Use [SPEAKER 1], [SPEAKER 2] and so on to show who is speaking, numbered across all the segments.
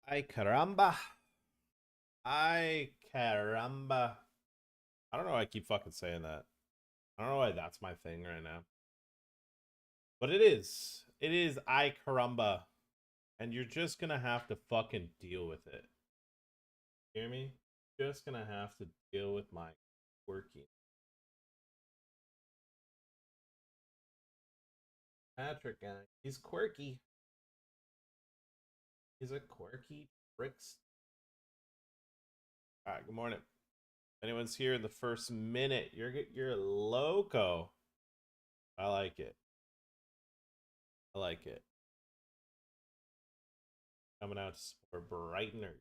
[SPEAKER 1] Ay caramba. Ay caramba. I don't know why I keep fucking saying that. I don't know why that's my thing right now. But it is. It is ay caramba. And you're just gonna have to fucking deal with it. Hear me? Just gonna have to deal with my quirky. Patrick guy. He's quirky. He's a quirky pricks. Alright, good morning. If anyone's here in the first minute, you're loco. I like it. I like it. Coming out for Brightener.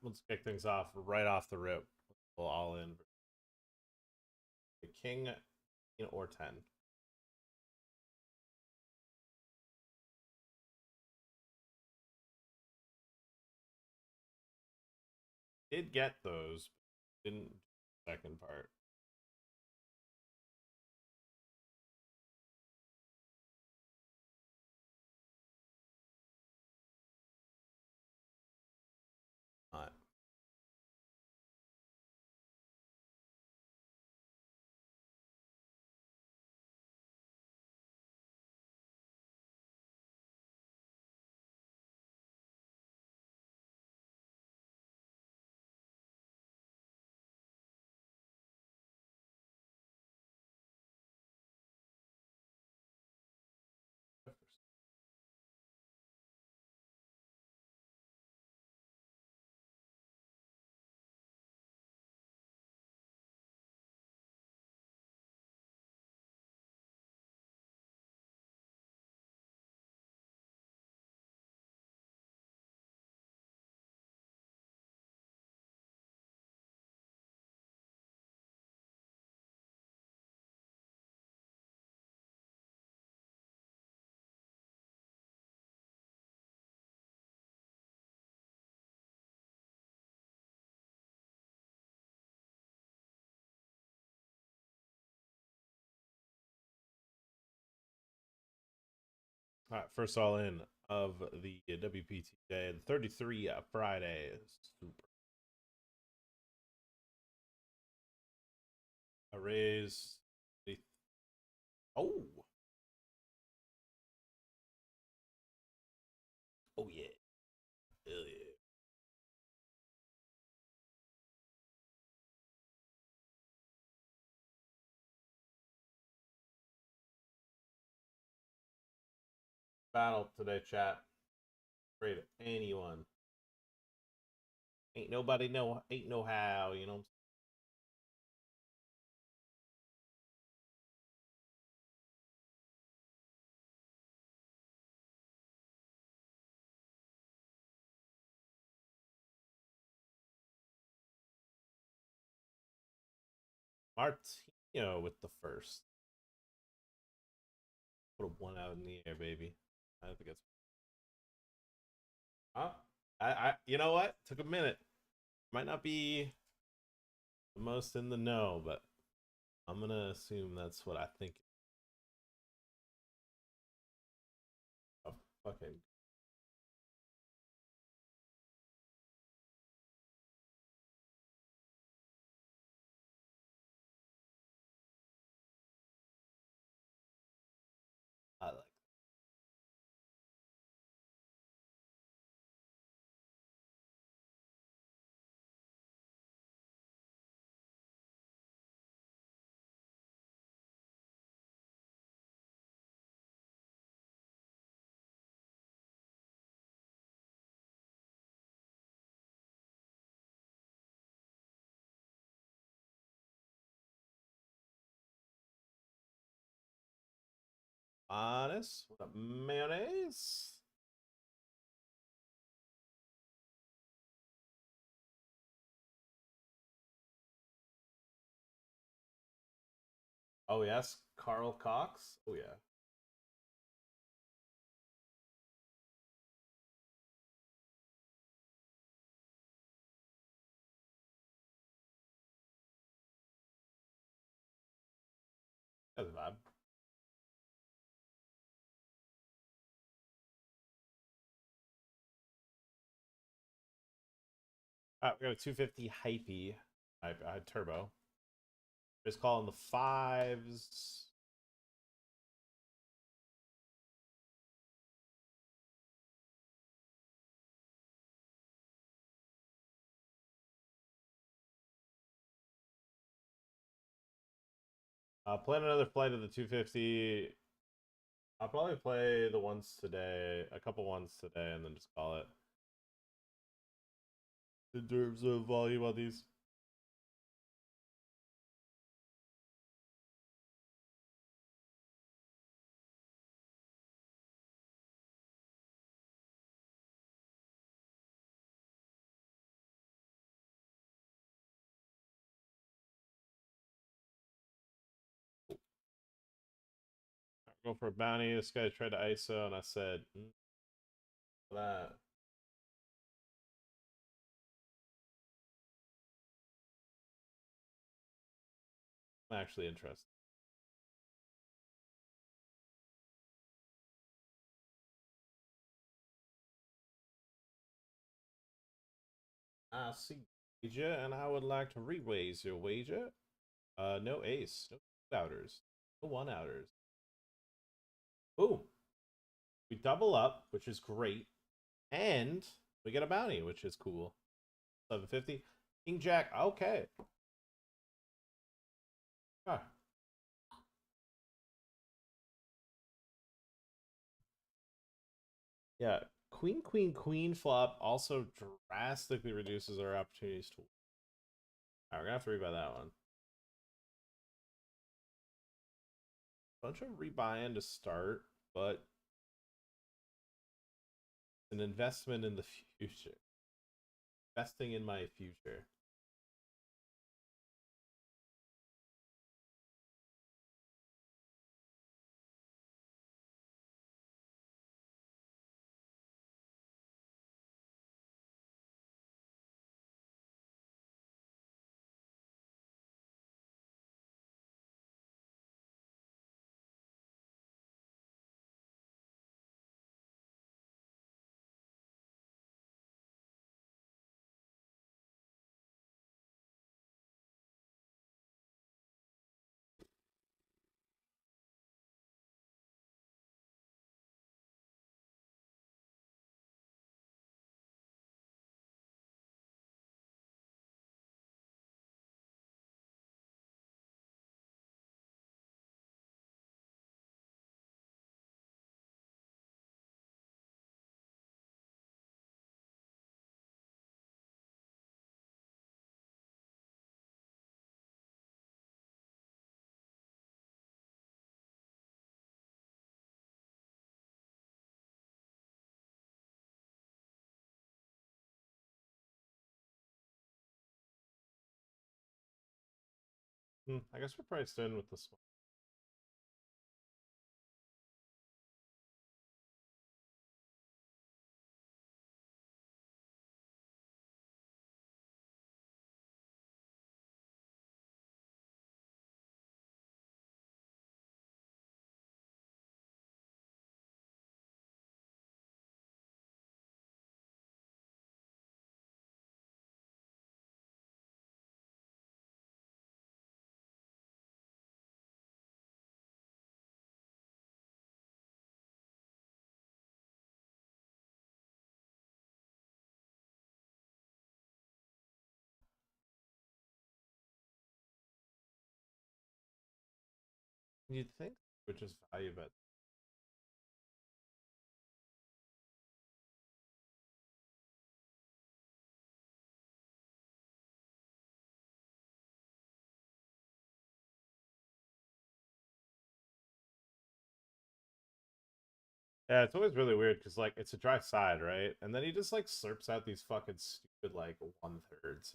[SPEAKER 1] Let's kick things off right off the rip. We'll all in. The king or 10. Did get those, didn't second part. Not. All right, first all in of the WPT day, the 33 Friday. Super. A raise. Oh. Oh, yeah. Hell yeah. Battle today, chat. Afraid of anyone. Ain't nobody know, ain't no how, you know. Martino. with the first. Put a one out in the air, baby. I think that's. Huh? You know what? Took a minute. Might not be the most in the know, but I'm gonna assume that's what I think. Oh, fucking. I like. Honest. What up, mayonnaise? Oh yes, Carl Cox. Oh yeah. That's a vibe. We got a 250 hypey. I had turbo. Just calling the fives. Plan another flight of the 250. I'll probably play the ones today, a couple ones today, and then just call it. In terms of volume on these. Go for a bounty. This guy tried to ISO, and I said, that. I'm actually interested. I see wager, and I would like to re-raise your wager. No ace, no two outers, no one outers. Boom. We double up, which is great, and we get a bounty, which is cool. 750. King Jack. Okay. Huh. Yeah. Queen, queen, queen flop also drastically reduces our opportunities to. Alright, we're gonna have to rebuy that one. Bunch of rebuying to start, but an investment in the future. Investing in my future. I guess we're priced in with the small. You'd think we would just value bet. Yeah, it's always really weird because like it's a dry side, right? And then he just like slurps out these fucking stupid like 1/3s.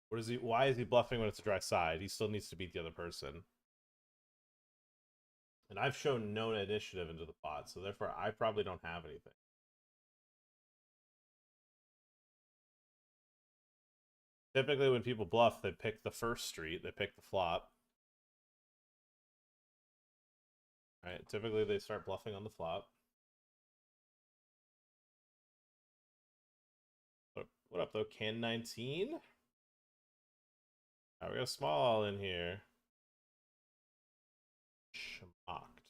[SPEAKER 1] What is he? Why is he bluffing when it's a dry side? He still needs to beat the other person. And I've shown no initiative into the pot, so therefore I probably don't have anything. Typically, when people bluff, they pick the first street, they pick the flop. Right? Typically, they start bluffing on the flop. What up, though? Can 19? Alright, we got a small in here. Schmocked.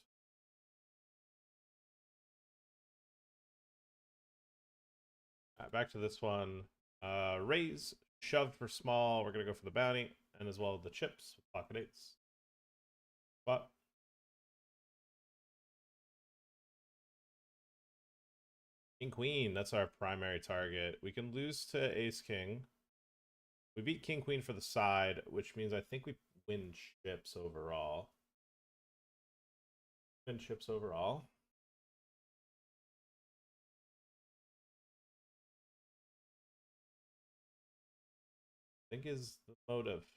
[SPEAKER 1] Alright, back to this one. Raise, shoved for small. We're going to go for the bounty, and as well as the chips with pocket eights. But King Queen, that's our primary target. We can lose to Ace King. We beat King Queen for the side, which means I think we win chips overall. Win chips overall. I think is the motive.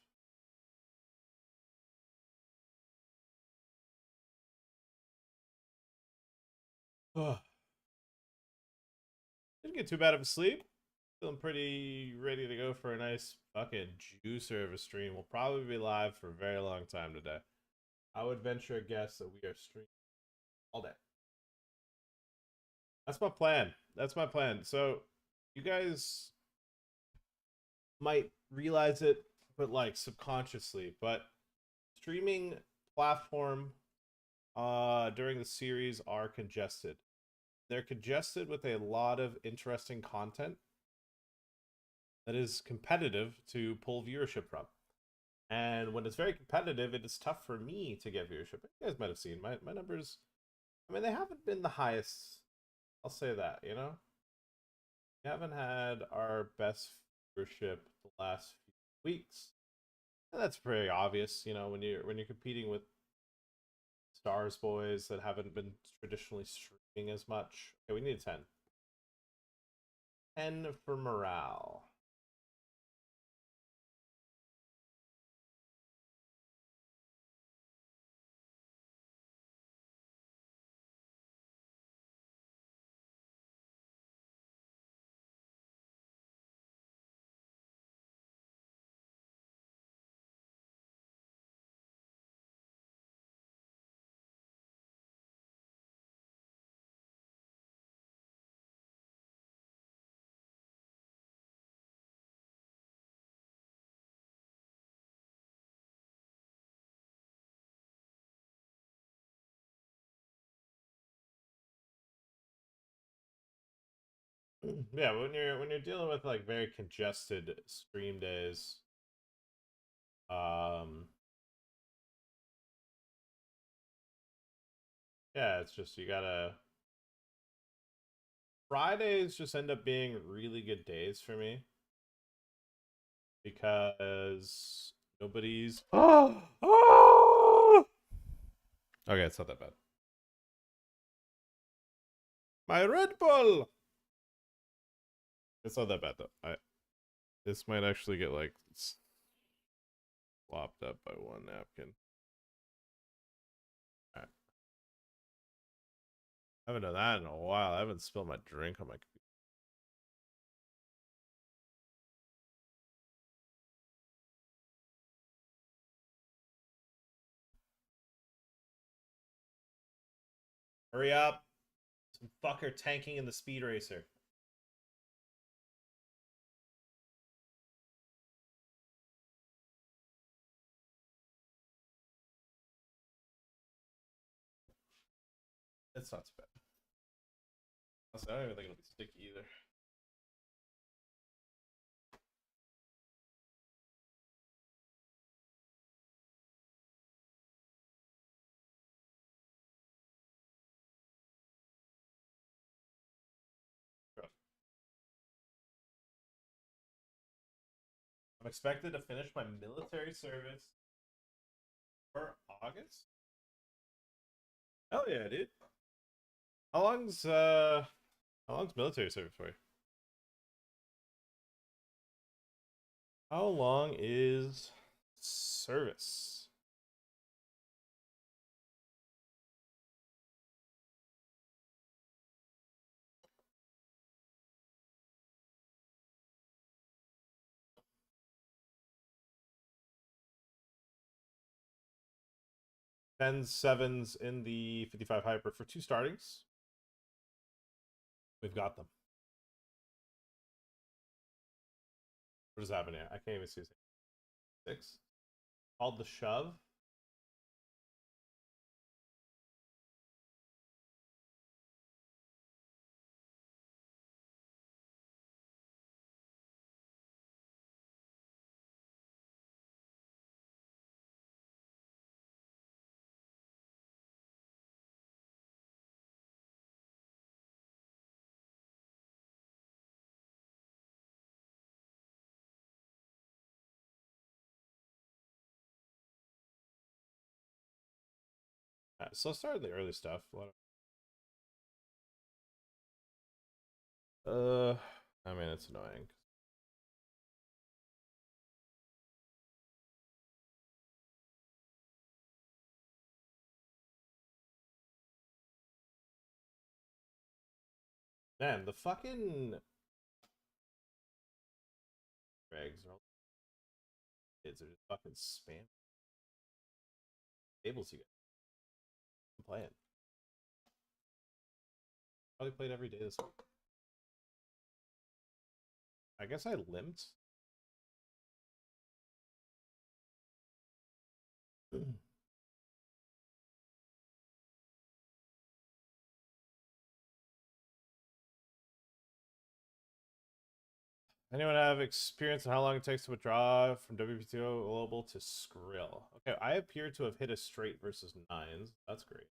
[SPEAKER 1] Didn't get too bad of a sleep. Feeling pretty ready to go for a nice fucking juicer of a stream. We'll probably be live for a very long time today. I would venture a guess that we are streaming all day. That's my plan. That's my plan. So you guys might realize it, but like subconsciously, but streaming platform during the series are congested. They're congested with a lot of interesting content that is competitive to pull viewership from. And when it's very competitive, it is tough for me to get viewership. You guys might have seen my numbers. I mean, they haven't been the highest. I'll say that, you know? We haven't had our best viewership the last few weeks. And that's pretty obvious, you know, when you're competing with Stars boys that haven't been traditionally streaming as much. Okay, we need a 10. 10 for morale. Yeah, when you're dealing with like very congested stream days, um, yeah, it's just you gotta. Fridays just end up being really good days for me because nobody's. Oh! Okay, it's not that bad. My Red Bull. It's not that bad though. This might actually get like slopped up by one napkin. All right. I haven't done that in a while. I haven't spilled my drink on my computer. Hurry up. Some fucker tanking in the speed racer. It's not too bad. Honestly, I don't even think it'll be sticky either. I'm expected to finish my military service for August. Hell yeah, dude. How long's military service for you? How long is service? Tens, sevens in the 55 hyper for 2 startings. We've got them. What is happening? I can't even see. 6. Called the shove. So start with the early stuff. I mean, it's annoying. Man, the fucking Regs are all kids are just fucking spam tables you guys. I'm playing. Probably played every day this week. I guess I limped. Anyone have experience on how long it takes to withdraw from WPT Global to Skrill? Okay, I appear to have hit a straight versus nines. That's great.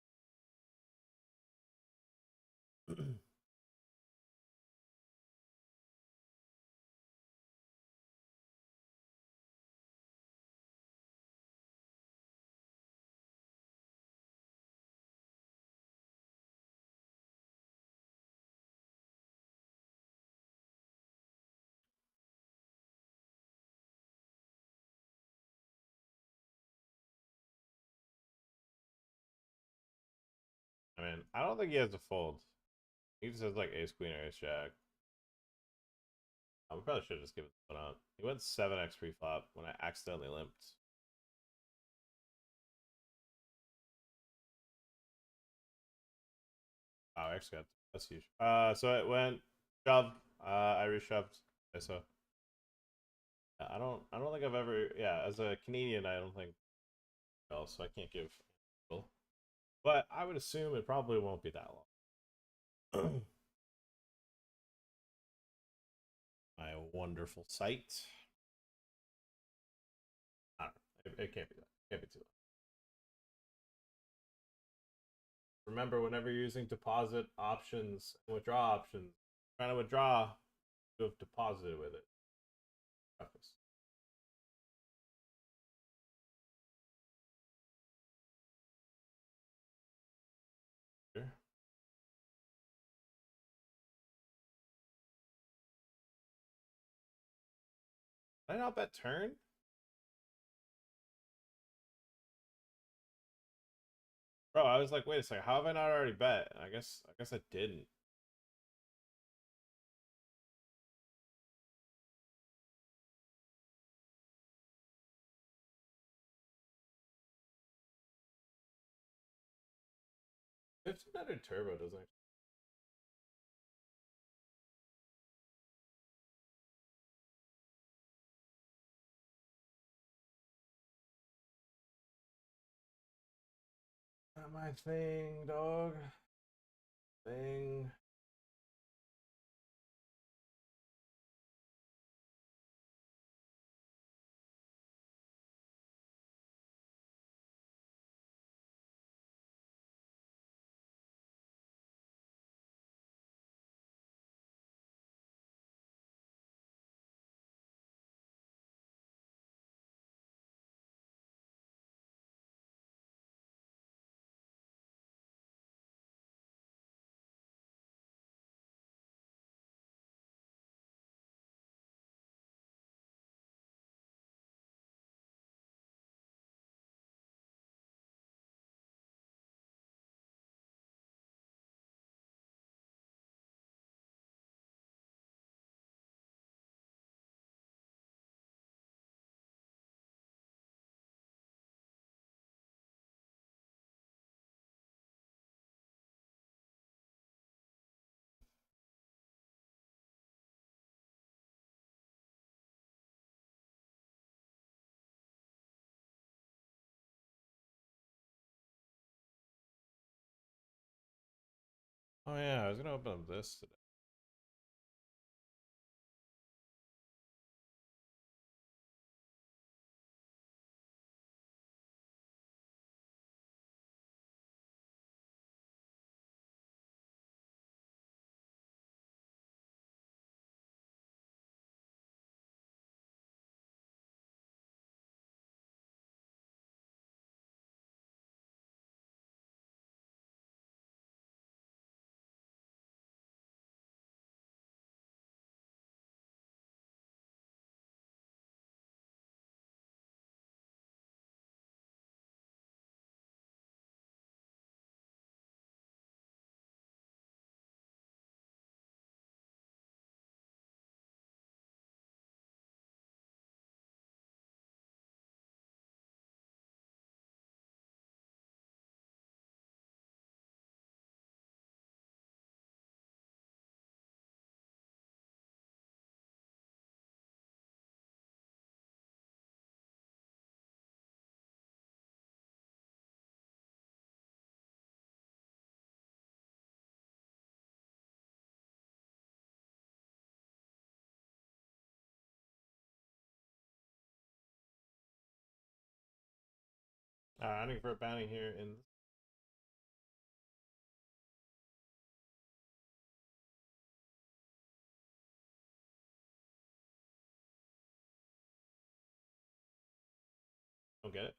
[SPEAKER 1] I mean, I don't think he has a fold. He just has like ace queen or ace jack. We probably should have just given this one out. He went 7x pre-flop when I accidentally limped. Oh, I actually got that's huge. So it went shove. I reshoved. Okay, so yeah, I don't think I've ever as a Canadian I don't think else, so I can't give. But I would assume it probably won't be that long. My wonderful site. I don't know. It can't be that. It can't be too long. Remember, whenever you're using deposit options and withdraw options, trying to withdraw, you have deposited with it. Preface. Sure. Did I not bet turn? Bro, I was like, wait a second, how have I not already bet? I guess I didn't. $1,500 turbo doesn't. Not my thing, dog. Thing. Oh yeah, I was gonna open up this today. Alright, I'm looking for a bounty here in. Don't get it.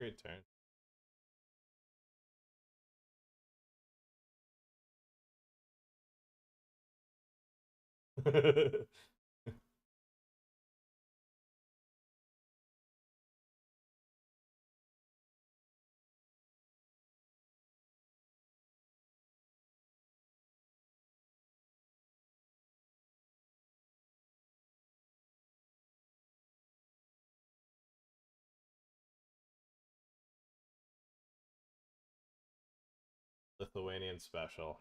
[SPEAKER 1] Great turn. Lithuanian special.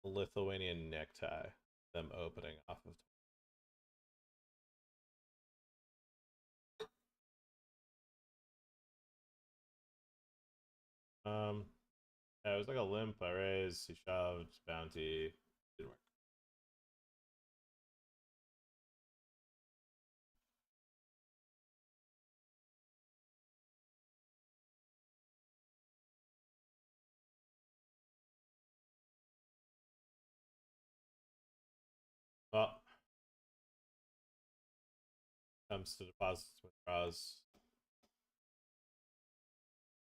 [SPEAKER 1] Lithuanian necktie. Them opening off of. Yeah, it was like a limp. I raised. He shoved. Bounty. Didn't work. Well, comes to deposits withdraws.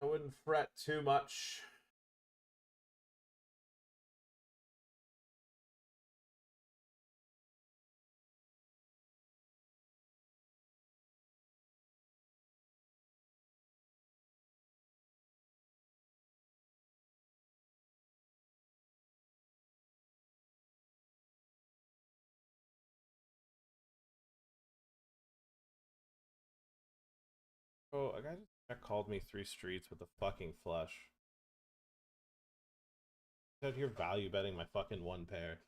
[SPEAKER 1] I wouldn't fret too much. Oh, a guy just called me 3 streets with a fucking flush. He's out here value betting my fucking one pair.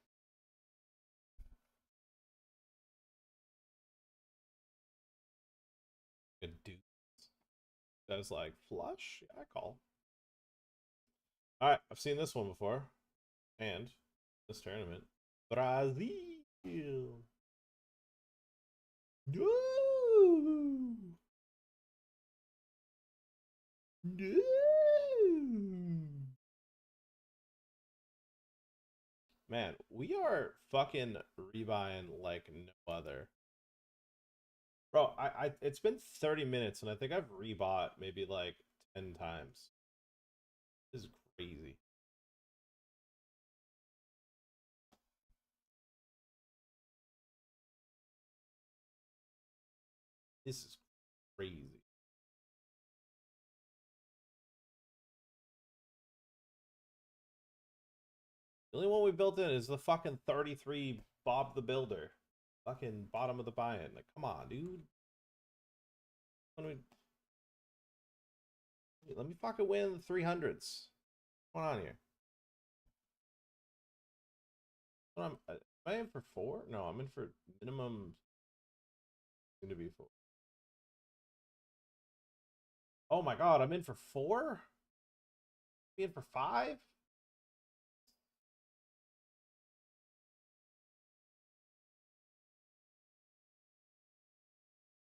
[SPEAKER 1] A dude. That was like, flush? Yeah, I call. Alright, I've seen this one before. And this tournament. Brazil. No! No! Man, we are fucking rebuying like no other. Bro, it's been 30 minutes and I think I've rebought maybe like 10 times. This is crazy. This is crazy. The only one we built in is the fucking 33 Bob the Builder. Fucking bottom of the buy-in. Like, come on, dude. Let me fucking win the 300s. What's going on here? Am I in for 4? No, I'm in for minimum. Soon to be 4. Oh my god, I'm in for 4? Be in for 5?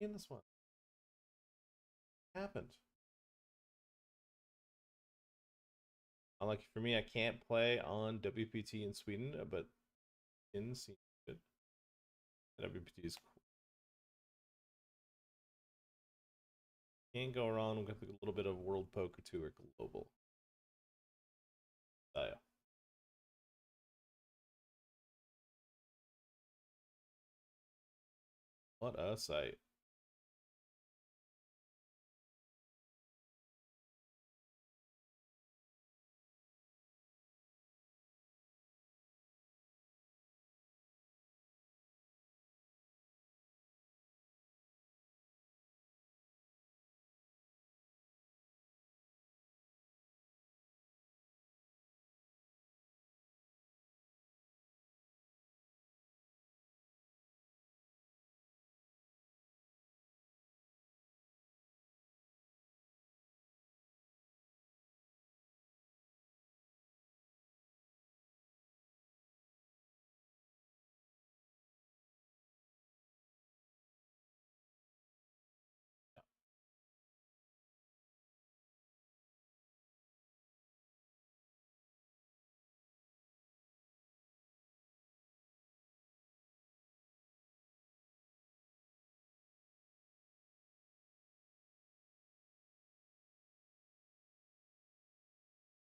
[SPEAKER 1] In this one. What happened? Unlike for me, I can't play on WPT in Sweden, but in Sweden, WPT is cool. Can't go wrong with a little bit of World Poker Tour Global. Oh, yeah. What a sight.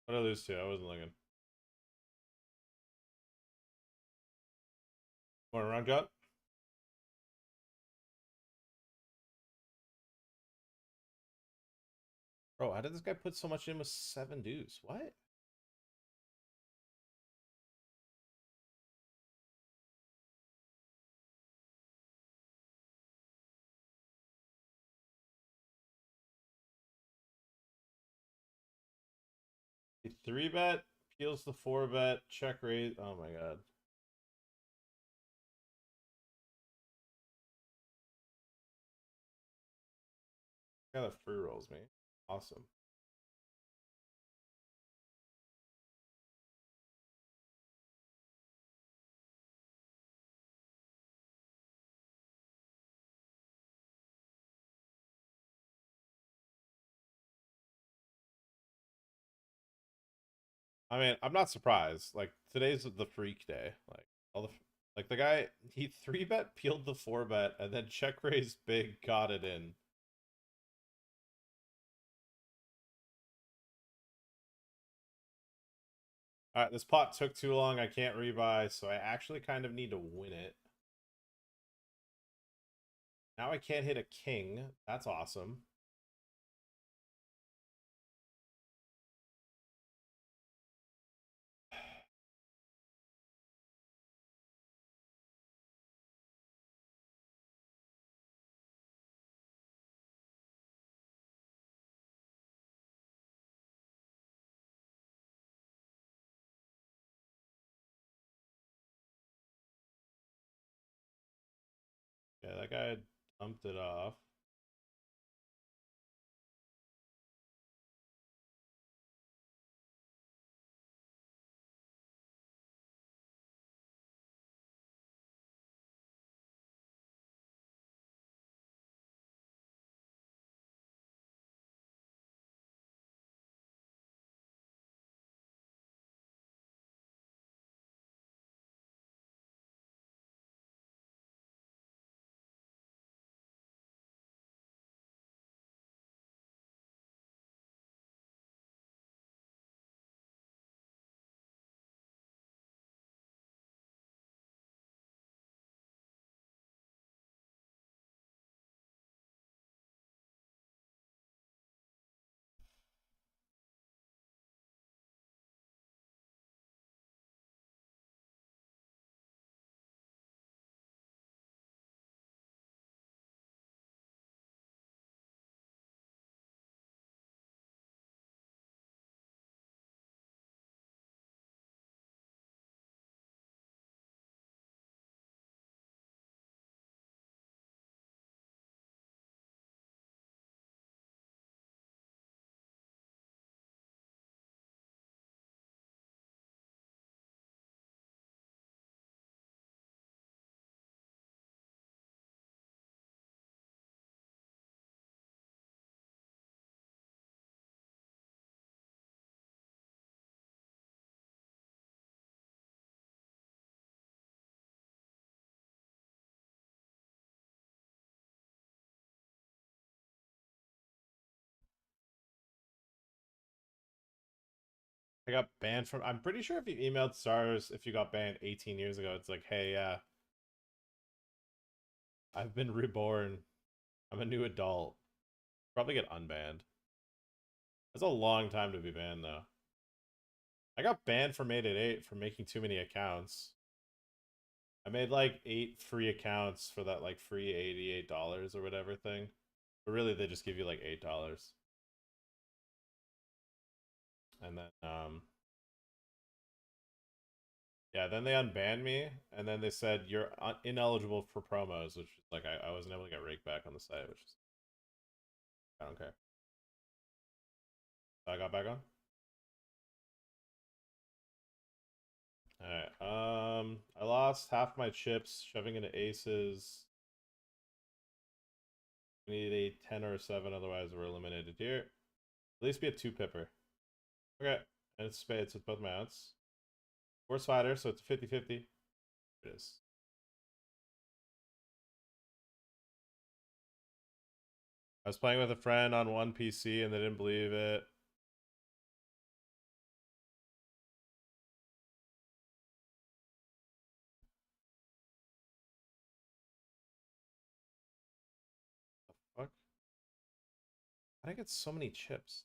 [SPEAKER 1] What did I lose to? I wasn't looking. Want to round cut? Bro, how did this guy put so much in with 7 deuce? What? He 3-bet, peels the 4-bet, check raise. Oh my god. Guy that free rolls me. Awesome. I mean, I'm not surprised. Like today's the freak day. Like all the like the guy he 3-bet peeled the 4-bet and then check raised big, got it in. All right, this pot took too long. I can't rebuy, so I actually kind of need to win it. Now I can't hit a king. That's awesome. Yeah, that guy dumped it off. I got banned from. I'm pretty sure if you emailed SARS, if you got banned 18 years ago, it's like, hey, I've been reborn. I'm a new adult. Probably get unbanned. That's a long time to be banned, though. I got banned from 888 for making too many accounts. I made like 8 free accounts for that like free $88 or whatever thing. But really, they just give you like $8. And then, yeah, then they unbanned me, and then they said you're ineligible for promos, which is like I wasn't able to get raked back on the site, which is I don't care. So I got back on. All right. I lost half my chips shoving into aces. We need a 10 or a 7, otherwise we're eliminated here. At least be a 2-pipper. Okay, and it's spades with both my outs. Force fighter, so it's a 50-50. It is. I was playing with a friend on one PC and they didn't believe it. I get so many chips.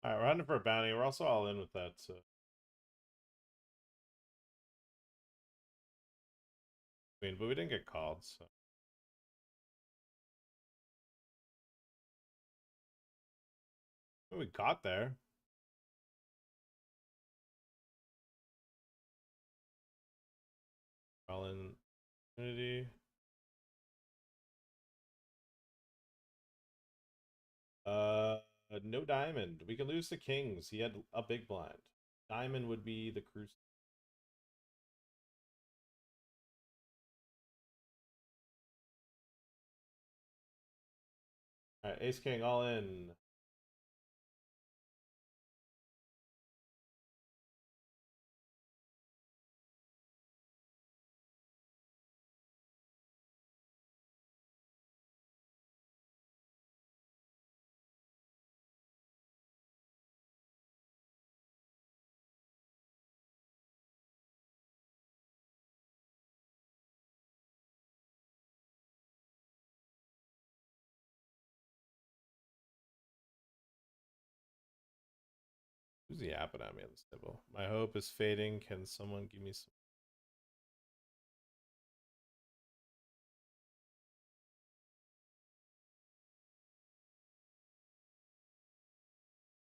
[SPEAKER 1] Alright, we're hunting for a bounty. We're also all in with that, so. I mean, but we didn't get called, so. We got there. All in Unity. No diamond. We can lose to kings. He had a big blind. Diamond would be the cruise. Alright, ace king all in. Who's he yapping at me on this table? My hope is fading. Can someone give me some?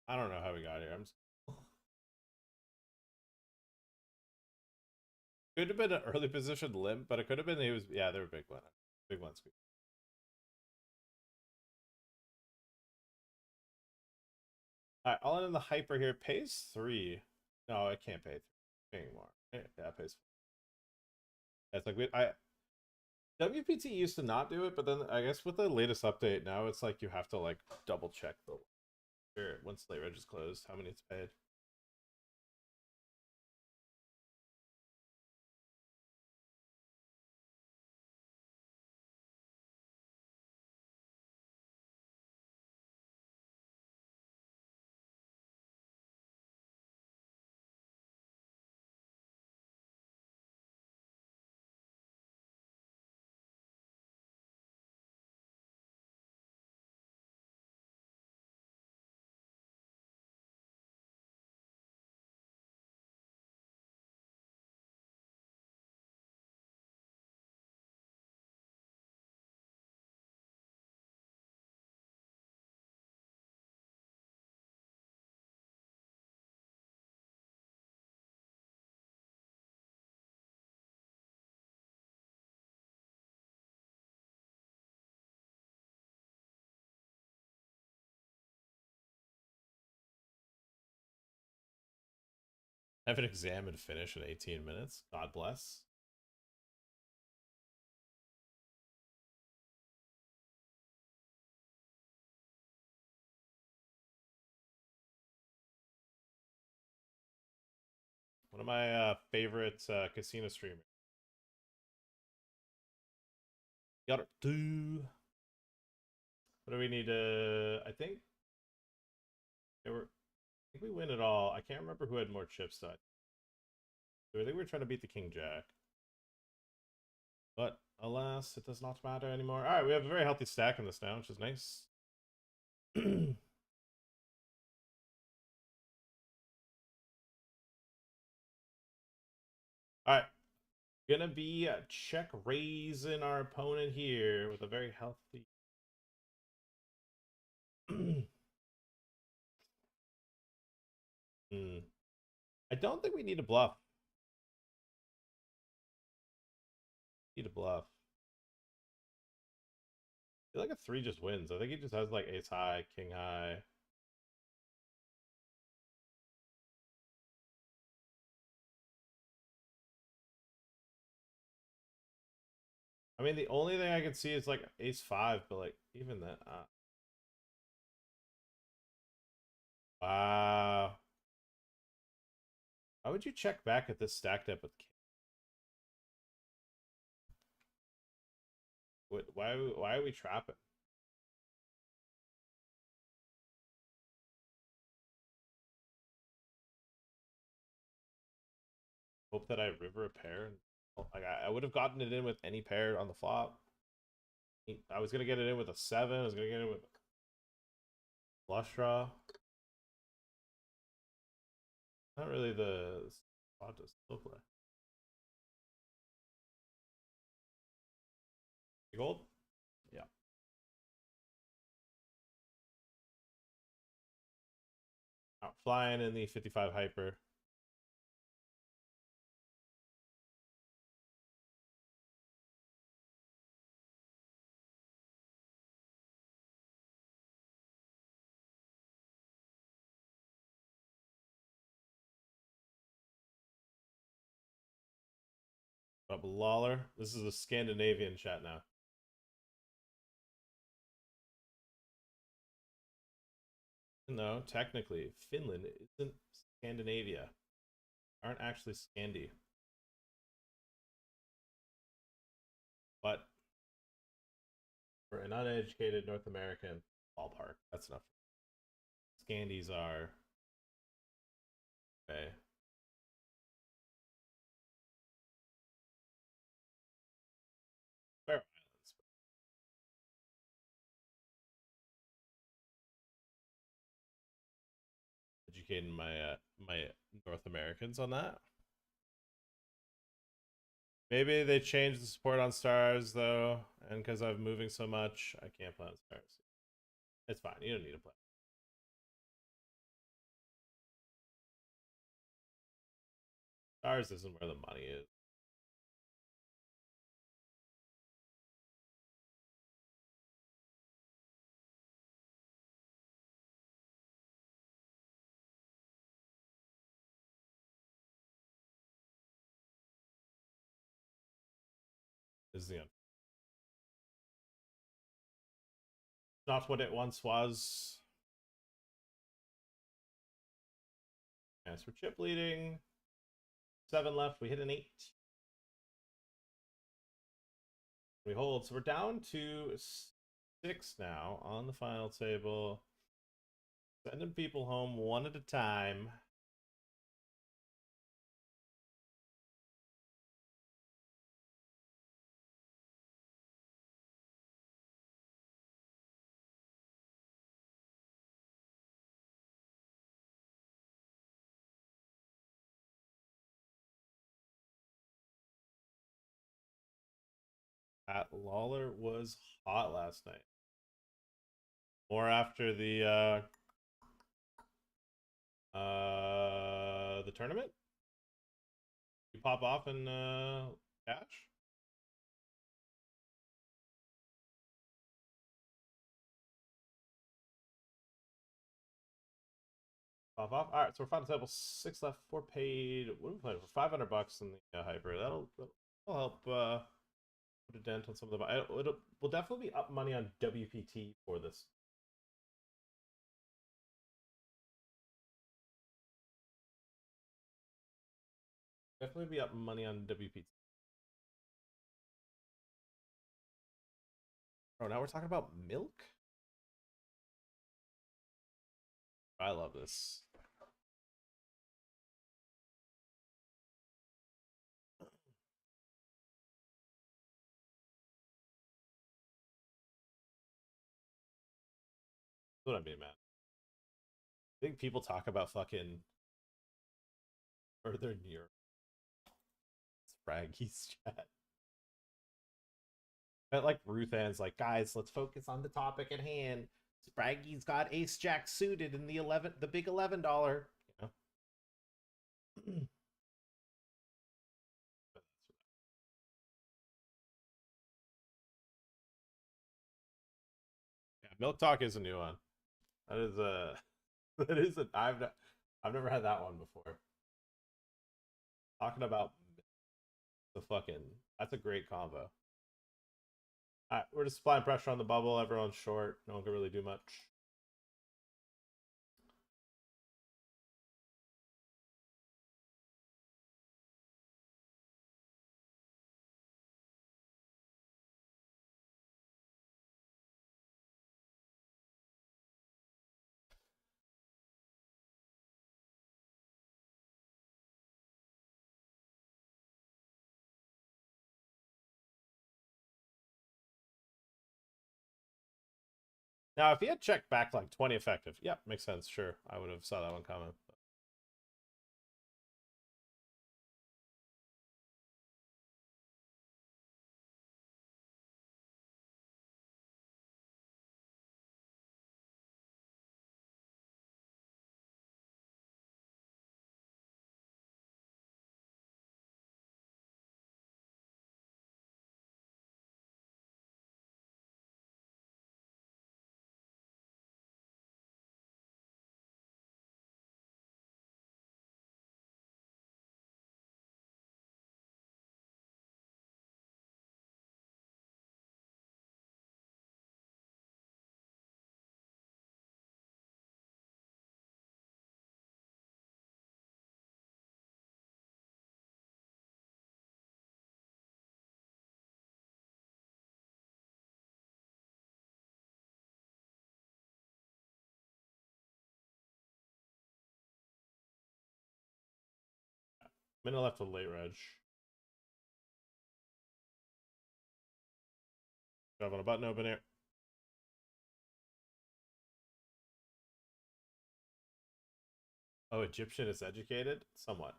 [SPEAKER 1] I don't know how we got here. I'm just... Could have been an early position limp, but it could have been he was. Yeah, they were big blind. Big blind squeeze. Alright, all in the hyper here. Pays 3. No, I can't pay 3 anymore. Yeah, pays 4. Yeah, it's like WPT used to not do it, but then I guess with the latest update now it's like you have to like double check the once late reg is closed how many it's paid. Have an exam and finish in 18 minutes. God bless. One of my favorite casino streamers. Got it. What do we need to? I think they were. I think we win it all. I can't remember who had more chips though. I think we were trying to beat the king jack. But alas, it does not matter anymore. All right, we have a very healthy stack in this now, which is nice. All right, gonna be check raising our opponent here with a very healthy. Hmm. I don't think we need to bluff. Need to bluff. I feel like a 3 just wins. I think he just has like ace high, king high. I mean, the only thing I can see is like ace 5, but like even that. Wow. Why would you check back at this stacked up with king? Why are we trapping? Hope that I river a pair. And, like I would have gotten it in with any pair on the flop. I was gonna get it in with a 7. I was gonna get it with flush draw. Not really the spot to still play. Gold? Yeah. Out flying in the 55 hyper. Up Lawler. This is a Scandinavian chat now. No, technically, Finland isn't Scandinavia. Aren't actually Scandi. But for an uneducated North American ballpark, that's enough. Scandis are okay. Fair Islands. Educating my North Americans on that. Maybe they changed the support on stars though, and because I'm moving so much, I can't play on stars. It's fine. You don't need to play. Stars isn't where the money is. Is the not what it once was. Yes, we're chip leading. 7 left. We hit an 8. We hold. So we're down to 6 now on the final table. Sending people home one at a time. Pat Lawler was hot last night. More after the tournament. You pop off in cash. Pop off. All right, so we're final table 6 left, 4 paid. What are we playing for? $500 in the hyper. That'll help put a dent on some of the. We'll definitely be up money on WPT for this. Definitely be up money on WPT. Oh, now we're talking about milk? I love this. That's what I mean, man. I think people talk about fucking further near Spraggy's chat. But like Ruthan's like, guys, let's focus on the topic at hand. Spraggy's got ace jack suited in the big $11. You know? Yeah, Milk Talk is a new one. That is a that is a I've never had that one before. Talking about the fucking that's a great combo. All right, we're just applying pressure on the bubble. Everyone's short. No one can really do much. Now, if he had checked back like 20 effective, yep, makes sense. Sure, I would have saw that one coming. Minute left with late reg. Shove on a button opener. Oh, Egyptian is educated? Somewhat.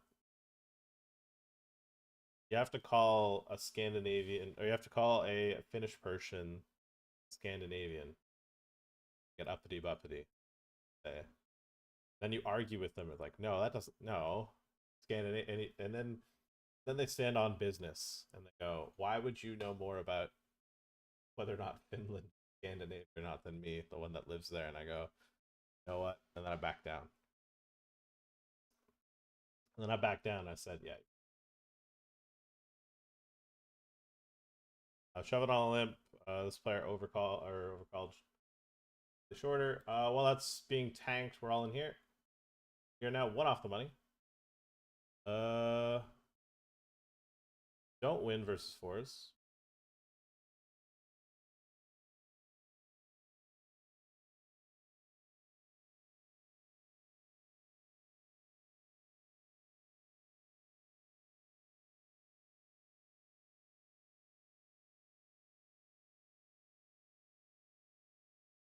[SPEAKER 1] You have to call a Scandinavian, or you have to call a Finnish Persian Scandinavian. Get uppity buppity. Then you argue with them. It's like, no, that doesn't. No, Scandinavian, and then they stand on business and they go, why would you know more about whether or not Finland Scandinavia or not than me, the one that lives there? And I go, you know what? And then I back down. And then I backed down. I said, yeah. Shove it on a limp. This player overcalled the shorter. While that's being tanked, we're all in here. You're now one off the money. Uh, don't win versus fours.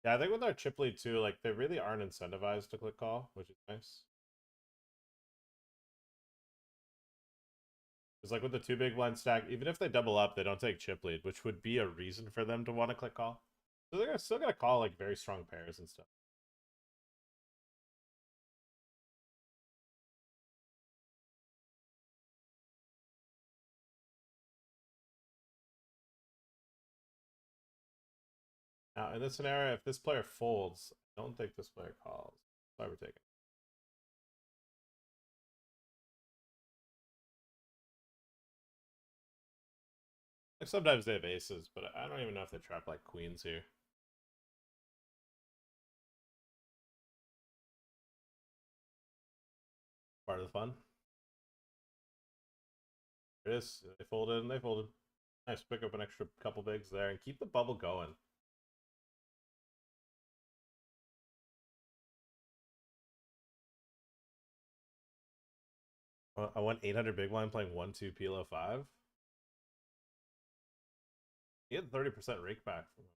[SPEAKER 1] Yeah, I think with our chip lead too, like they really aren't incentivized to click call, which is nice. It's like with the two big blind stack, even if they double up, they don't take chip lead, which would be a reason for them to want to click call. So they're still gonna call like very strong pairs and stuff. Now in this scenario, if this player folds, I don't think this player calls. That's why we're taking. Like sometimes they have aces, but I don't even know if they trap like queens here. Part of the fun. There it is. They folded and they folded. Nice, pick up an extra couple bigs there and keep the bubble going. I went 800 big blind playing 1-2 PLO 5. He had 30% rake back from him.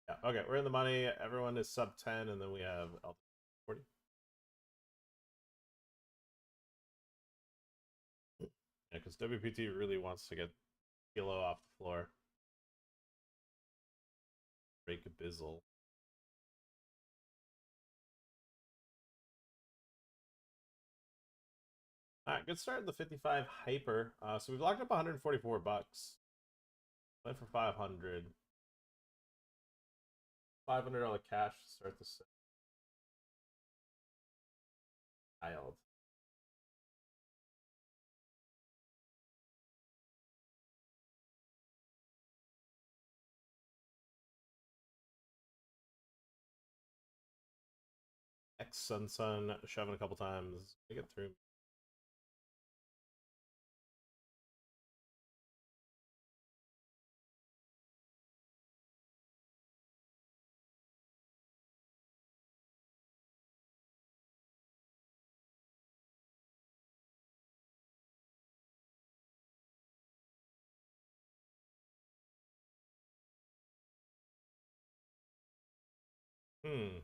[SPEAKER 1] Yeah, okay, we're in the money. Everyone is sub 10, and then we have 40. Yeah, because WPT really wants to get Kilo off the floor. Break a bizzle. All right, good start in the 55 hyper. So we've locked up 144 bucks. Play for 500. $500 cash to start the child. X Sun Sun shoving a couple times. Get through. Hmm.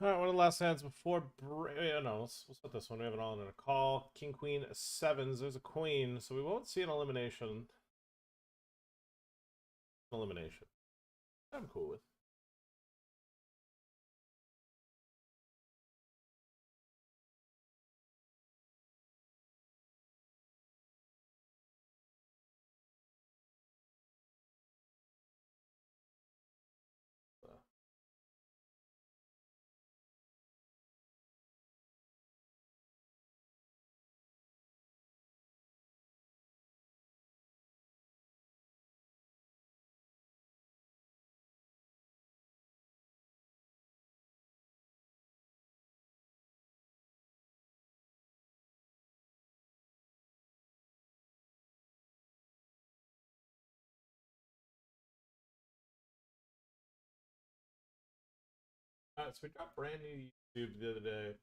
[SPEAKER 1] All right, one of the last hands before. No, let's put this one. We have it all in a call. King, Queen, sevens. There's a queen, so we won't see an elimination. Elimination. I'm cool with. All right, so we dropped brand new YouTube the other day.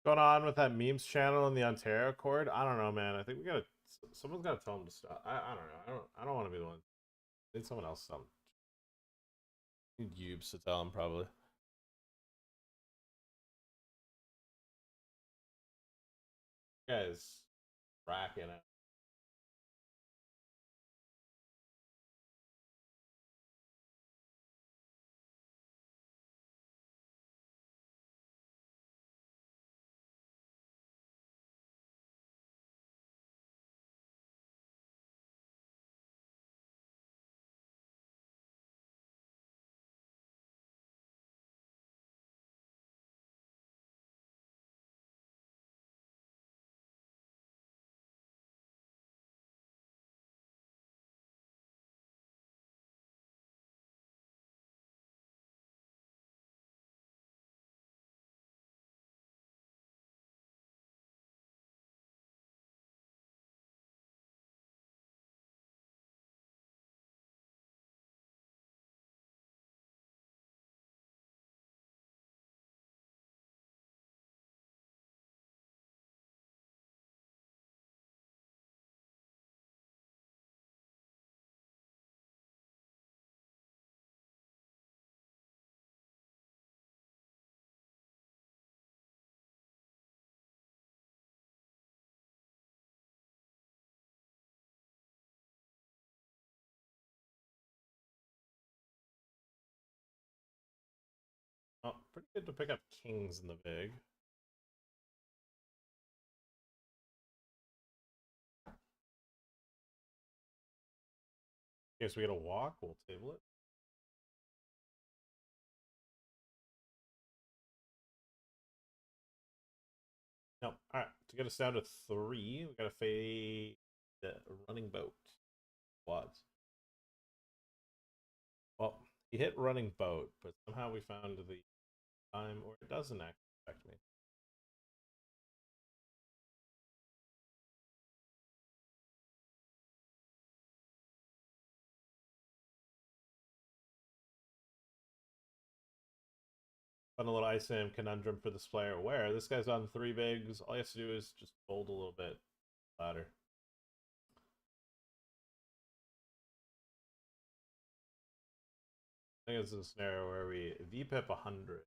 [SPEAKER 1] Going on with that memes channel in the Ontario Accord? I don't know, man. I think we gotta. Someone's gotta tell them to stop. I don't know. I don't want to be the one. I need someone else to tell them. I need Yubes to tell them probably. Guys, racking it. Oh, pretty good to pick up kings in the big. Guess we get a walk. We'll table it. No. All right. To get us down to 3, we gotta fade the running boat. Quads. Well, he hit running boat, but somehow we found the time, or it doesn't actually affect me. Fun little ISAM conundrum for this player. Where this guy's on 3 bigs, all he has to do is just fold a little bit louder. I think it's a scenario where we VPIP 100.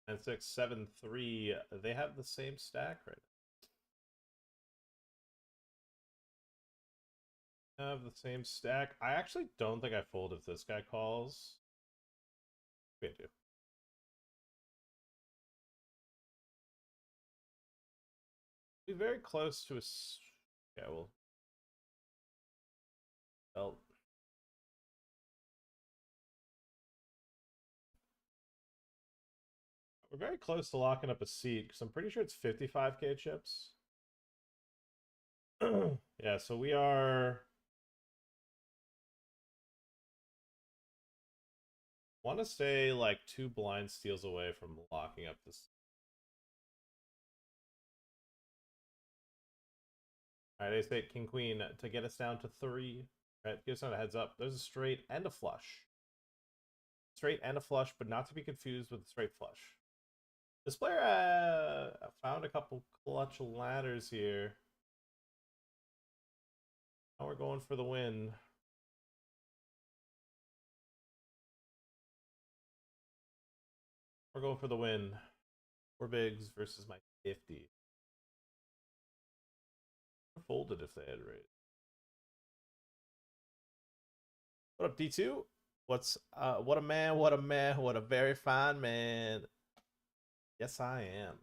[SPEAKER 1] And 6, 7, 3. They have the same stack right now. Have the same stack. I actually don't think I fold if this guy calls. We do. Be very close to a. Yeah, well. We're very close to locking up a seat because I'm pretty sure it's 55k chips. Yeah, so we are. Want to stay like 2 blind steals away from locking up this. All right, ace 8 king queen to get us down to 3. All right, give us a heads up. There's a straight and a flush. Straight and a flush, but not to be confused with the straight flush. This player found a couple clutch ladders here. Now we're going for the win. We're going for the win. 4 bigs versus my 50. I folded if they had raised. What up, D2? What's what a man, what a man, what a very fine man. Yes, I am.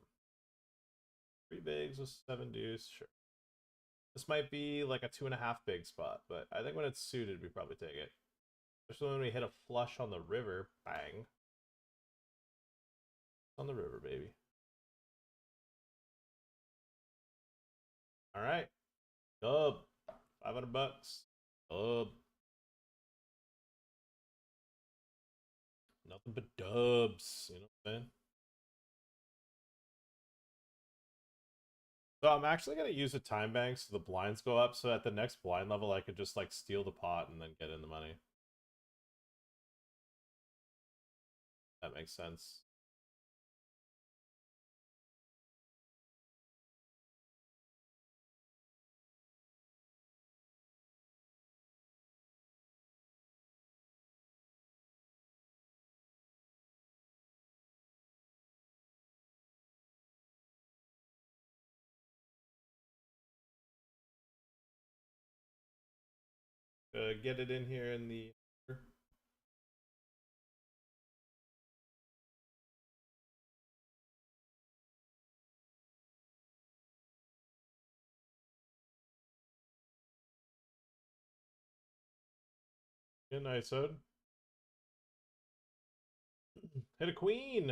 [SPEAKER 1] 3 bigs with 7 deuce, sure. This might be like a 2.5 big spot, but I think when it's suited, we probably take it. Especially when we hit a flush on the river. Bang. On the river, baby. All right. Dub. $500. Nothing but dubs. You know what I'm saying? So I'm actually gonna use a time bank so the blinds go up. So at the next blind level, I could just like steal the pot and then get in the money. That makes sense. Get it in here in the. Good night, Sod. Hit a queen.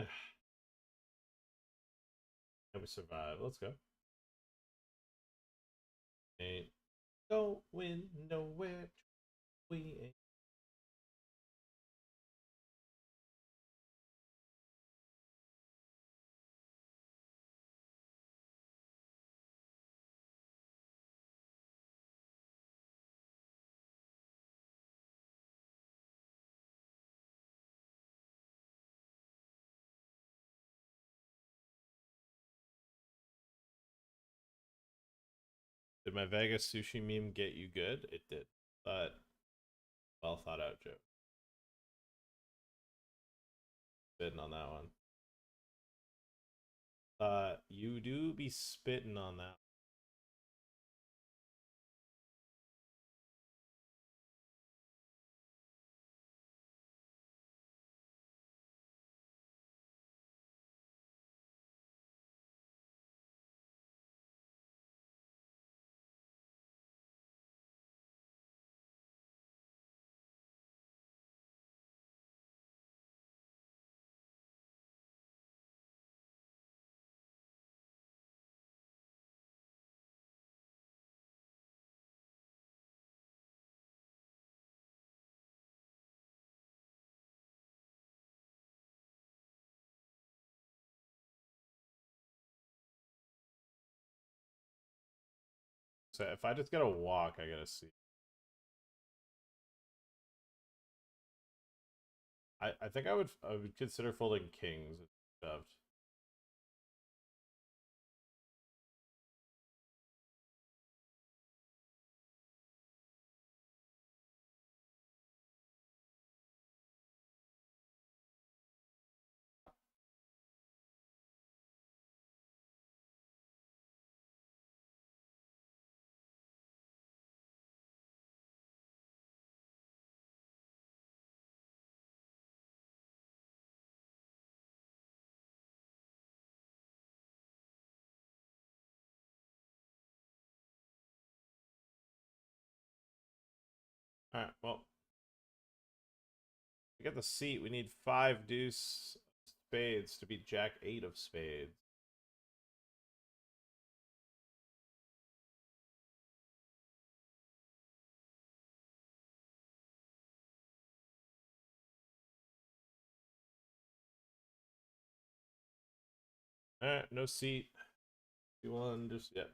[SPEAKER 1] And we survive. Let's go. Ain't going nowhere. We ain't. Did my Vegas sushi meme get you good? It did. But well thought out joke. Spitting on that one. You do be spitting on that. So if I just get a walk, I gotta see. I think I would consider folding kings if shoved. Alright, well. To get the seat, we need 5 deuce spades to beat jack 8 of spades. Alright, no seat. 2-1 just yet.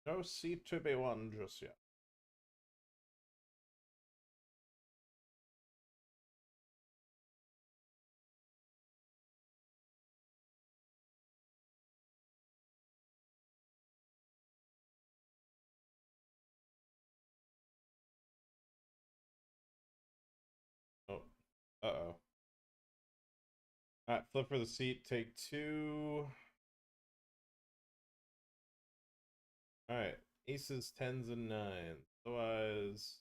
[SPEAKER 1] No seat to be won just yet. Oh. Uh-oh. Alright, flip for the seat. Take 2. Alright. Aces, 10s, and 9s. Otherwise,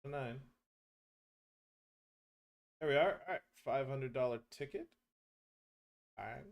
[SPEAKER 1] 9. There we are. Alright, $500 ticket. Alright.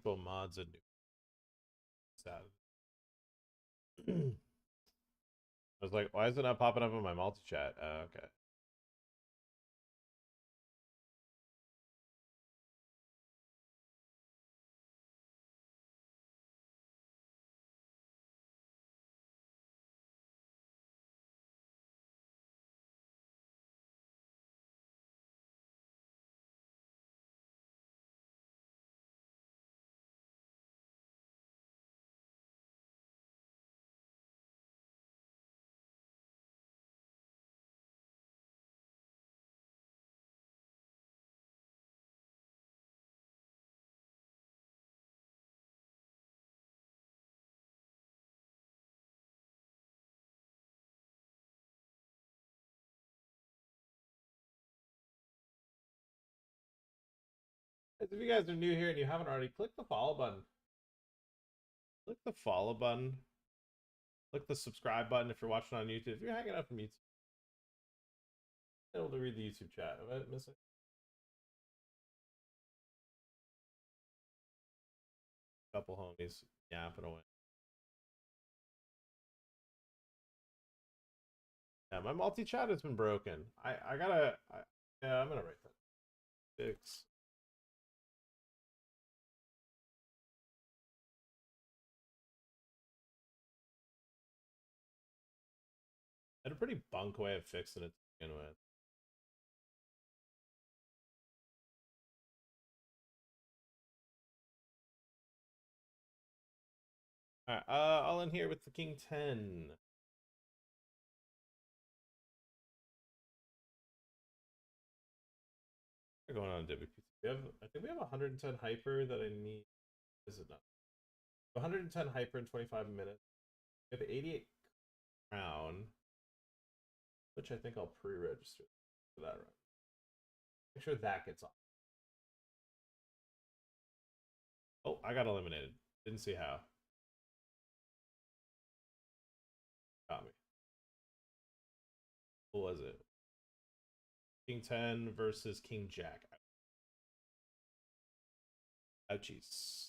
[SPEAKER 1] people mods and sad. I was like, why is it not popping up on my multi chat? Okay. If you guys are new here and you haven't already, click the follow button. Click the follow button. Click the subscribe button if you're watching on YouTube. If you're hanging out from YouTube, able to read the YouTube chat. Am I missing? A couple homies yapping away. Yeah, my multi chat has been broken. I gotta. Yeah, I'm gonna write that. Fix. I had a pretty bunk way of fixing it to begin with. Alright, I'll in here with the King 10. We're going on WPT. I think we have 110 hyper that I need. Is it not? 110 hyper in 25 minutes. We have 88 crown, which I think I'll pre-register for that run. Make sure that gets off. Oh, I got eliminated. Didn't see how. Got me. What was it? King 10 versus King Jack. Ouchies.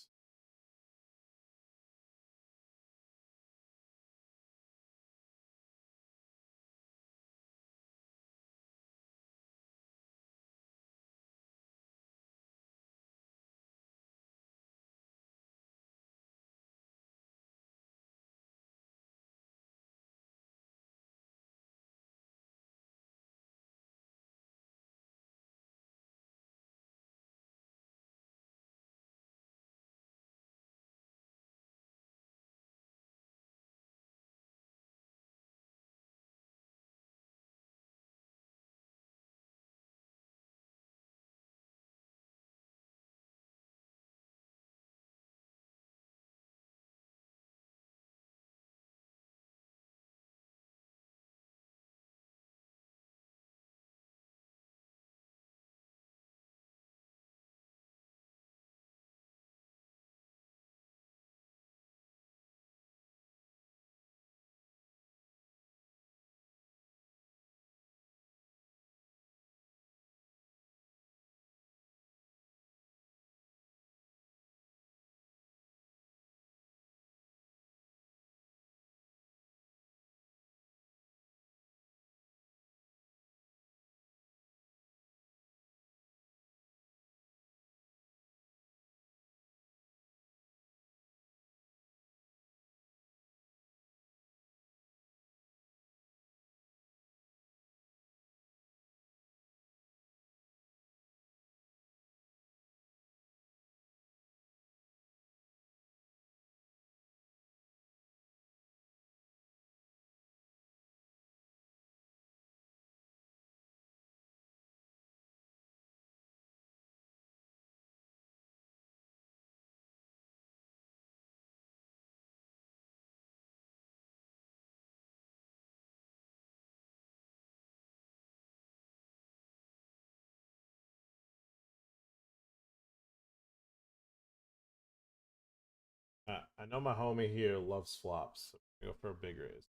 [SPEAKER 1] I know my homie here loves flops. So go for a big raise.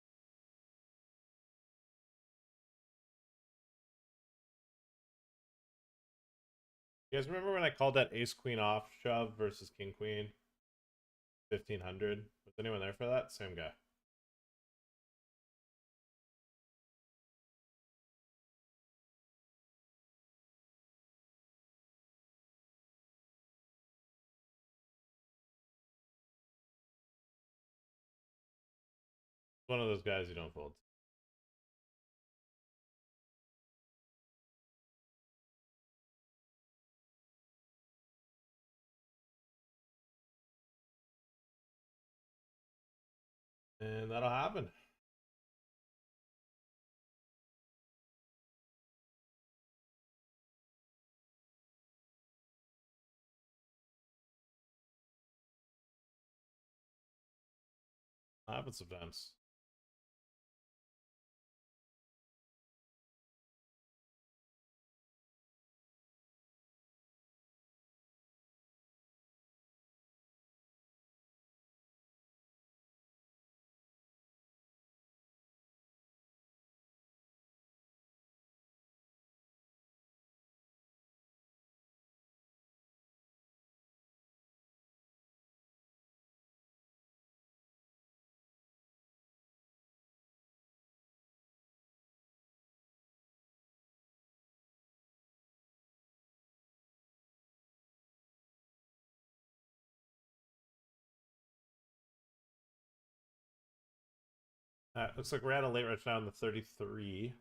[SPEAKER 1] You guys remember when I called that ace queen off shove versus king queen 1500? Was anyone there for that? Same guy. One of those guys you don't fold. And that'll happen. Happens sometimes. Looks like we're at a late right now in the 33.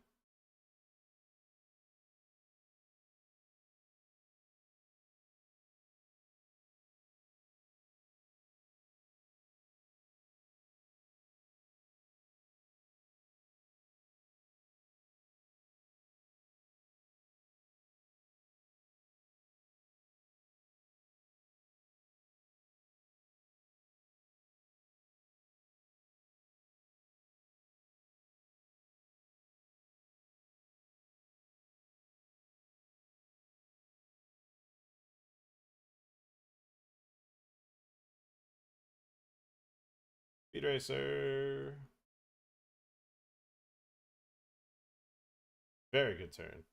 [SPEAKER 1] Speed Racer. Very good turn.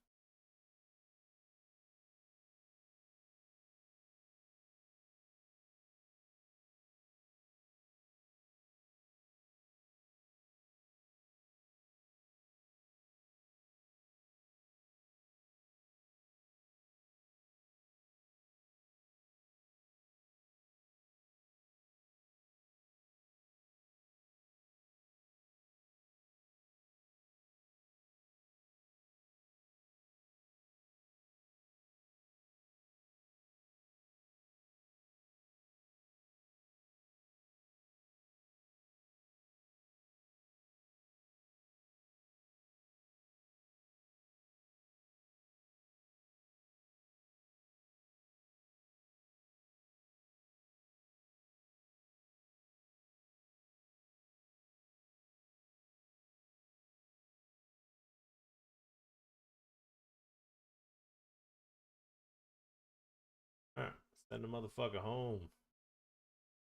[SPEAKER 1] Alright, send the motherfucker home.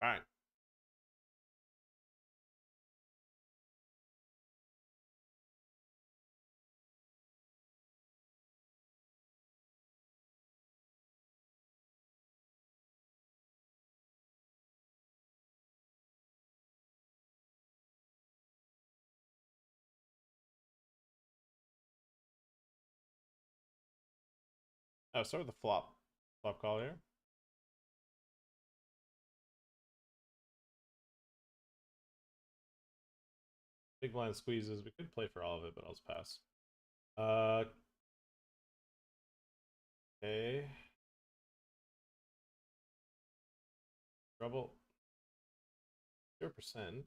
[SPEAKER 1] Alright. I'll start with the flop. Flop call here. Big blind squeezes. We could play for all of it, but I'll just pass. Okay. Trouble. 0%.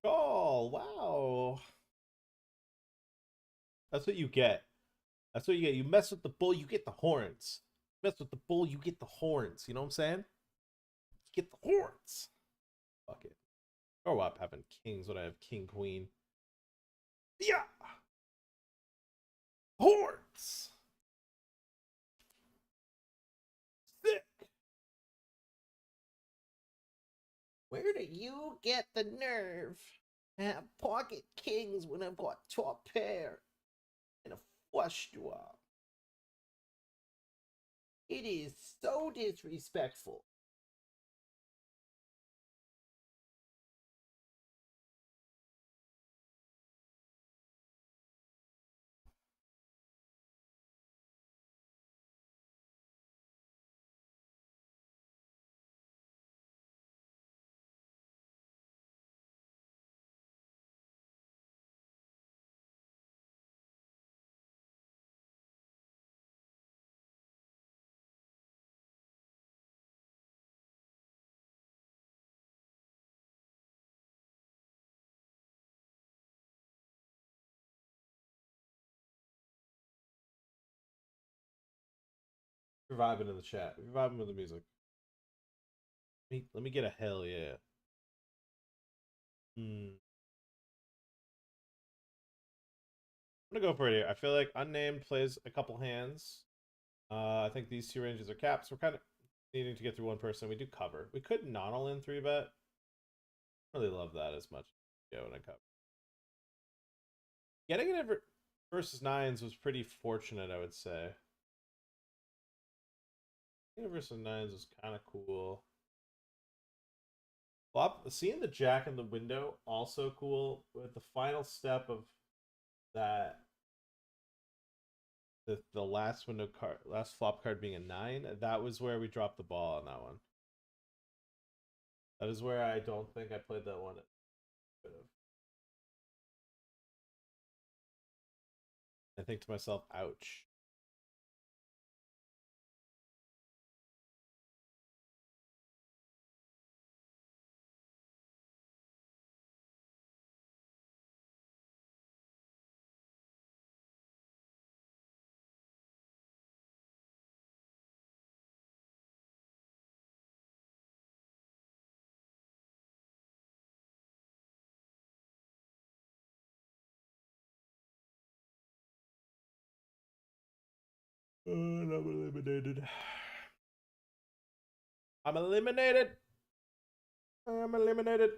[SPEAKER 1] Oh, wow. That's what you get. That's what you get. You mess with the bull, you get the horns. Mess with the bull, you get the horns. You know what I'm saying? You get the horns. Fuck it. Grow up having kings when I have king queen. Yeah. Horns. Sick. Where do you get the nerve to have pocket kings when I've got top pair and a flush draw? It is so disrespectful. You're vibing in the chat. You're vibing with the music. Let me get a hell yeah. I'm gonna go for it here. I feel like unnamed plays a couple hands. I think these two ranges are caps. We're kind of needing to get through one person. We do cover. We could not all in 3-bet. Really love that as much. Yeah, when I cover. Getting it versus nines was pretty fortunate, I would say. Getting it versus nines was kind of cool. Flop, seeing the jack in the window also cool. With the final step of that, the last window card, last flop card being a 9, that was where we dropped the ball on that one. That is where I don't think I played that one. I think to myself, ouch. And I'm eliminated. I'm eliminated. I'm eliminated.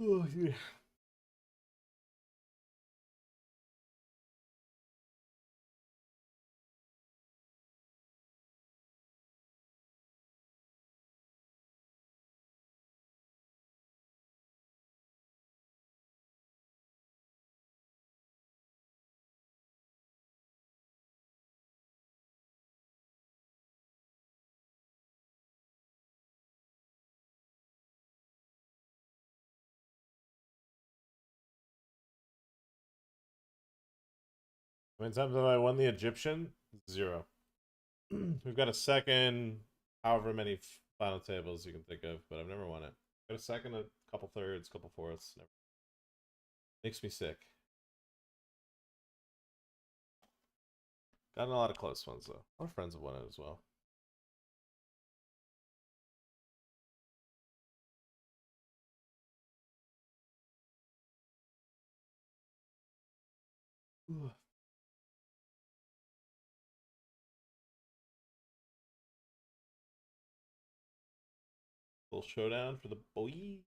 [SPEAKER 1] Oh, yeah. How many times have I won the Egyptian? 0. We've got a second, however many final tables you can think of, but I've never won it. Got a second, a couple thirds, couple fourths. Never. Makes me sick. Gotten a lot of close ones though. A lot of friends have won it as well. Ooh. Little showdown for the boy.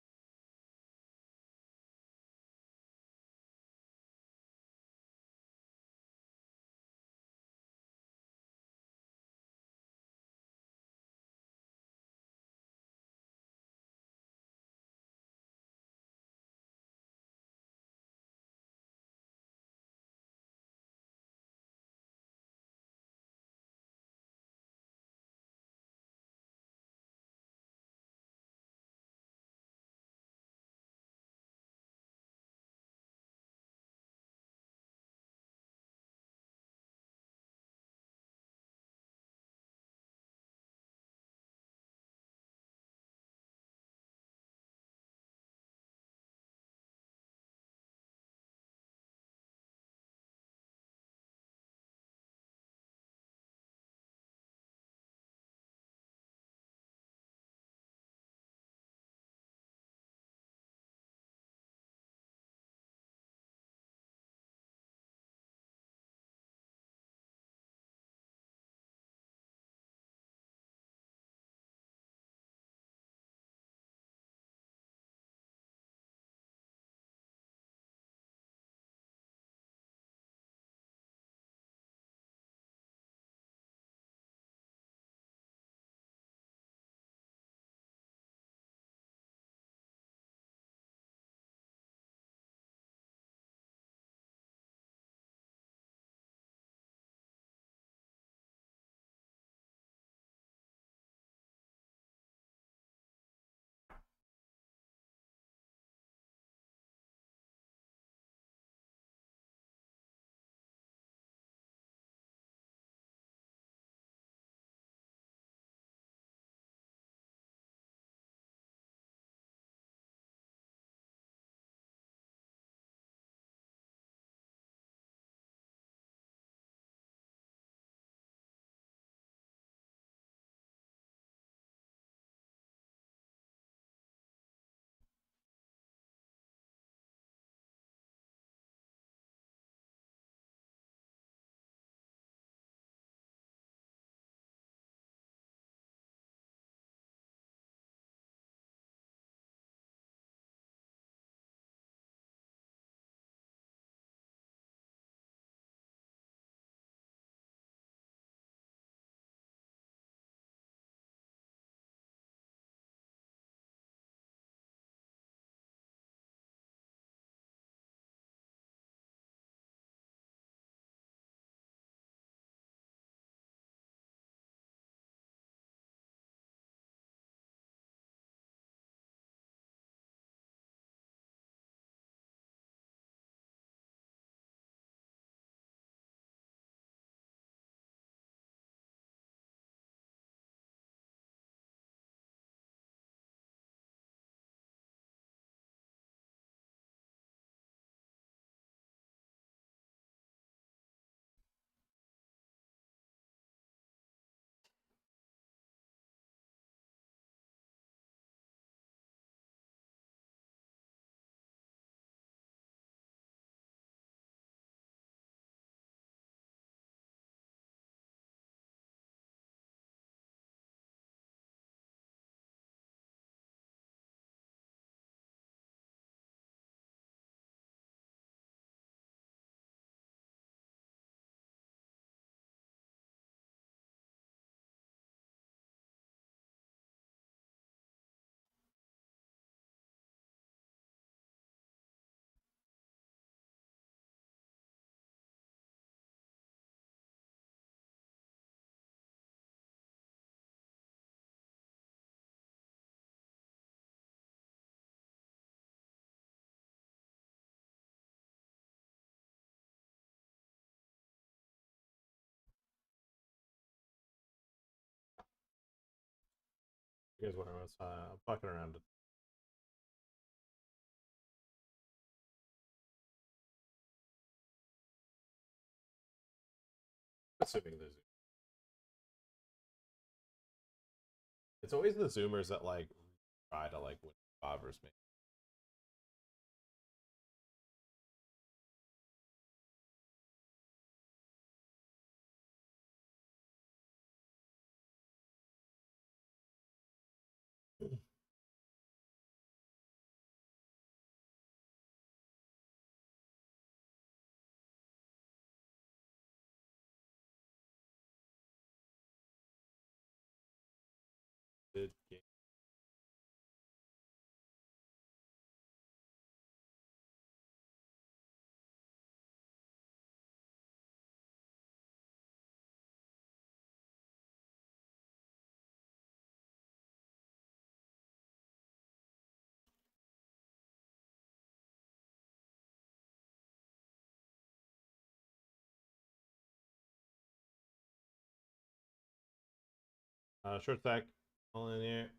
[SPEAKER 1] You guys wondering what's I'm fucking around. Assuming there's. It's always the Zoomers that like try to like win bobbers me. Good game. Short stack, all in here.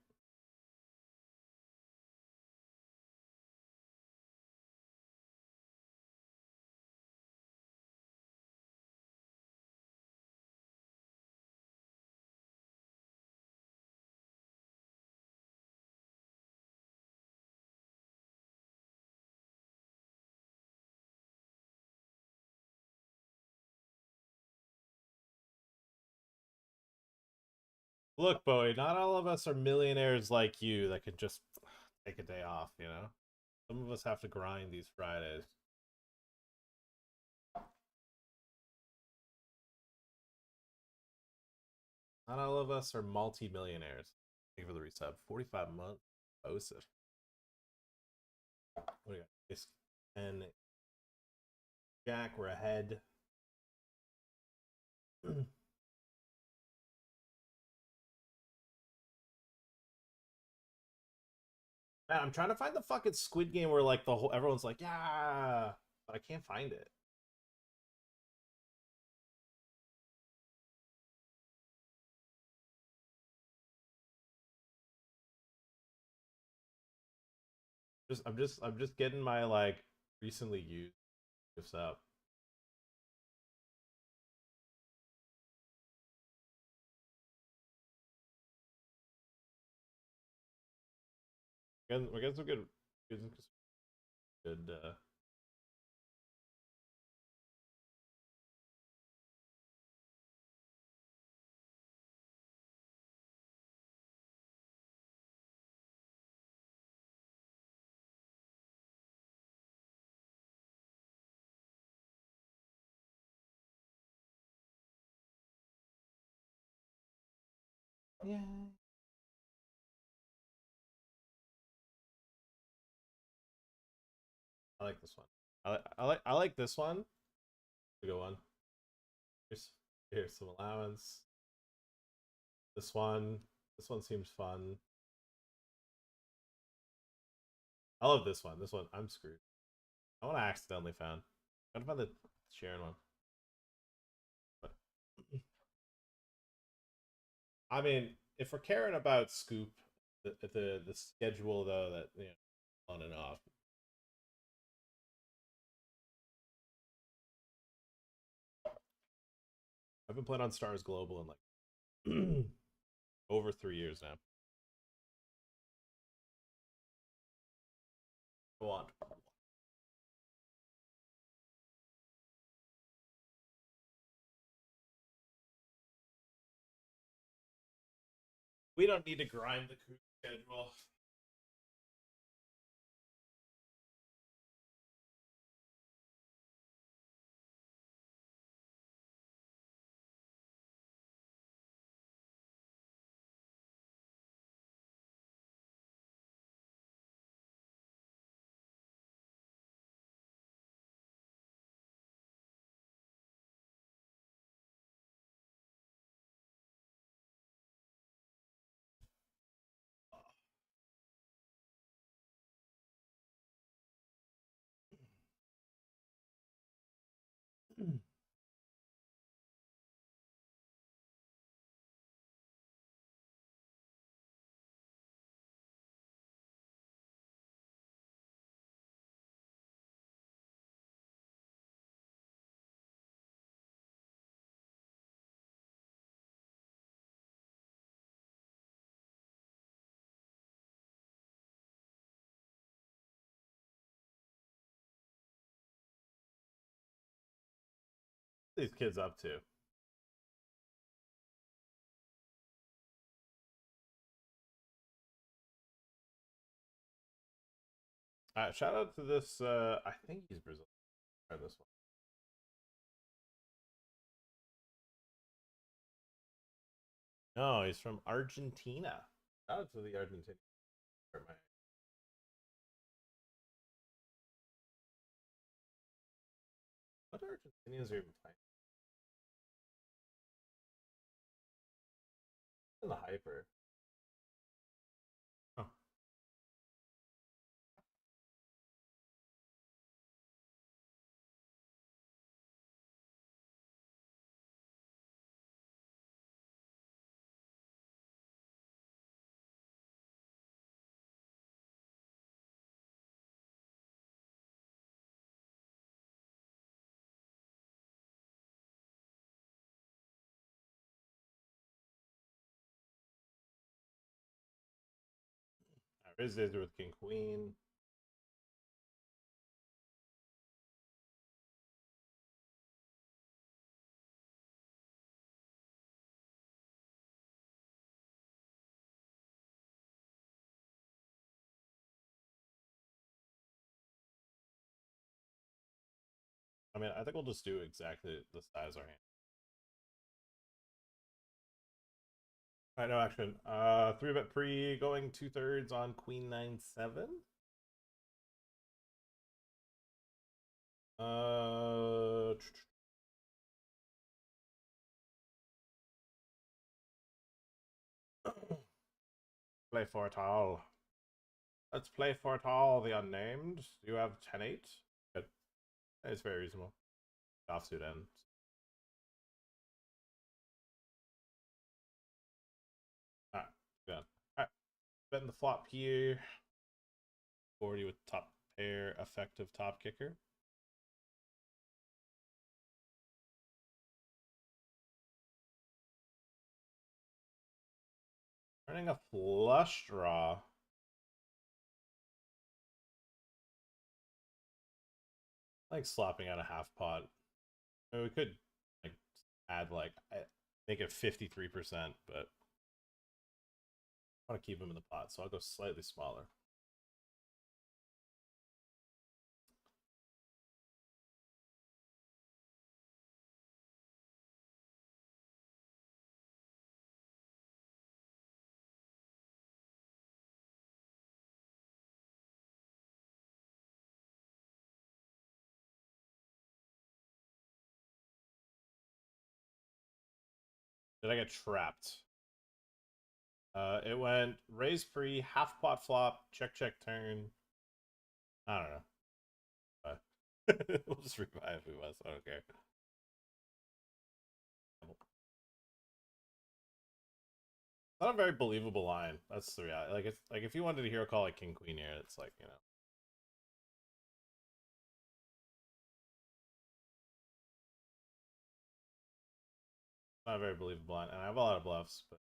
[SPEAKER 1] Look, Bowie, not all of us are millionaires like you that can just take a day off, you know? Some of us have to grind these Fridays. Not all of us are multi-millionaires. Thank you for the resub. 45 months. Joseph. What do you got? This and Jack, we're ahead. Man, I'm trying to find the fucking Squid Game where like the whole everyone's like, yeah, but I can't find it. I'm just getting my like recently used gifts up. We got some good yeah. I like this one. I like this one. A good one. Here's here's some allowance. This one. This one seems fun. I love this one. This one, I'm screwed. I want to accidentally found. I gotta find the Sharon one. But I mean, if we're caring about Scoop, the schedule though, that you know, on and off. I've been playing on Stars Global in like over 3 years now. Go on. We don't need to grind the Coop schedule. these kids up to? Shout out to this. I think he's Brazilian. Try this one. No, he's from Argentina. Shout out to the Argentinian. What Argentinians are even playing? In the hyper. Huh. Raise Days with King Queen. I mean, I think we'll just do exactly the size our hand. All right, no action. 3-bet pre going 2/3 on Queen 9/7. Uh, play for it all. Let's play for it all. The unnamed. You have 10-8. Good. It's very reasonable. Offsuit ends. Alright, good. Alright, betting the flop here. 40 with top pair, effective top kicker. Running a flush draw. Like slopping out a half pot. I mean, we could like add like make it 53%, but I want to keep him in the pot, so I'll go slightly smaller. Did I get trapped? It went raise pre, half pot flop, check turn. I don't know. We'll just revive if we was. I don't care. Not a very believable line. That's the reality. Like, it's like if you wanted a hero call like King Queen here, it's like, you know. Not a very believable line. And I have a lot of bluffs, but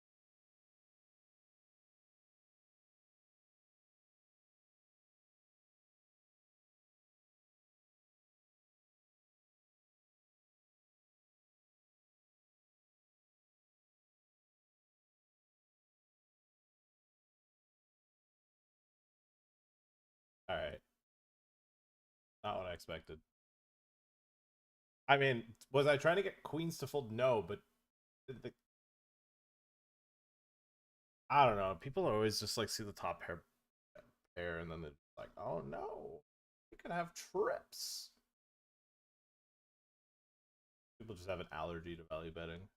[SPEAKER 1] alright. Not what I expected. I mean, was I trying to get queens to fold? No, but I don't know. People always just like see the top pair and then they're like, oh no, we could have trips. People just have an allergy to value betting.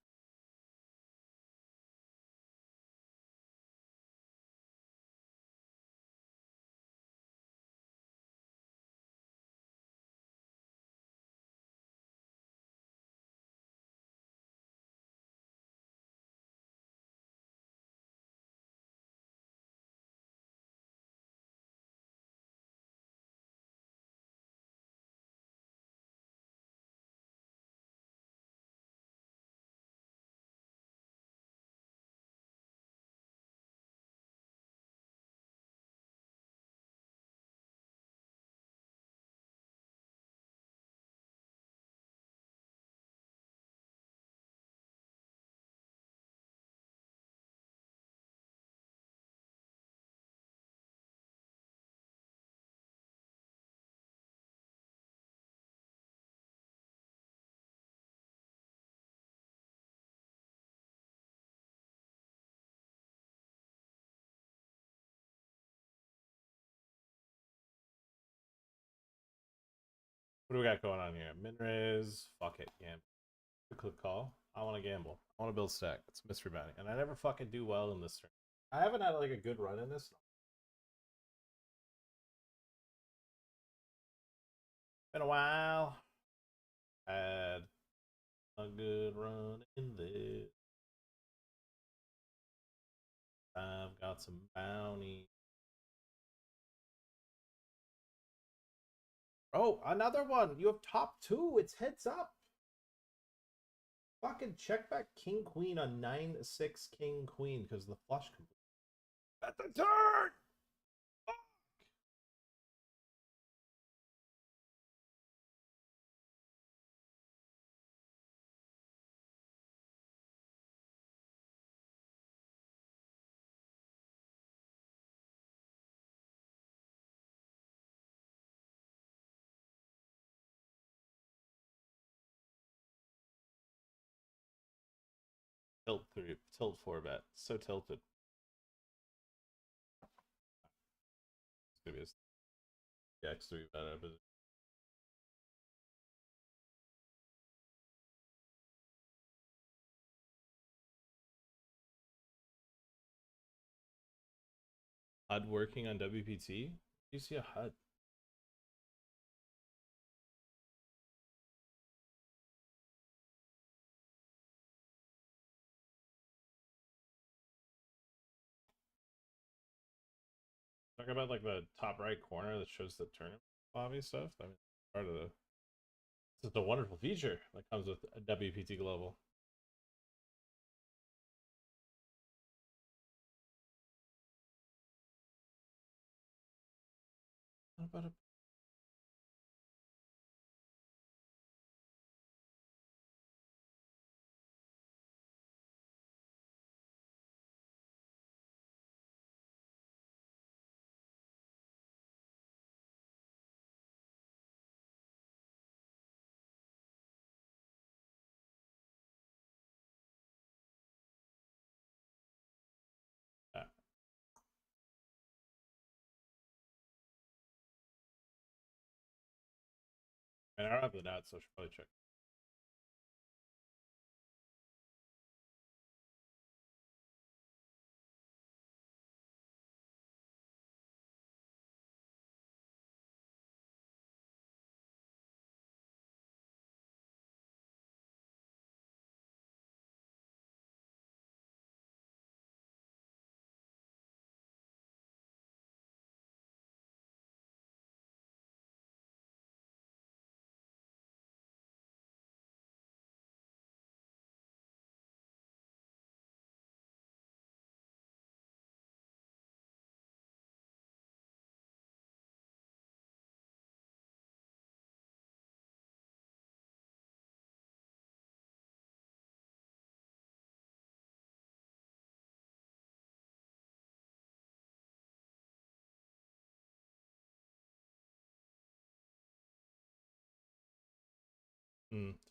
[SPEAKER 1] What do we got going on here? Minraise. Fuck it. Gamble. Good click call. I want to gamble. I want to build stack. It's mystery bounty. And I never fucking do well in this turn. I haven't had like a good run in this. Been a while. Had a good run in this. I've got some bounty. Oh, another one. You have top two. It's heads up. Fucking check back king queen on 9-6 king queen because the flush complete. At the turn. Fuck. Tilt 3, tilt 4 bet. So tilted. It's gonna be a X3 bet. HUD working on WPT? You see a HUD? Talk about like the top right corner that shows the tournament lobby stuff. I mean, part of the. It's just a wonderful feature that comes with a WPT Global. What about a yeah. I don't have the nuts, so I should probably check.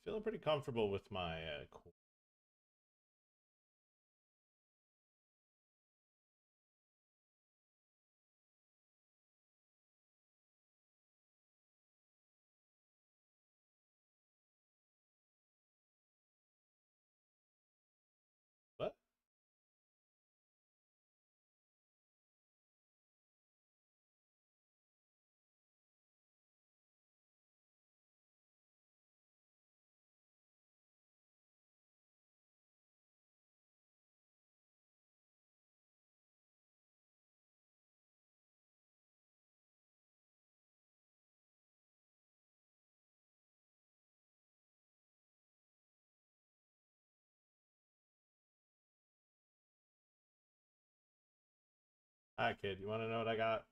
[SPEAKER 1] Feeling pretty comfortable with my cool. What? Hi, kid. You want to know what I got?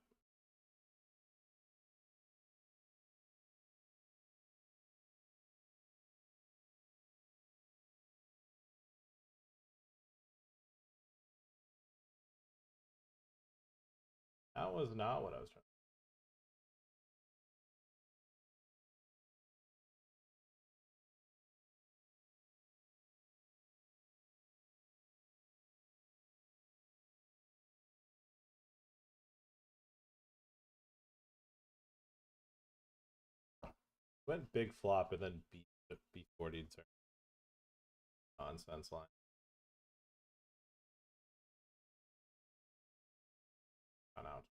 [SPEAKER 1] That was not what I was trying. Went big flop and then beat the B40 turn. Nonsense line. Not out.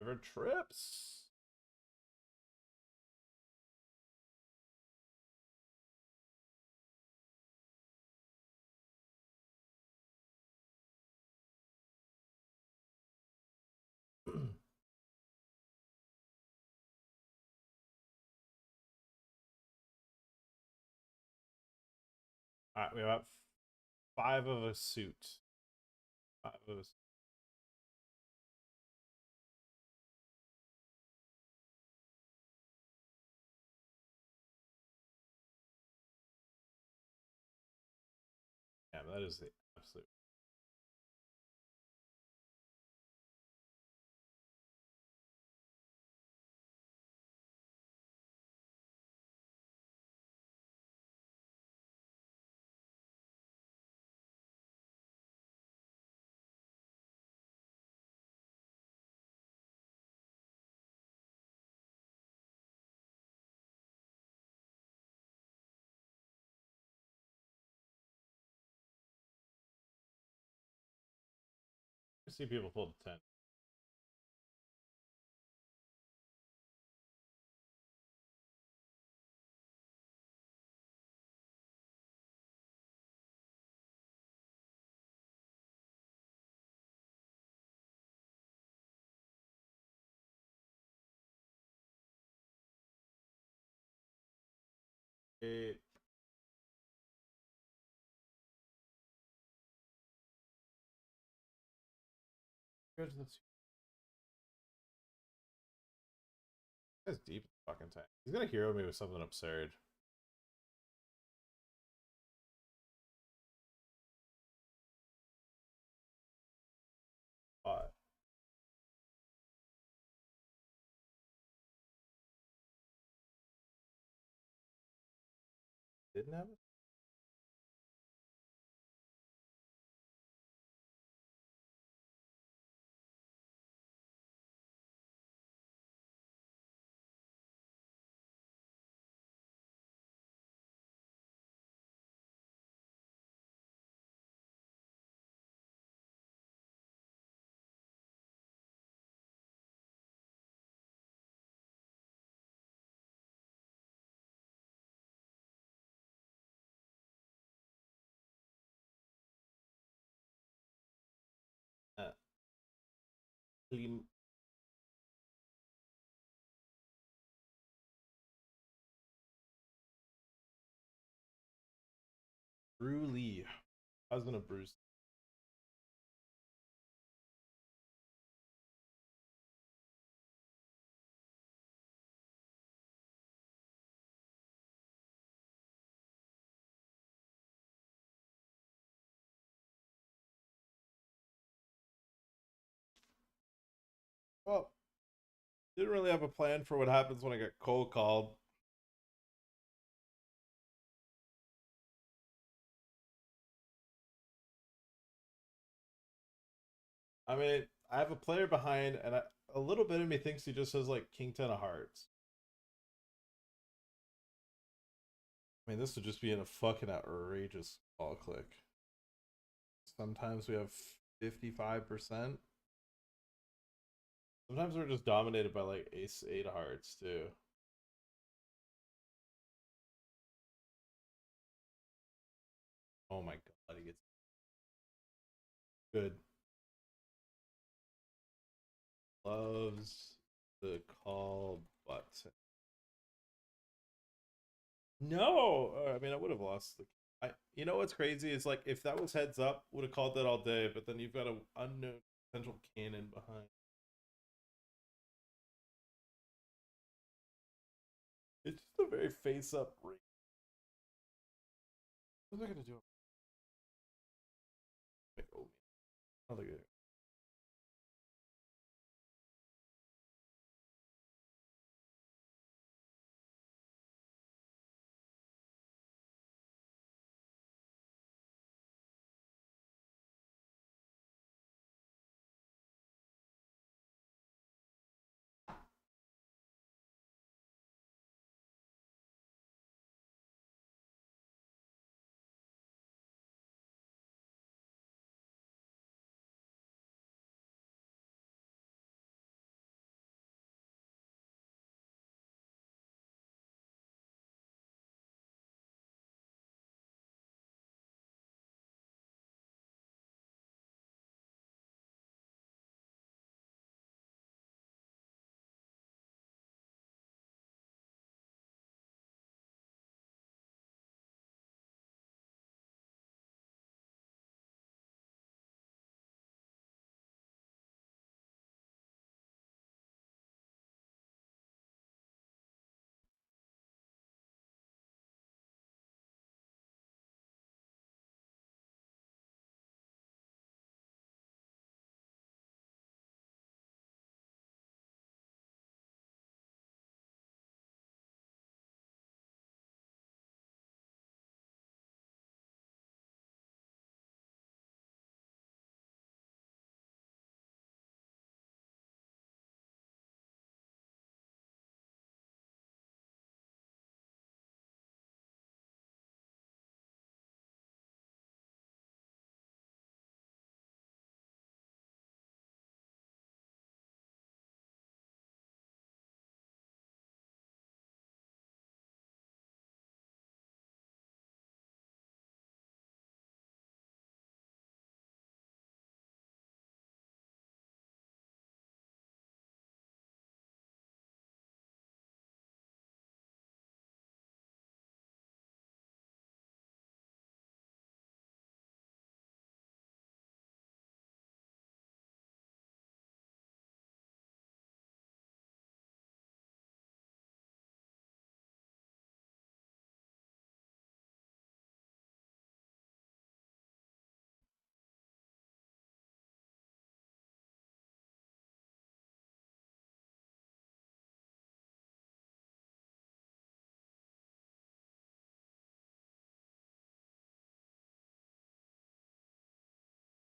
[SPEAKER 1] River trips. Alright, we have 5 of a suit. 5 of a suit. Yeah, that is the absolute. I see people pull 10. It, that's deep fucking tank. He's gonna hero me with something absurd. But didn't have it. Clean. Brew Lee. I was gonna Bruce. Well, didn't really have a plan for what happens when I get cold called. I mean, I have a player behind, and a little bit of me thinks he just has like King 10 of hearts. I mean, this would just be in a fucking outrageous call click. Sometimes we have 55%. Sometimes we're just dominated by like ace 8 of hearts too. Oh my god, he gets good. Loves the call button. No, I mean I would have lost the. You know what's crazy is like if that was heads up, would have called that all day. But then you've got an unknown potential cannon behind. It's just a very face up rate. What am I gonna do? Like, oh, I'll look at it.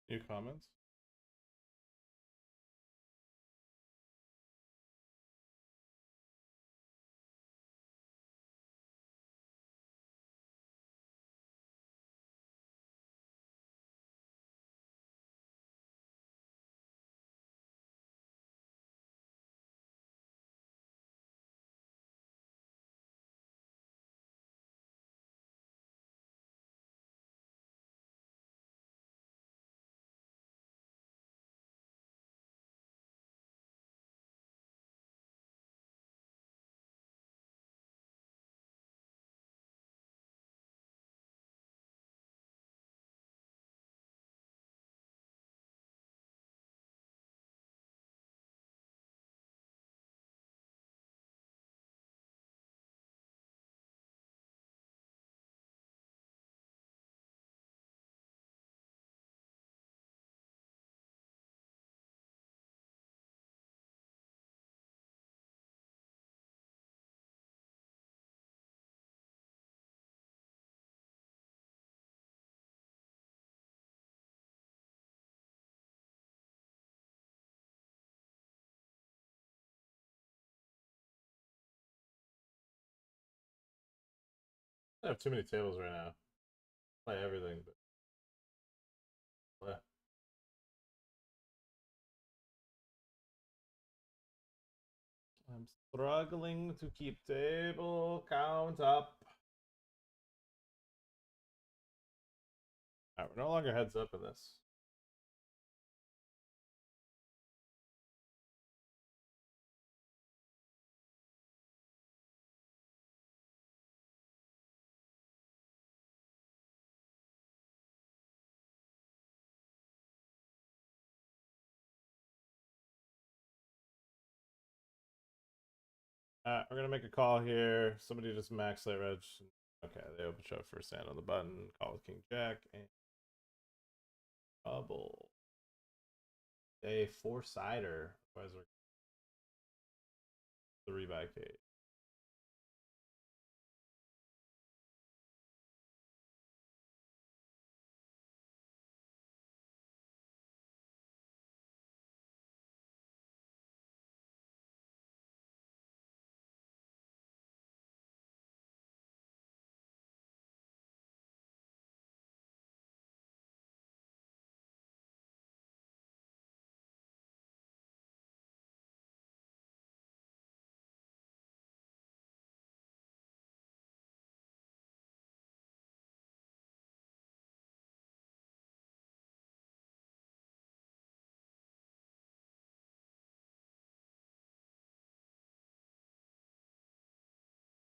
[SPEAKER 1] New comments? I have too many tables right now. Play everything, but play. I'm struggling to keep table count up. Alright, we're no longer heads up in this. We're gonna make a call here. Somebody just max late reg. Okay, they open shove first hand on the button. Call with King Jack and double. A four-sider. Otherwise, we're the rebuy cage.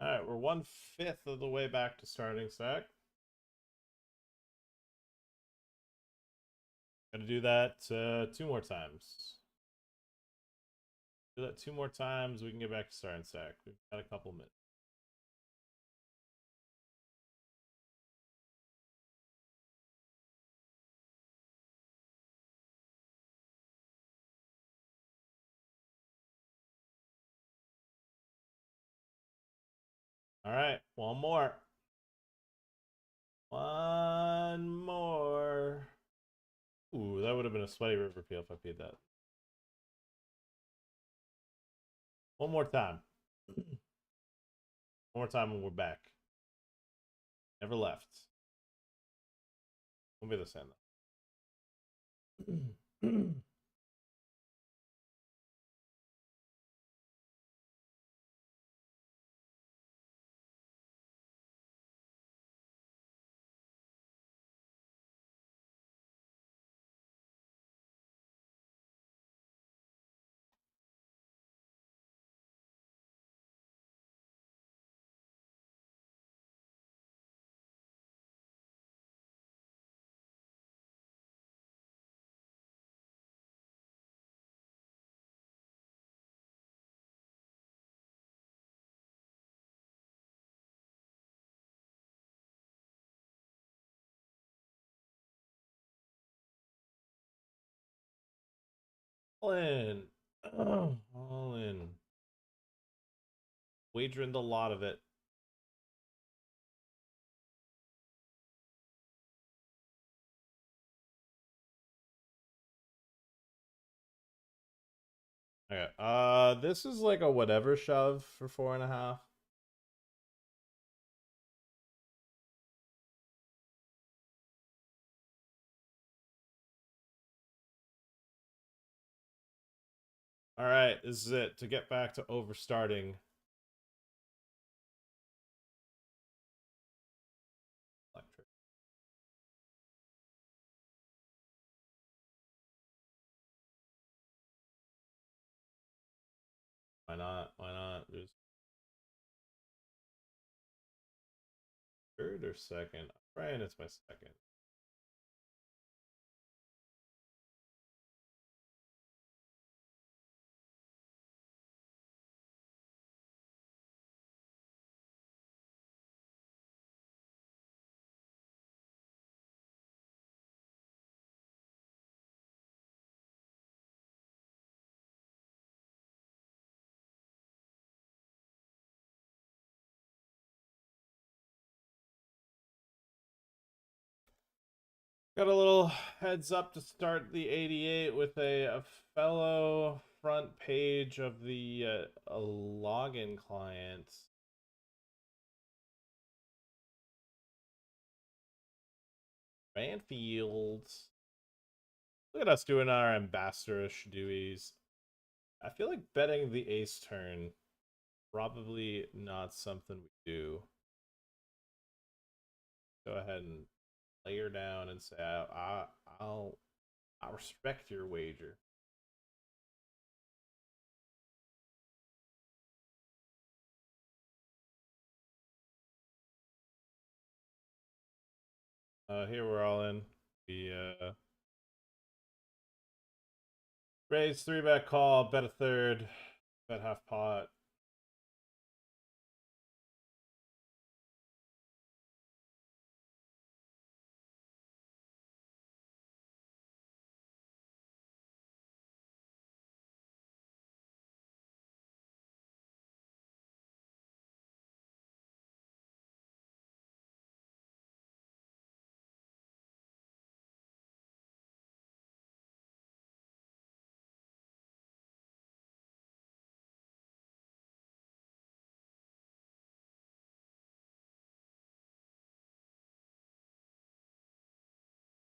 [SPEAKER 1] Alright, we're 1/5 of the way back to starting stack. Gonna do that 2 more times. Do that 2 more times, we can get back to starting stack. We've got a couple minutes. Alright, one more. One more. Ooh, that would have been a sweaty river peel if I paid that. One more time. One more time and we're back. Never left. Won't be the same though. All in. All in. Wagering a lot of it. Okay. This is like a whatever shove for 4.5. All right, this is it to get back to overstarting. Electric. Why not? Why not? There's third or second. Brian, it's my second. Got a little heads up to start the 88 with a fellow front page of the a login client. Banfields. Look at us doing our ambassadorish doies. I feel like betting the ace turn, probably not something we do. Go ahead and lay her down and say, I'll respect your wager. Here we're all in. We raise 3-bet call, bet a third, bet half pot.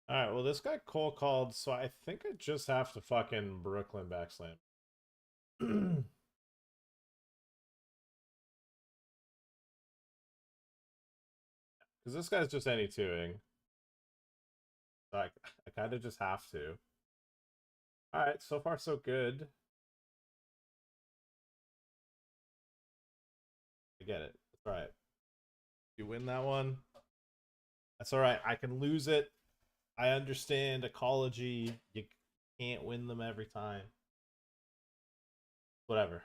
[SPEAKER 1] All right, well, this guy cold called, so I think I just have to fucking Brooklyn backslam. Because this guy's just any twoing. So I kind of just have to. All right, so far so good. I get it. That's all right. You win that one. That's all right. I can lose it. I understand ecology. You can't win them every time. Whatever.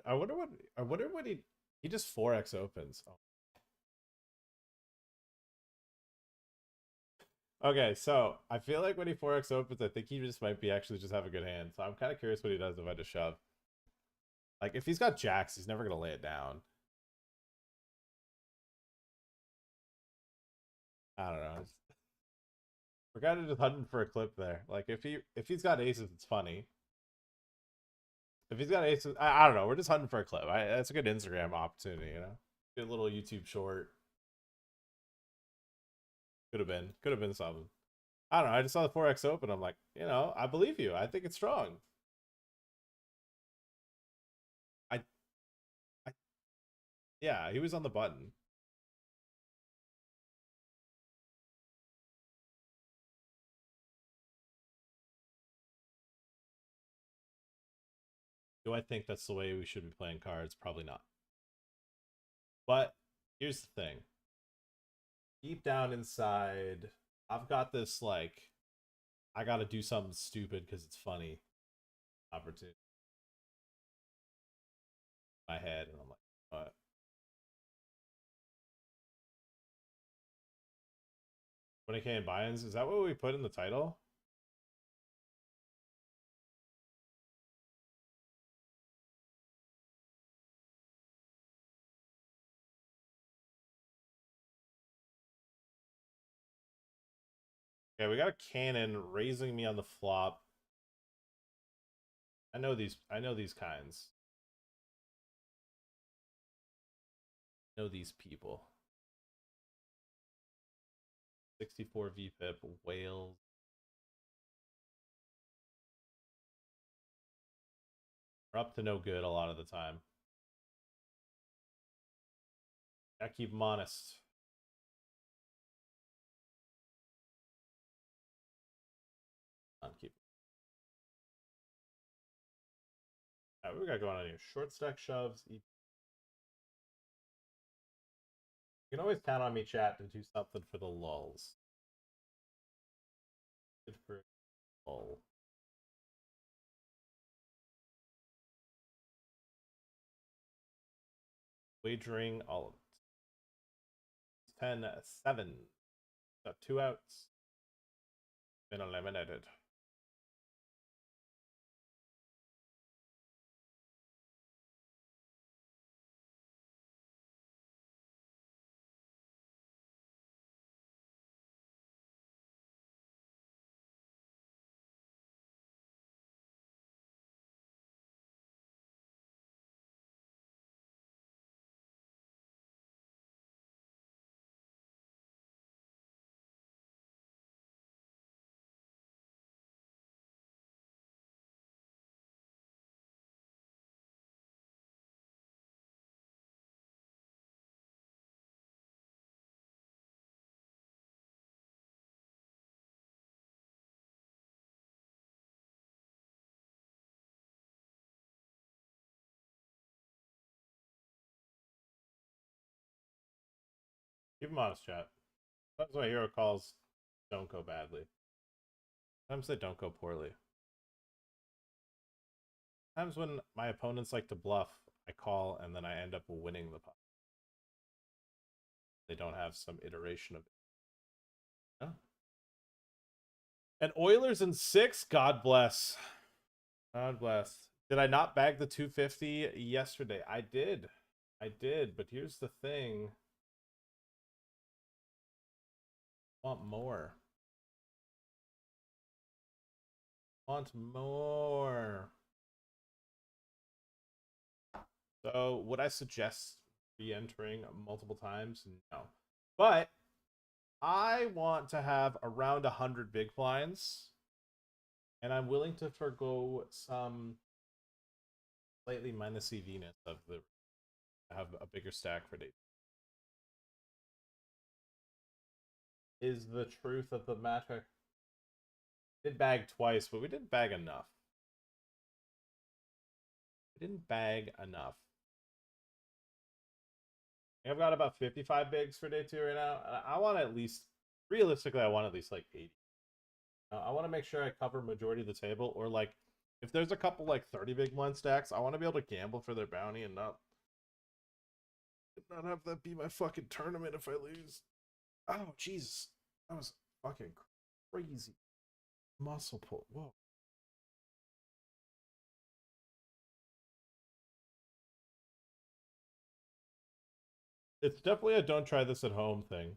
[SPEAKER 1] I wonder what he just 4x opens. Oh. Okay, so I feel like when he 4x opens, I think he just might be actually just have a good hand. So I'm kind of curious what he does if I just shove. Like if he's got jacks, he's never gonna lay it down. I don't know. We're kind of just hunting for a clip there. Like if he's got aces, it's funny. If he's got aces, I don't know. We're just hunting for a clip. That's a good Instagram opportunity, you know. Good little YouTube short. Could have been something. I don't know. I just saw the 4x open. I'm like, you know, I believe you. I think it's strong. I, I yeah, he was on the button. Do I think that's the way we should be playing cards? Probably not. But here's the thing. Deep down inside, I've got this like I got to do something stupid because it's funny opportunity in my head, and I'm like, what? 20K in buy-ins. Is that what we put in the title? Okay, we got a cannon raising me on the flop. I know these kinds. I know these people. 64 VPIP, whales. We're up to no good a lot of the time. Gotta keep them honest. Keep. What we got going on here? Short stack shoves. You can always count on me, chat, to do something for the lulls. Good for lull. Wagering all of it. 10-7. Got 2 outs. Been eliminated. Keep them honest, chat. That's why hero calls don't go badly. Sometimes they don't go poorly. Sometimes when my opponents like to bluff, I call and then I end up winning the pot. They don't have some iteration of it. Yeah. And Oilers in 6, God bless. God bless. Did I not bag the 250 yesterday? I did. But here's the thing. I want more. Want more. So would I suggest re-entering multiple times? No. But I want to have around 100 big blinds. And I'm willing to forgo some slightly minus EV-ness of the have a bigger stack for day. Is the truth of the matter. Did bag twice, but we didn't bag enough. We didn't bag enough. I've got about 55 bigs for day 2 right now. I want at least, realistically, I want at least like 80. I want to make sure I cover majority of the table, or like, if there's a couple like 30 big blind stacks, I want to be able to gamble for their bounty and not have that be my fucking tournament if I lose. Oh, Jesus. That was fucking crazy. Muscle pull. Whoa. It's definitely a don't try this at home thing.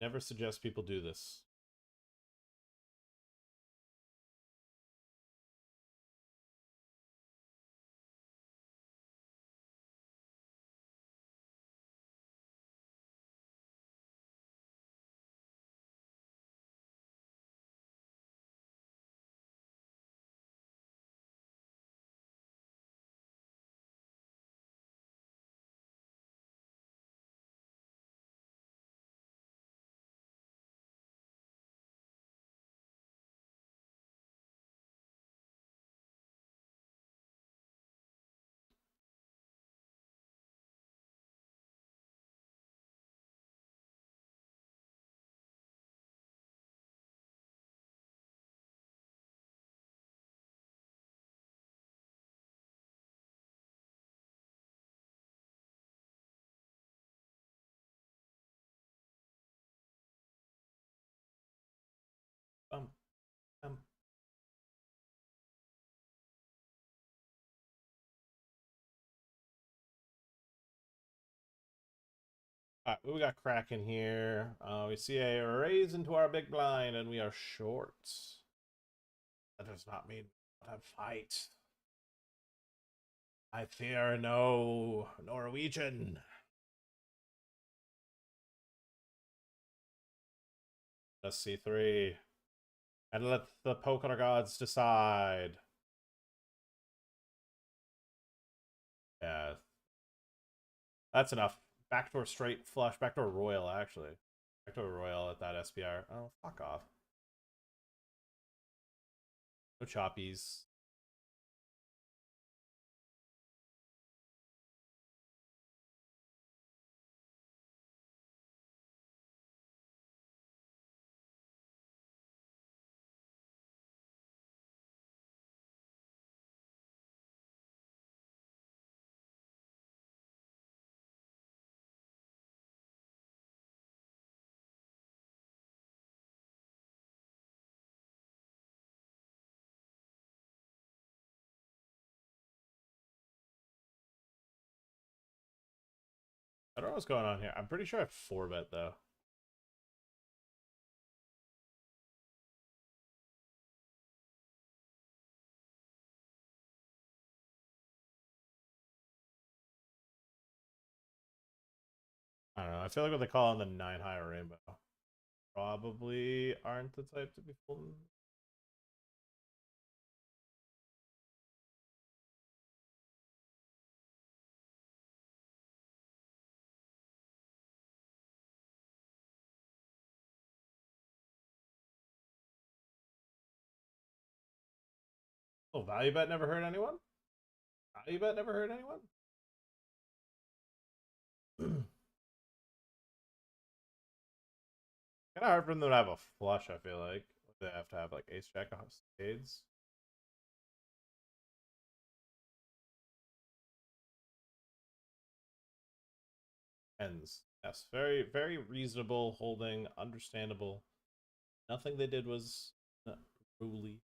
[SPEAKER 1] Never suggest people do this. Alright, what we got cracking here? We see a raise into our big blind, and we are short. That does not mean we don't have fight. I fear no Norwegian. Just C3. And let the poker gods decide. Yeah. That's enough. Backdoor straight flush. Backdoor royal, actually. Backdoor royal at that SPR. Oh, fuck off. No choppies. I don't know what's going on here. I'm pretty sure I have 4-bet, though. I don't know. I feel like what they call on the 9 high rainbow probably aren't the type to be folding. Oh, value bet never hurt anyone? Value bet never hurt anyone? Kind of hard for them to have a flush, I feel like. They have to have like ace jack off spades. Ends. Yes, very, very reasonable holding, understandable. Nothing they did was unruly.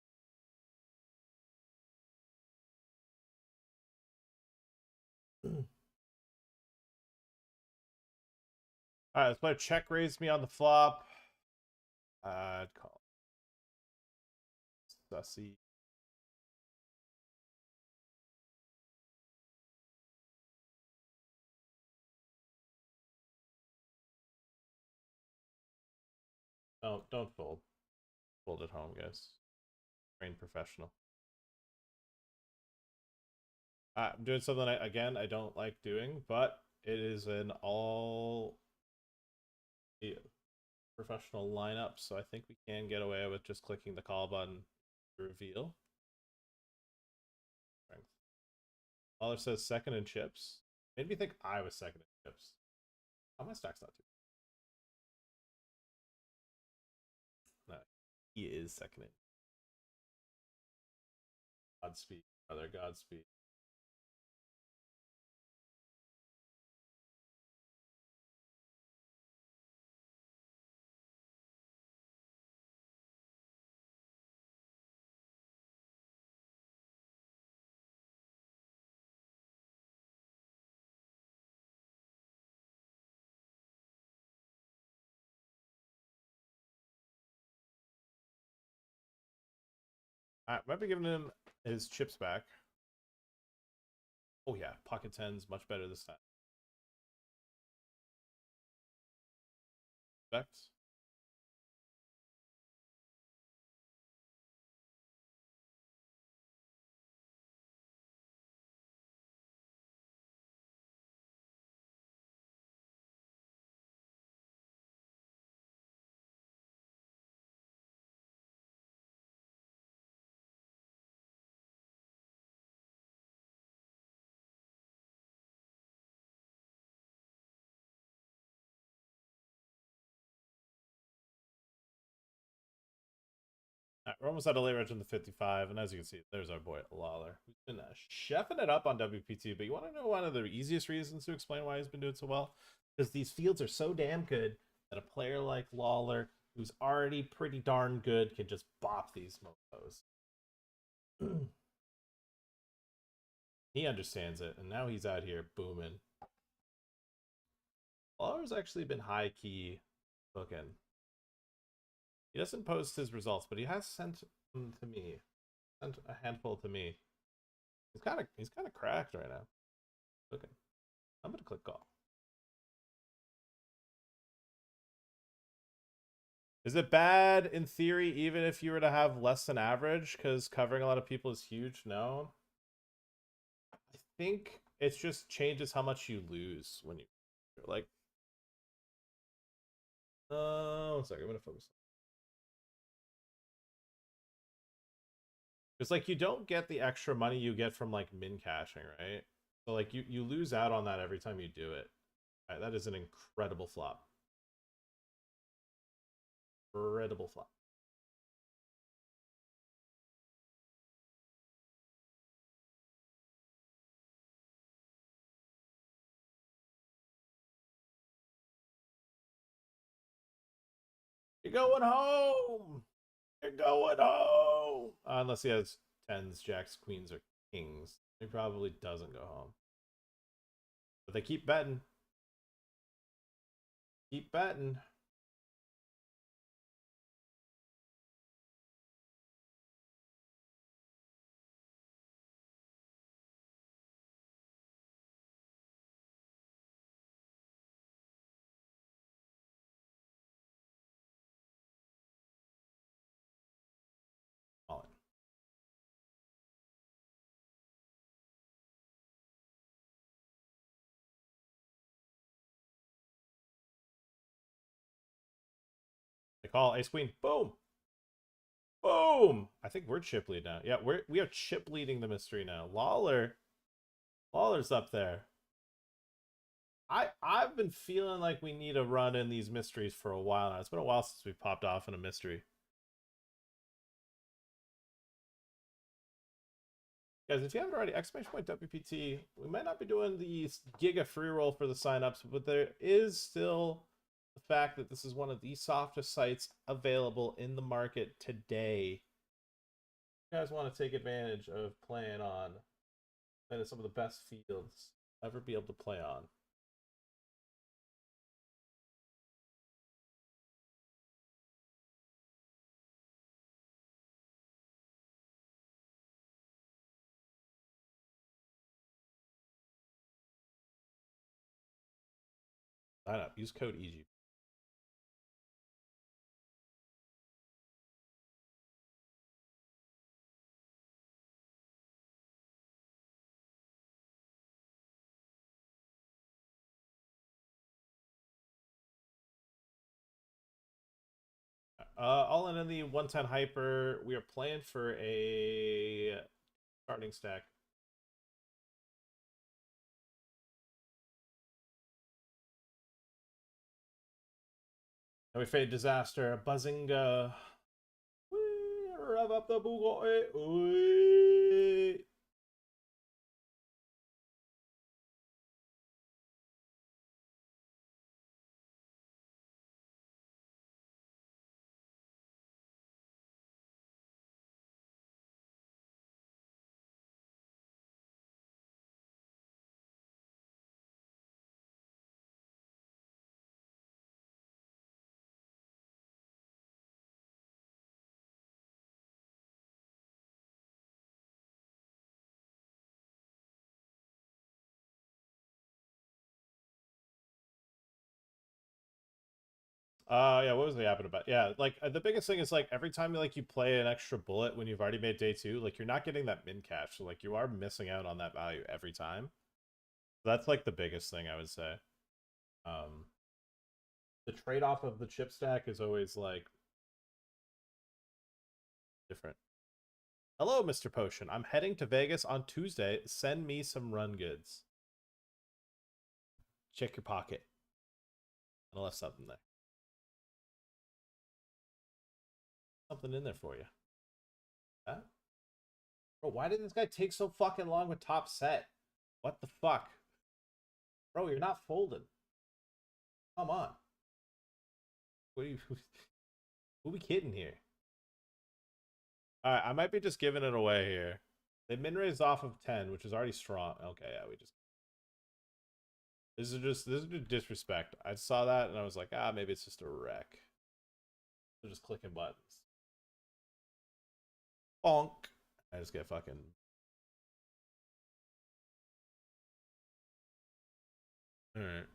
[SPEAKER 1] Alright, let's play check raise me on the flop. I'd call sussy. Don't fold. Fold at home, guys. Trained professional. I'm doing something again I don't like doing, but it is an all professional lineup, so I think we can get away with just clicking the call button to reveal. Strength. Lawler says second in chips. Made me think I was second in chips. Oh, my stack's not too. No, he is second in. Godspeed, brother. Godspeed. I might be giving him his chips back. Oh yeah, pocket tens much better this time. Respect. Right, we're almost at a late range in the 55, and as you can see, there's our boy Lawler, who's been chefing it up on WPT. But you want to know one of the easiest reasons to explain why he's been doing so well? Because these fields are so damn good that a player like Lawler, who's already pretty darn good, can just bop these mofos. He understands it, and now he's out here booming. Lawler's actually been high key booking. He doesn't post his results, but he has sent them to me. Sent a handful to me. He's kind of cracked right now. Okay, I'm gonna click call. Is it bad in theory, even if you were to have less than average? Because covering a lot of people is huge. No, I think it just changes how much you lose when you like. One second, I'm gonna focus. Because like you don't get the extra money you get from like min caching, right? So like you lose out on that every time you do it. Right, that is an incredible flop. Incredible flop. You're going home. You're going home. Unless he has tens, jacks, queens, or kings, he probably doesn't go home. But they keep betting. Keep betting. All in. They call ace queen. Boom. Boom. I think we're chip lead now. Yeah, we are chip leading the mystery now. Lawler's up there. I've been feeling like we need a run in these mysteries for a while now. It's been a while since we popped off in a mystery. Guys, if you haven't already, exclamation point WPT. We might not be doing the giga free roll for the signups, but there is still the fact that this is one of the softest sites available in the market today. You guys want to take advantage of playing some of the best fields ever be able to play on. Sign up. Use code EG. All in the 110 hyper. We are playing for a starting stack. And we fade disaster. Buzzinga. Rev up the Bugatti. Yeah, what was the happening about? Yeah, like the biggest thing is like every time you play an extra bullet when you've already made day two, like you're not getting that min cash, so like you are missing out on that value every time. That's like the biggest thing I would say. Um, the trade off of the chip stack is always like different. Hello, Mr. Potion. I'm heading to Vegas on Tuesday. Send me some run goods. Check your pocket. I left something there. Something in there for you. Huh? Bro, why did this guy take so fucking long with top set? What the fuck? Bro, you're not folded. Come on. What are you... Who we kidding here? Alright, I might be just giving it away here. They min raised off of 10, which is already strong. Okay, yeah, we just This is just disrespect. I saw that and I was like, ah, maybe it's just a wreck. They're just clicking buttons. Bonk. I just get fucking. All right.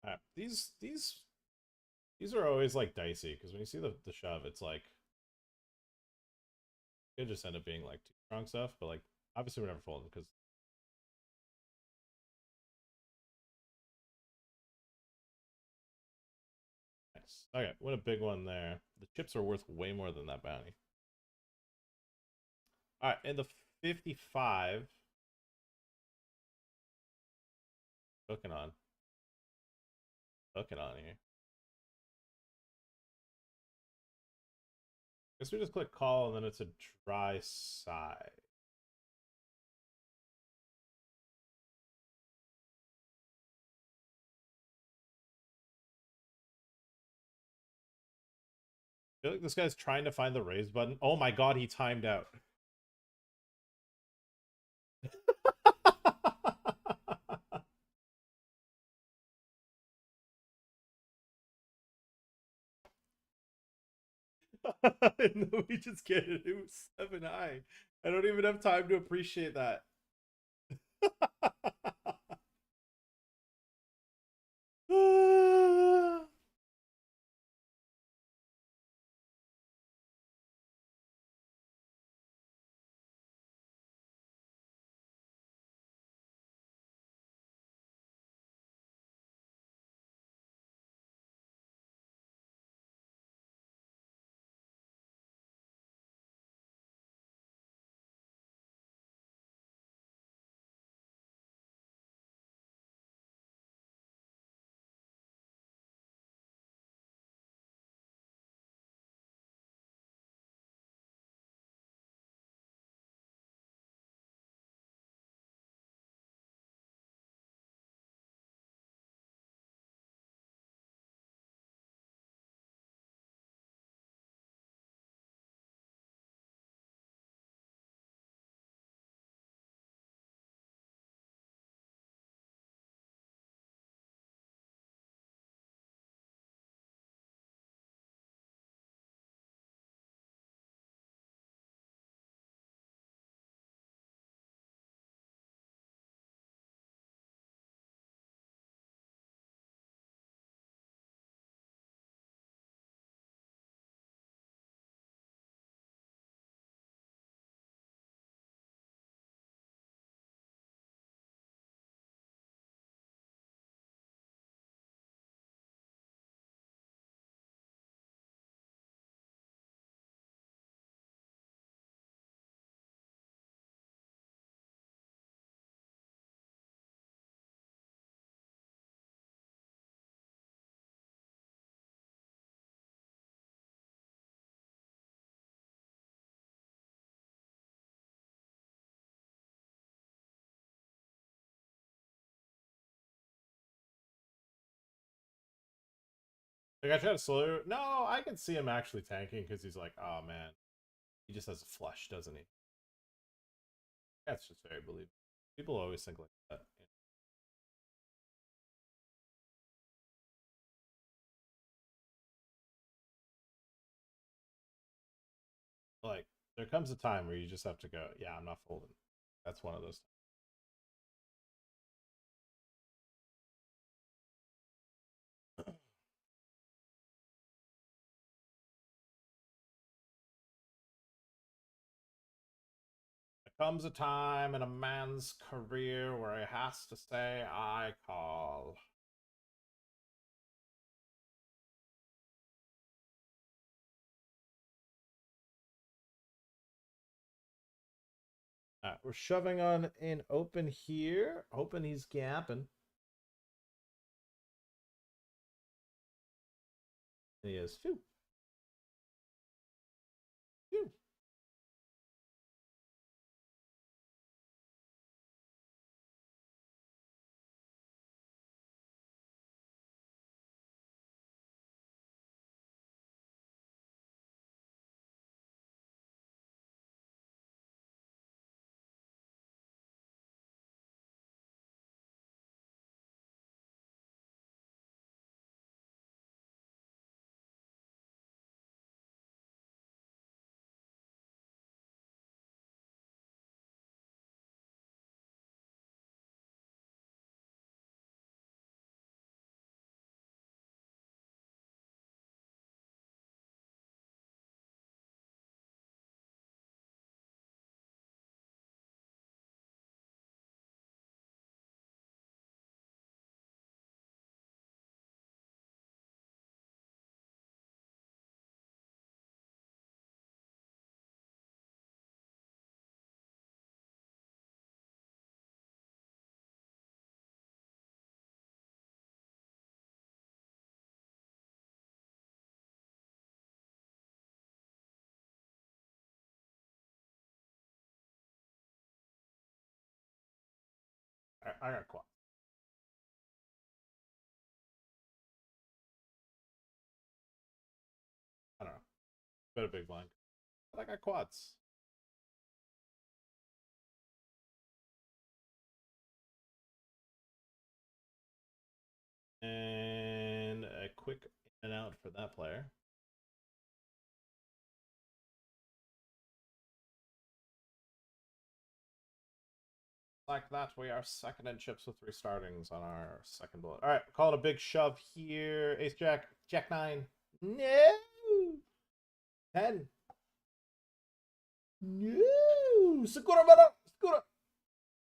[SPEAKER 1] All right. These are always like dicey because when you see the shove, it's like it could just end up being like too strong stuff. But like obviously we're never folding because nice. Okay, what a big one there. The chips are worth way more than that bounty. All right, and the 55. Cooking on. Cooking on here. Guess we just click call and then it's a dry side. I feel like this guy's trying to find the raise button. Oh my god, he timed out. And then we just get it. It was 7 high. I don't even have time to appreciate that. Like, I try to slow. No, I can see him actually tanking because he's like, oh man, he just has a flush, doesn't he? That's just very believable. People always think like that. Like, there comes a time where you just have to go, yeah, I'm not folding. That's one of those. There comes a time in a man's career where he has to say, I call. We're shoving on in open here, hoping he's gapping. He is. Phew. Phew. I got quad. I don't know. Bit a big blind. But I got quads. And a quick in and out for that player. Like that, we are second in chips with 3 startings on our second bullet. All right, call it a big shove here. Ace Jack, Jack 9. No! 10. No! Sakura, brother! Sakura!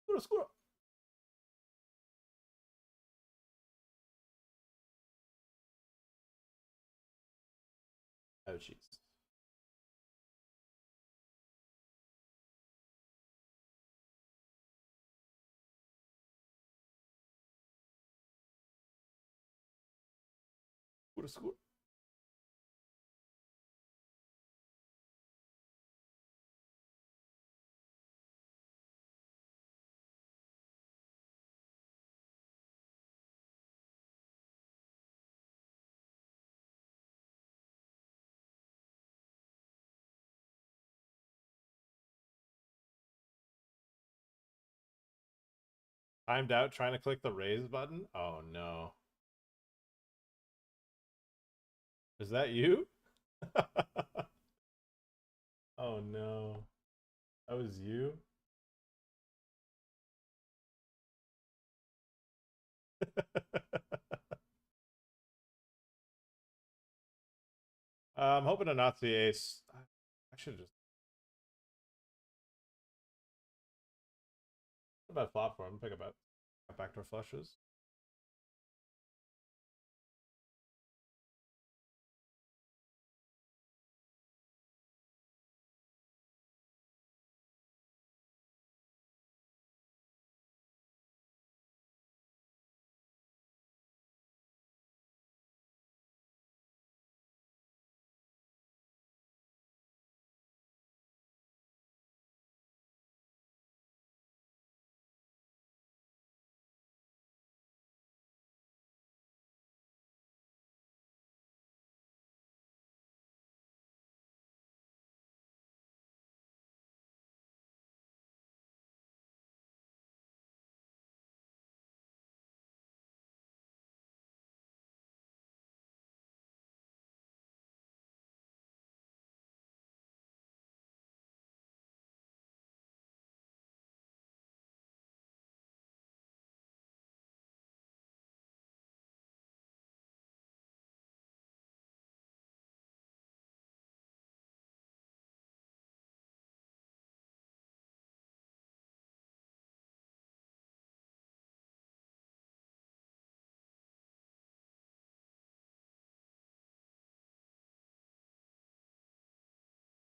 [SPEAKER 1] Sakura, Sakura! Oh, jeez. Sakura, Sakura. Timed out trying to click the raise button? Oh, no. Is that you? Oh, no. That was you? I'm hoping to not see ace. I should just. What about flop for him? Pick up backdoor flushes.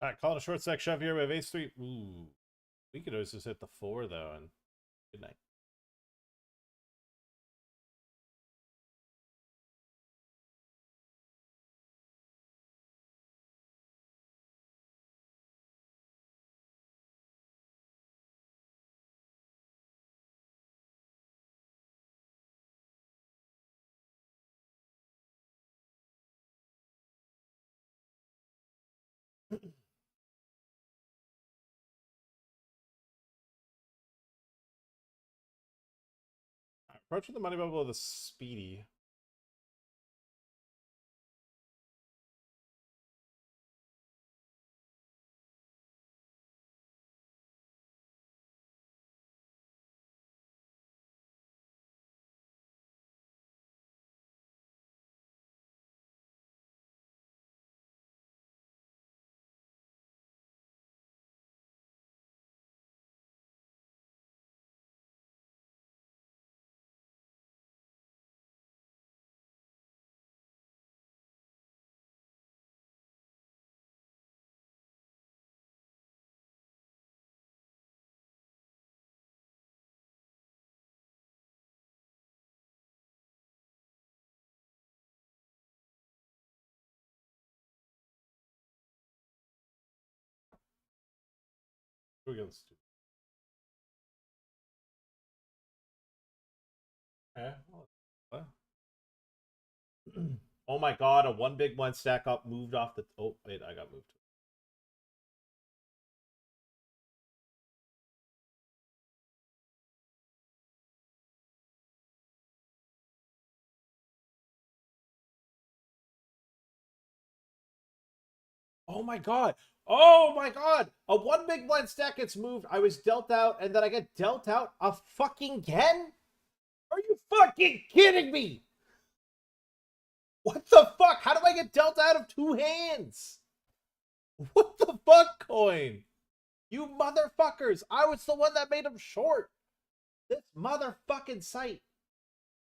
[SPEAKER 1] All right, calling a short stack shove here. We have ace 3. Ooh. We could always just hit the 4, though, and good night. Approaching the money bubble with a speedy. Who against? Okay. What? Oh my god, a one big one stack up moved off the. Oh, wait, I got moved. Oh my god. Oh my god. A one big blind stack gets moved. I was dealt out, and then I get dealt out a fucking again? Are you fucking kidding me? What the fuck? How do I get dealt out of two hands? What the fuck, coin? You motherfuckers. I was the one that made him short. This motherfucking site.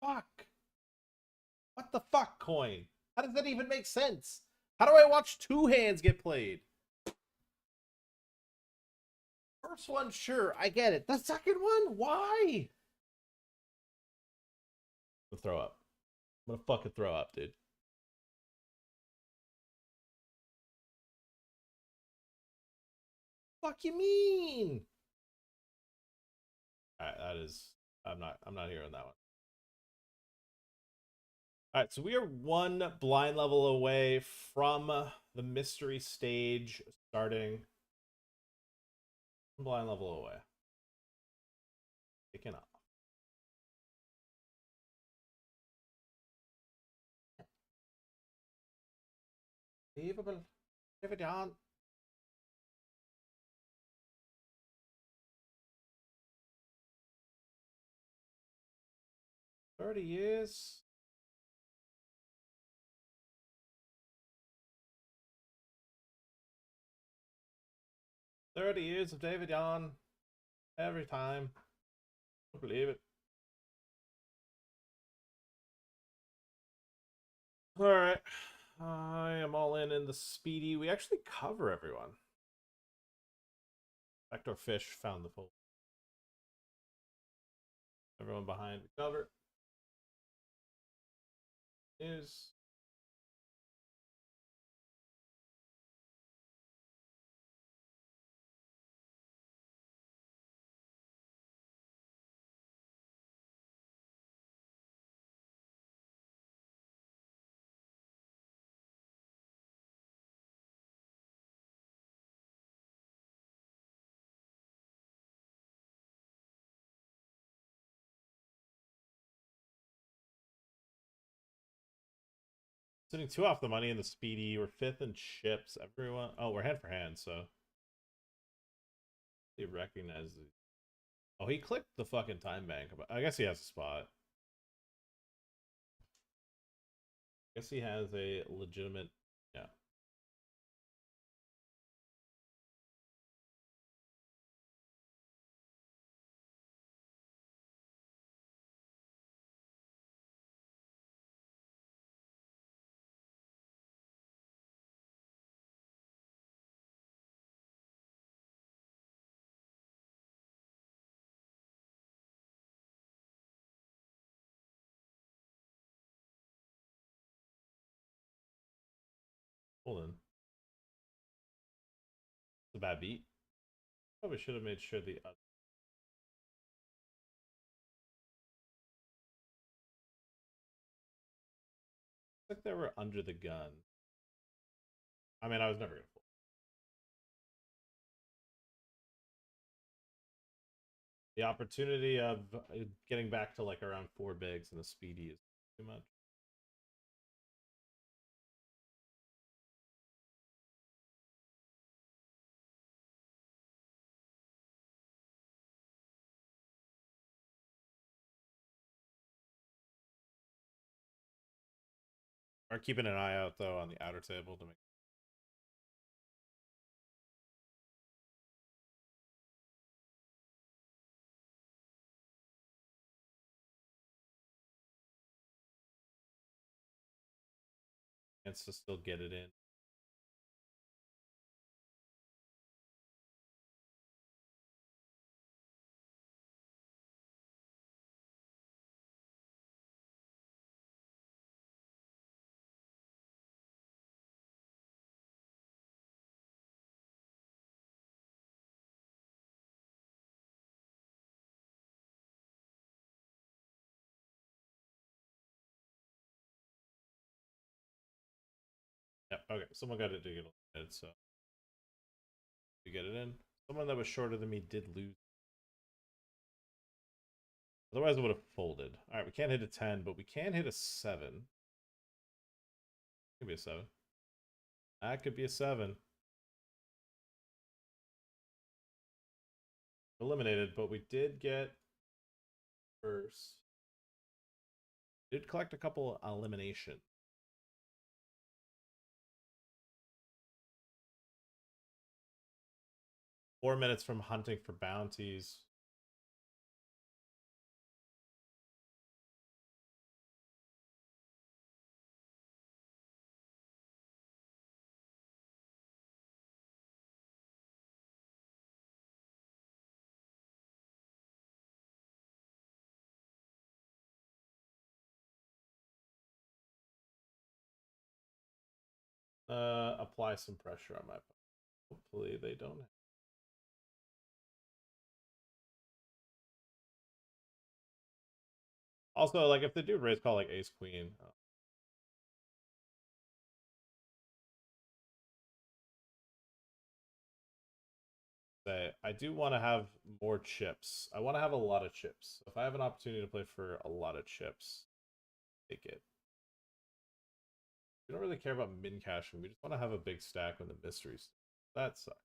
[SPEAKER 1] Fuck. What the fuck, coin? How does that even make sense? How do I watch two hands get played? First one, sure, I get it. The second one, why? I'm gonna throw up. I'm gonna fucking throw up, dude. Fuck you mean? Alright, that is I'm not hearing that one. Alright, so we are one blind level away from the mystery stage starting. One blind level away. Picking up. Unbelievable. David Jan. 30 years. $30 of David Jan every time. I don't believe it. Alright. I am all in the speedy. We actually cover everyone. Backdoor fish found the full. Everyone behind the cover. News. Sitting two off the money in the speedy. We're fifth in chips. Everyone. Oh, we're hand for hand, so he recognizes. Oh, he clicked the fucking time bank. I guess he has a spot. I guess he has a legitimate. Yeah. Hold on. It's a bad beat. Probably should have made sure the. Like they were under the gun. I mean, I was never gonna fold. The opportunity of getting back to like around four bigs and the speedy is too much. Are keeping an eye out though on the outer table to make. Chance to still get it in. Okay, someone got it to get eliminated, so we get it in. Someone that was shorter than me did lose. Otherwise, I would have folded. All right, we can't hit a 10, but we can hit a 7. Could be a 7. That could be a 7. Eliminated, but we did get first. Did collect a couple elimination. Four minutes from hunting for bounties. Apply some pressure on my opponent. Hopefully they don't. Also, like if they do raise call like ace queen, say I do want to have more chips. I want to have a lot of chips. If I have an opportunity to play for a lot of chips, take it. We don't really care about min cashing. We just want to have a big stack on the mysteries. That sucks.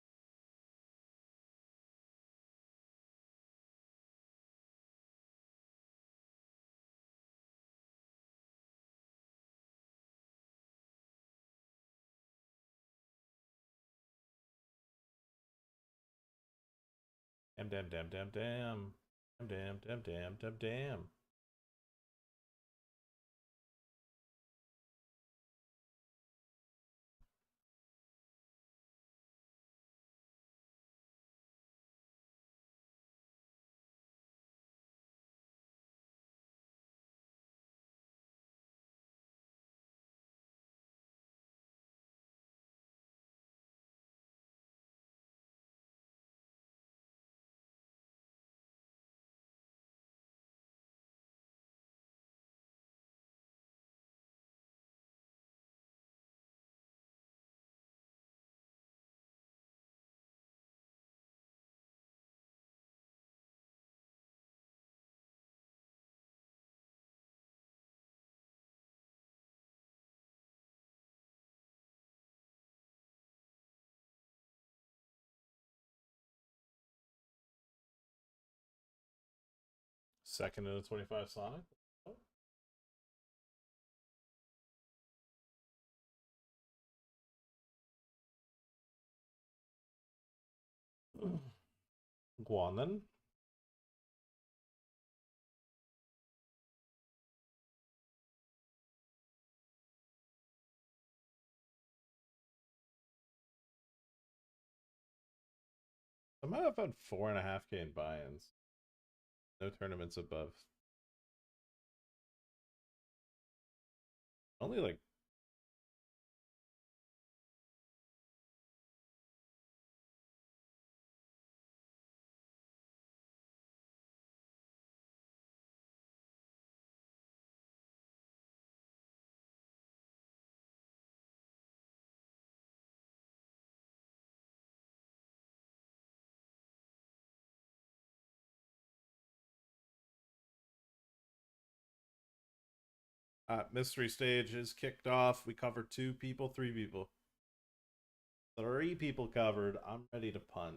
[SPEAKER 1] Damn, damn, damn, damn, damn. Damn, damn, damn, damn, damn, damn. Second in a 25 Sonic. Oh. Go on then. I might have had 4.5K in buy-ins. No tournaments above. Only like mystery stage is kicked off. We covered 2 people, 3 people. 3 people covered. I'm ready to punt.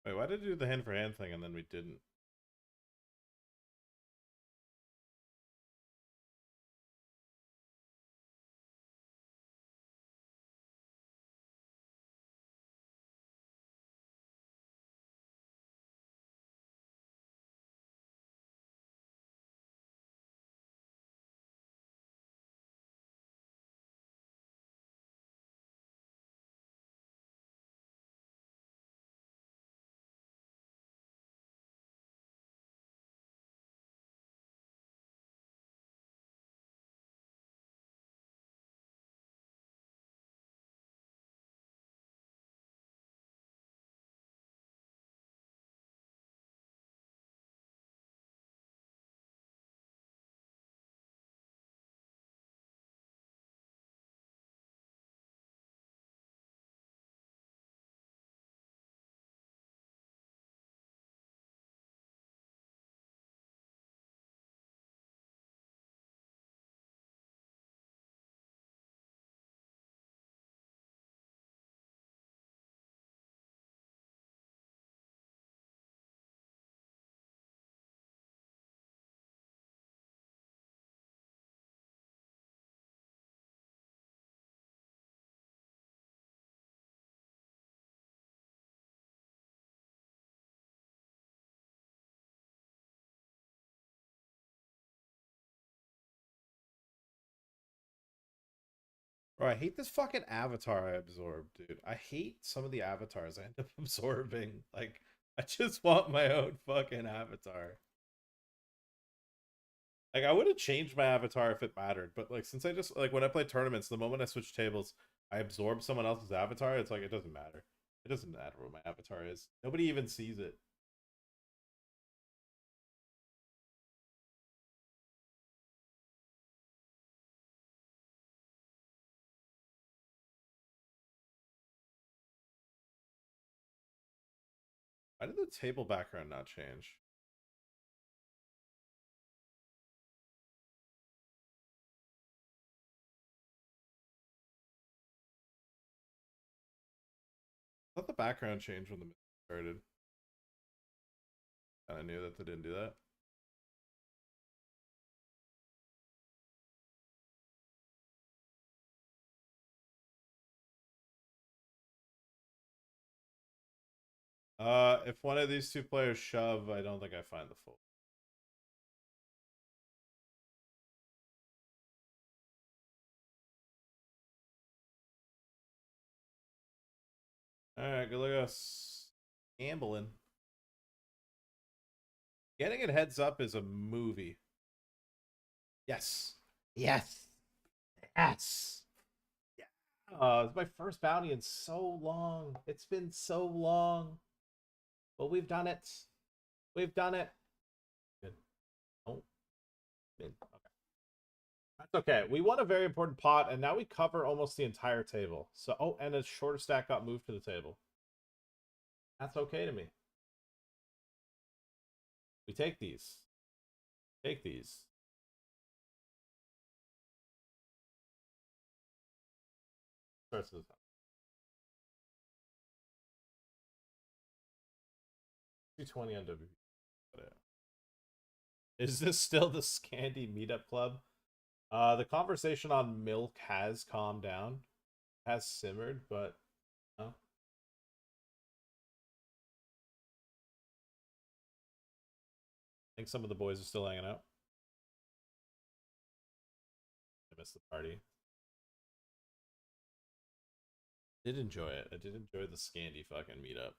[SPEAKER 1] Wait, why did we do the hand for hand thing and then we didn't? Bro, I hate this fucking avatar I absorbed, dude. I hate some of the avatars I end up absorbing. Like, I just want my own fucking avatar. Like, I would have changed my avatar if it mattered, but like, since I just like when I play tournaments, the moment I switch tables, I absorb someone else's avatar. It's like it doesn't matter. It doesn't matter what my avatar is. Nobody even sees it. Why did the table background not change? I thought the background changed when the mission started. I knew that they didn't do that. If one of these two players shove, I don't think I find the full. All right, good look at us gambling. Getting it heads up is a movie. Yes. Yes. Yes. Yeah. It's my first bounty in so long. It's been so long. But we've done it. We've done it. Good. Oh. Okay. That's okay. We won a very important pot, and now we cover almost the entire table. So, oh, and a shorter stack got moved to the table. That's okay to me. We take these. Take these. Starts with 220 on WPT. Is this still the Scandi meetup club? The conversation on milk has calmed down, has simmered, but no. I think some of the boys are still hanging out. I missed the party. Did enjoy it. I did enjoy the Scandi fucking meetup.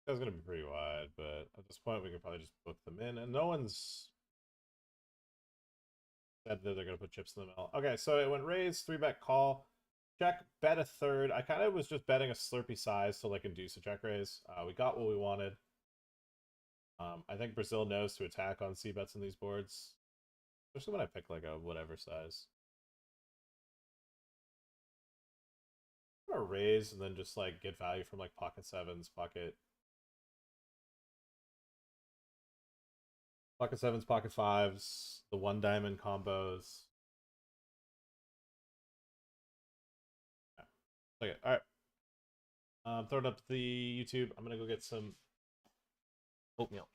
[SPEAKER 1] That was gonna be pretty wide, but at this point we could probably just book them in, and no one's said that they're gonna put chips in the middle. Okay, so it went raise, 3-bet call, check, bet a third. I kind of was just betting a Slurpee size to like induce a check raise. We got what we wanted. I think Brazil knows to attack on C bets in these boards, especially when I pick like a whatever size. I'm gonna raise and then just like get value from like pocket sevens, pocket sevens, pocket fives, the one diamond combos. Okay, all right. Throwing up the YouTube. I'm gonna go get some oatmeal.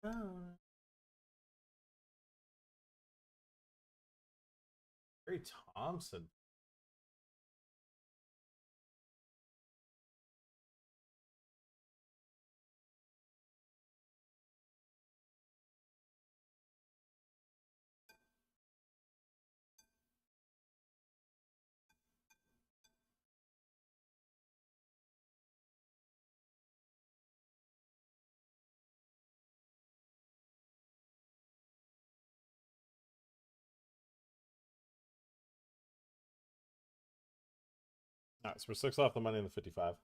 [SPEAKER 1] Gary Thompson. All right, so we're 6 off the money in the 55.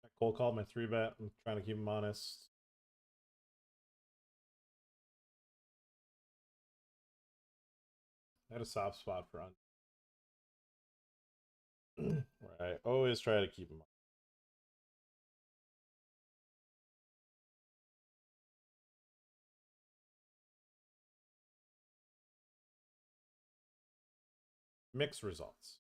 [SPEAKER 1] I cold called my 3-bet. I'm trying to keep him honest. I had a soft spot for right. Always try to keep him honest. Mixed results.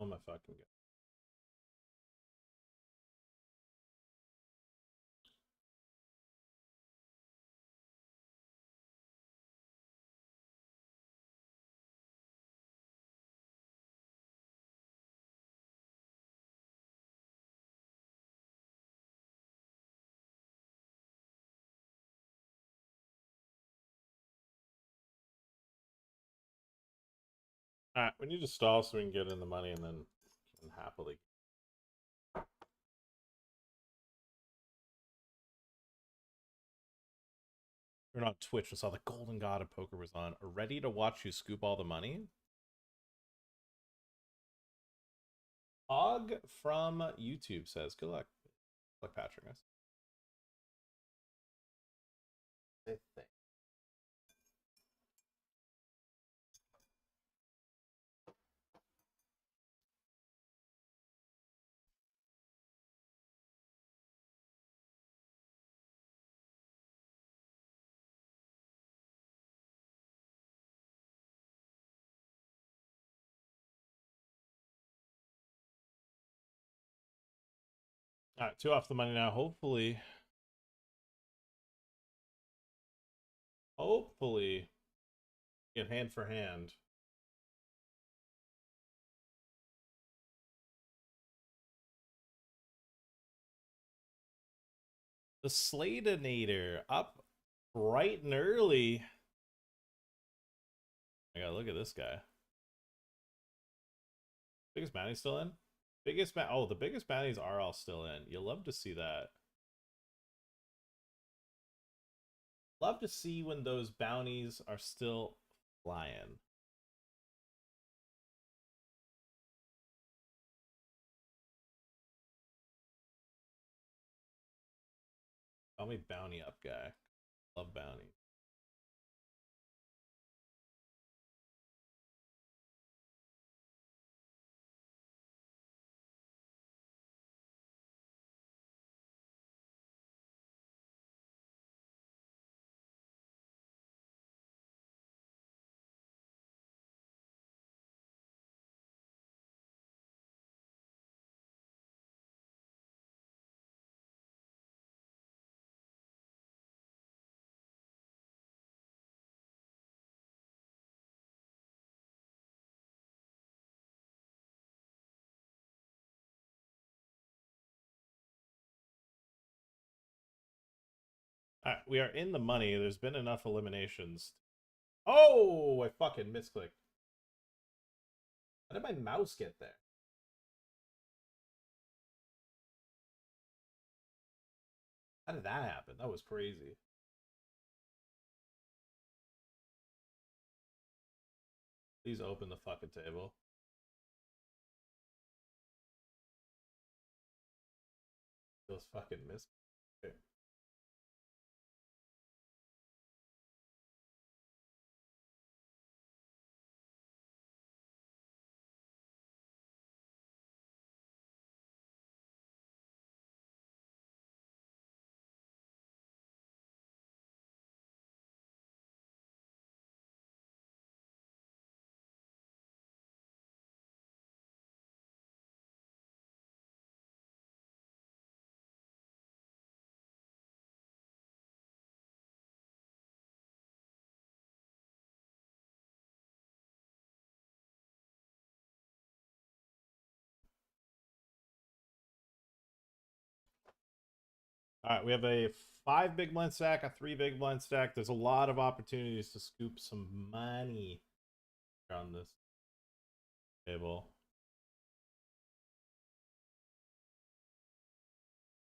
[SPEAKER 1] Oh my fucking god. Alright, we need to stall so we can get in the money and then can happily. You're on Twitch. I saw the Golden God of Poker was on. Ready to watch you scoop all the money? Og from YouTube says, good luck. Good luck, Patrick. All right, 2 off the money now. Hopefully, get hand for hand. The Sladinator up bright and early. I gotta look at this guy. Biggest bounty still in? Oh, the biggest bounties are all still in. You'll love to see that. Love to see when those bounties are still flying. Call me bounty up guy. Love bounty. Alright, we are in the money. There's been enough eliminations. Oh, I fucking misclicked. How did my mouse get there? How did that happen? That was crazy. Please open the fucking table. Those fucking missed. Okay. All right, we have a 5 big blind stack, a 3 big blind stack. There's a lot of opportunities to scoop some money on this table.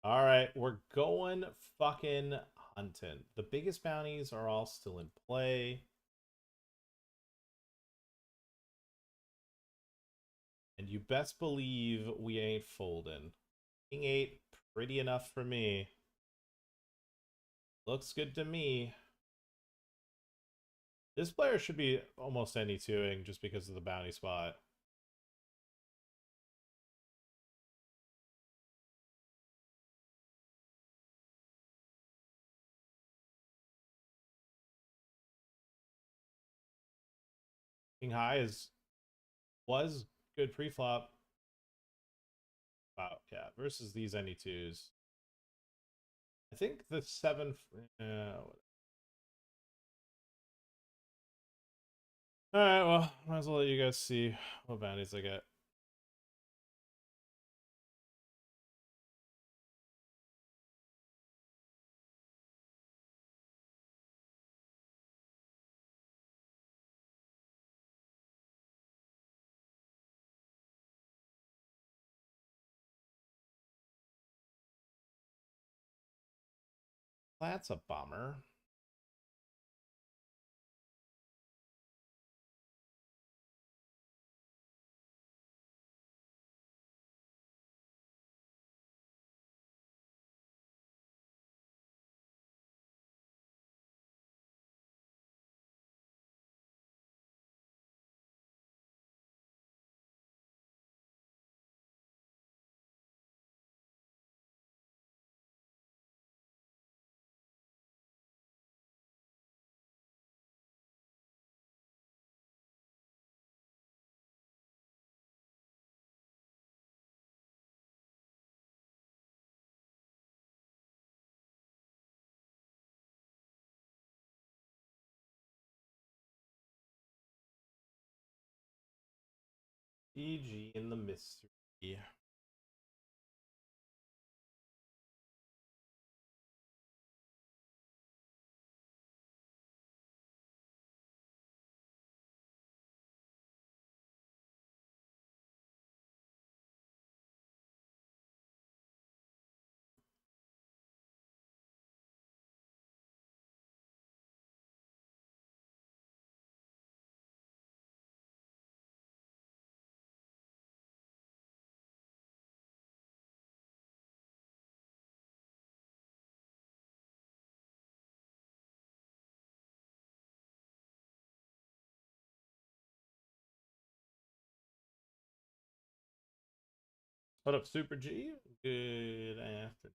[SPEAKER 1] All right, we're going fucking hunting. The biggest bounties are all still in play. And you best believe we ain't folding. King 8, pretty enough for me. Looks good to me. This player should be almost any 2ing just because of the bounty spot. King high was good pre-flop. Wow, yeah, versus these any 2s. I think the 7. Alright, well, might as well let you guys see what bounties I get. That's a bummer. GG in the mystery. What up, Super G? Good afternoon.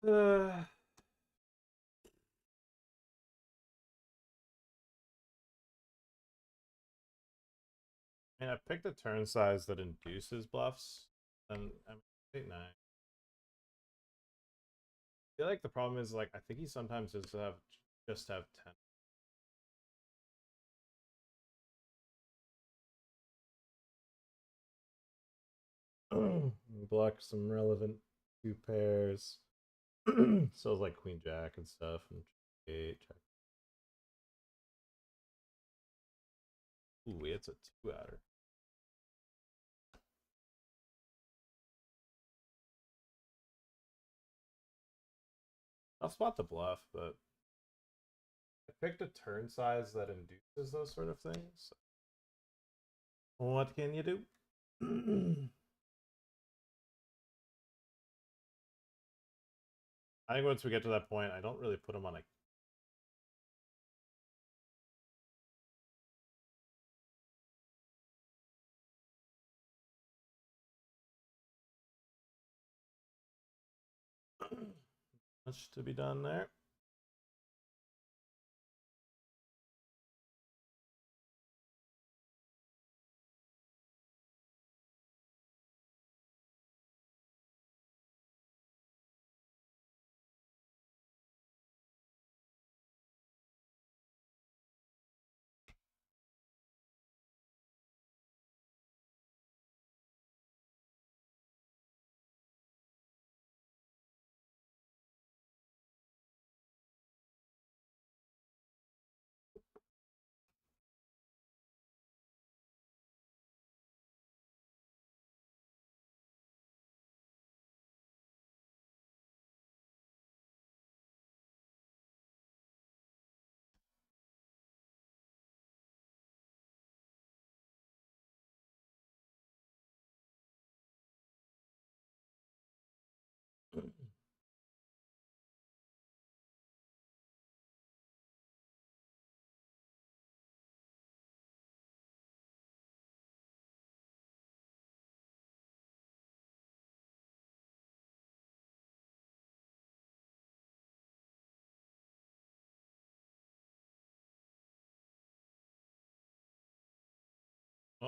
[SPEAKER 1] uh, I picked a turn size that induces bluffs, and I'm 8-9. I feel like the problem is like I think he sometimes just have 10. Block some relevant two pairs. So it's like Queen Jack and stuff, and eight. Check. Ooh, it's a two outer. I'll spot the bluff, but I picked a turn size that induces those sort of things. What can you do? I think once we get to that point, I don't really put him on a. Much to be done there.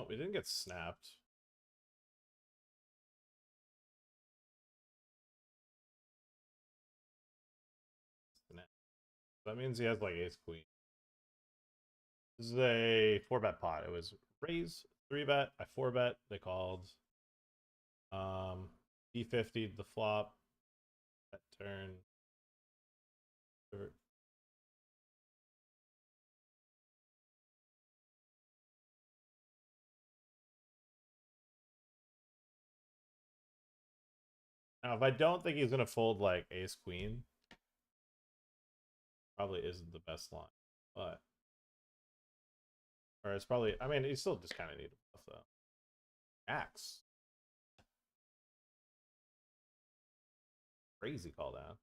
[SPEAKER 1] Oh, we didn't get snapped. Snap. That means he has like ace queen. This is a 4-bet pot. It was raise, 3-bet. I 4-bet. They called. D50'd the flop. That turn. Now, if I don't think he's gonna fold like ace queen, probably isn't the best line. But or it's probably. I mean, you still just kind of need a bluff though. Axe. Crazy call down.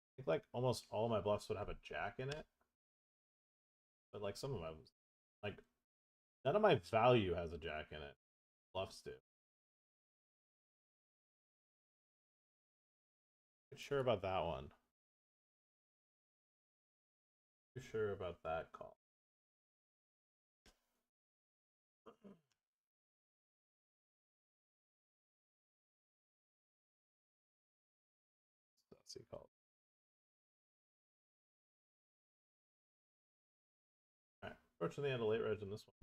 [SPEAKER 1] I think like almost all of my bluffs would have a jack in it, but like some of them, like none of my value has a jack in it. Bluffs do. Not sure about that one. Too sure about that call. That's he called. All right, approaching the end of late reg in this one.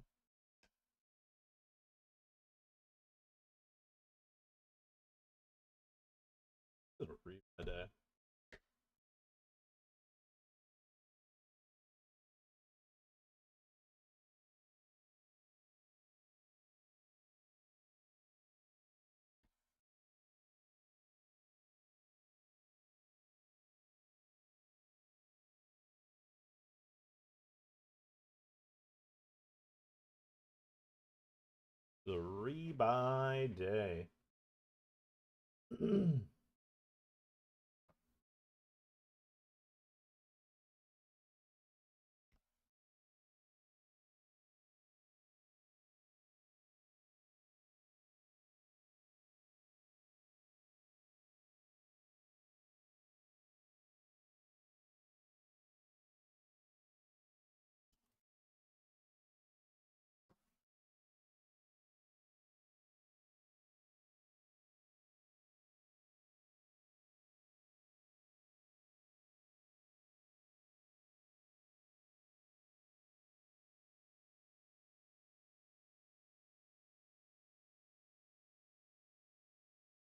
[SPEAKER 1] This is a replay day. The rebuy day.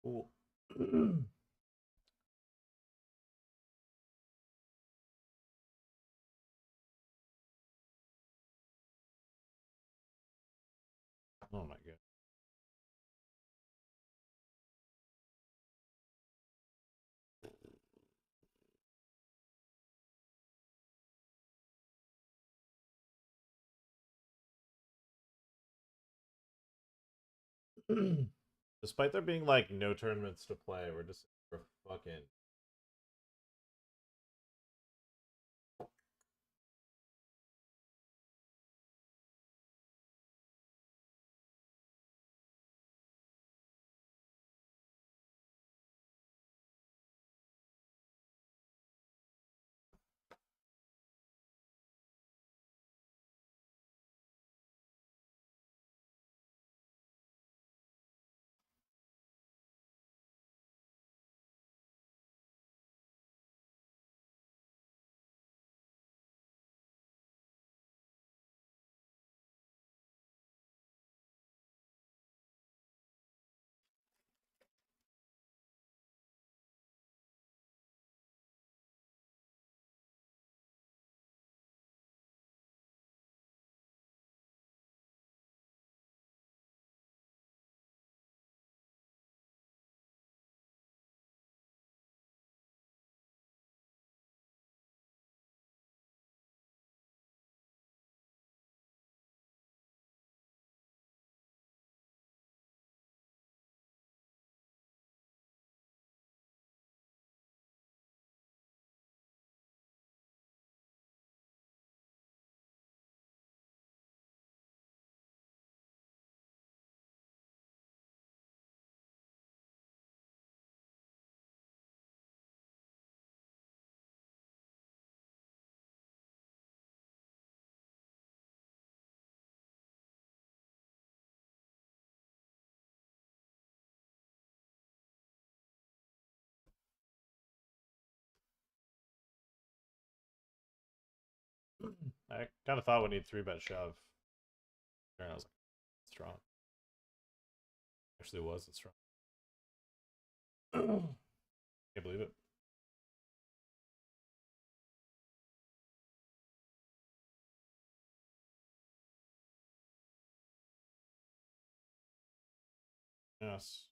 [SPEAKER 1] Cool. Oh my god. Despite there being like no tournaments to play, we're just fucking I kind of thought we need 3-bet shove. And I was like, strong. Actually, it wasn't strong. Can't believe it. Yes.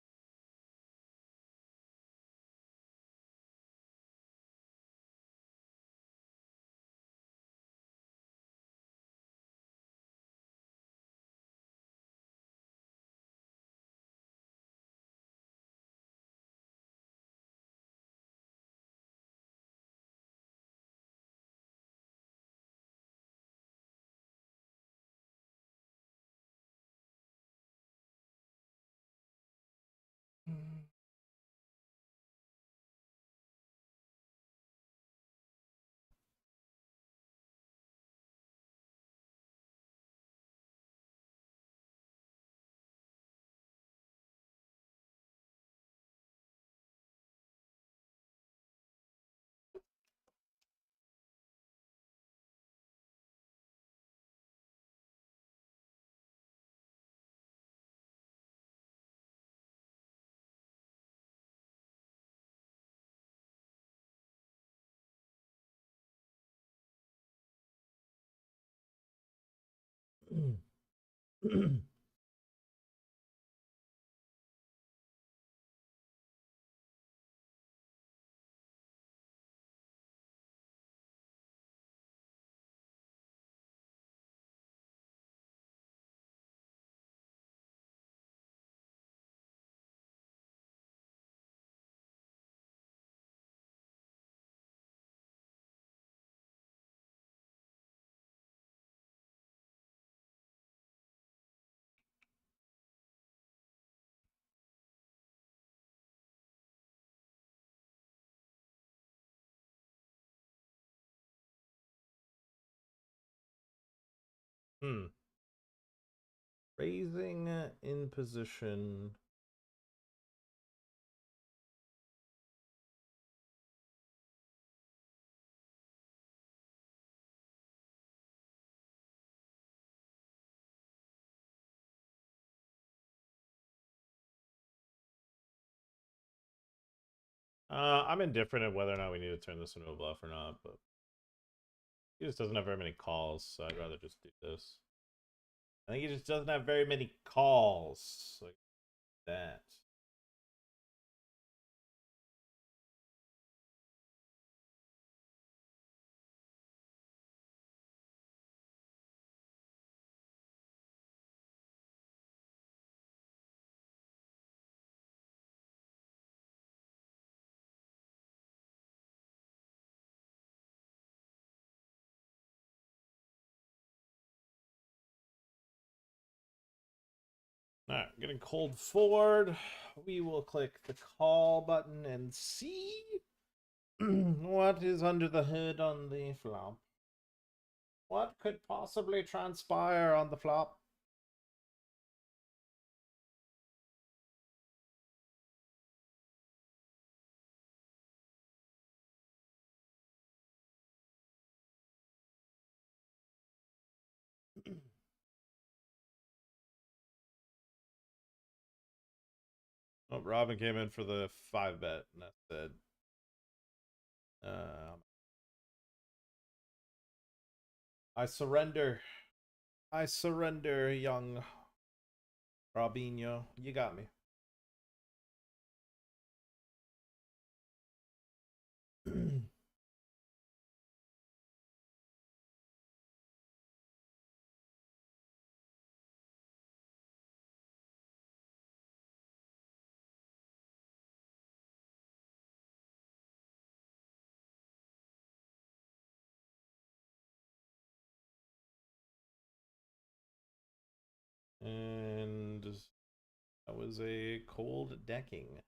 [SPEAKER 1] Raising in position. I'm indifferent at whether or not we need to turn this into a bluff or not, but he just doesn't have very many calls, so I'd rather just do this. I think he just doesn't have very many calls like that. Alright, getting cold forward. We will click the call button and see what is under the hood on the flop. What could possibly transpire on the flop? Oh, Robin came in for the 5-bet, and that said, I surrender. I surrender, young Robinho. You got me. And that was a cold decking.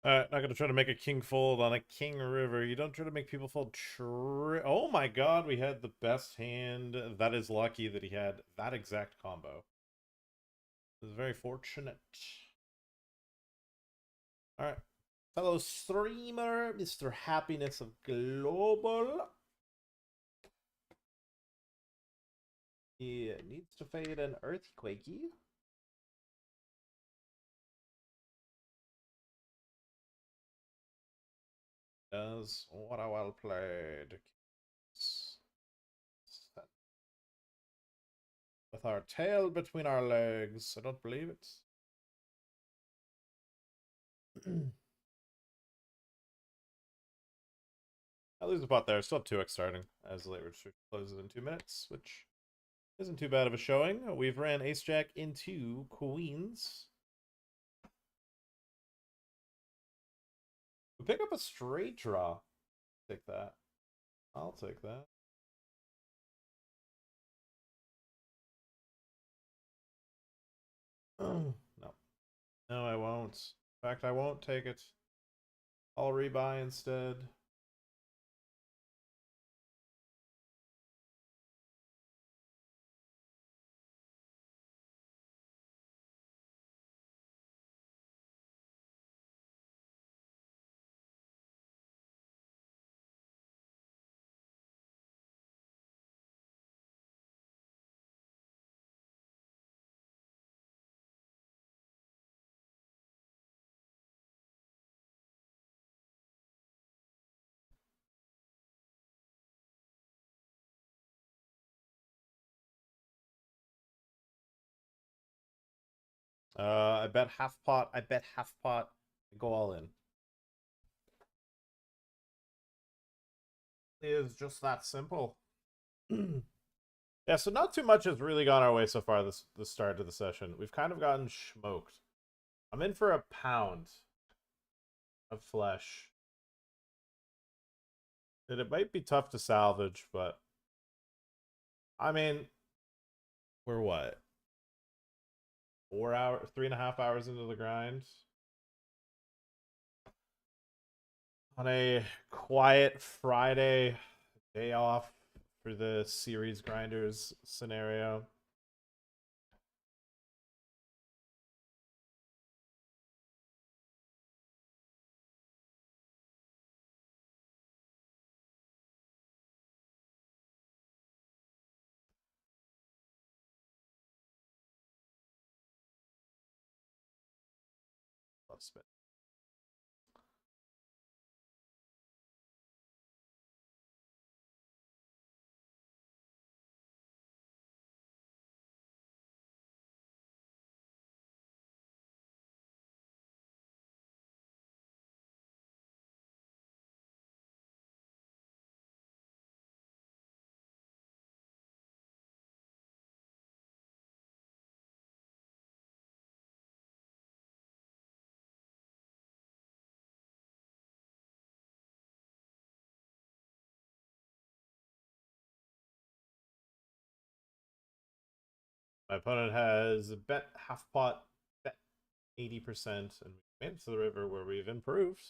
[SPEAKER 1] Alright, not gonna try to make a king fold on a king river. You don't try to make people fold oh my god, we had the best hand. That is lucky that he had that exact combo. It was very fortunate. Alright. Fellow streamer, Mr. Happiness of Global. He needs to fade an earthquakey. Does what I well played. With our tail between our legs. I don't believe it. I lose the pot there. Still have 2x starting as the late register closes in 2 minutes, which isn't too bad of a showing. We've ran ace jack into queens. We pick up a straight draw. Take that. I'll take that. No. No, I won't. In fact, I won't take it. I'll rebuy instead. I bet half pot. I bet half pot. I go all in. It is just that simple. Yeah, so not too much has really gone our way so far this start of the session. We've kind of gotten smoked. I'm in for a pound of flesh. And it might be tough to salvage, but I mean, we're what? 4 hours, 3.5 hours into the grind. On a quiet Friday day off for the series grinders scenario. Love spin. My opponent has bet half pot, bet 80%, and we made it to the river where we've improved.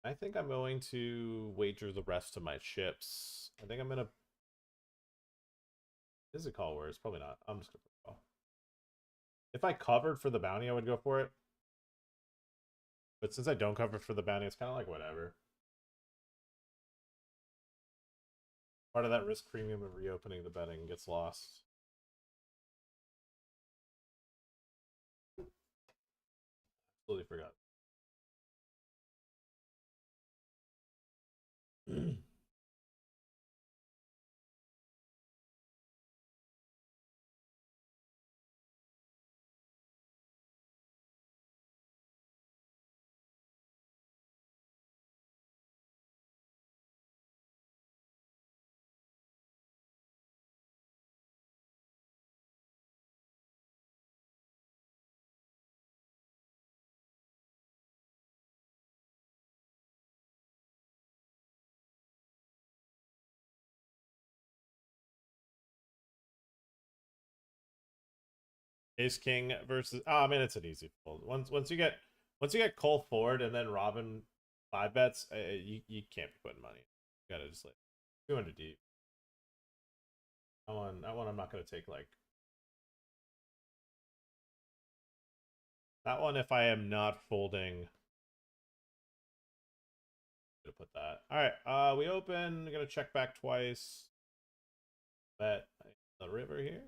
[SPEAKER 1] I think I'm going to wager the rest of my chips. I think I'm going to... Is it call worse? Probably not. I'm just going to call. If I covered for the bounty, I would go for it. But since I don't cover for the bounty, it's kind of like whatever. Part of that risk premium of reopening the betting gets lost. Totally forgot. Ace King versus... Oh, I mean, it's an easy fold. Once you get Once you get Cole Ford and then Robin 5 bets, you can't be putting money. You gotta just like 200 deep. That one I'm not gonna take like that one if I am not folding. Gonna put that. All right, we open. We're gonna check back twice. Bet the river here.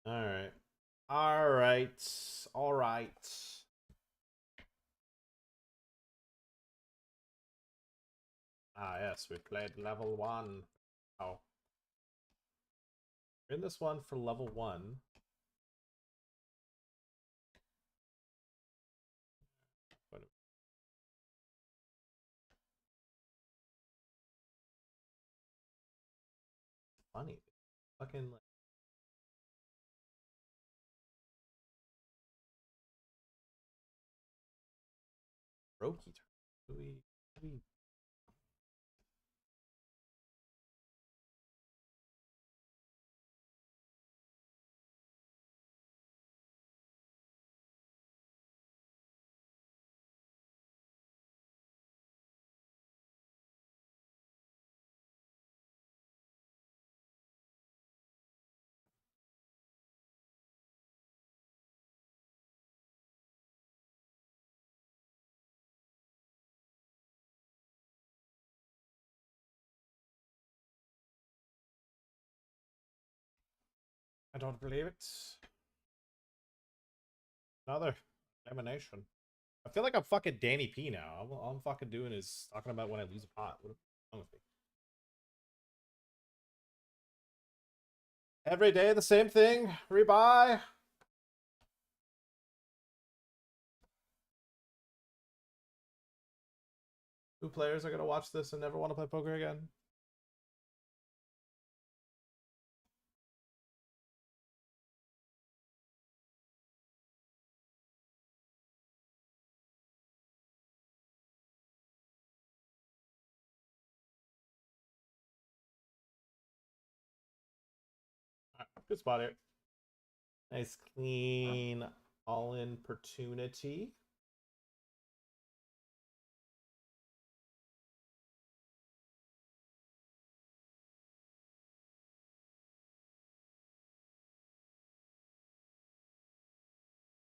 [SPEAKER 1] All right. All right. All right. Ah, yes, we played level 1. Oh. We're in this one for level 1. Funny. Fucking like Brokey turn. Do we I don't believe it. Another elimination. I feel like I'm fucking Danny P now. All I'm fucking doing is talking about when I lose a pot. What's wrong with me? Every day the same thing. Rebuy. Who players are gonna watch this and never want to play poker again? Right, good spot here. Nice clean all-in opportunity.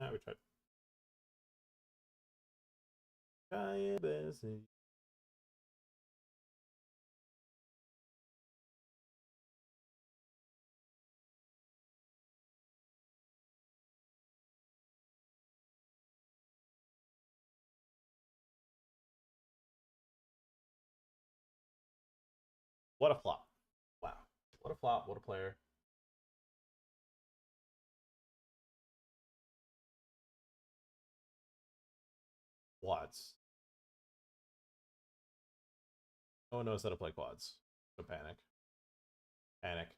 [SPEAKER 1] Alright, we tried. What a flop. Wow. What a flop. What a player. Quads. No one knows how to play quads. So panic. Panic.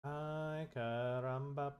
[SPEAKER 1] Ay, caramba.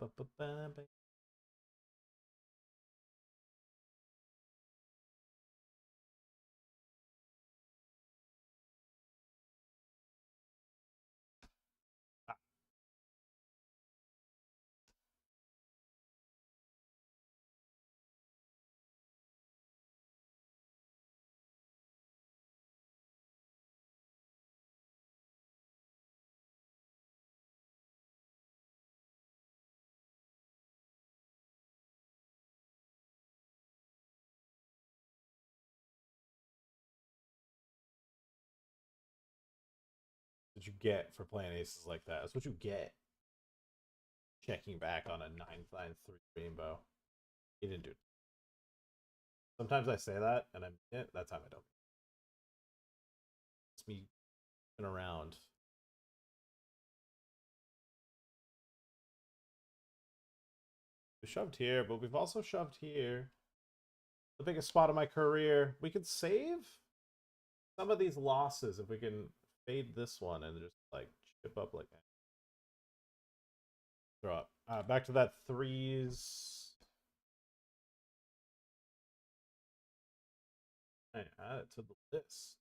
[SPEAKER 1] Did you get for playing aces like that? That's what you get. Checking back on a 9-9-3 rainbow. He didn't do it. Sometimes I say that and I mean it. That time I don't. It's me around. We shoved here, but we've also shoved here. The biggest spot of my career. We could save some of these losses if we can fade this one and just like chip up like that. Throw up. Back to that threes. Add it to the list.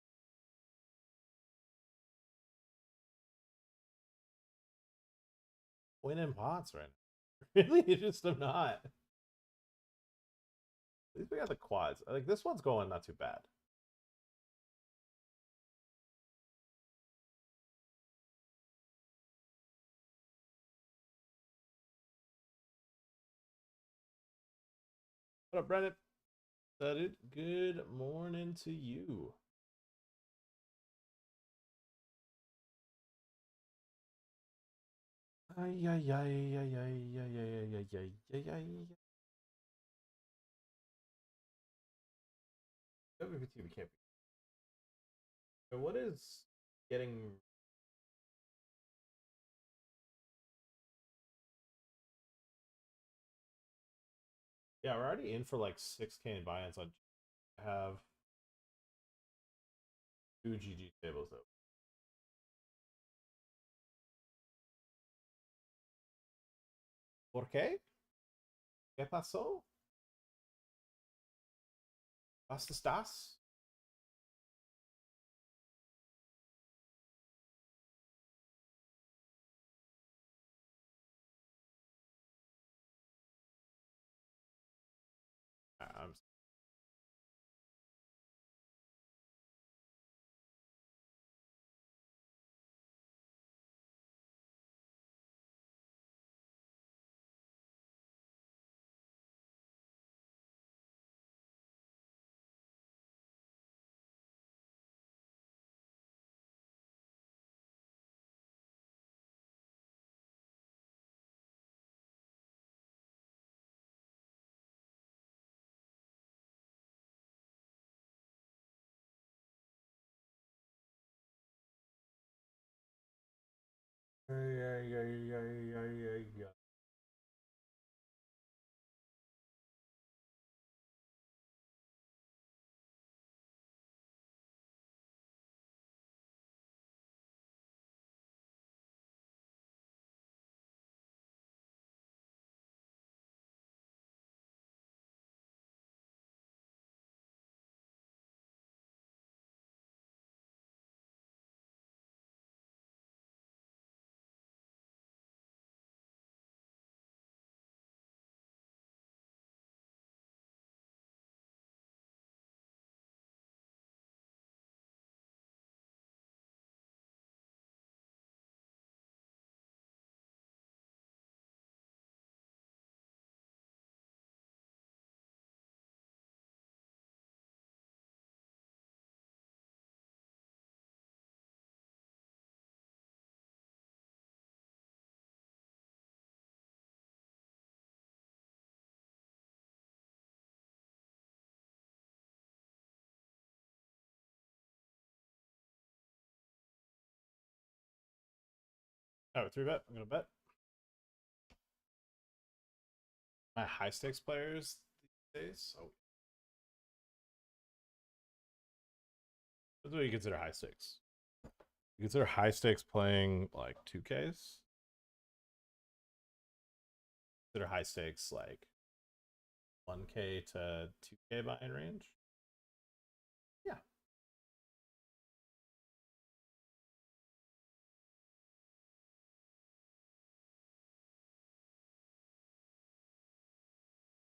[SPEAKER 1] Winning pots right now. Really? You just am not. At least we got the quads. Like this one's going not too bad. What up, Brennan? Good morning to you. Ay, ay, ay, ay, ay, ay, ay, ay, ay, ay, ay. WPT we can't be. So what is getting? Yeah, we're already in for like 6K in buy-ins. I have 2 GG tables though. ¿Por qué? ¿Qué pasó? ¿Dónde estás? I'm Oh, 3-bet. I'm gonna bet. My high stakes players these days. Oh, that's what you consider high stakes. You consider high stakes playing like 2Ks. Consider high stakes like 1K to 2K buy-in range. Yeah.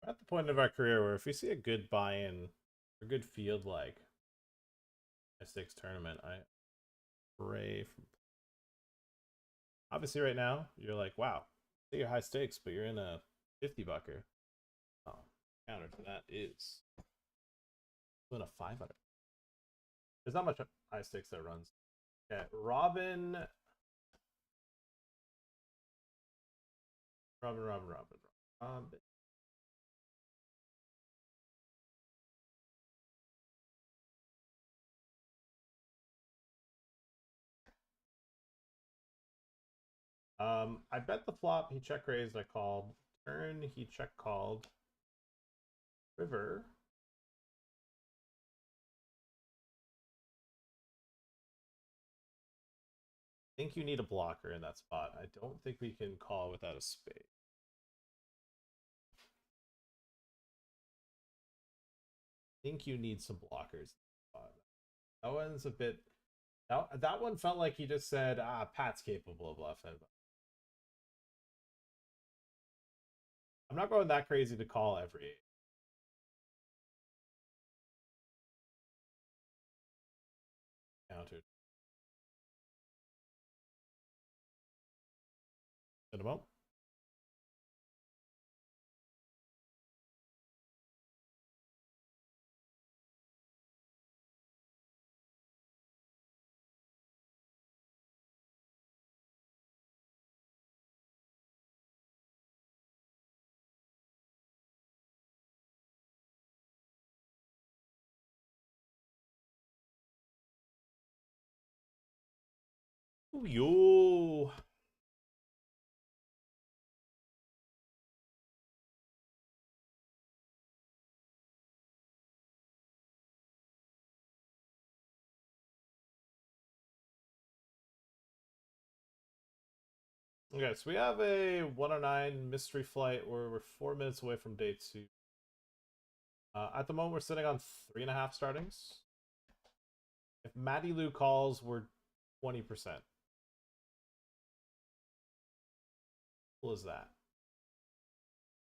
[SPEAKER 1] We're at the point of our career where if we see a good buy-in, a good field like high stakes tournament, I pray from. Obviously, right now you're like, wow, you're high stakes, but you're in a 50-bucker. Oh, counter to that is doing a 500. There's not much high stakes that runs. Okay, Robin. I bet the flop. He check raised. I called Turn, he check called. River. I think you need a blocker in that spot. I don't think we can call without a spade. I think you need some blockers. That one's a bit. That one felt like he just said, Pat's capable of bluffing. I'm not going that crazy to call every 8. Countered. Minimum. Ooh, yo. Okay, so we have a 109 mystery flight where we're 4 minutes away from day 2. At the moment, we're sitting on 3.5 startings. If Matty Lou calls, we're 20%. What is that?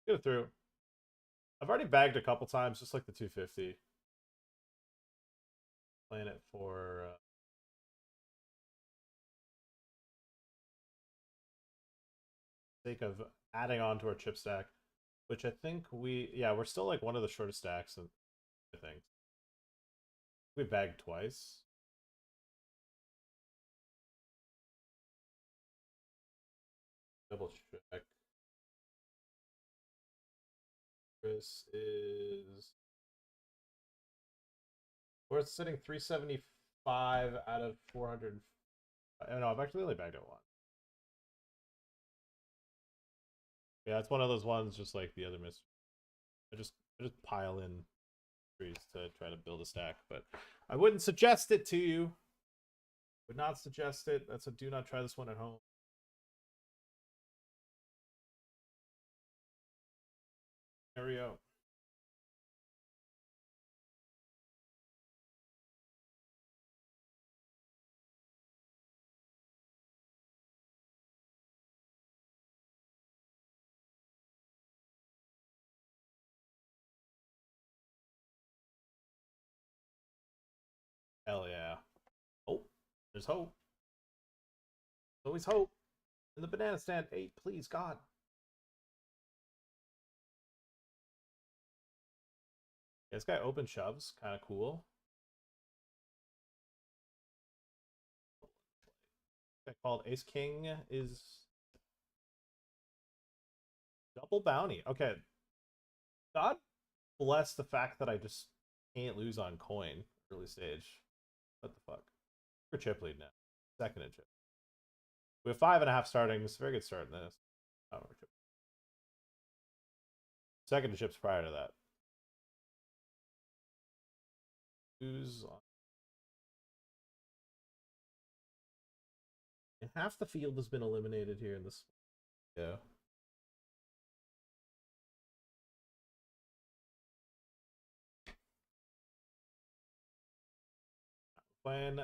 [SPEAKER 1] Get it through. I've already bagged a couple times, just like the 250. Playing it for sake of adding on to our chip stack, which I think we're still like one of the shortest stacks, I think. We bagged twice. Double check. Chris is. We're sitting 375 out of 400. No, I've actually only bagged it once. Yeah, it's one of those ones just like the other miss. I just pile in trees to try to build a stack, but I wouldn't suggest it to you. Would not suggest it. That's a do not try this one at home. There we go. Hell yeah. Oh, there's hope. There's always hope. In the banana stand, 8, please, God. Yeah, this guy open shoves, kind of cool. Guy called Ace King is double bounty. Okay. God bless the fact that I just can't lose on coin early stage. What the fuck? We're chip lead now. Second in chip. We have 5.5 startings. Very good start in this. Oh, we're chip. Second in chips prior to that. Who's on? And half the field has been eliminated here in this. Yeah. When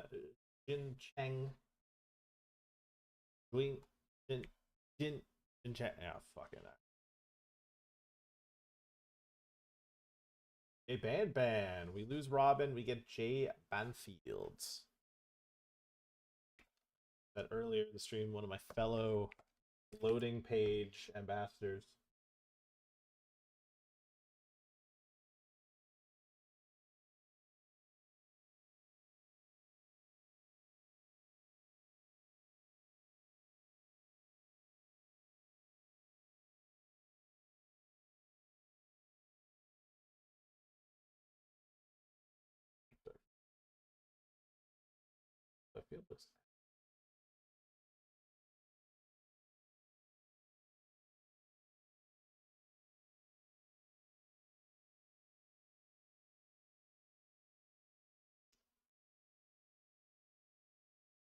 [SPEAKER 1] Jin Cheng. Jin Cheng. Yeah, fucking that. A ban. We lose Robin. We get Jay Banfield. That earlier in the stream, one of my fellow loading page ambassadors. I feel this.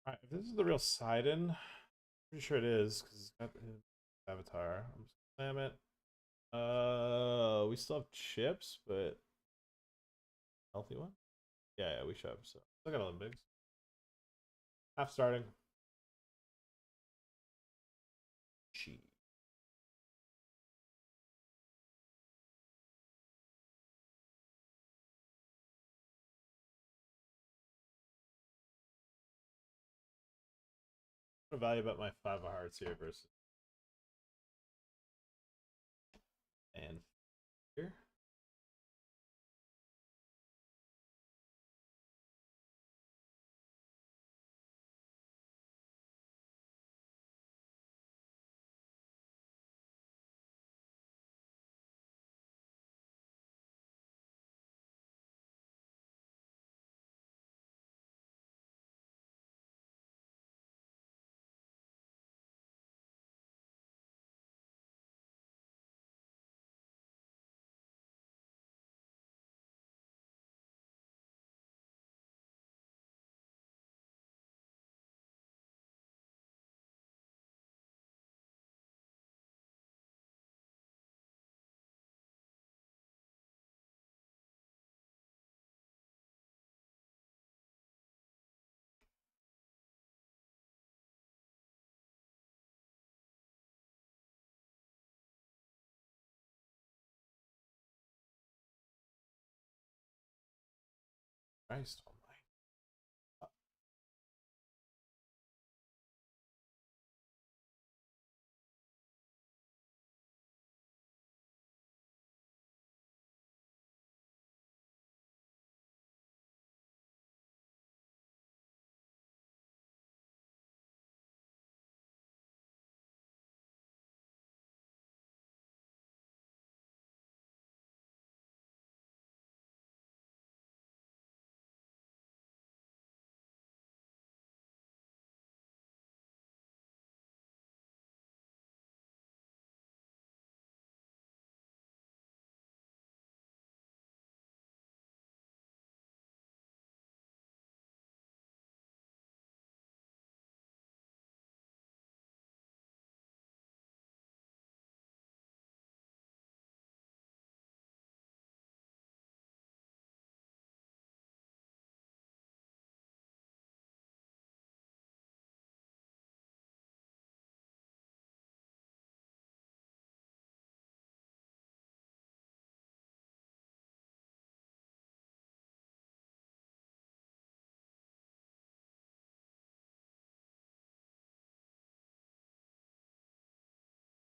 [SPEAKER 1] Alright, if this is the real Sidon, pretty sure it is, because it's got his avatar. I'm just gonna slam it. We still have chips, but healthy one? Yeah, we should have. So still got Olympics. Half starting. Gee. What value about my five of hearts here versus and here? Christ almighty.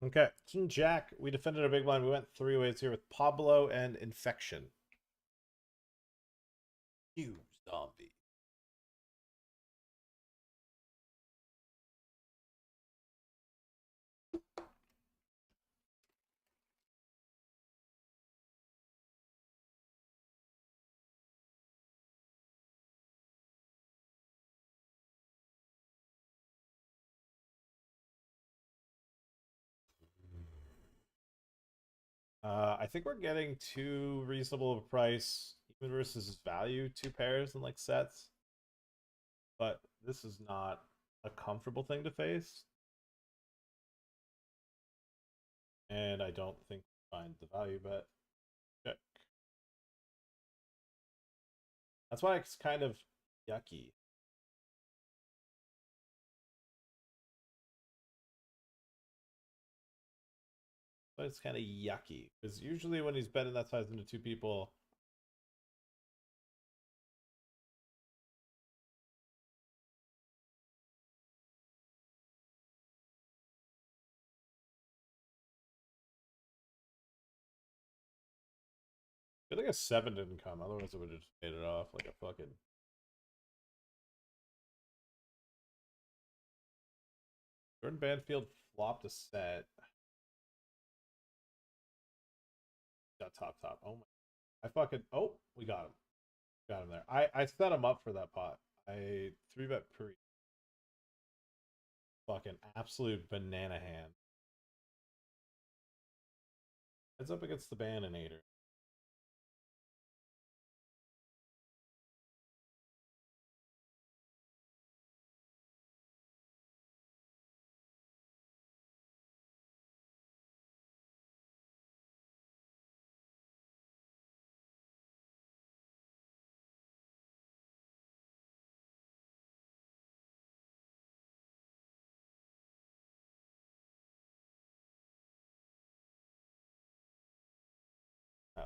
[SPEAKER 1] Okay, King Jack. We defended our big blind. We went three ways here with Pablo and Infection. You zombie. I think we're getting too reasonable of a price, even versus value, two pairs and like sets. But this is not a comfortable thing to face. And I don't think we find the value bet. Check. That's why it's kind of yucky. But it's kind of yucky. Because usually when he's betting that size into two people, I feel like a seven didn't come. Otherwise, it would have just made it off like a fucking. Jordan Banfield flopped a set. Got top. Oh my. I fucking. Oh, we got him. Got him there. I set him up for that pot. I three bet pre. Fucking absolute banana hand. Heads up against the Bananator.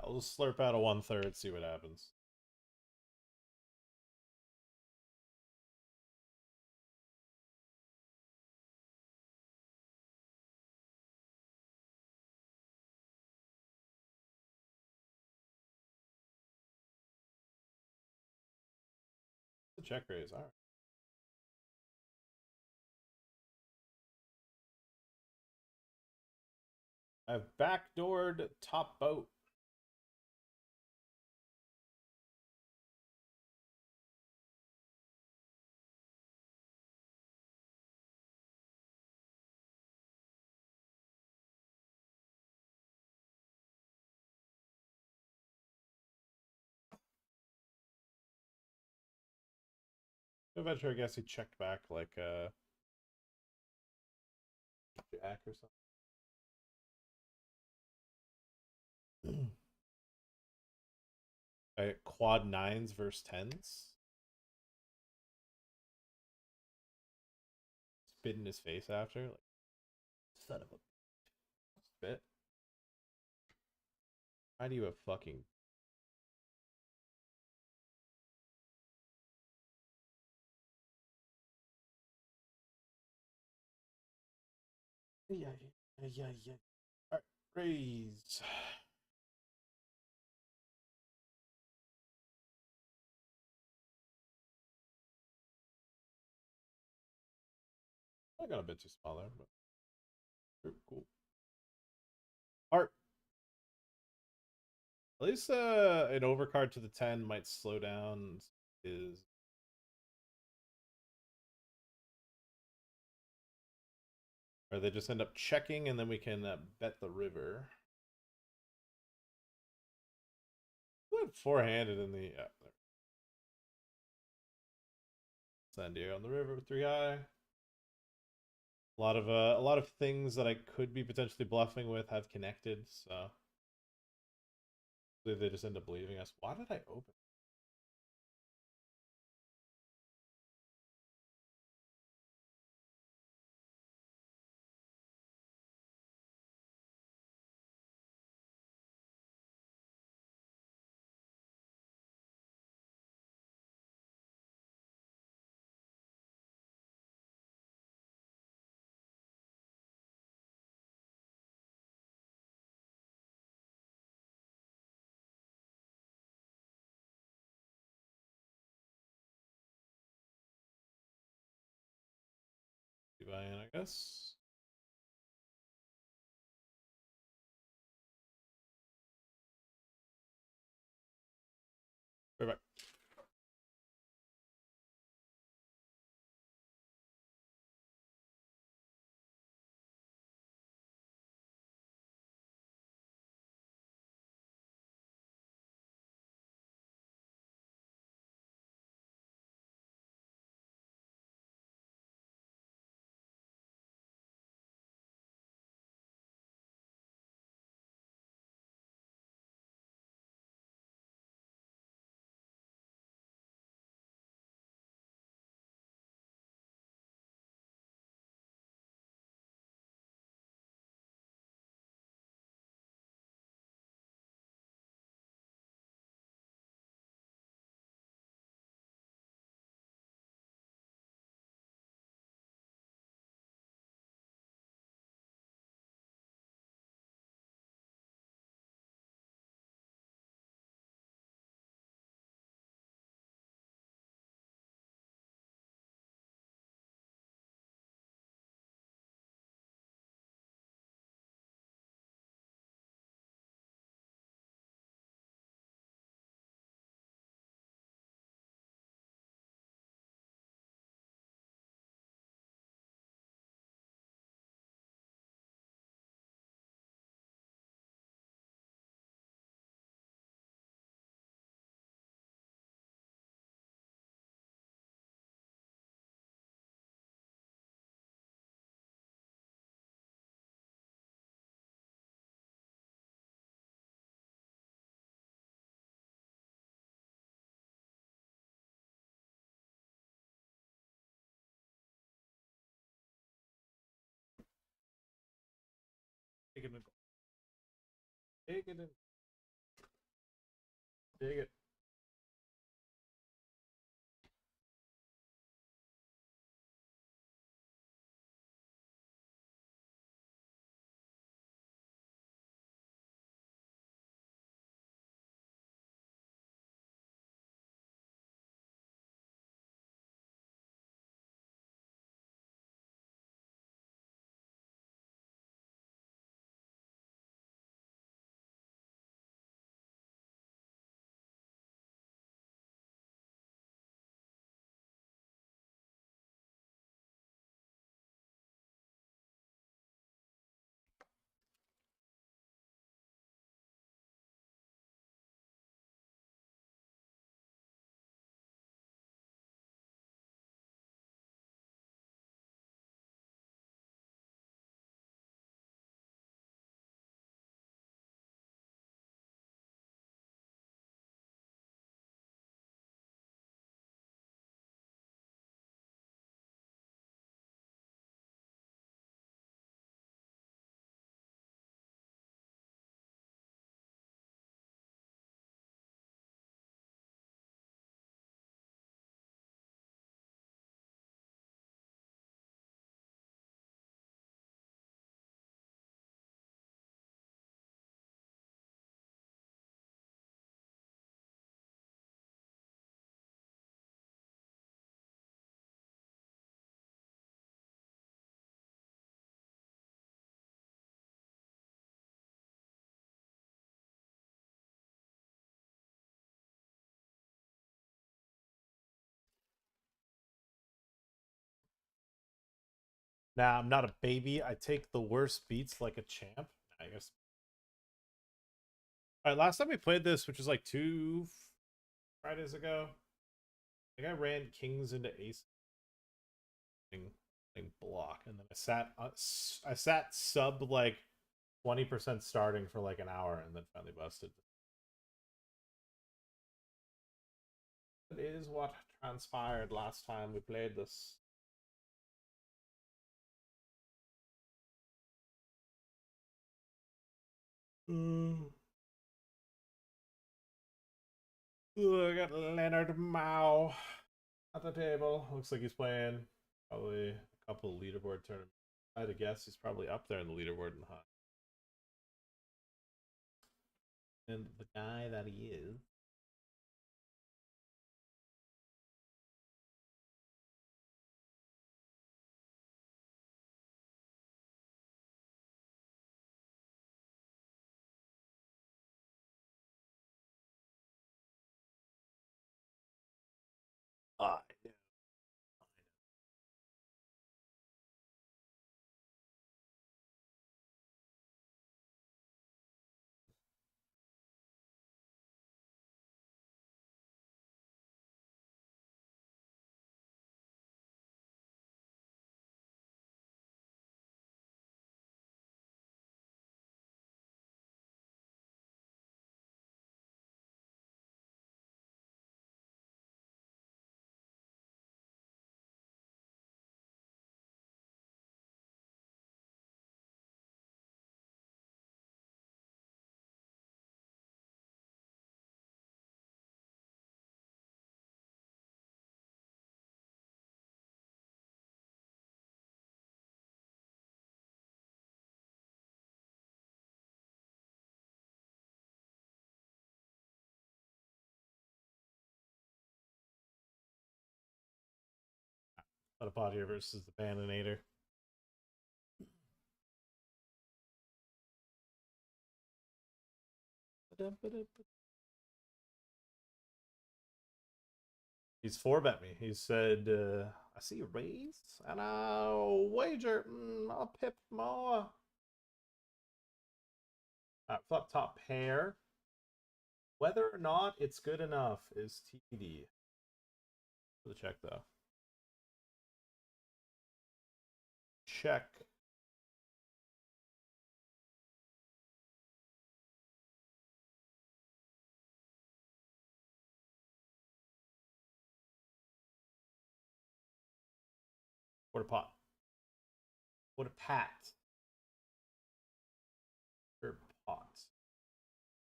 [SPEAKER 1] I'll just slurp out a 1/3, see what happens. The check raise, alright. I've backdoored top boat. Eventually, I guess he checked back like Jack or something. Quad nines versus tens. Spit in his face after. Like, son of a spit. Why do you have fucking... Yeah. Alright, raise. I got a bit too small there, but cool. Art. At least an overcard to the 10 might slow down his... Or they just end up checking and then we can bet the river. We have four-handed in the... Yeah, there. San Diego on the river, 3 high. A lot of things that I could be potentially bluffing with have connected, so they just end up leaving us. Why did I open? Buy in, I guess. Right back. Take it in. Take it in. Dig it. Nah, I'm not a baby. I take the worst beats like a champ. I guess. All right, last time we played this, which was like 2 Fridays ago, I think I ran kings into ace block, and then I sat sub like 20% starting for like an hour, and then finally busted. That is what transpired last time we played this. I got Leonard Mao at the table. Looks like he's playing probably a couple of leaderboard tournaments. I had to guess he's probably up there in the leaderboard in the hunt. And the guy that he is. Ah, yeah. Autopodia versus the Bananator. He's 4-bet me. He said, I see a raise and I'll wager a pip more. Flop top pair. Whether or not it's good enough is TBD. For the check though. Check. What a pot. What a pat. Or pot.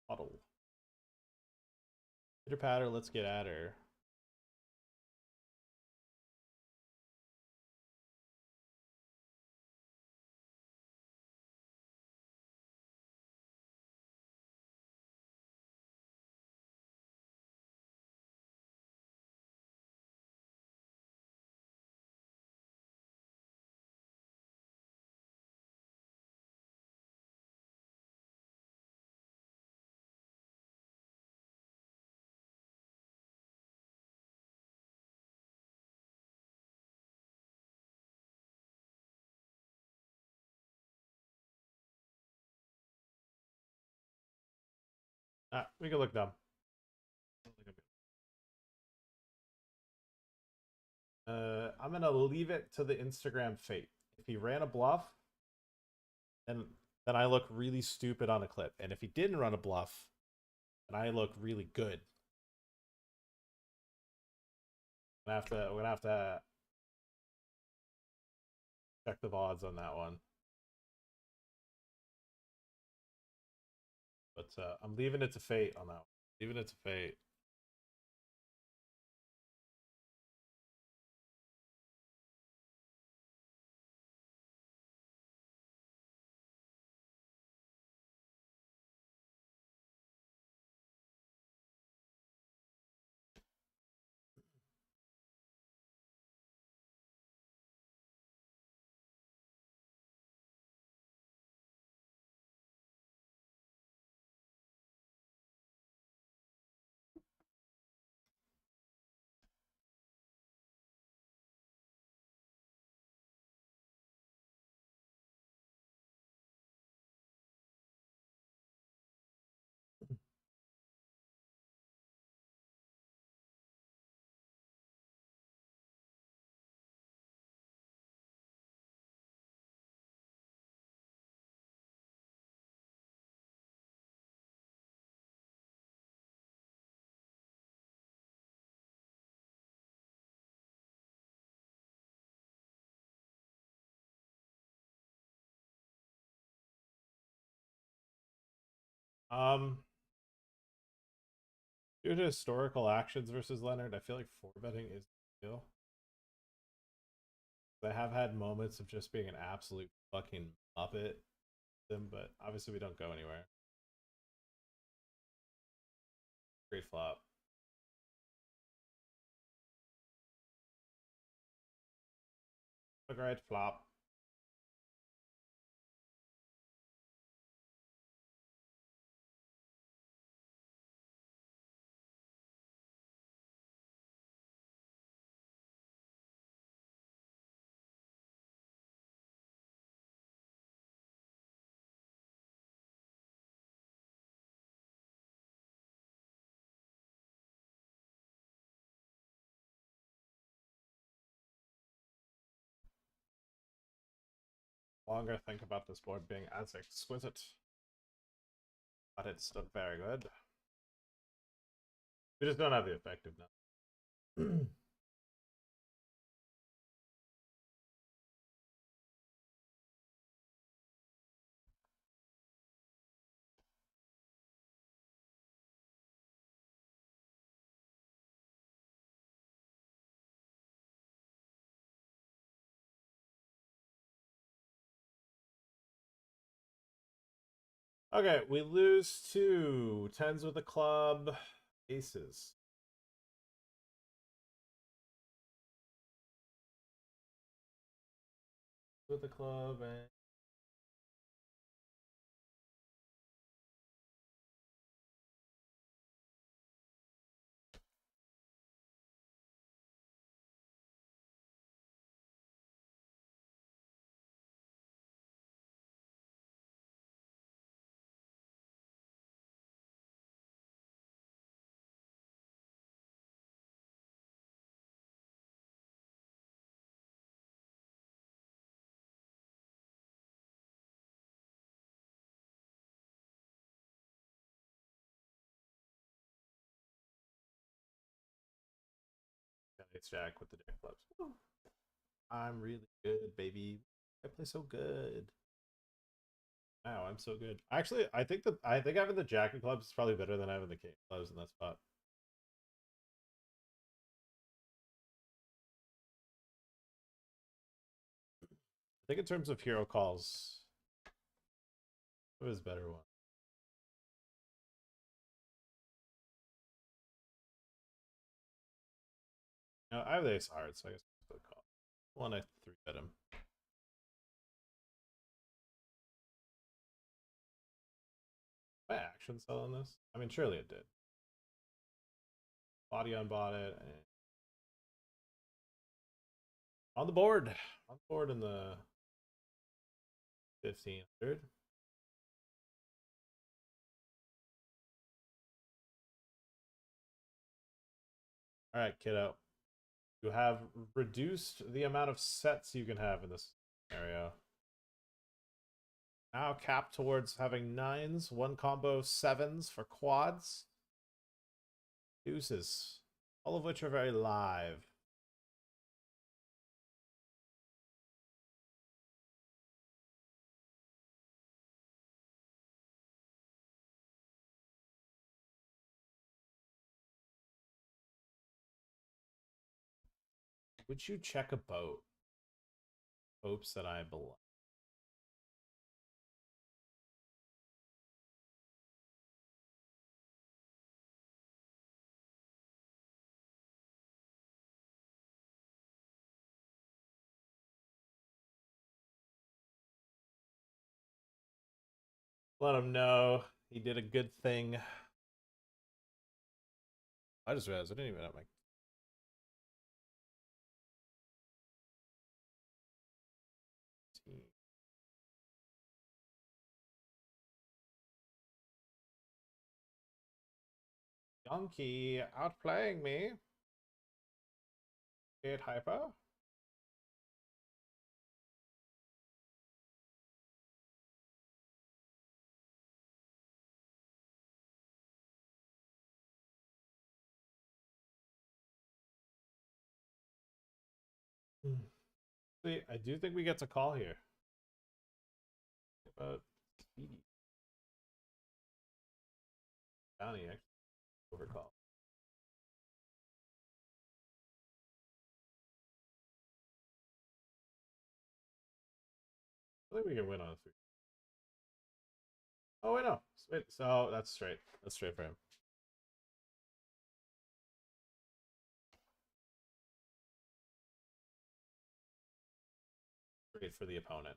[SPEAKER 1] Puddle. Pitter patter, let's get at her. We can look dumb. I'm gonna leave it to the Instagram fate. If he ran a bluff, then I look really stupid on a clip. And if he didn't run a bluff, then I look really good. We're gonna have to check the VODs on that one. But I'm leaving it to fate on that one. Leaving it to fate. Um, Due to historical actions versus Leonard, I feel like four betting is the deal. I have had moments of just being an absolute fucking muppet, them, but obviously we don't go anywhere. Great flop. A great flop. Longer think about this board being as exquisite, but it's still very good. We just don't have the effectiveness. Okay, we lose to tens with a club, aces. With the club and it's Jack with the Jack clubs. I'm really good, baby. I play so good. Wow, I'm so good. Actually, I think having the Jack of clubs is probably better than having the King of clubs in that spot. think in terms of hero calls, what is better one? No, I have the ace hard, so I guess I'll call. One, I 3-bet him. My action sell on this? I mean, surely it did. Body unbought it. And on the board. On the board in the 1500. All right, kiddo. You have reduced the amount of sets you can have in this area. Now capped towards having 9s, 1 combo 7s for quads. Deuces. All of which are very live. Would you check a boat? Hopes that I belong. Let him know he did a good thing. I just realized I didn't even have my team. Donkey outplaying me. Get hyper. See, I do think we get to call here. But bounty actually overcall. I think we can win on 3. Oh wait, no. Wait, so that's straight. That's straight for him. Straight for the opponent.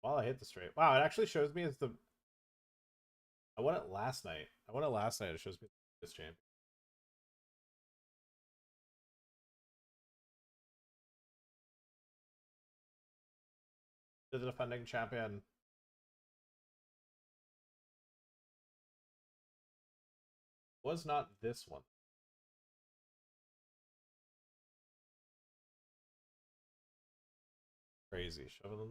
[SPEAKER 1] While I hit the straight. Wow, it actually shows me as the. I won it last night. It shows me this champion. The defending champion. Was not this one. Crazy. Shoving them.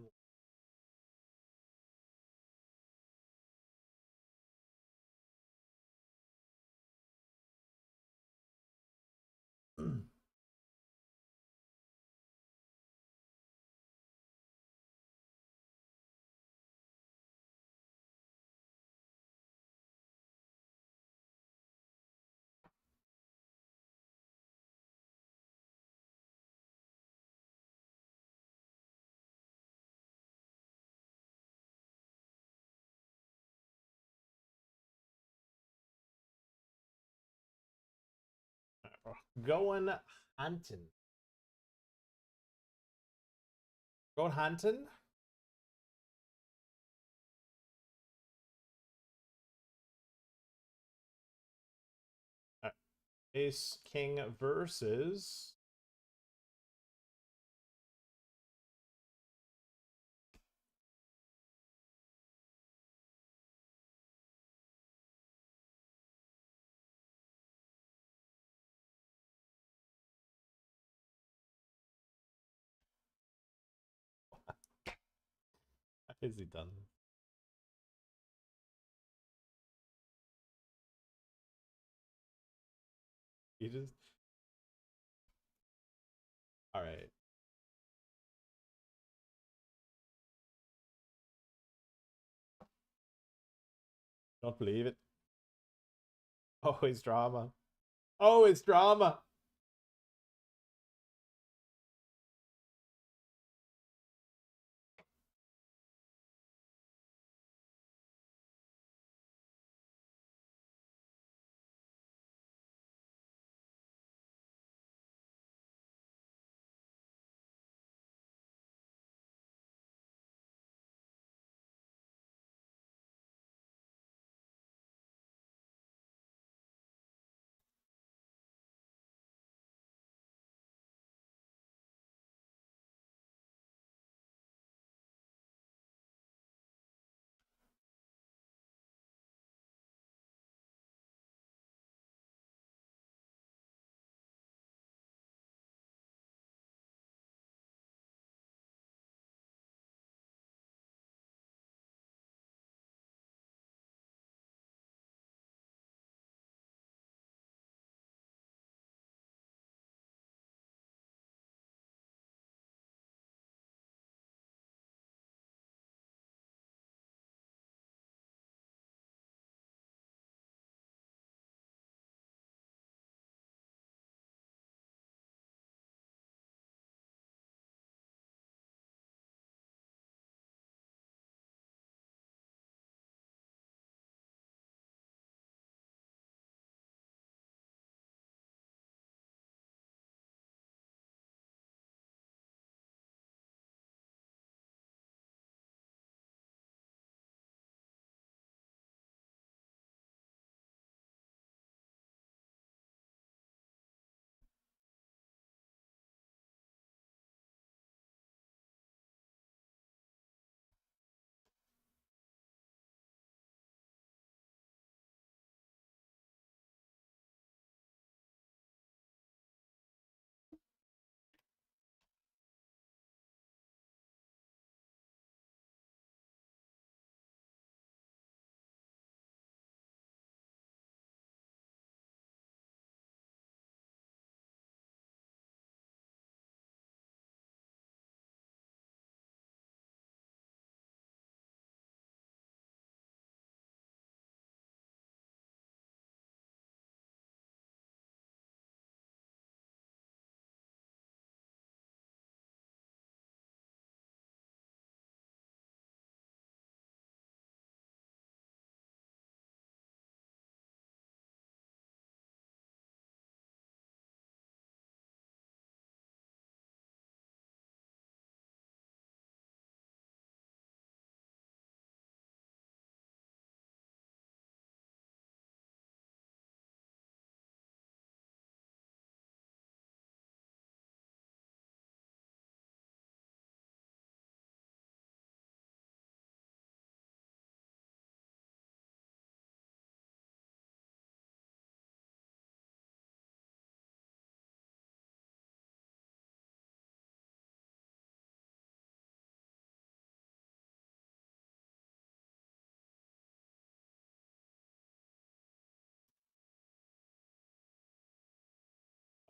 [SPEAKER 1] Going hunting. Going hunting? Ace King versus. Is he done? He just. All right. Don't believe it. Always drama. Always drama.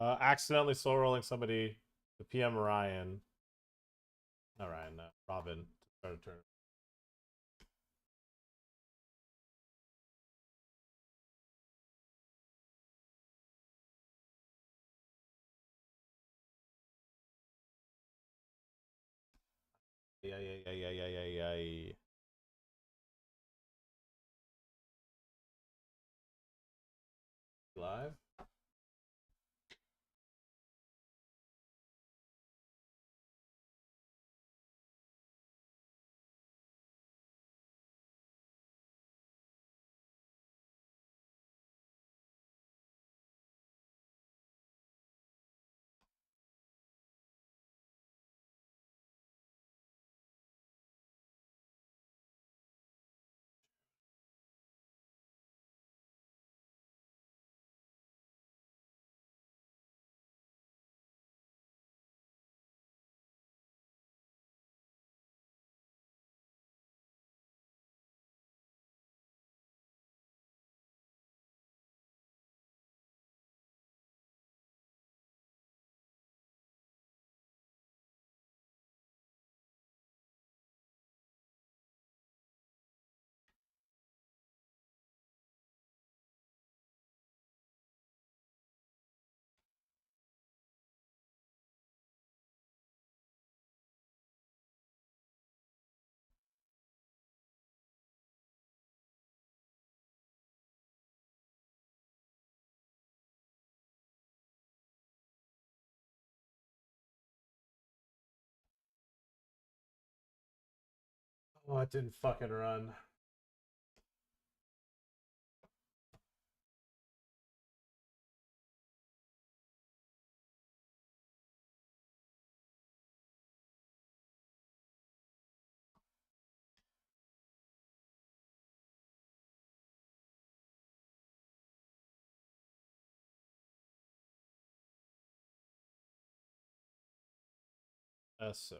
[SPEAKER 1] Accidentally slow rolling somebody to PM Ryan. Not Ryan, Robin to start a turn. Yeah. Live. Oh, it didn't fucking run. That's so.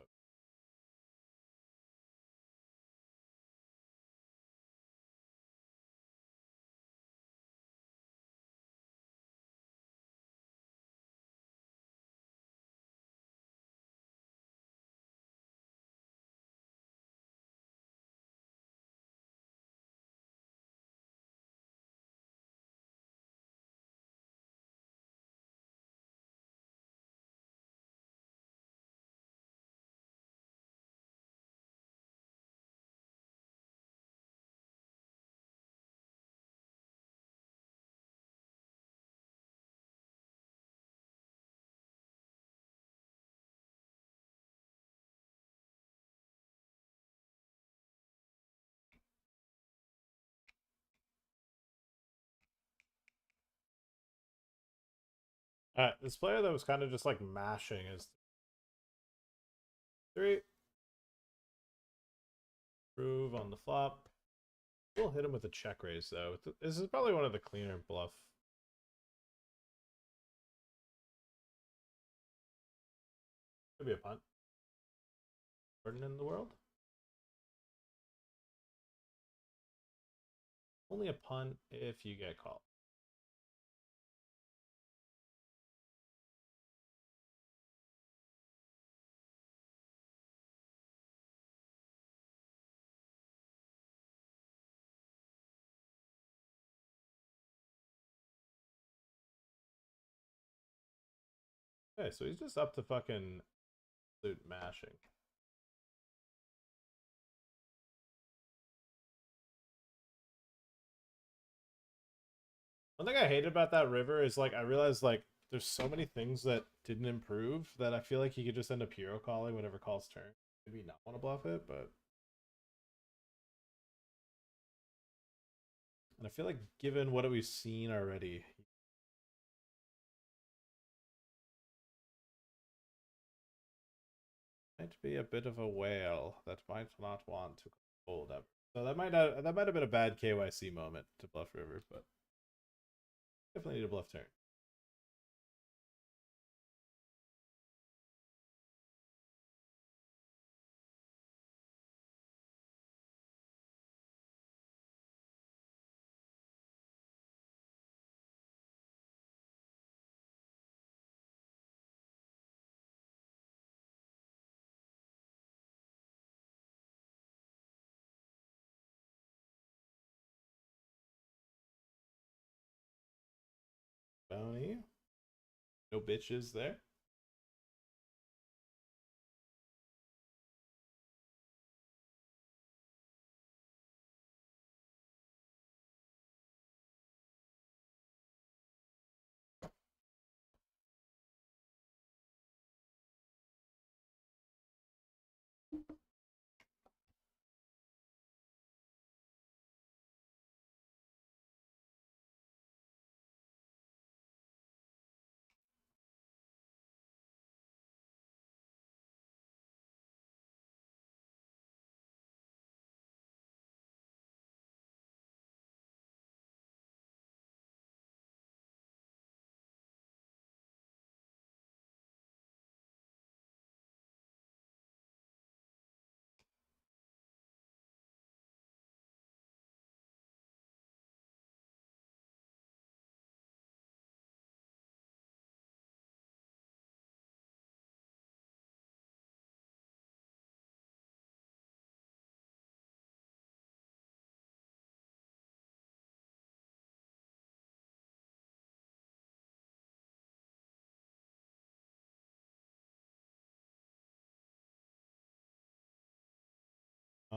[SPEAKER 1] Alright, this player that was kind of just like mashing is 3. Prove on the flop. We'll hit him with a check raise though. This is probably one of the cleaner bluff. Could be a punt. Burden in the world. Only a punt if you get called. Okay, so he's just up to fucking absolute mashing. One thing I hated about that river is like I realized like there's so many things that didn't improve that I feel like he could just end up hero calling whenever calls turn. Maybe not want to bluff it, but and I feel like given what we've seen already, might be a bit of a whale that might not want to hold ever. So that might have been a bad KYC moment to bluff river, but definitely need a bluff turn. Tony. No bitches there.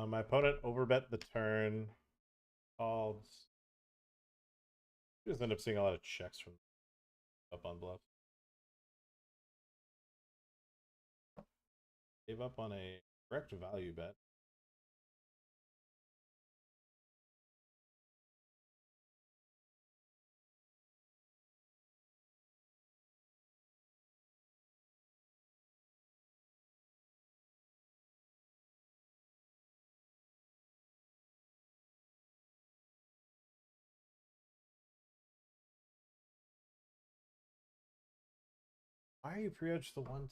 [SPEAKER 1] My opponent overbet the turn. Called. Just end up seeing a lot of checks from up on bluff. Gave up on a correct value bet. Why are you pre-edged the one?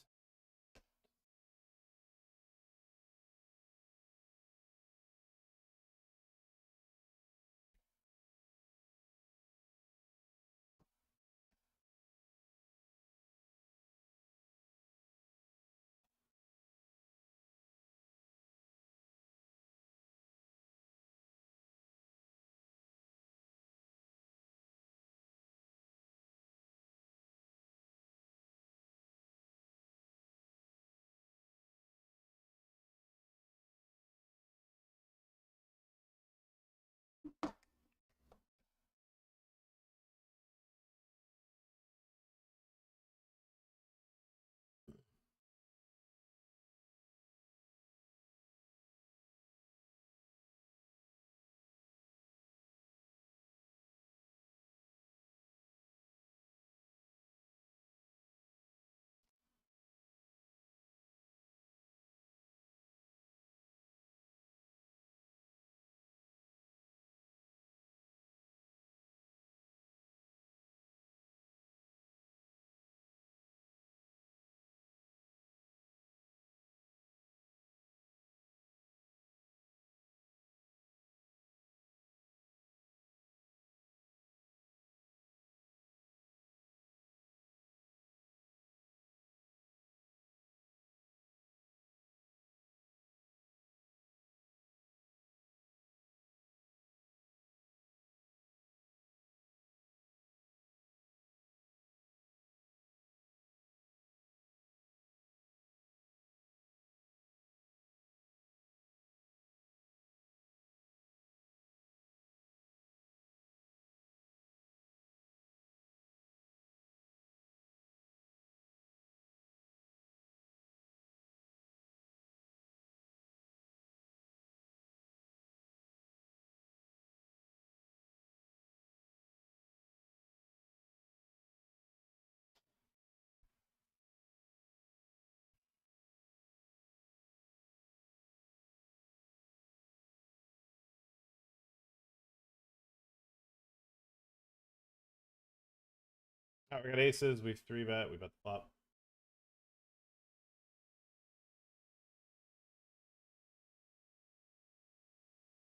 [SPEAKER 1] Alright, we got aces. We've 3-bet. We bet the flop.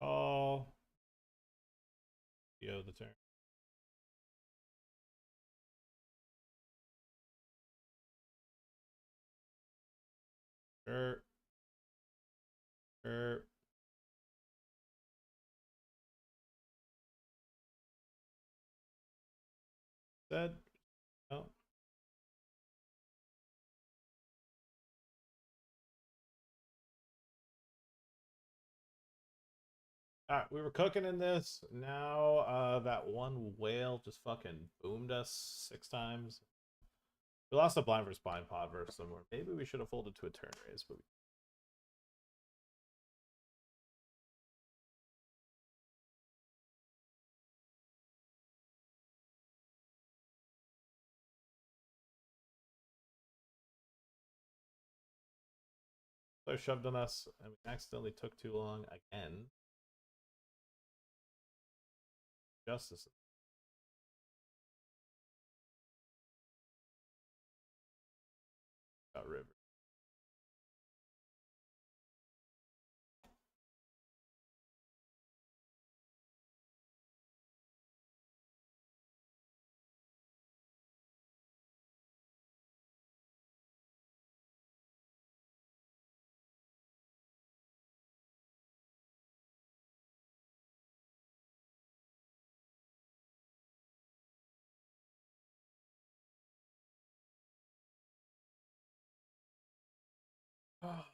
[SPEAKER 1] Call. Yo, the turn. Sure. Sure. Said Alright, we were cooking in this. Now that one whale just fucking boomed us 6 times. We lost a blind versus blind pod versus somewhere. Maybe we should have folded to a turn raise, but so shoved on us and we accidentally took too long again. Justice. Got river. Oh,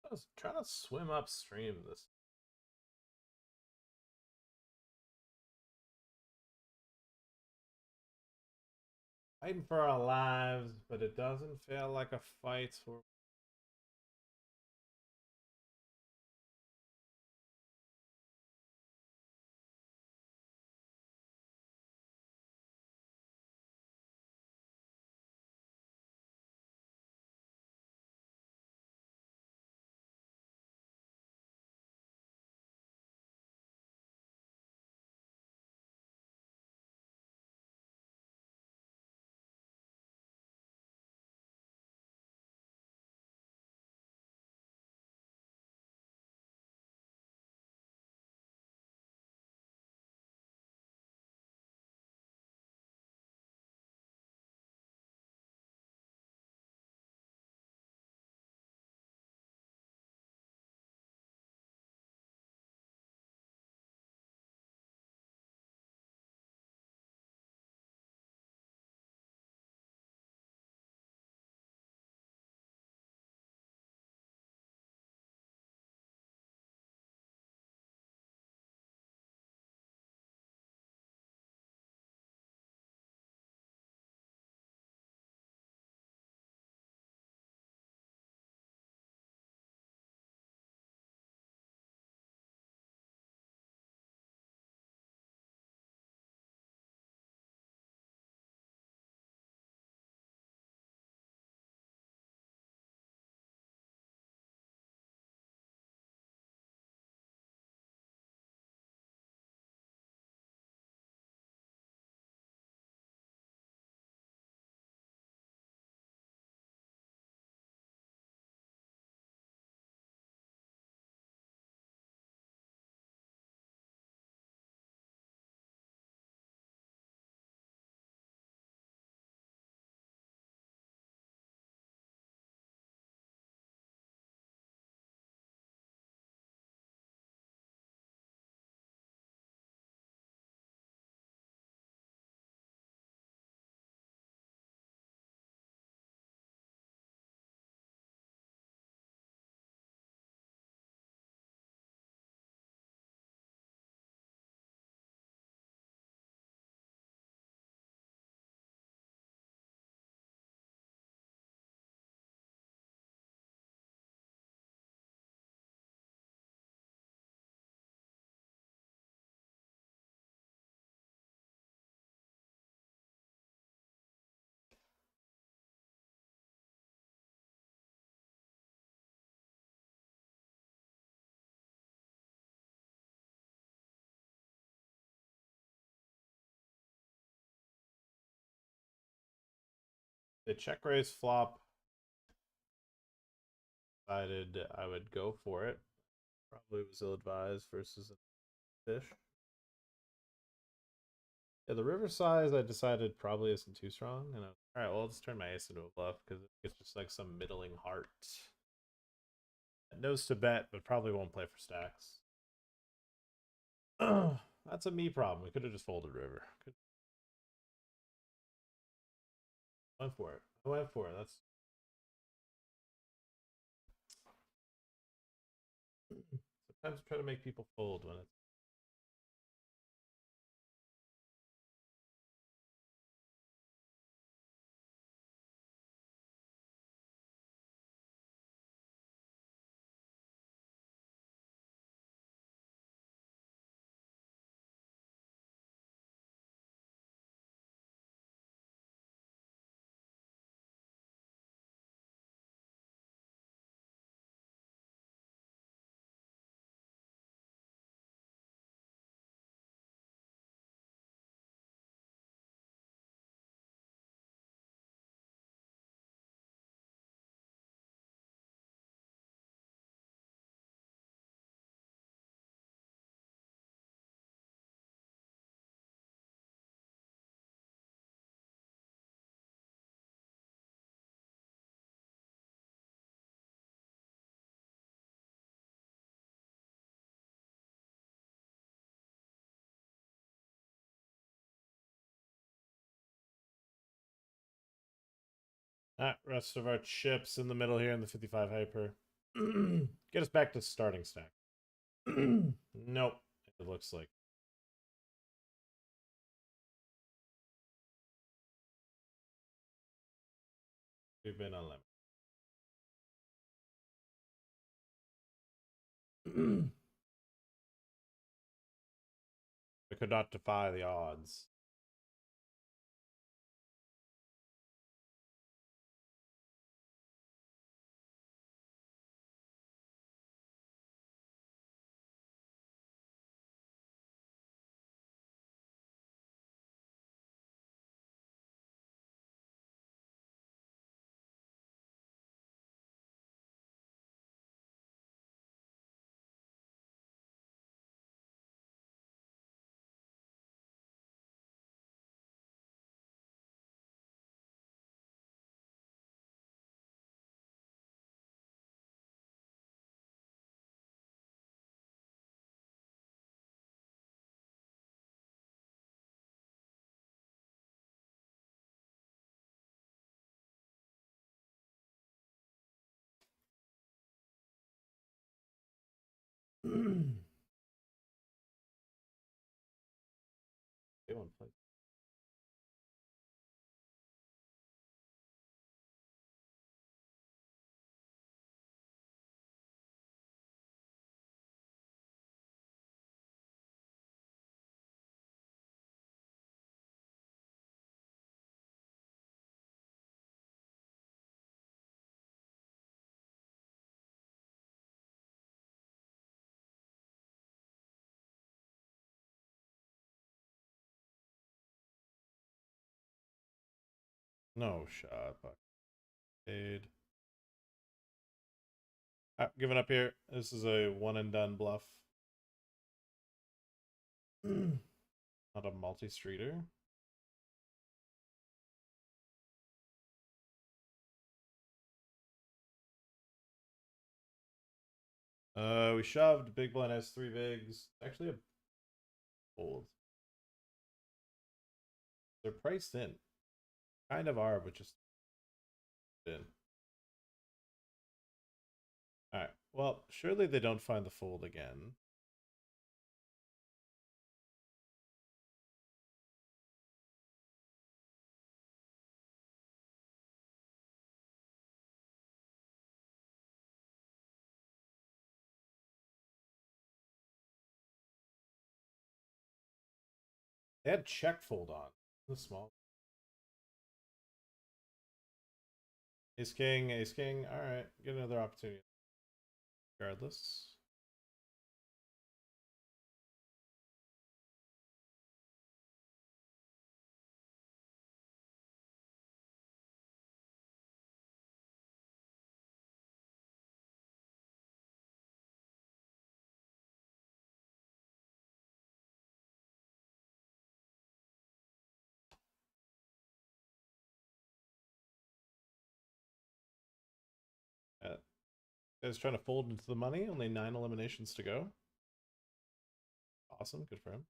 [SPEAKER 1] I was trying to swim upstream this. Fighting for our lives, but it doesn't feel like a fight. The check raise flop. Decided I would go for it. Probably was ill advised versus a fish. Yeah, the river size I decided probably isn't too strong. And all right, well, let's turn my ace into a bluff because it's just like some middling heart. It knows to bet, but probably won't play for stacks. That's a me problem. We could have just folded river. Went for it. I went for it. That's sometimes I try to make people fold when it's rest of our chips in the middle here in the 55 hyper. Get us back to starting stack. Nope. It looks like. We've been on limit. We could not defy the odds. They won't play. No shot. Fuck. Paid. Giving up here. This is a one and done bluff. Not a multi-streeter. We shoved. Big blind has three bigs. Actually a fold. They're priced in. Kind of are, but just in. Alright. Well, surely they don't find the fold again. They had check fold on. The small. Ace king, ace king. Alright. Get another opportunity. Regardless. Guys trying to fold into the money. Only 9 eliminations to go. Awesome. Good for him.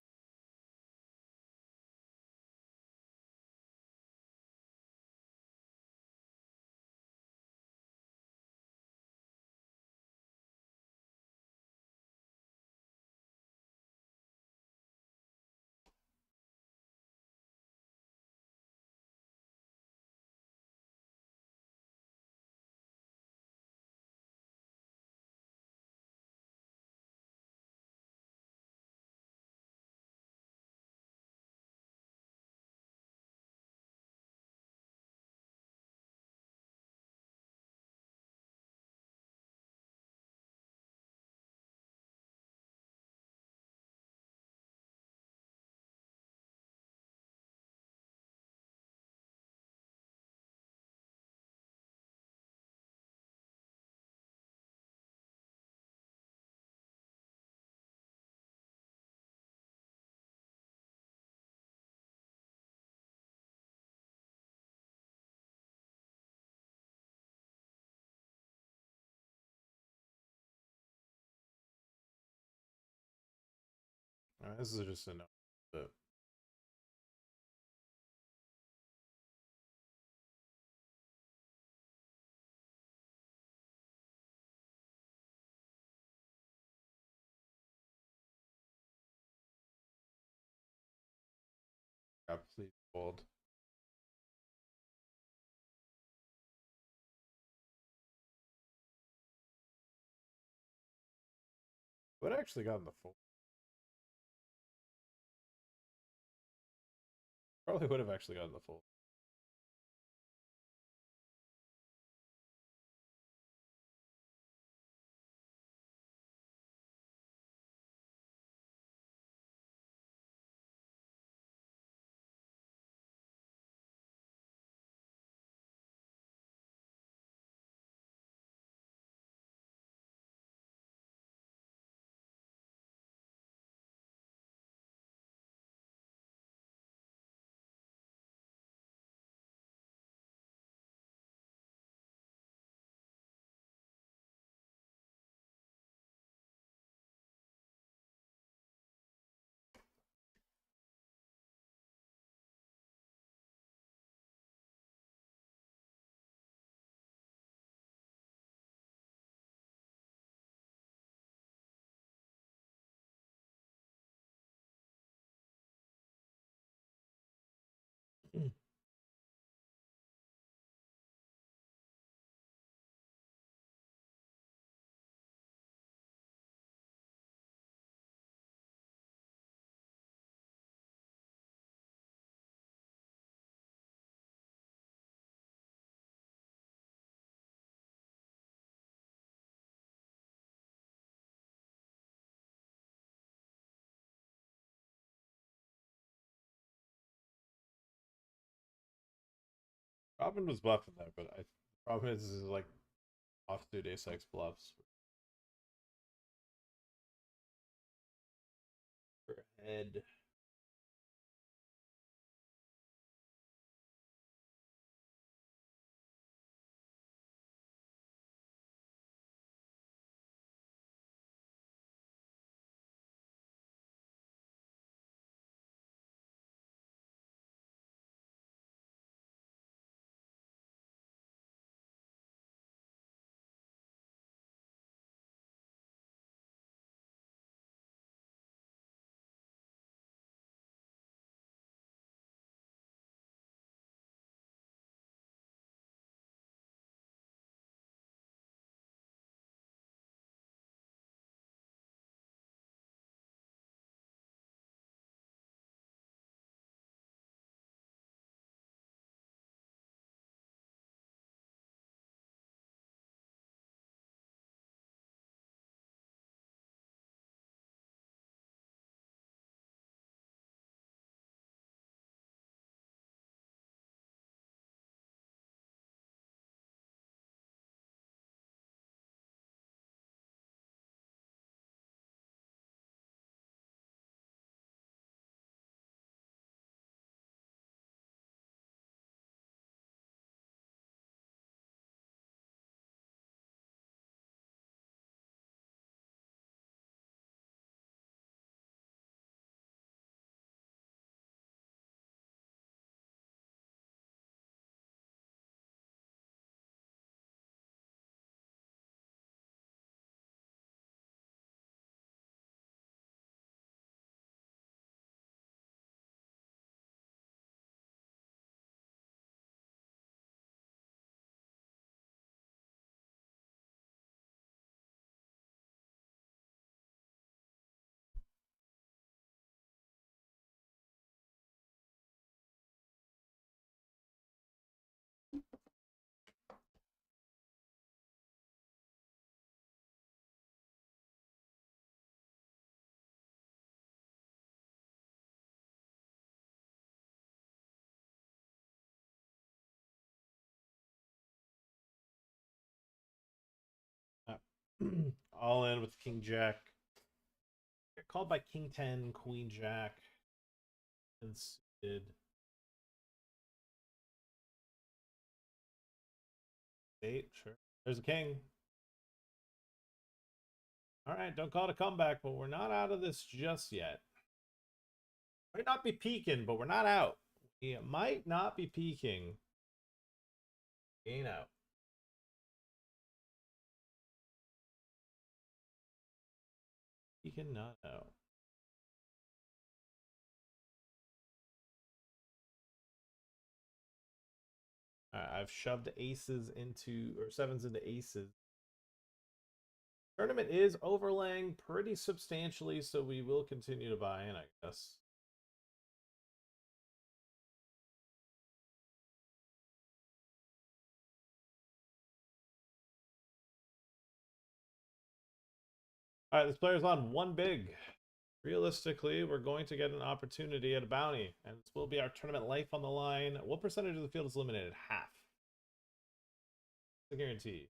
[SPEAKER 1] This is just a no. But please fold. What actually got in the fold? Probably would have actually gotten the fold. Robin was bluffing that, but the problem is like offsuit ace-x bluffs for head. All in with King Jack. Get called by King 10, Queen Jack, and suited. Eight, sure. There's a king. All right, don't call it a comeback, but we're not out of this just yet. Might not be peaking, but we're not out. We might not be peaking. Ain't out. Peaking, not out. I've shoved aces into, or sevens into aces. Tournament is overlaying pretty substantially, so we will continue to buy in, I guess. All right, this player's on one big. Realistically, we're going to get an opportunity at a bounty, and this will be our tournament life on the line. What percentage of the field is eliminated? Half. It's a guarantee.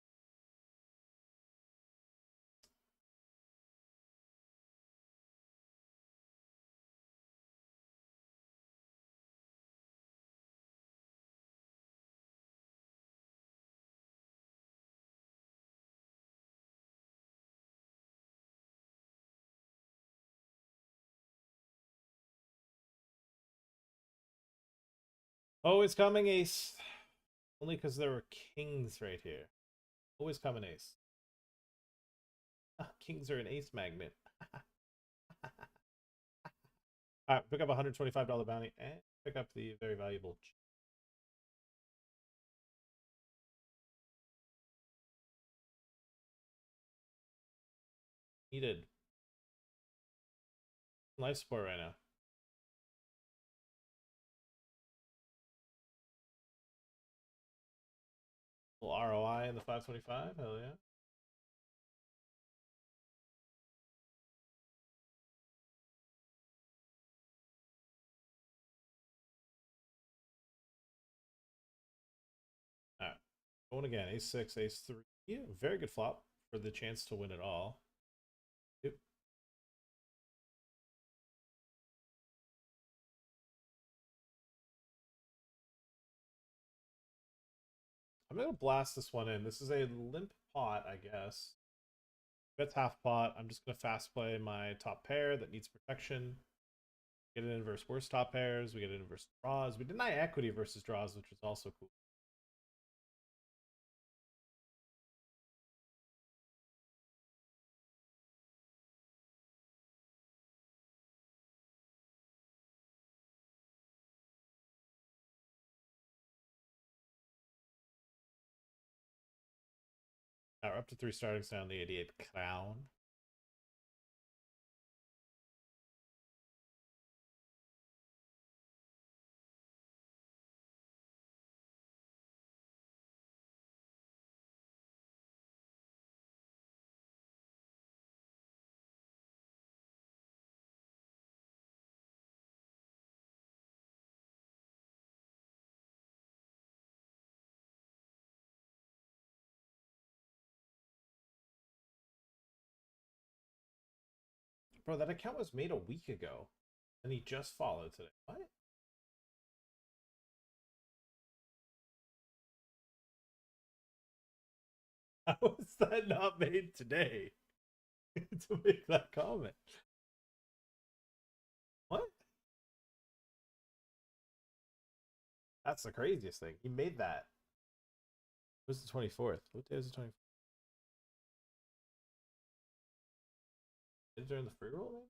[SPEAKER 1] Always coming ace. Only because there were kings right here. Always coming ace. Kings are an ace magnet. Alright, pick up a $125 bounty and pick up the very valuable. Needed. Life support right now. Little ROI in the 525. Hell yeah. Alright. Going again. Ace 6, Ace 3. Yeah, very good flop for the chance to win it all. Yep. I'm going to blast this one in. This is a limp pot, I guess. Bet's half pot. I'm just going to fast play my top pair that needs protection. Get an inverse worse top pairs. We get an inverse draws. We deny equity versus draws, which is also cool. We're up to 3 starting down the 88 crown. Bro, that account was made a week ago. And he just followed today. What? How was that not made today? To make that comment. What? That's the craziest thing. He made that. It was the 24th. What day is the 24th? Is it during the free roll, man?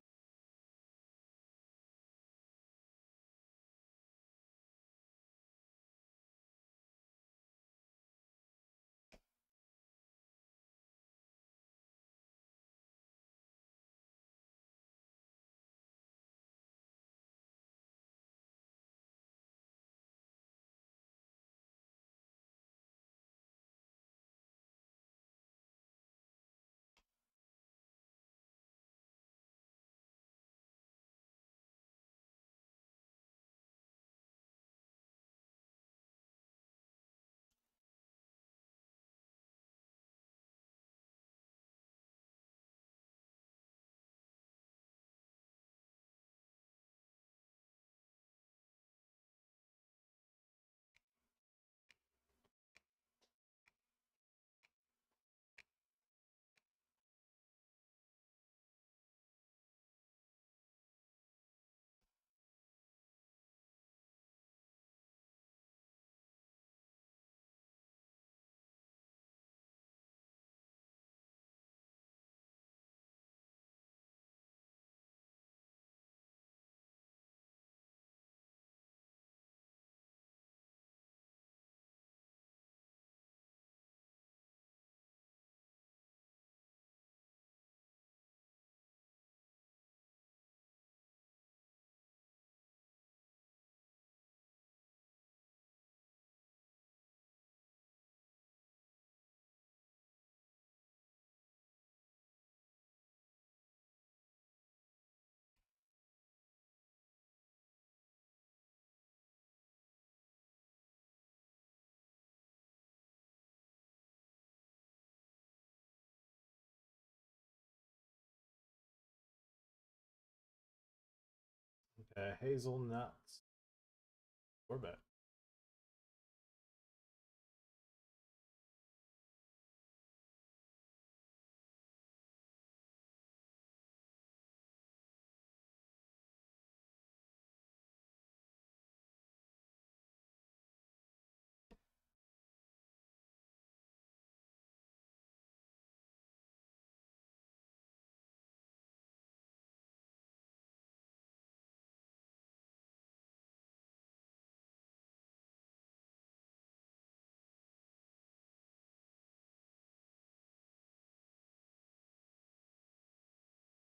[SPEAKER 1] Hazelnuts. Or bet.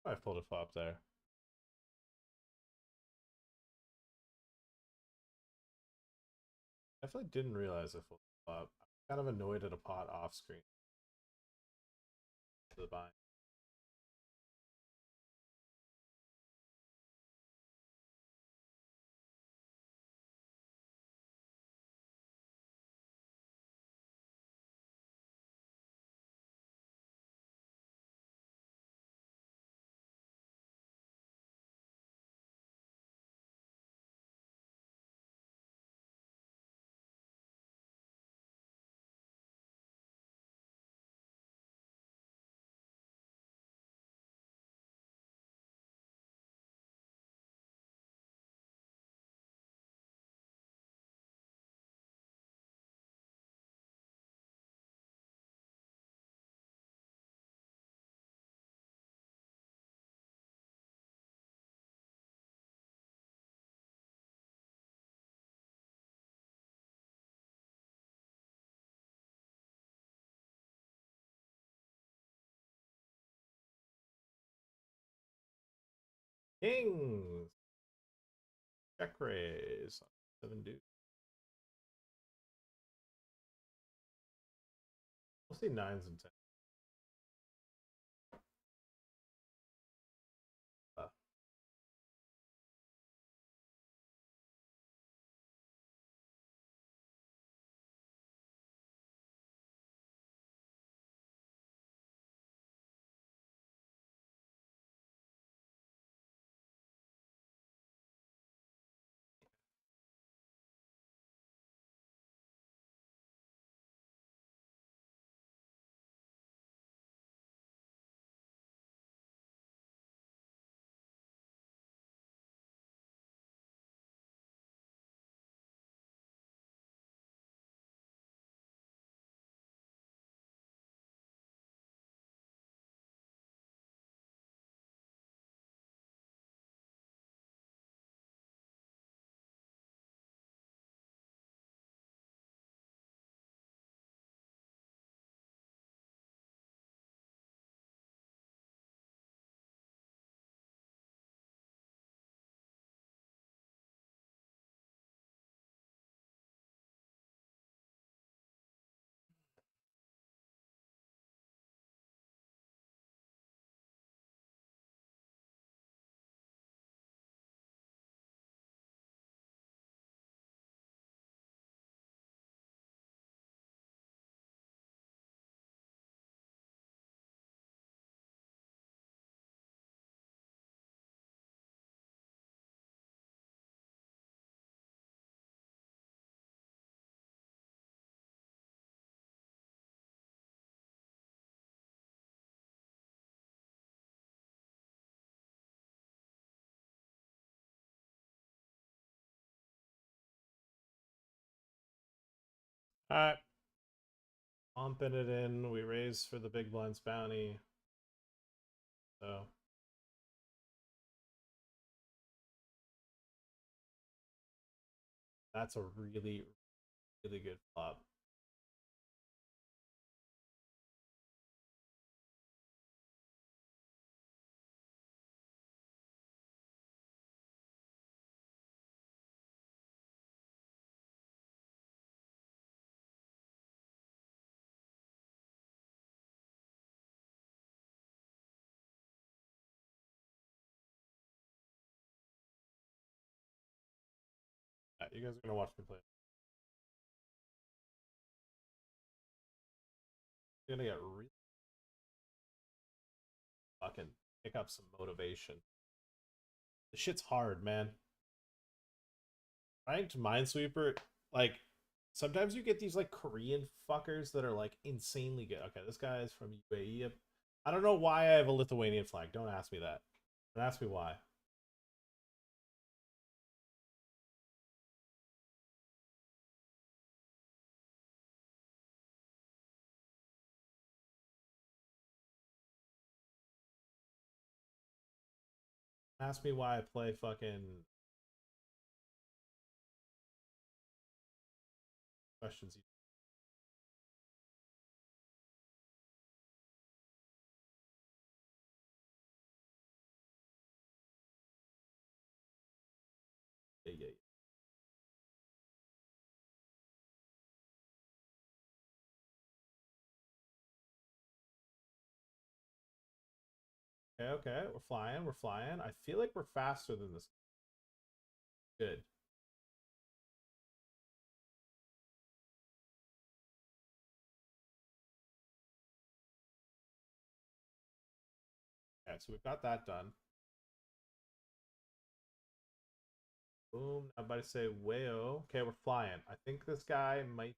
[SPEAKER 1] I folded flop there. Definitely didn't realize I folded flop. I'm kind of annoyed at a pot off screen. To the bind. Kings. Check raise. 7 dude. We'll see 9s and 10s. Alright. Pumping it in. We raise for the big blinds bounty. So that's a really, really good flop. Yeah, you guys are gonna watch me play. You're gonna get really fucking pick up some motivation. This shit's hard, man. ranked Minesweeper, like sometimes you get these like Korean fuckers that are like insanely good. Okay, this guy is from UAE. I don't know why I have a Lithuanian flag. Don't ask me that. Don't ask me why. Ask me why I play fucking questions. Yeah, yeah, yeah. Okay, okay. We're flying. We're flying. I feel like we're faster than this. Good. Okay, so we've got that done. Boom. I'm about to say whale. Okay, we're flying. I think this guy might.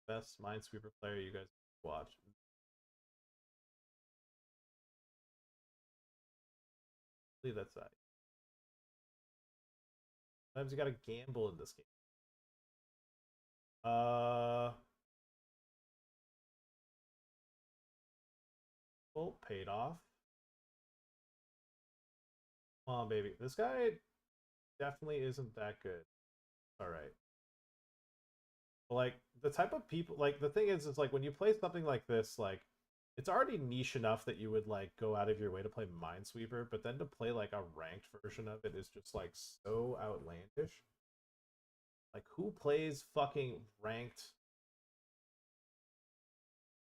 [SPEAKER 1] Best Minesweeper player you guys watch. I believe that's that. Sometimes you gotta gamble in this game. Well, paid off. Come on, baby. This guy definitely isn't that good. All right. But, like the type of people, like the thing is like when you play something like this, like it's already niche enough that you would like go out of your way to play Minesweeper, but then to play like a ranked version of it is just like so outlandish. Like who plays fucking ranked?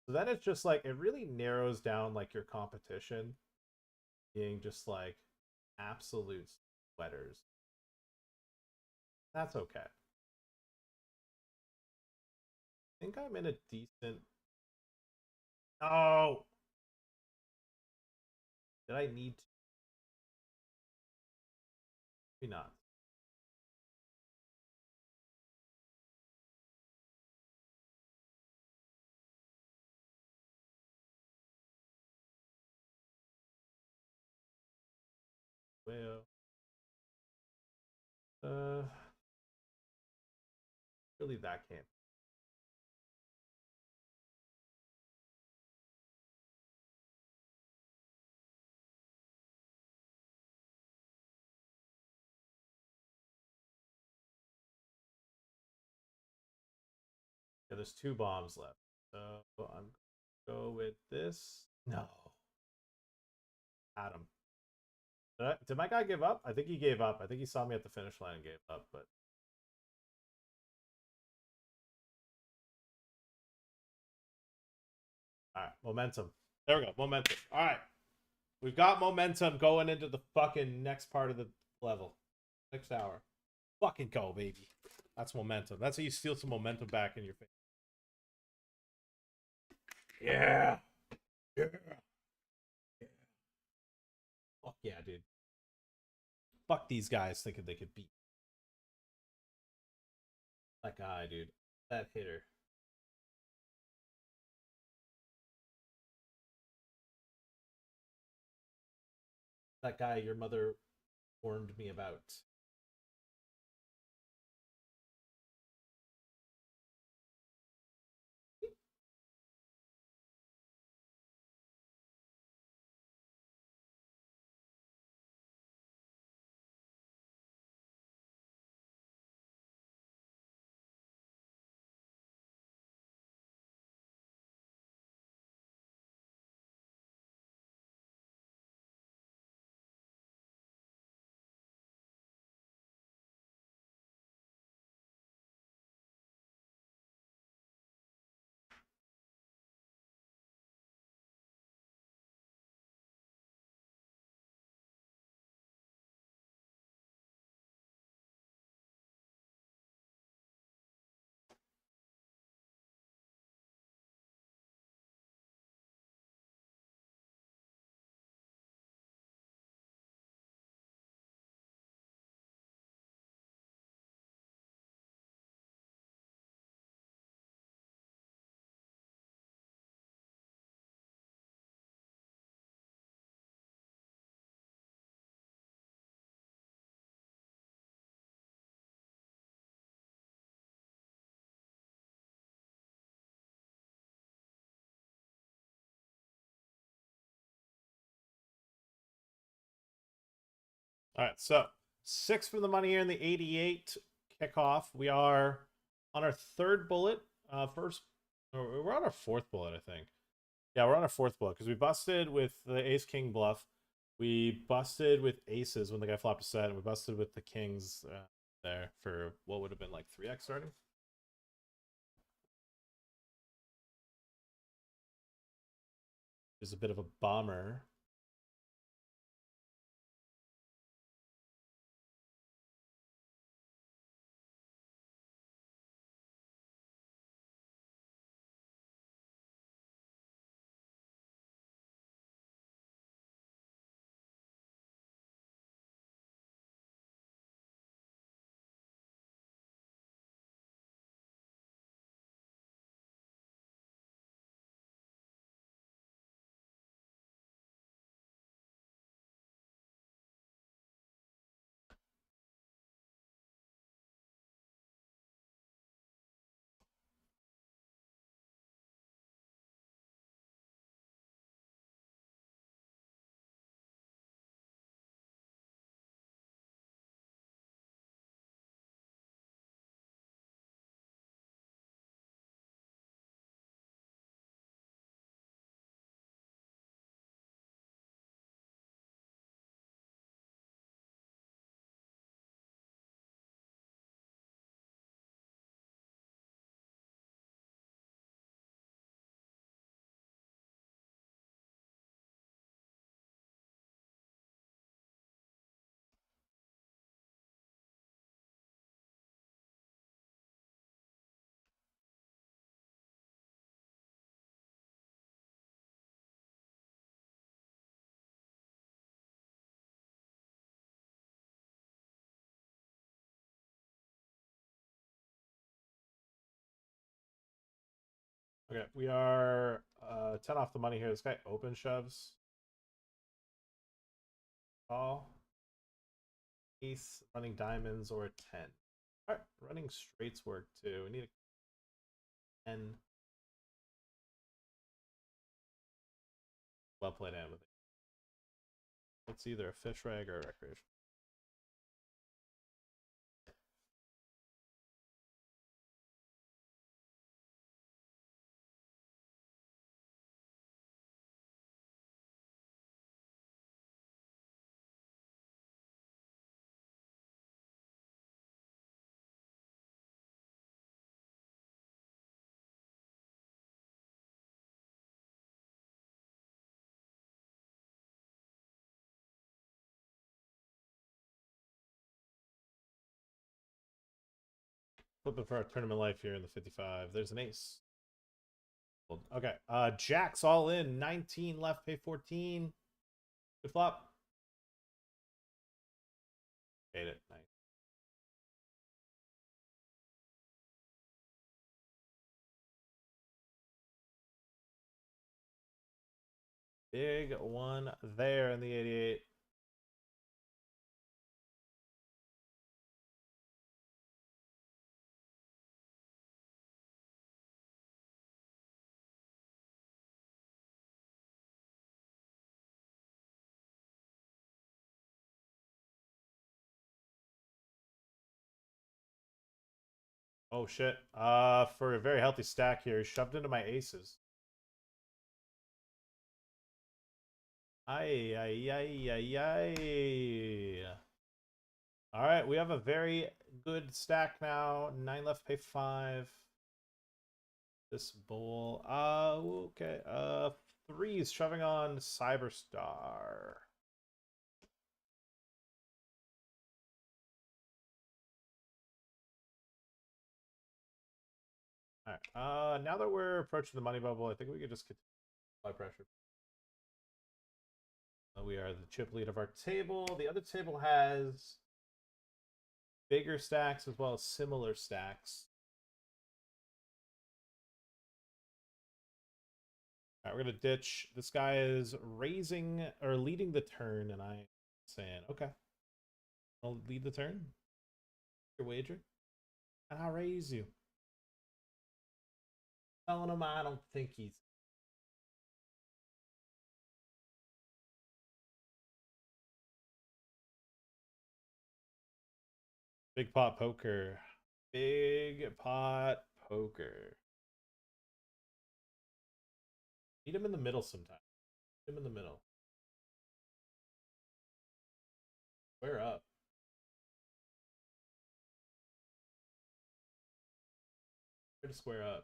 [SPEAKER 1] So then it's just like it really narrows down like your competition being just like absolute sweaters. That's okay. I think I'm in a decent. Oh, did I need to? Maybe not. Well, uh, really that can't. Yeah, there's two bombs left. So I'm go with this. No, Adam. Did my guy give up? I think he gave up. I think he saw me at the finish line and gave up. But all right, momentum. There we go, momentum. All right, we've got momentum going into the fucking next part of the level, next hour. Fucking go, baby. That's momentum. That's how you steal some momentum back in your face. Yeah. Yeah. Yeah. Fuck yeah, dude. Fuck these guys thinking they could beat that guy, dude. That hitter. That guy your mother warned me about. All right, so 6 from the money here in the 88 kickoff. We are on our third bullet. We're on our fourth bullet, I think. Yeah, we're on our fourth bullet because we busted with the ace king bluff. We busted with aces when the guy flopped a set, and we busted with the kings there for what would have been like 3x starting. Is a bit of a bomber. Okay, we are 10 off the money here. This guy open shoves. Call. Ace, running diamonds, or a 10. All right, running straights work too. We need a 10. Well played hand with it. It's either a fish rag or a recreation. Flipping for our tournament life here in the 55. There's an ace. Okay, Jack's all in. 19 left, pay 14. Good flop. Hate it. Nice. Big one there in the 88. Oh shit. For a very healthy stack here, shoved into my aces. Ay, ay, ay, ay, ay. All right, we have a very good stack now. 9 left, pay 5. This bowl. Okay. Threes shoving on Cyberstar. All right. Now that we're approaching the money bubble, I think we could just continue high pressure. We are the chip lead of our table. The other table has bigger stacks as well as similar stacks. All right, we're gonna ditch. This guy is raising or leading the turn, and I'm saying, okay, I'll lead the turn. Your wager, and I'll raise you. Telling him I don't think he's. Big pot poker. Big pot poker. Meet him in the middle sometime. Meet him in the middle. Square up. Where to square up?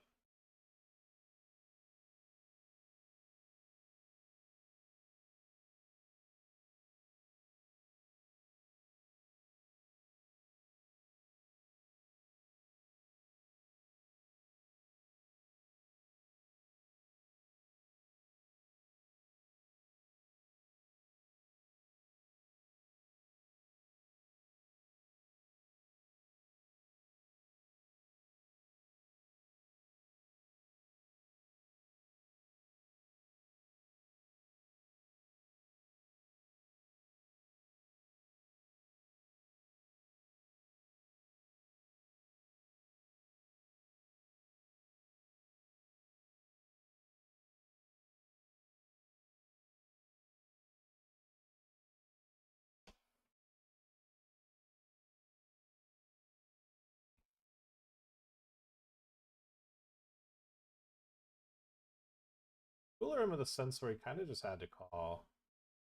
[SPEAKER 1] Cooler him with a sense where he kind of just had to call.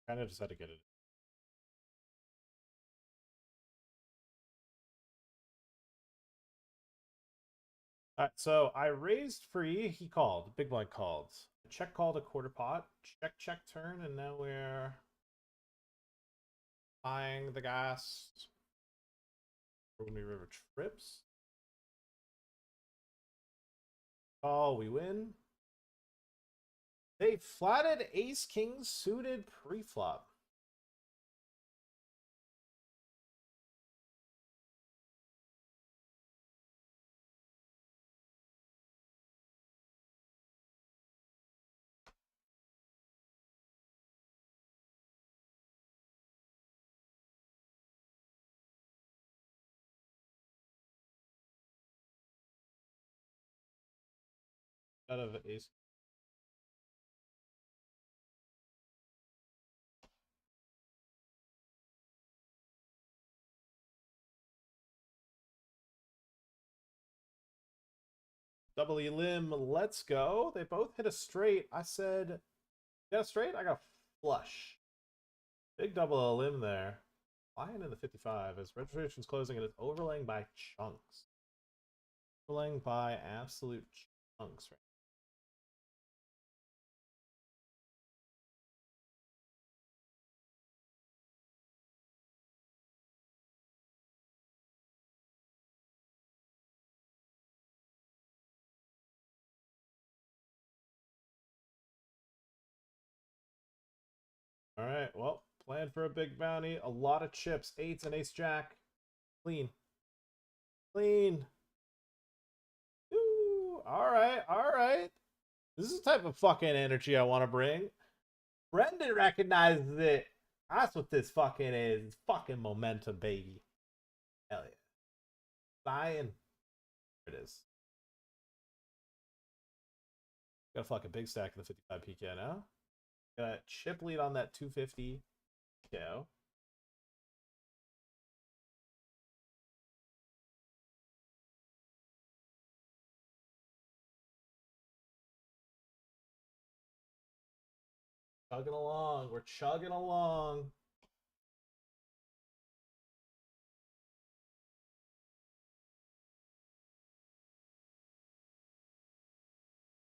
[SPEAKER 1] Kind of just had to get it. All right, so I raised free. He called. Big blind called. Check called a quarter pot. Check turn, and now we're buying the gas. Roomy River trips. Call, we win. They flatted ace king suited pre-flop. Out of ace. Double limb, let's go. They both hit a straight. I said, got a straight? I got a flush. Big double limb there. Flying in the 55 as registration's closing and it's overlaying by chunks. Overlaying by absolute chunks right. All right, well, plan for a big bounty. A lot of chips. Eights and ace jack. Clean. Clean. Ooh, all right, all right. This is the type of fucking energy I want to bring. Brendan recognizes it. That's what this fucking is. It's fucking momentum, baby. Hell yeah. Zion. There it is. Got a fucking big stack of the 55 PK now. Got a chip lead on that 250 PKO. Chugging along. We're chugging along.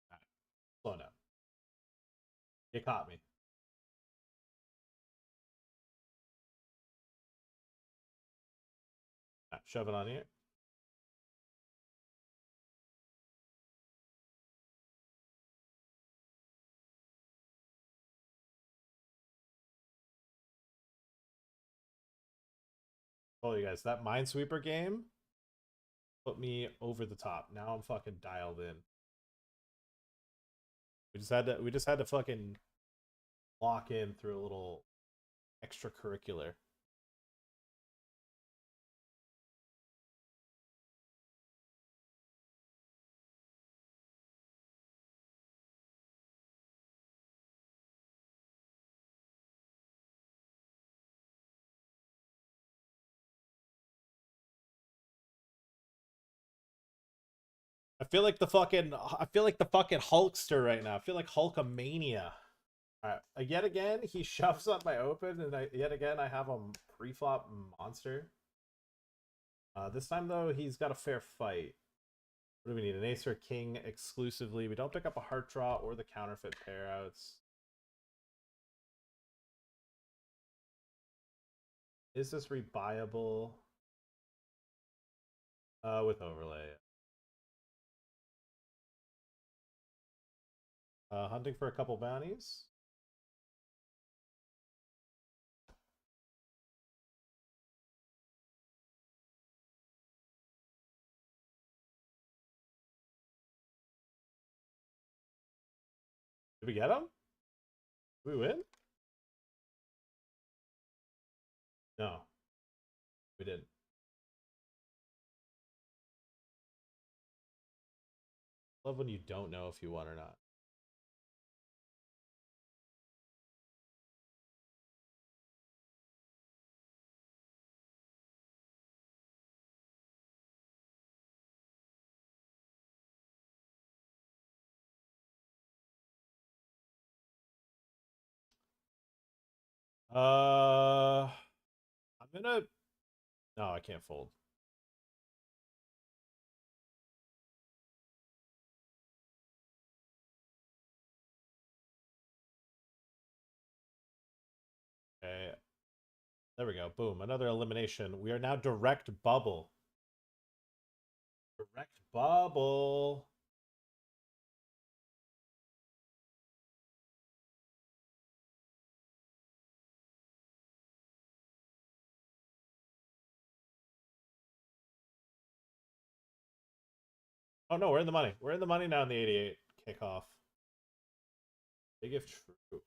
[SPEAKER 1] Right. Slow down. You caught me. Right, shove it on here. Oh, you guys, that Minesweeper game put me over the top. Now I'm fucking dialed in. We just had to fucking lock in through a little extracurricular. feel like the fucking Hulkster right now. I feel like Hulkamania. All right, yet again he shoves up my open, and yet again I have a pre-flop monster. This time though he's got a fair fight. What do we need? An ace or a king exclusively. We don't pick up a heart draw or the counterfeit pairouts. Is this rebuyable? With overlay. Hunting for a couple bounties. Did we get him? Did we win? No, we didn't. Love when you don't know if you won or not. I'm gonna. No, I can't fold. Okay. There we go. Boom. Another elimination. We are now direct bubble. Direct bubble. Oh no, we're in the money. We're in the money now in the 88 kickoff. Big if true.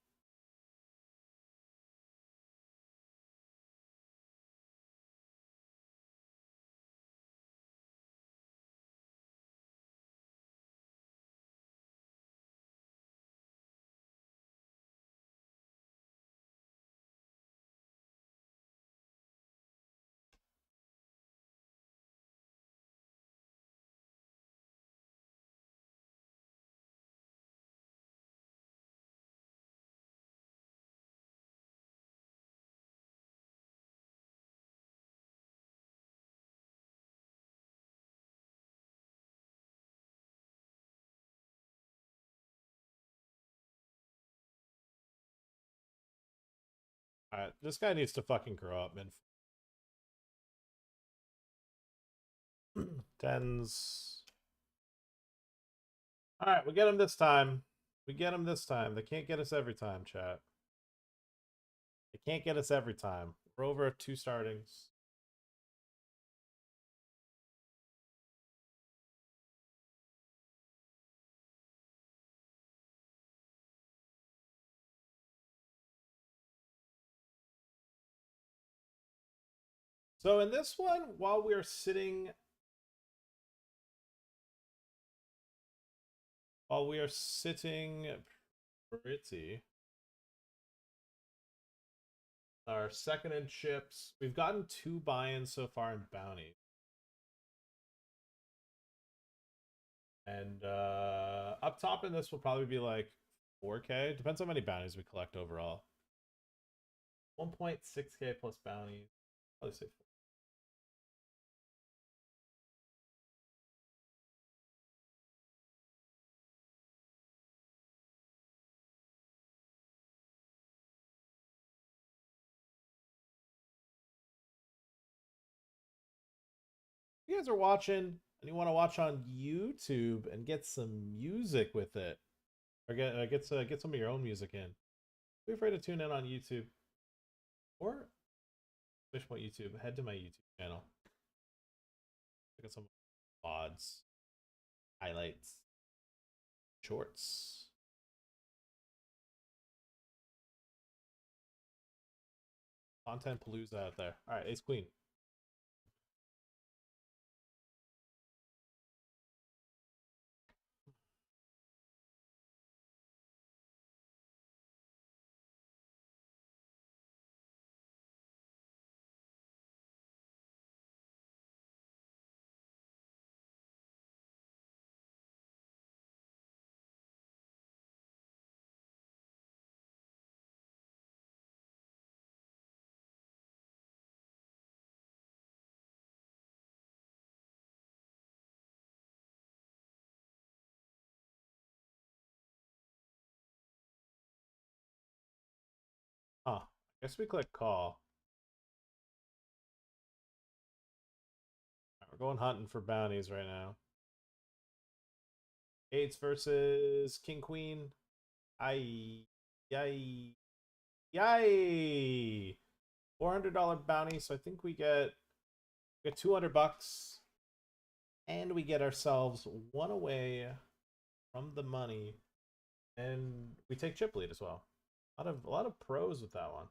[SPEAKER 1] Alright, this guy needs to fucking grow up, man. Tens. Alright, we get him this time. We get him this time. They can't get us every time, chat. They can't get us every time. We're over 2 startings. So in this one, while we are sitting pretty, our second in chips, we've gotten 2 buy-ins so far in bounty. And up top in this will probably be like 4K. Depends on how many bounties we collect overall. 1.6K plus bounties. Probably say 4. If you guys are watching and you want to watch on YouTube and get some music with it, or get some of your own music in, be free to tune in on YouTube, or Wish Point YouTube. Head to my YouTube channel. Look at some VODs, highlights, shorts. Content palooza out there. All right, Ace Queen. Guess we click call. We're going hunting for bounties right now. Eights versus King Queen. Aye. Yay. Yay. $400 bounty, so I think we get 200 bucks. And we get ourselves one away from the money. And we take chip lead as well. A lot of pros with that one.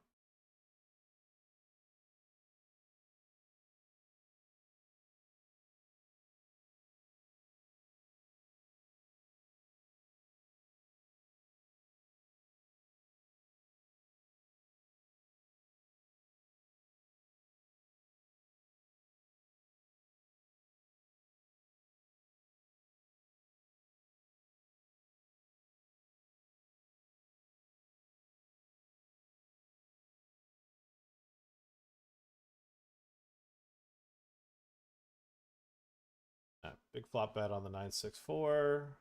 [SPEAKER 1] Big flop bet on the 964.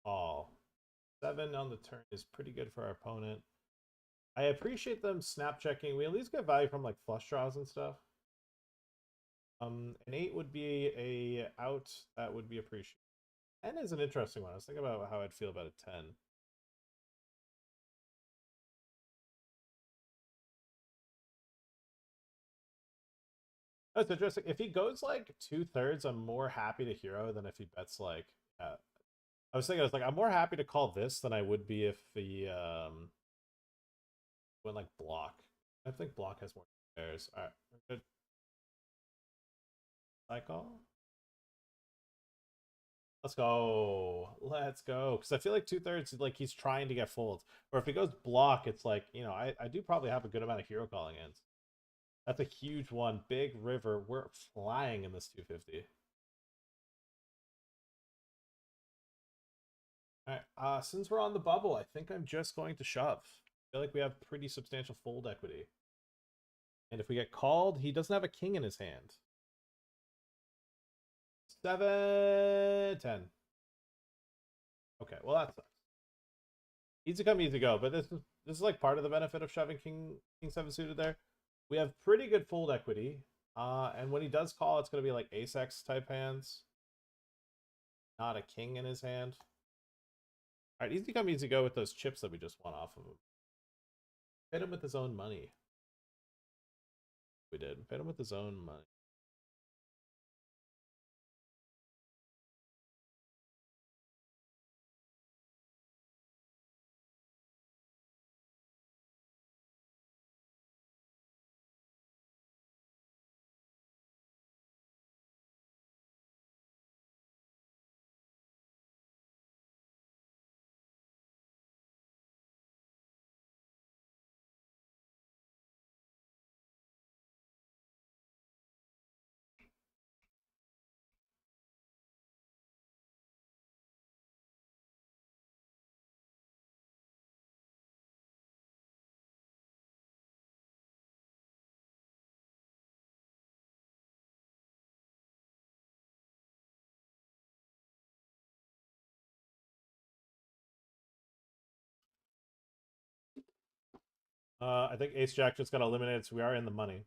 [SPEAKER 1] All 7 on the turn is pretty good for our opponent. I appreciate them snap checking. We at least get value from like flush draws and stuff. An 8 would be a out that would be appreciated. 10 is an interesting one. I was thinking about how I'd feel about a 10. That's interesting. If he goes like 2/3, I'm more happy to hero than if he bets like. I was like, I'm more happy to call this than I would be if he went like block. I think block has more pairs. All right, we're good. I call. Let's go. Let's go. Because I feel like 2/3, like he's trying to get folds. Or if he goes block, it's like, you know, I do probably have a good amount of hero calling ends. That's a huge one. Big river. We're flying in this 250. All right. Since we're on the bubble, I think I'm just going to shove. I feel like we have pretty substantial fold equity. And if we get called, he doesn't have a king in his hand. 7, 10. Okay, well that sucks. Easy come, easy go. But this is like part of the benefit of shoving king 7 suited there. We have pretty good fold equity. And when he does call, it's going to be like ace-x type hands. Not a king in his hand. All right, easy come, easy go with those chips that we just won off of him. Paid him with his own money. We did. Paid him with his own money. I think Ace Jack just got eliminated, so we are in the money.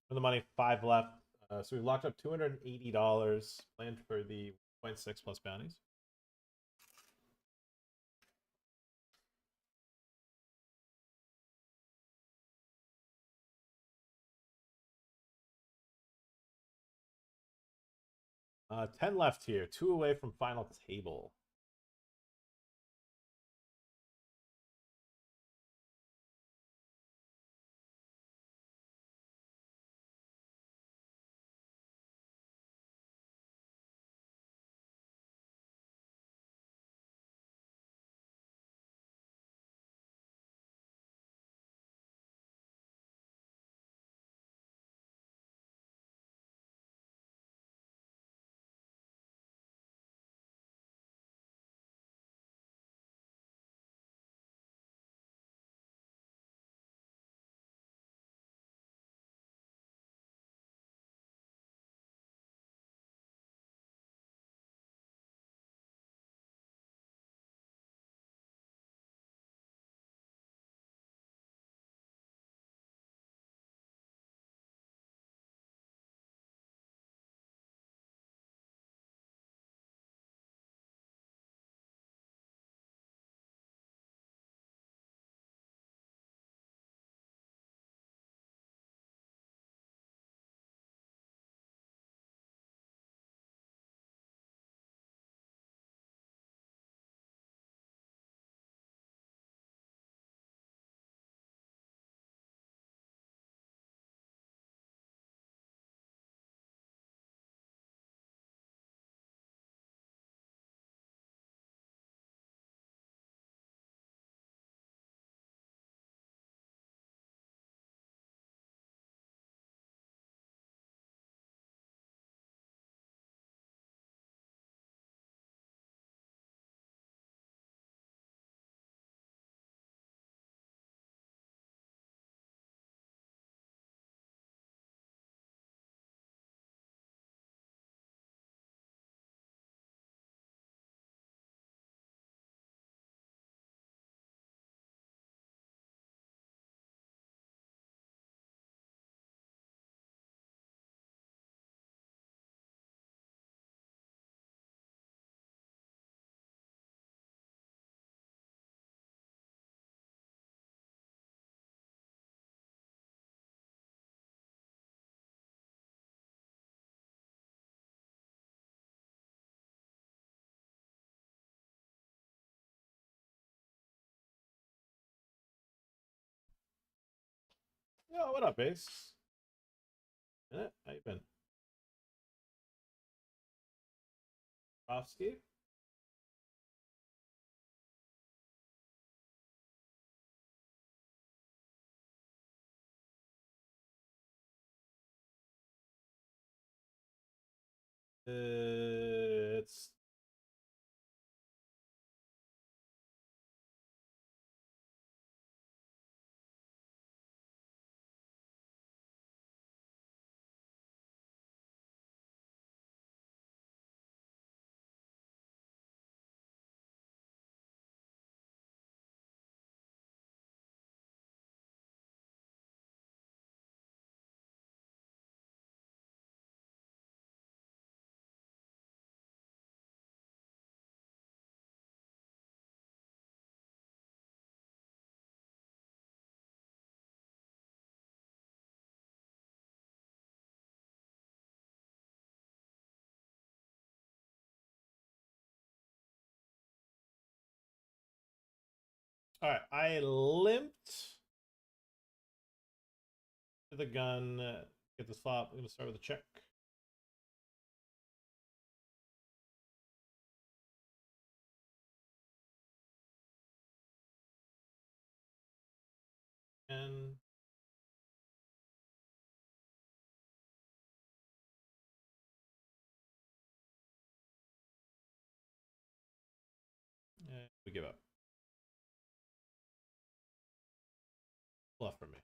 [SPEAKER 1] In the money, 5 left. So we locked up $280 planned for the 0.6 plus bounties. Uh, 10 left here, 2 away from final table. Yo, what up, Ace? How you been? Rofsky? It's all right. I limped to the gun. Get this flop. I'm gonna start with a check. And we give up. Bluff for me.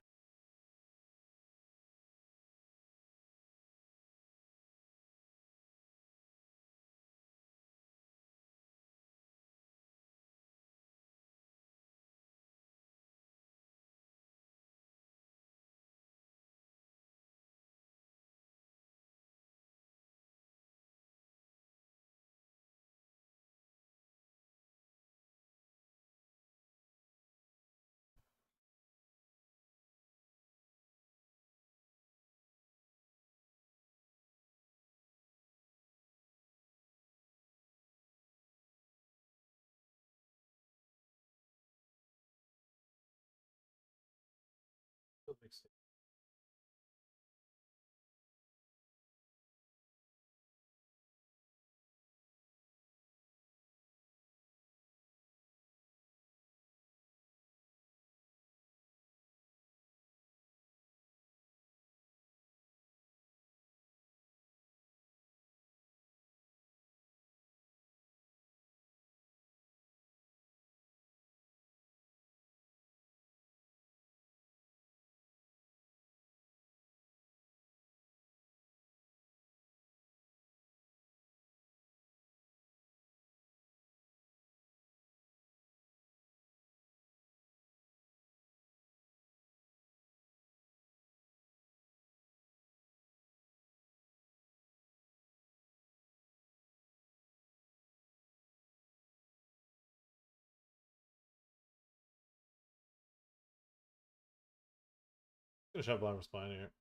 [SPEAKER 1] Gonna shove blind spine here.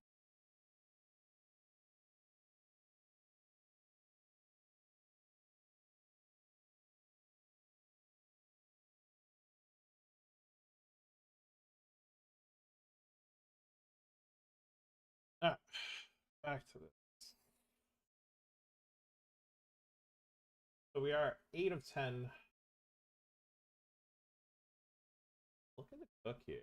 [SPEAKER 1] Ah, back to this. So we are 8 of 10. Look at the cook here.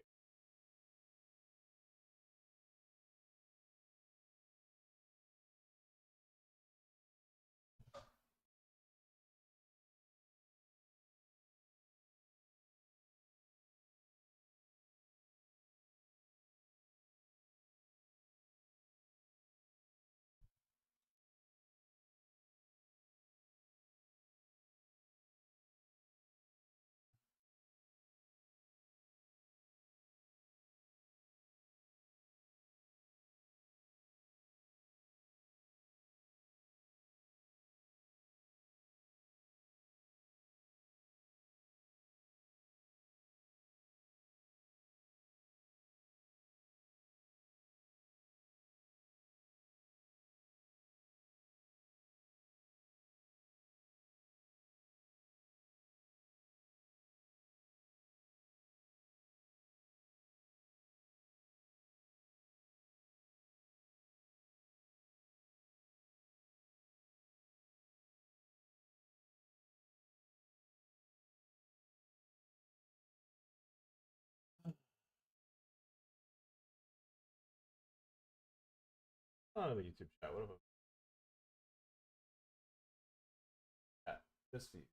[SPEAKER 1] Oh, the YouTube chat. What about that? Just for you.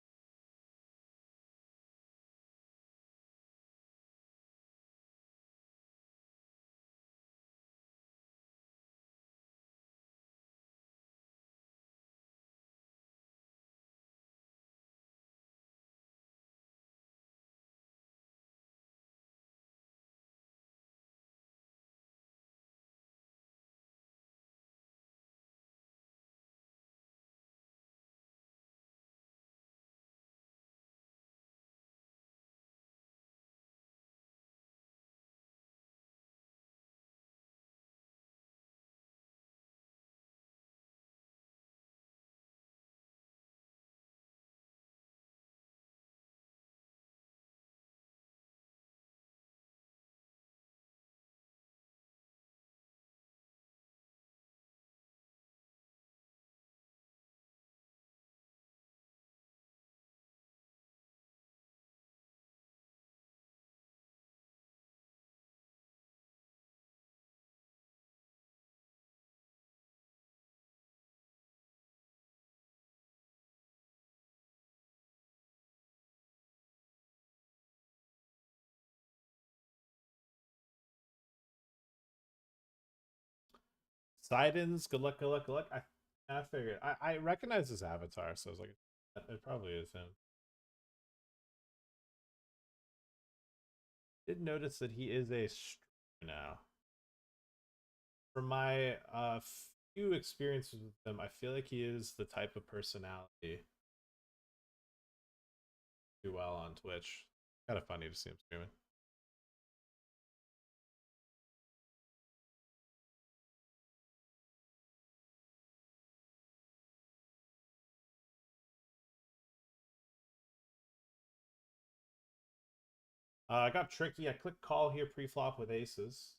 [SPEAKER 1] Sidens, good luck, good luck, good luck. I figured. I recognize his avatar, so I was like, it probably is him. Did notice that he is a now. From my few experiences with him, I feel like he is the type of personality do well on Twitch. Kind of funny to see him streaming. I got tricky. I clicked call here pre-flop with aces.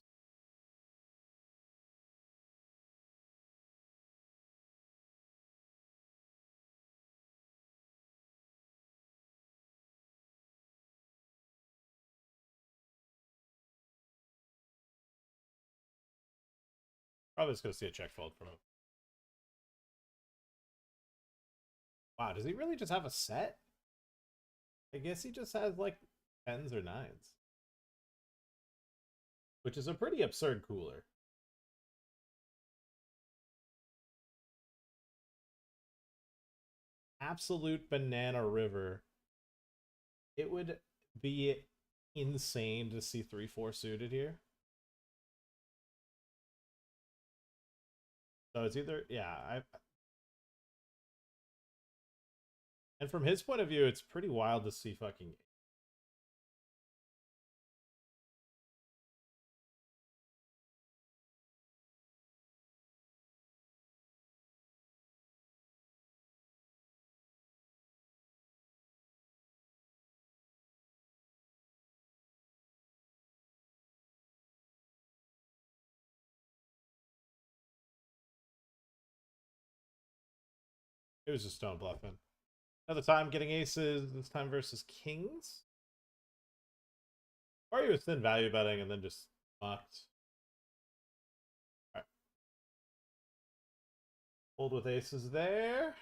[SPEAKER 1] Probably just going to see a check fold from him. Wow, does he really just have a set? I guess he just has like 10s or 9s. Which is a pretty absurd cooler. Absolute banana river. It would be insane to see 3-4 suited here. So it's either, yeah, and from his point of view, it's pretty wild to see fucking. It was just stone bluffing. Another time getting aces, this time versus kings. Or he was thin value betting and then just mucked. Alright. Hold with aces there.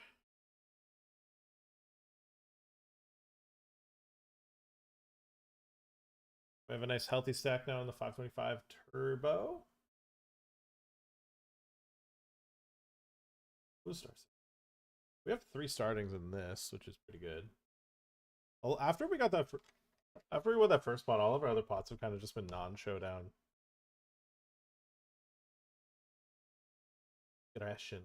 [SPEAKER 1] We have a nice healthy stack now in the 525 turbo. Who starts? We have 3 startings in this, which is pretty good. Well, after we got that, after we won that first pot, all of our other pots have kind of just been non-showdown. Congestion.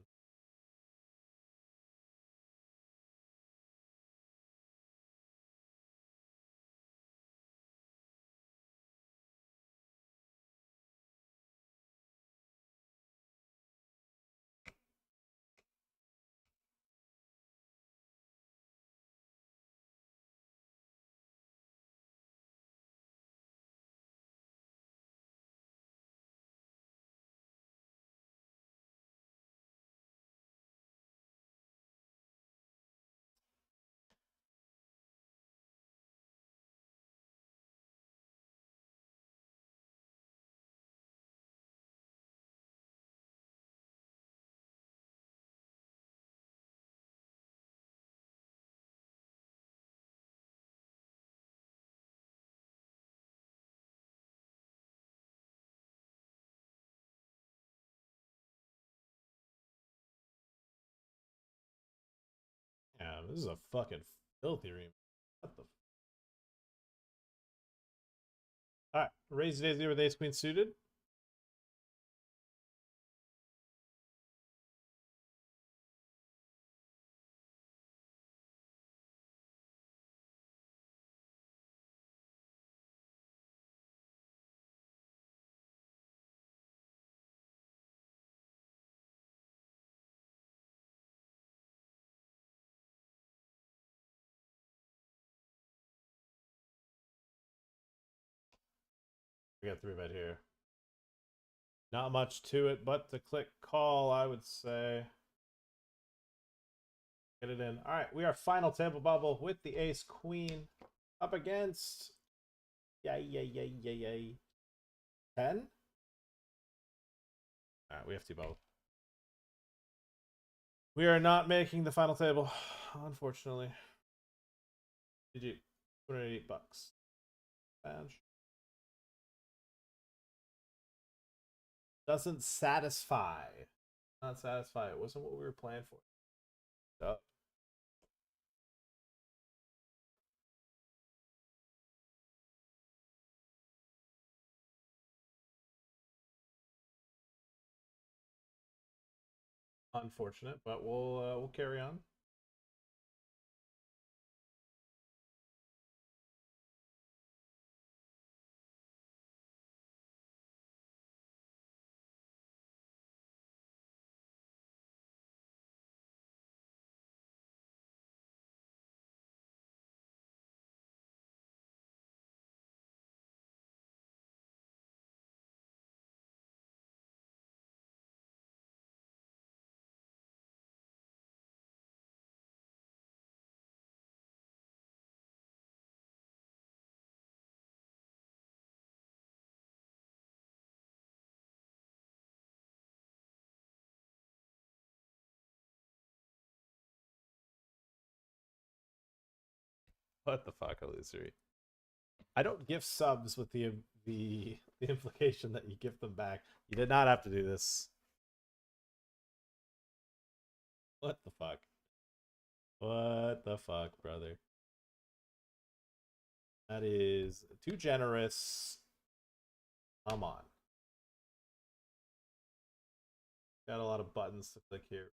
[SPEAKER 1] Damn, this is a fucking filthy rematch. What the? All right, raise days with ace queen suited. We got 3-bet here. Not much to it, but to click call, I would say. Get it in. All right, we are final table bubble with the ace queen up against. Yay. 10? All right, we have to bubble. We are not making the final table, unfortunately. GG. $208. Badge. Doesn't satisfy. Not satisfy. It wasn't what we were playing for. Duh. Unfortunate, but we'll carry on. What the fuck, illusory? I don't gift subs with the implication that you gift them back. You did not have to do this. What the fuck? What the fuck, brother? That is too generous. Come on. Got a lot of buttons to click here.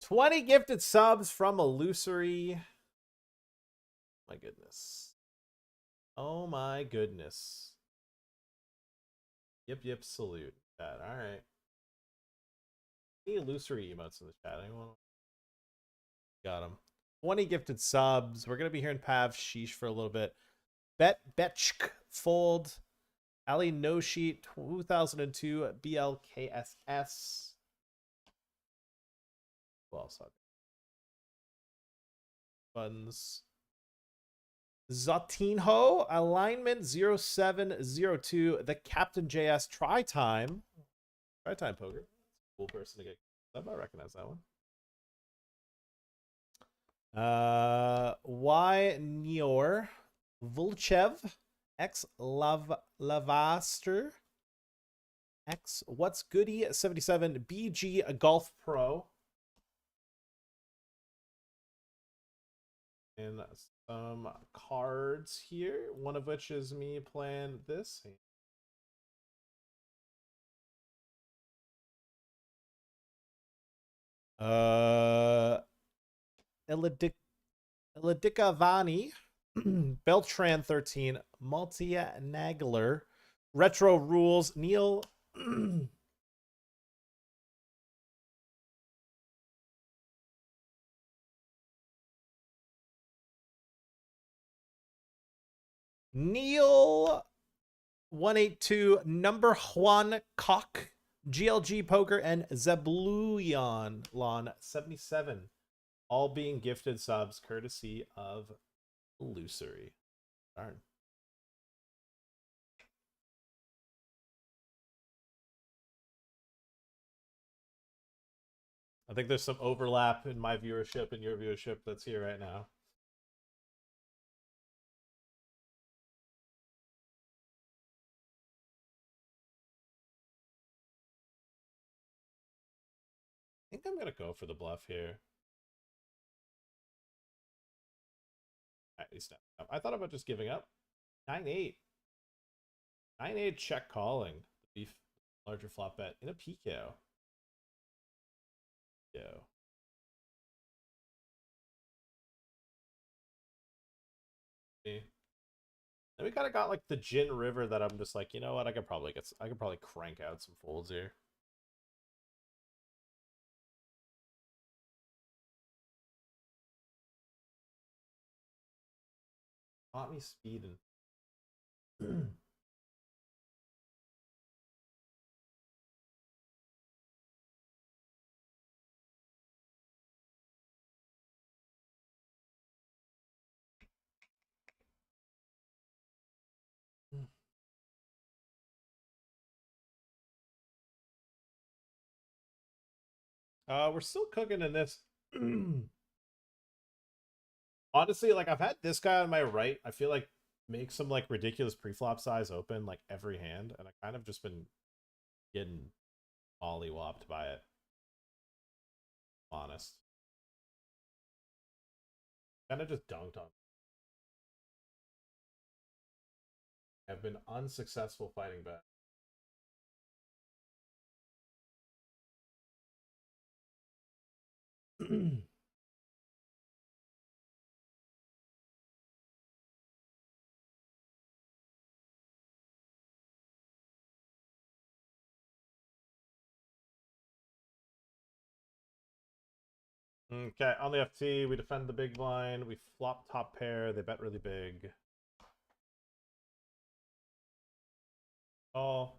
[SPEAKER 1] 20 gifted subs from illusory. My goodness. Oh my goodness. Yip, salute. Chat. All right. Any illusory emotes in the chat? Anyone? Got them. 20 gifted subs. We're going to be here in Pav Sheesh for a little bit. Betchk Fold. Ali No Sheet 2002 BLKSS. Who else? Buttons. Zatinho alignment 0702. The Captain JS try time poker. Cool person to get. I recognize that one. Y Nior Vulchev X Lavaster X What's Goody 77 BG a Golf Pro. And some cards here, one of which is me playing this. Eladikavani, Beltran 13, Maltia Nagler, Retro Rules, Neil. Neil 182, number Juan Cock, GLG Poker, and Zabluyan Lon 77. All being gifted subs courtesy of illusory. Darn. I think there's some overlap in my viewership and your viewership that's here right now. I think I'm going to go for the bluff here. he's stepping up. I thought about just giving up. 9-8. 9-8 check calling. The beef larger flop bet in a PKO. Yo. Then we kind of got like the gin river that I'm just like, you know what? I could probably crank out some folds here. Got me speeding. We're still cooking in this. Honestly, like I've had this guy on my right. I feel like make some like ridiculous preflop size open like every hand, and I kind of just been getting mollywopped by it. Honest. Kind of just dunked on. I've been unsuccessful fighting back. Okay, on the FT, we defend the big blind. We flop top pair. They bet really big. Oh.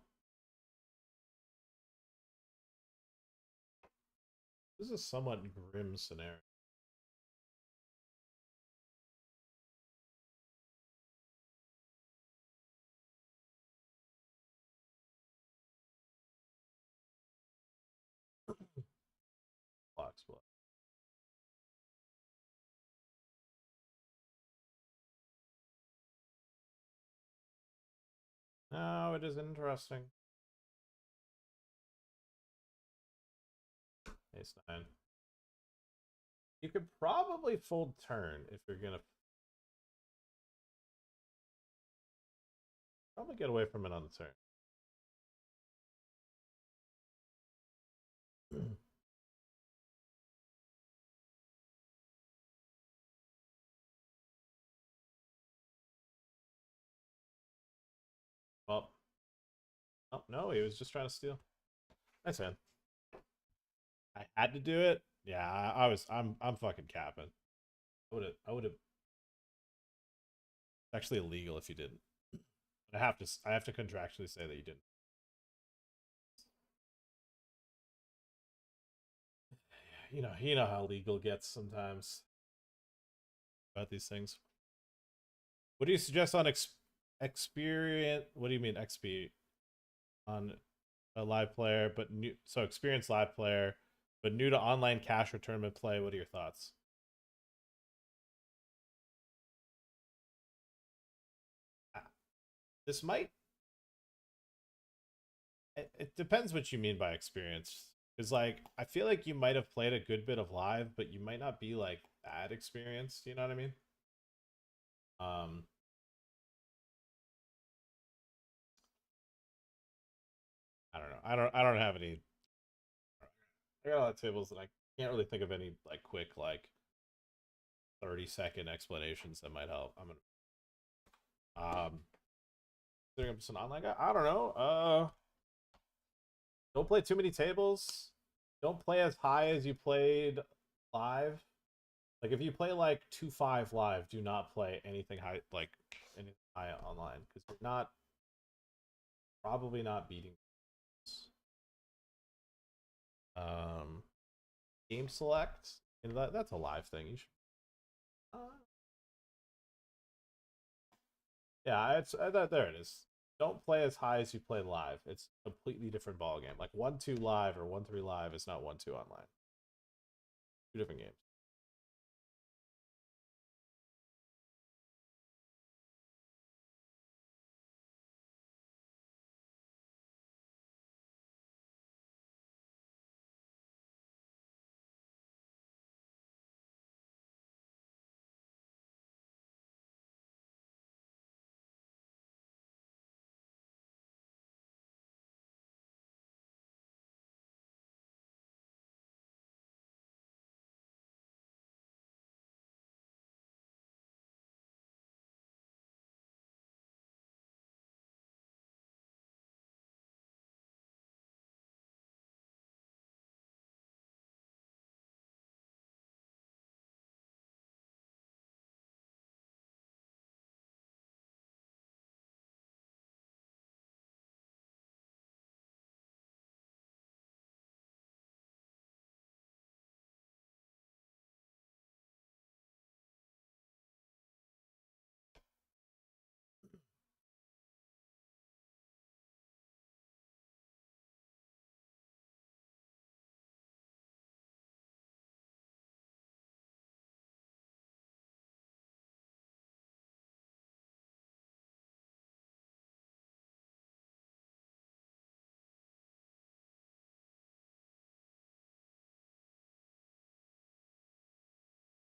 [SPEAKER 1] This is a somewhat grim scenario. Box block. No, it is interesting. Ace 9. You could probably fold turn if you're gonna probably get away from it on the turn. Well, oh no, he was just trying to steal. Nice hand. I had to do it. Yeah, I'm fucking capping. I would have. It's actually illegal if you didn't. I have to contractually say that you didn't. You know how legal gets sometimes about these things. What do you suggest on experience? What do you mean XP on a live player, but new? So experienced live player, but new to online cash or tournament play. What are your thoughts? This might. It depends what you mean by experience. Because like I feel like you might have played a good bit of live, but you might not be like bad experienced. You know what I mean? Um, I don't know. I don't have any. I got a lot of tables that I can't really think of any like quick like 30-second explanations that might help. I'm gonna considering I'm just an online guy. I don't know. Don't play too many tables. Don't play as high as you played live. Like if you play like 2-5 live, do not play anything high like anything high online because you're not probably not beating. Um, game select and that's a live thing. You should. Yeah, it's there. It is. Don't play as high as you play live. It's a completely different ball game. Like 1-2 live or 1-3 live is not 1-2 online. Two different games.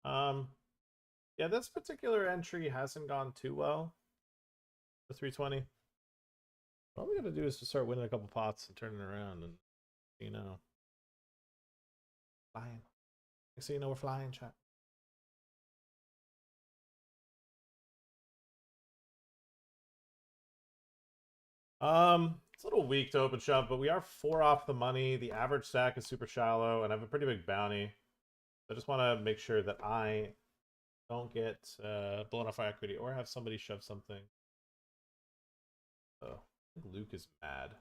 [SPEAKER 1] Yeah, this particular entry hasn't gone too well. The 320. All we gotta do is just start winning a couple pots and turning around, and you know, flying. Next thing you know, we're flying, chat. It's a little weak to open shove, but we are 4 off the money. The average stack is super shallow, and I have a pretty big bounty. I just want to make sure that I don't get blown off our equity or have somebody shove something. Oh, I think Luke is mad.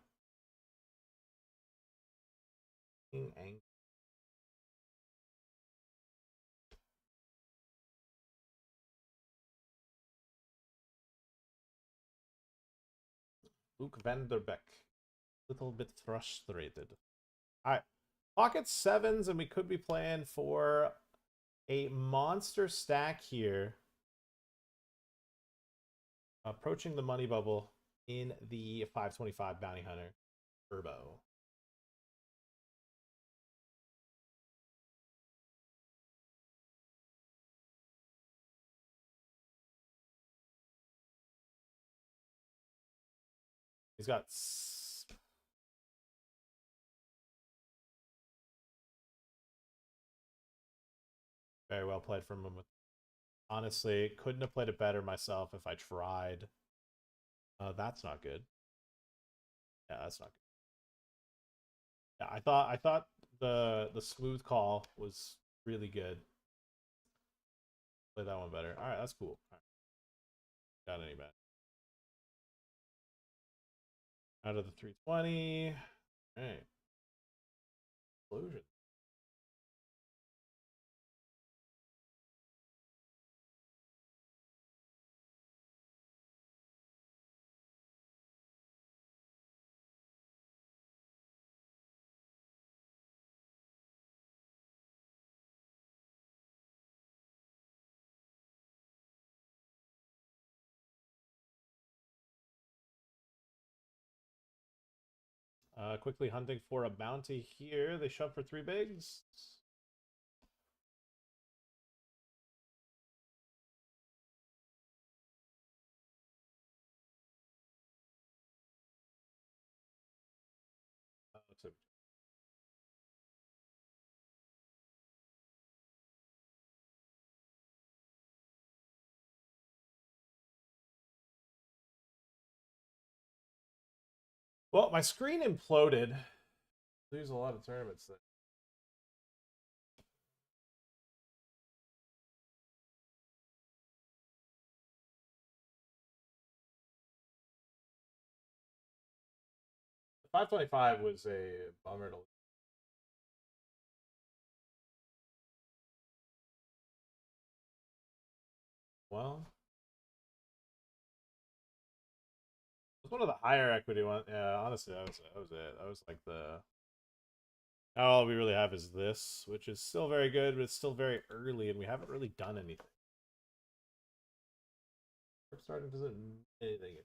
[SPEAKER 1] Angry. Luke Vanderbeck. Little bit frustrated. Alright. Pocket 7s, and we could be playing for a monster stack here. Approaching the money bubble in the 525 Bounty Hunter Turbo. He's got very well played from him. Honestly, couldn't have played it better myself if I tried. That's not good. Yeah, that's not good. Yeah, I thought the smooth call was really good. Play that one better. All right, that's cool. All right. Got any bet? Out of the 320. All right. Explosion. Quickly hunting for a bounty here. They shove for 3 bigs. Well, my screen imploded. Lose a lot of tournaments there. The 525 was a bummer to. Well, it was one of the higher equity ones. Yeah, honestly, that was it. That was like the. Now all we really have is this, which is still very good, but it's still very early, and we haven't really done anything. We're starting doesn't mean anything.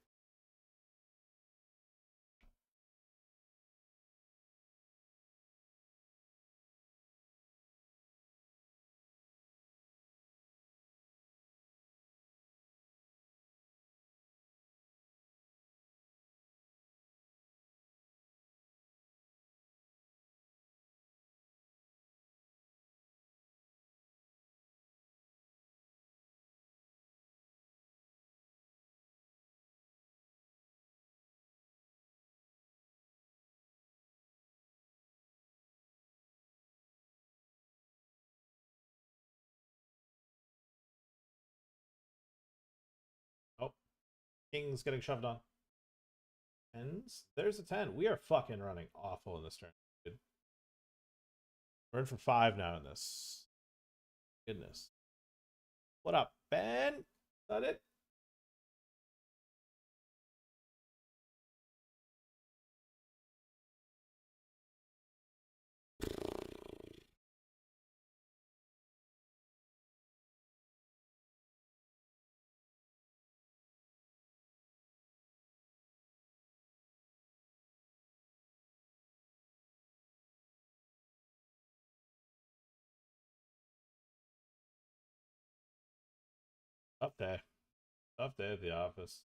[SPEAKER 1] Oh, King's getting shoved on. Tens. There's a 10. We are fucking running awful in this turn. Dude. We're in for 5 now in this. Goodness. What up, Ben? Is that it? Tough day. Tough day at the office.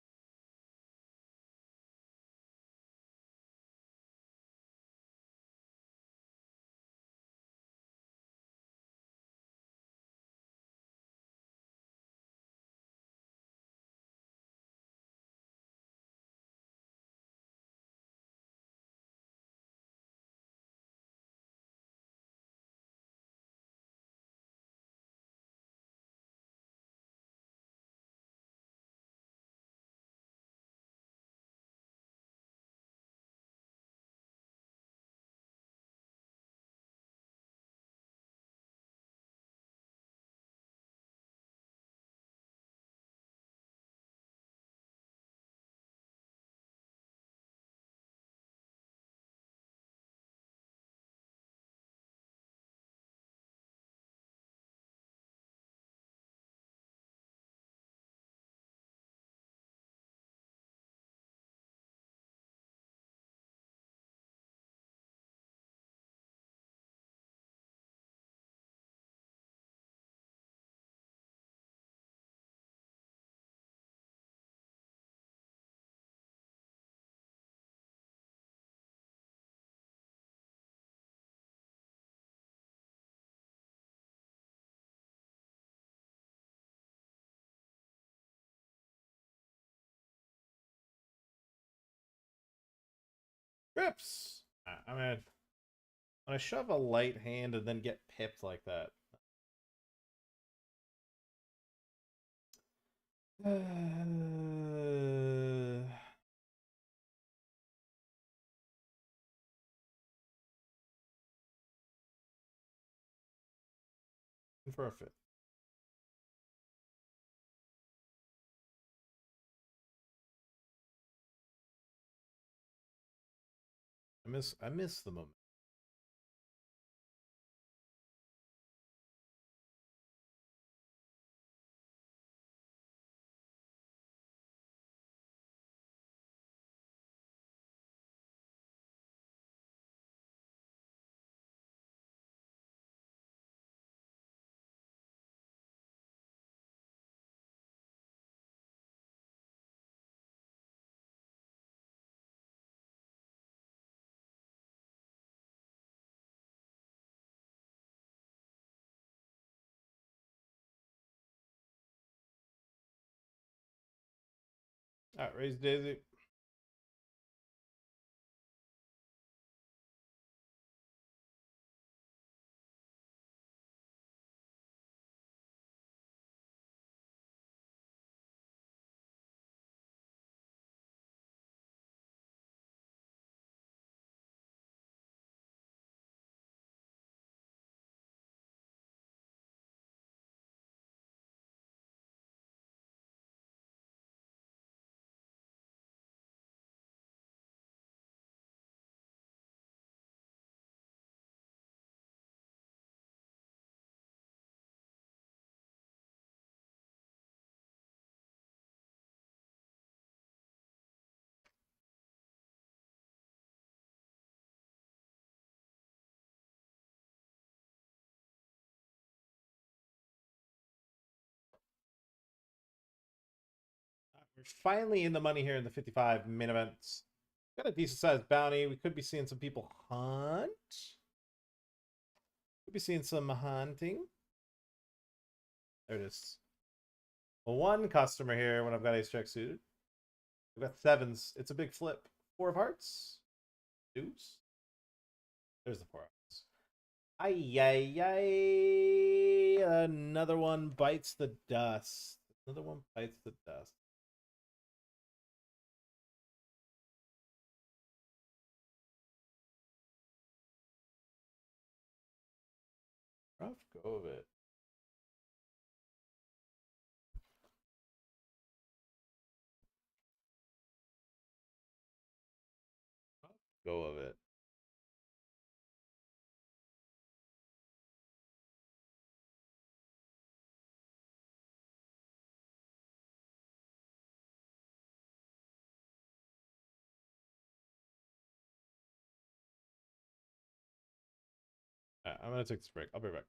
[SPEAKER 1] Rips. I mean, when I shove a light hand and then get pipped like that. For a fifth. I miss the moment. Alright, raise Daisy. We're finally in the money here in the 55 main events. Got a decent sized bounty. We could be seeing some people hunt. Could be seeing some hunting. There it is. One customer here when I've got ace jack suited. We've got sevens. It's a big flip. Four of hearts. Deuce. There's the four of hearts. Ay, ay, ay. Another one bites the dust. Another one bites the dust. Rough go of it. Rough go of it. I'm gonna take this break. I'll be right back.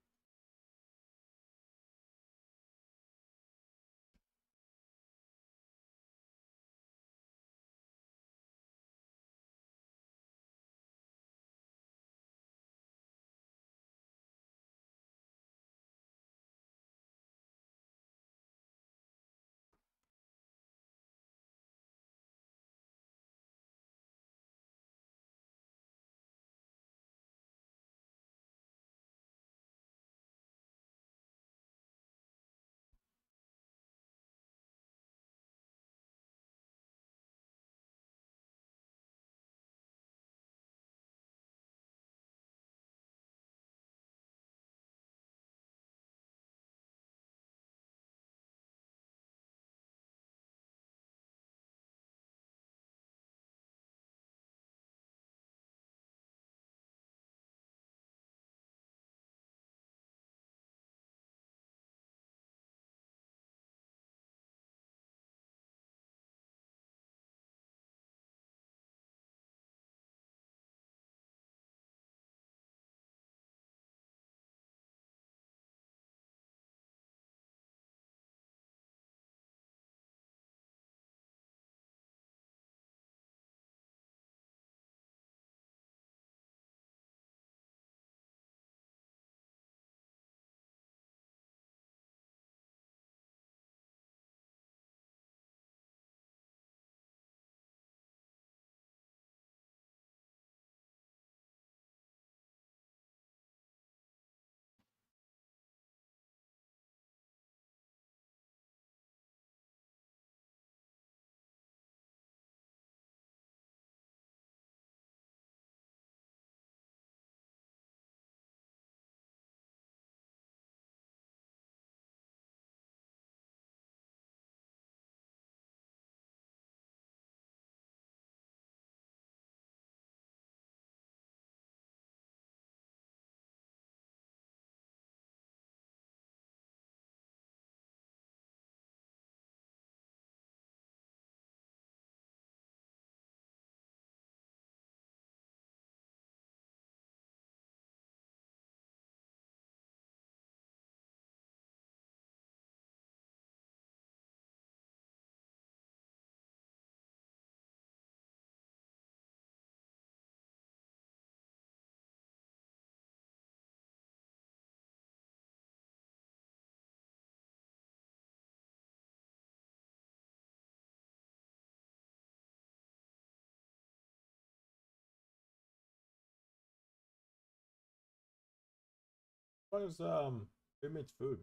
[SPEAKER 1] What is roommate's food?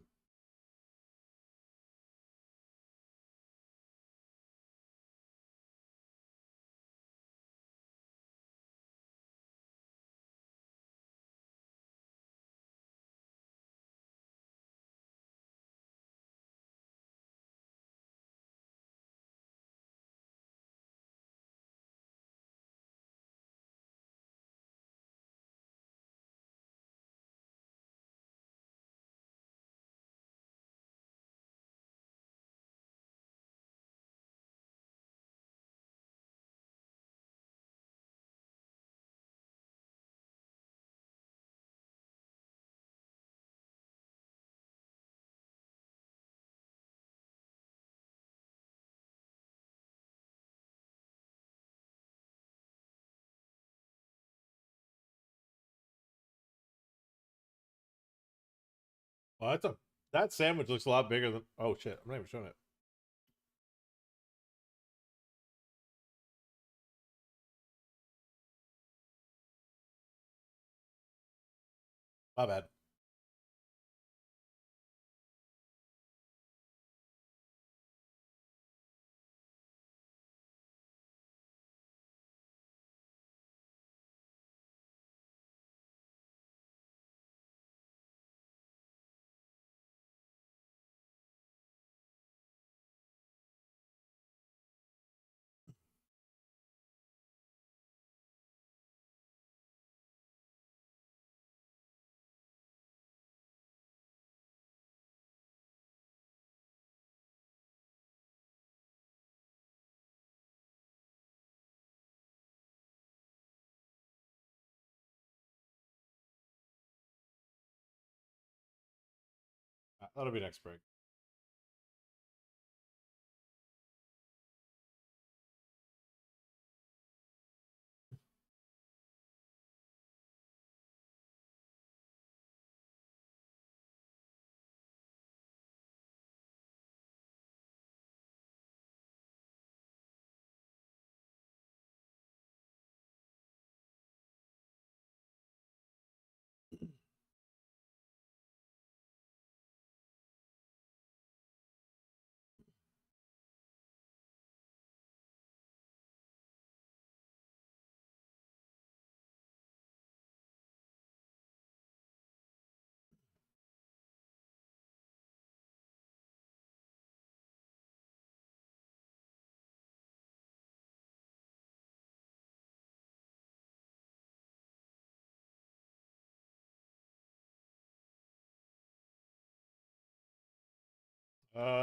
[SPEAKER 1] Well, that sandwich looks a lot bigger than. Oh shit! I'm not even showing it. My bad. That'll be next break.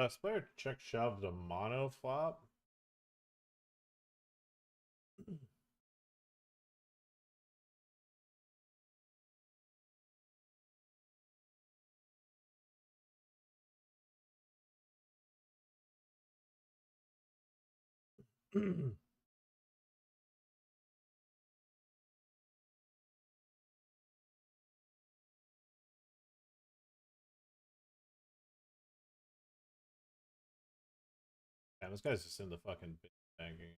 [SPEAKER 1] This player check shoved a mono flop. Yeah, this guy's just in the fucking banking.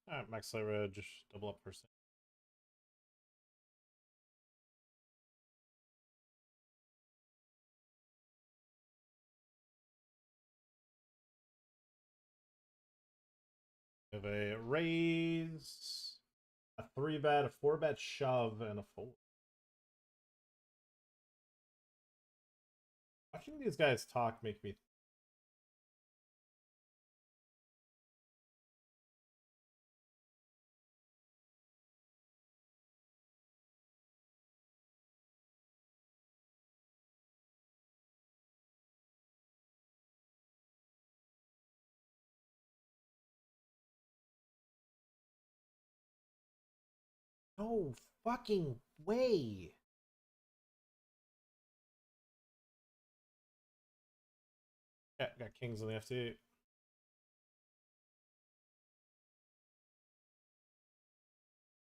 [SPEAKER 1] Alright, max leverage, double up percent. We have a raise, a 3-bet, a 4-bet shove, and a fold. Watching these guys talk make me. No fucking way. Yeah, got kings on the FT.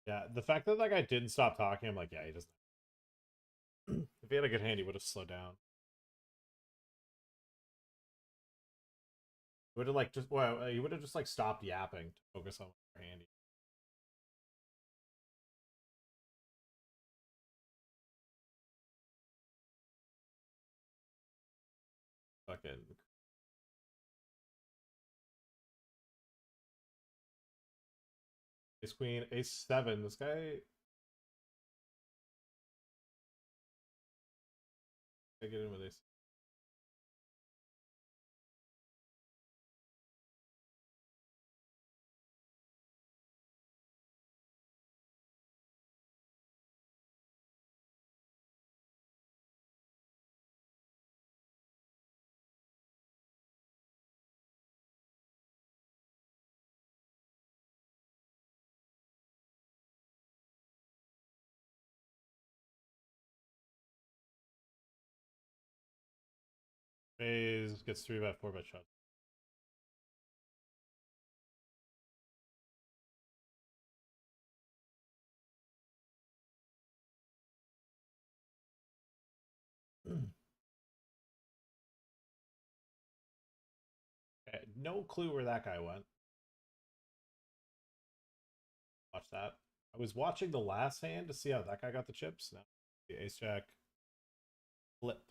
[SPEAKER 1] Yeah, the fact that that guy didn't stop talking, I'm like, yeah, he doesn't. If he had a good hand, he would have slowed down. He would have like just well, he would have just like stopped yapping to focus on what hand. Fucking ace queen, ace 7. This guy, I get in with ace. Phase gets 3-bet, 4-bet shot. Okay, no clue where that guy went. Watch that. I was watching the last hand to see how that guy got the chips. Now the ace jack flip.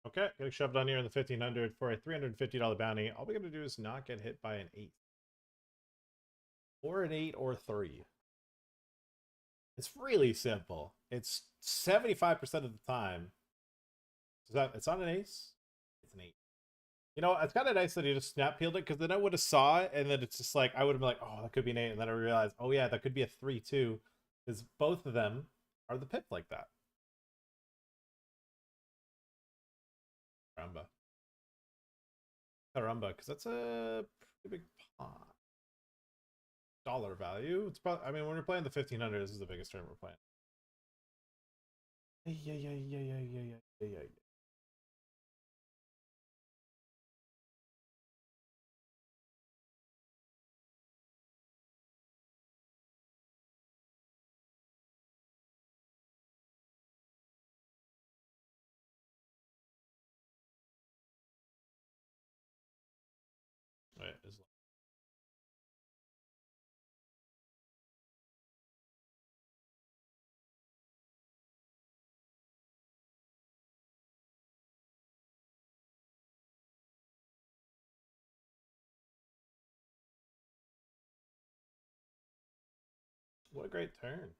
[SPEAKER 1] Okay, getting shoved on here in the 1500 for a $350 bounty. All we gotta do is not get hit by an 8. Or an 8 or 3. It's really simple. It's 75% of the time. It's not an ace. It's an 8. You know, it's kind of nice that he just snap peeled it because then I would have saw it and then it's just like I would have been like, oh, that could be an 8, and then I realized, oh yeah, that could be a 3 too, because both of them are the pip like that. Caramba. Caramba, because that's a pretty big pot. Dollar value. It's probably, I mean, when we're playing the 1500, this is the biggest tournament we're playing. Yeah. Wait, what a great turn.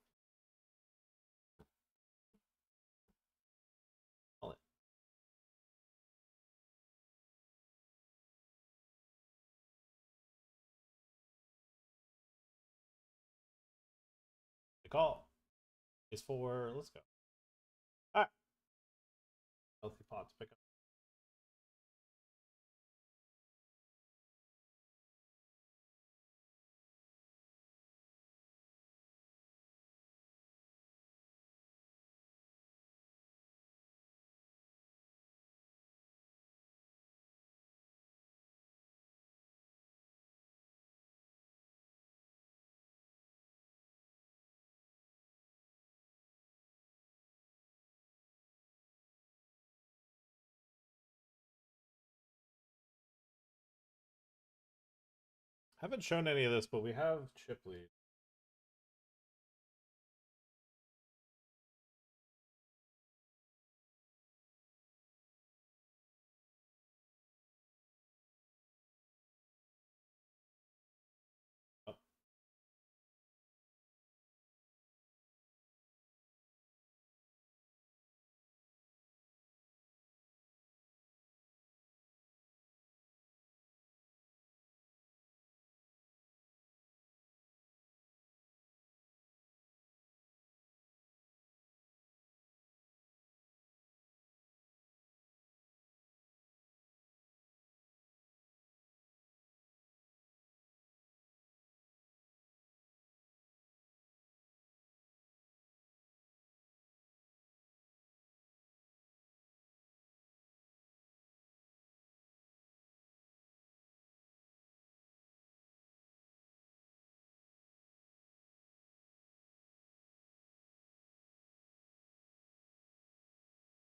[SPEAKER 1] call. Is for let's go. All right. Healthy pot to pick up. Haven't shown any of this, but we have chip lead. Oh.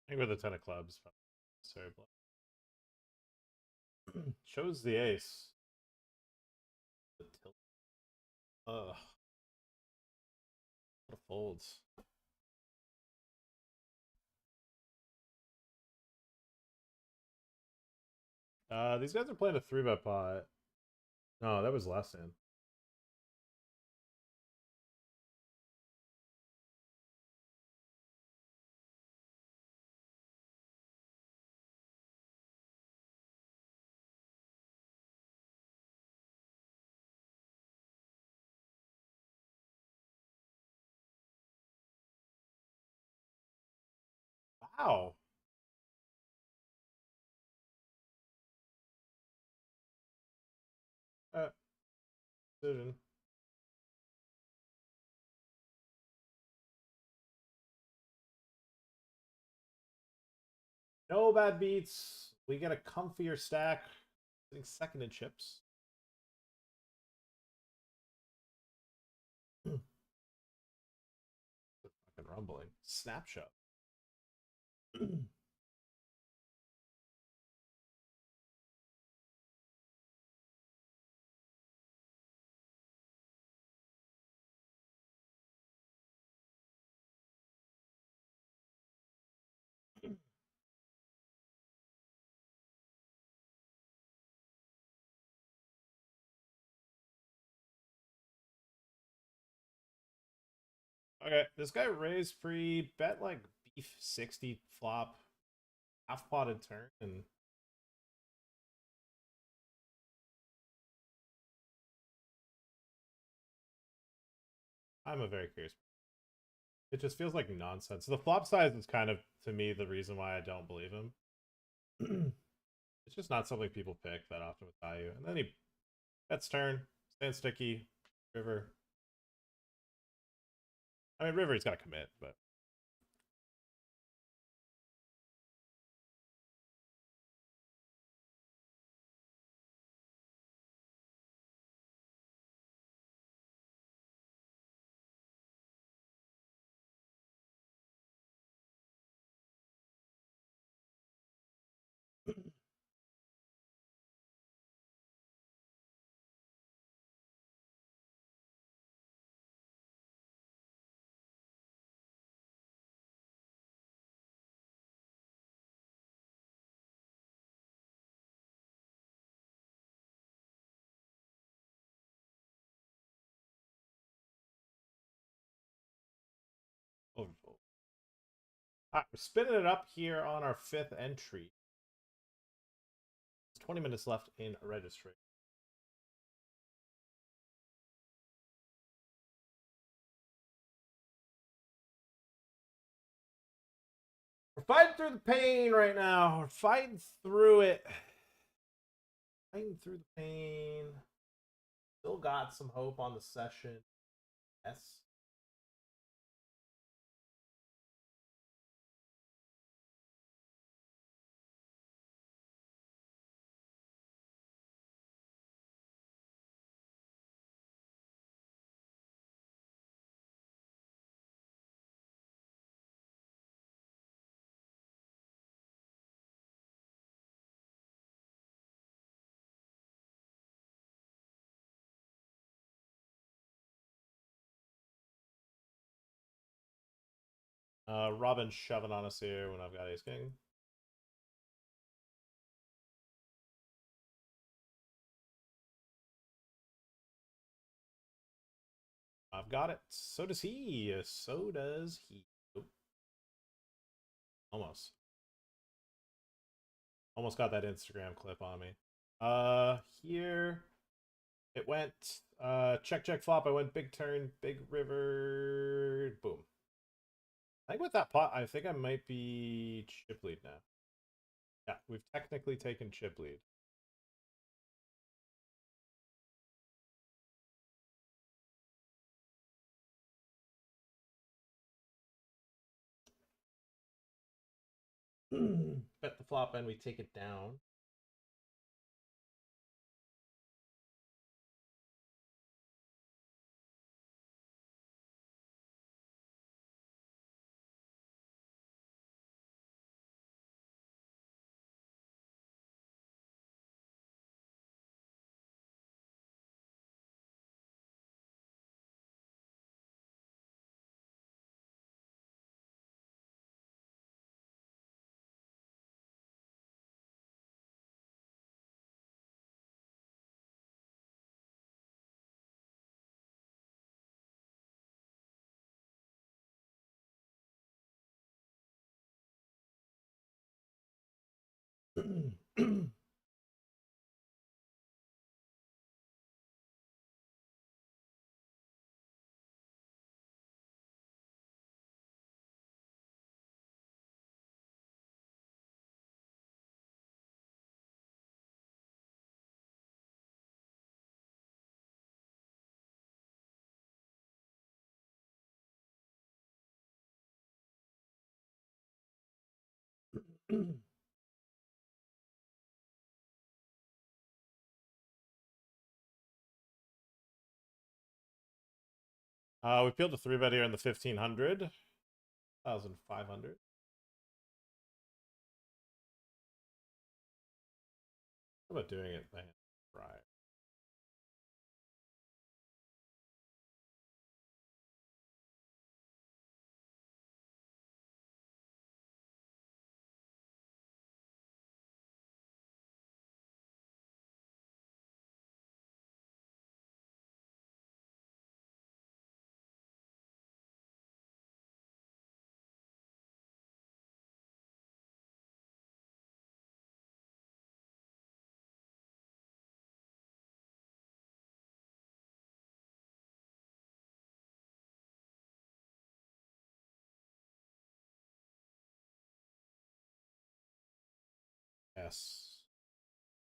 [SPEAKER 1] I think with the 10 of clubs. Sorry, shows the ace. The tilt. Ugh. What folds. These guys are playing a 3-bet pot. No, that was less in. Wow. Decision. No bad beats. We get a comfier stack. Getting second in chips. Fucking rumbling. Snapshot. Okay, this guy raised pre bet like beef 60 flop, half pot in turn, and I'm a very curious. It just feels like nonsense. The flop size is kind of, to me, the reason why I don't believe him. It's just not something people pick that often with value. And then he bets turn, stands sticky, river. I mean, river he's got to commit, but overfold. All right, we're spinning it up here on our 5th entry. It's 20 minutes left in registry. fighting through the pain right now. We're fighting through it. Fighting through the pain. Still got some hope on the session. Yes. Robin shoving on us here when I've got ace king. I've got it. So does he. So does he. Oop. Almost. Almost got that Instagram clip on me. Here it went. Check, check, flop. I went big turn, big river. Boom. I think with that pot, I think I might be chip lead now. Yeah, we've technically taken chip lead. Bet the flop and we take it down. We peeled a 3-bet here in the 1500. 1,500. How about doing it, man? Right. Yes.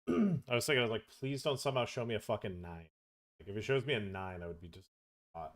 [SPEAKER 1] I was thinking, I was like, please don't somehow show me a fucking 9. Like, if it shows me a 9, I would be just hot.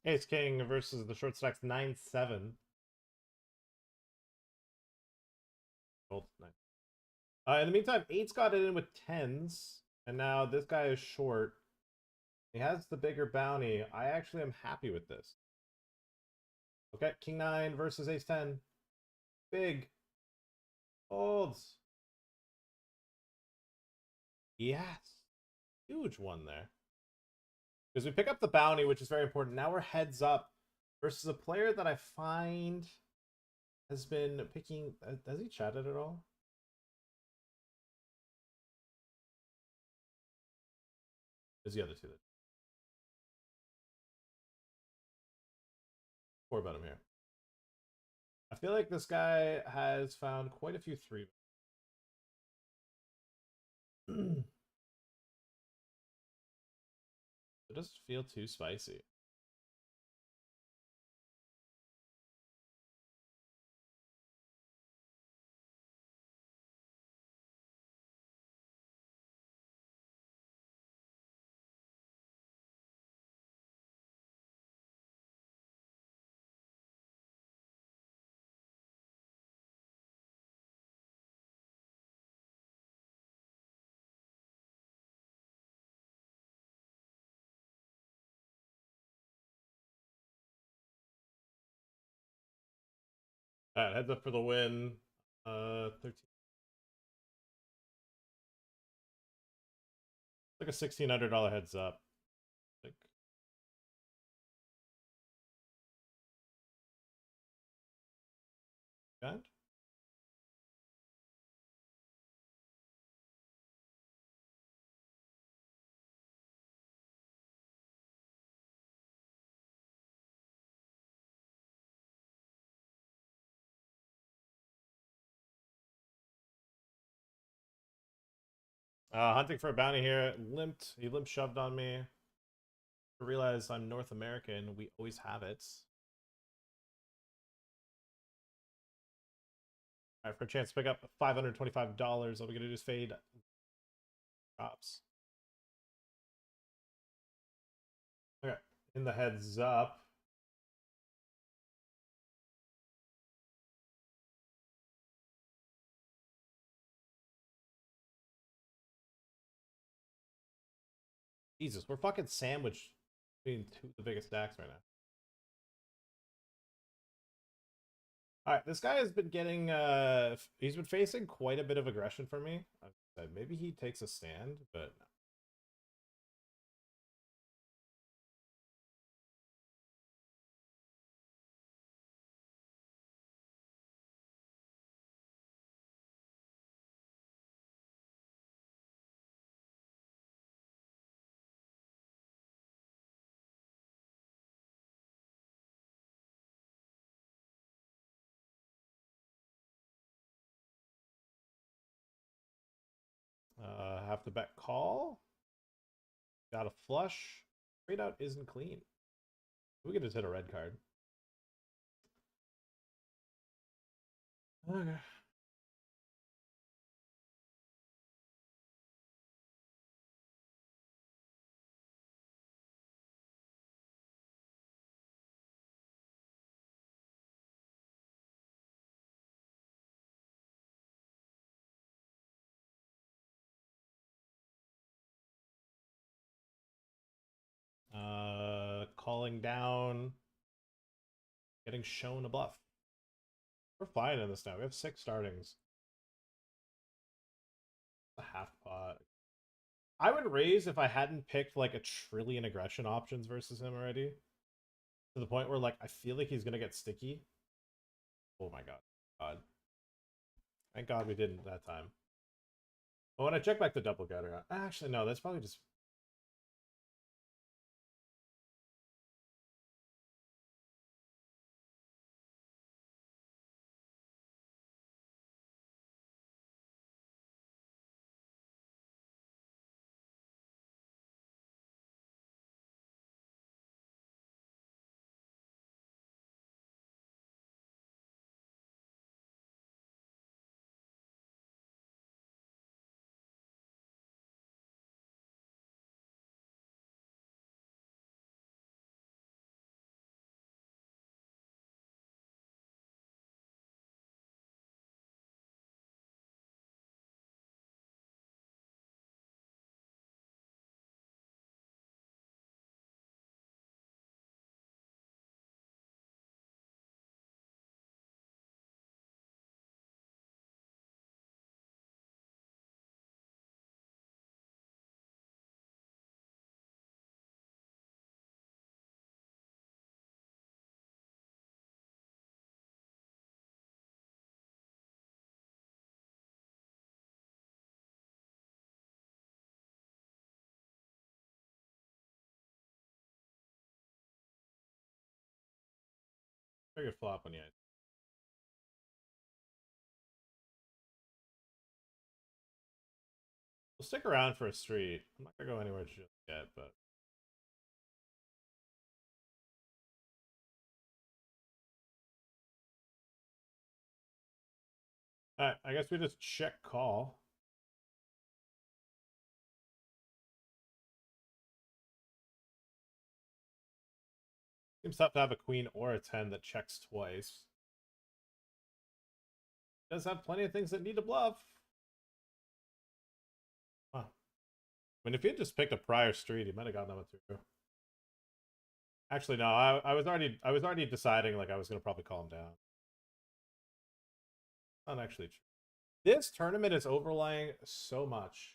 [SPEAKER 1] Ace King versus the short stacks 9-7. Oh, nice. In the meantime, 8's got it in with 10s, and now this guy is short. He has the bigger bounty. I actually am happy with this. Okay, King 9 versus Ace 10. Big. Folds. Yes. Huge one there. Because we pick up the bounty, which is very important. Now we're heads up versus a player that I find has been picking... Has he chatted at all? There's the other two. More about him here. I feel like this guy has found quite a few three. It doesn't feel too spicy. All right, heads up for the win. 13. Like a $1,600 heads up. Like, God. Hunting for a bounty here. Limped. He limp shoved on me. I realized I'm North American. We always have it. All right, for a chance to pick up $525, all we gotta do is fade drops. Okay, in the heads up. Jesus, we're fucking sandwiched between two of the biggest stacks right now. Alright, this guy has been getting, he's been facing quite a bit of aggression from me. Maybe he takes a stand, but have to bet call. Got a flush. Straight out isn't clean. We could just hit a red card. Okay. Calling down. Getting shown a bluff. We're flying in this now. We have 6 startings. A half pot. I would raise if I hadn't picked like a trillion aggression options versus him already. To the point where like I feel like he's gonna get sticky. Oh my god. Thank God we didn't that time. But when I check back the double gutter, actually no, that's probably just Figured flop on you. We'll stick around for a street. I'm not gonna go anywhere just yet, but alright, I guess we just check call. Seems tough to have a queen or a 10 that checks twice. Does have plenty of things that need to bluff. Huh. I mean, if he had just picked a prior street, he might have gotten that one through. Actually, no. I was already deciding like I was gonna probably call him down. Not actually true. This tournament is overlaying so much.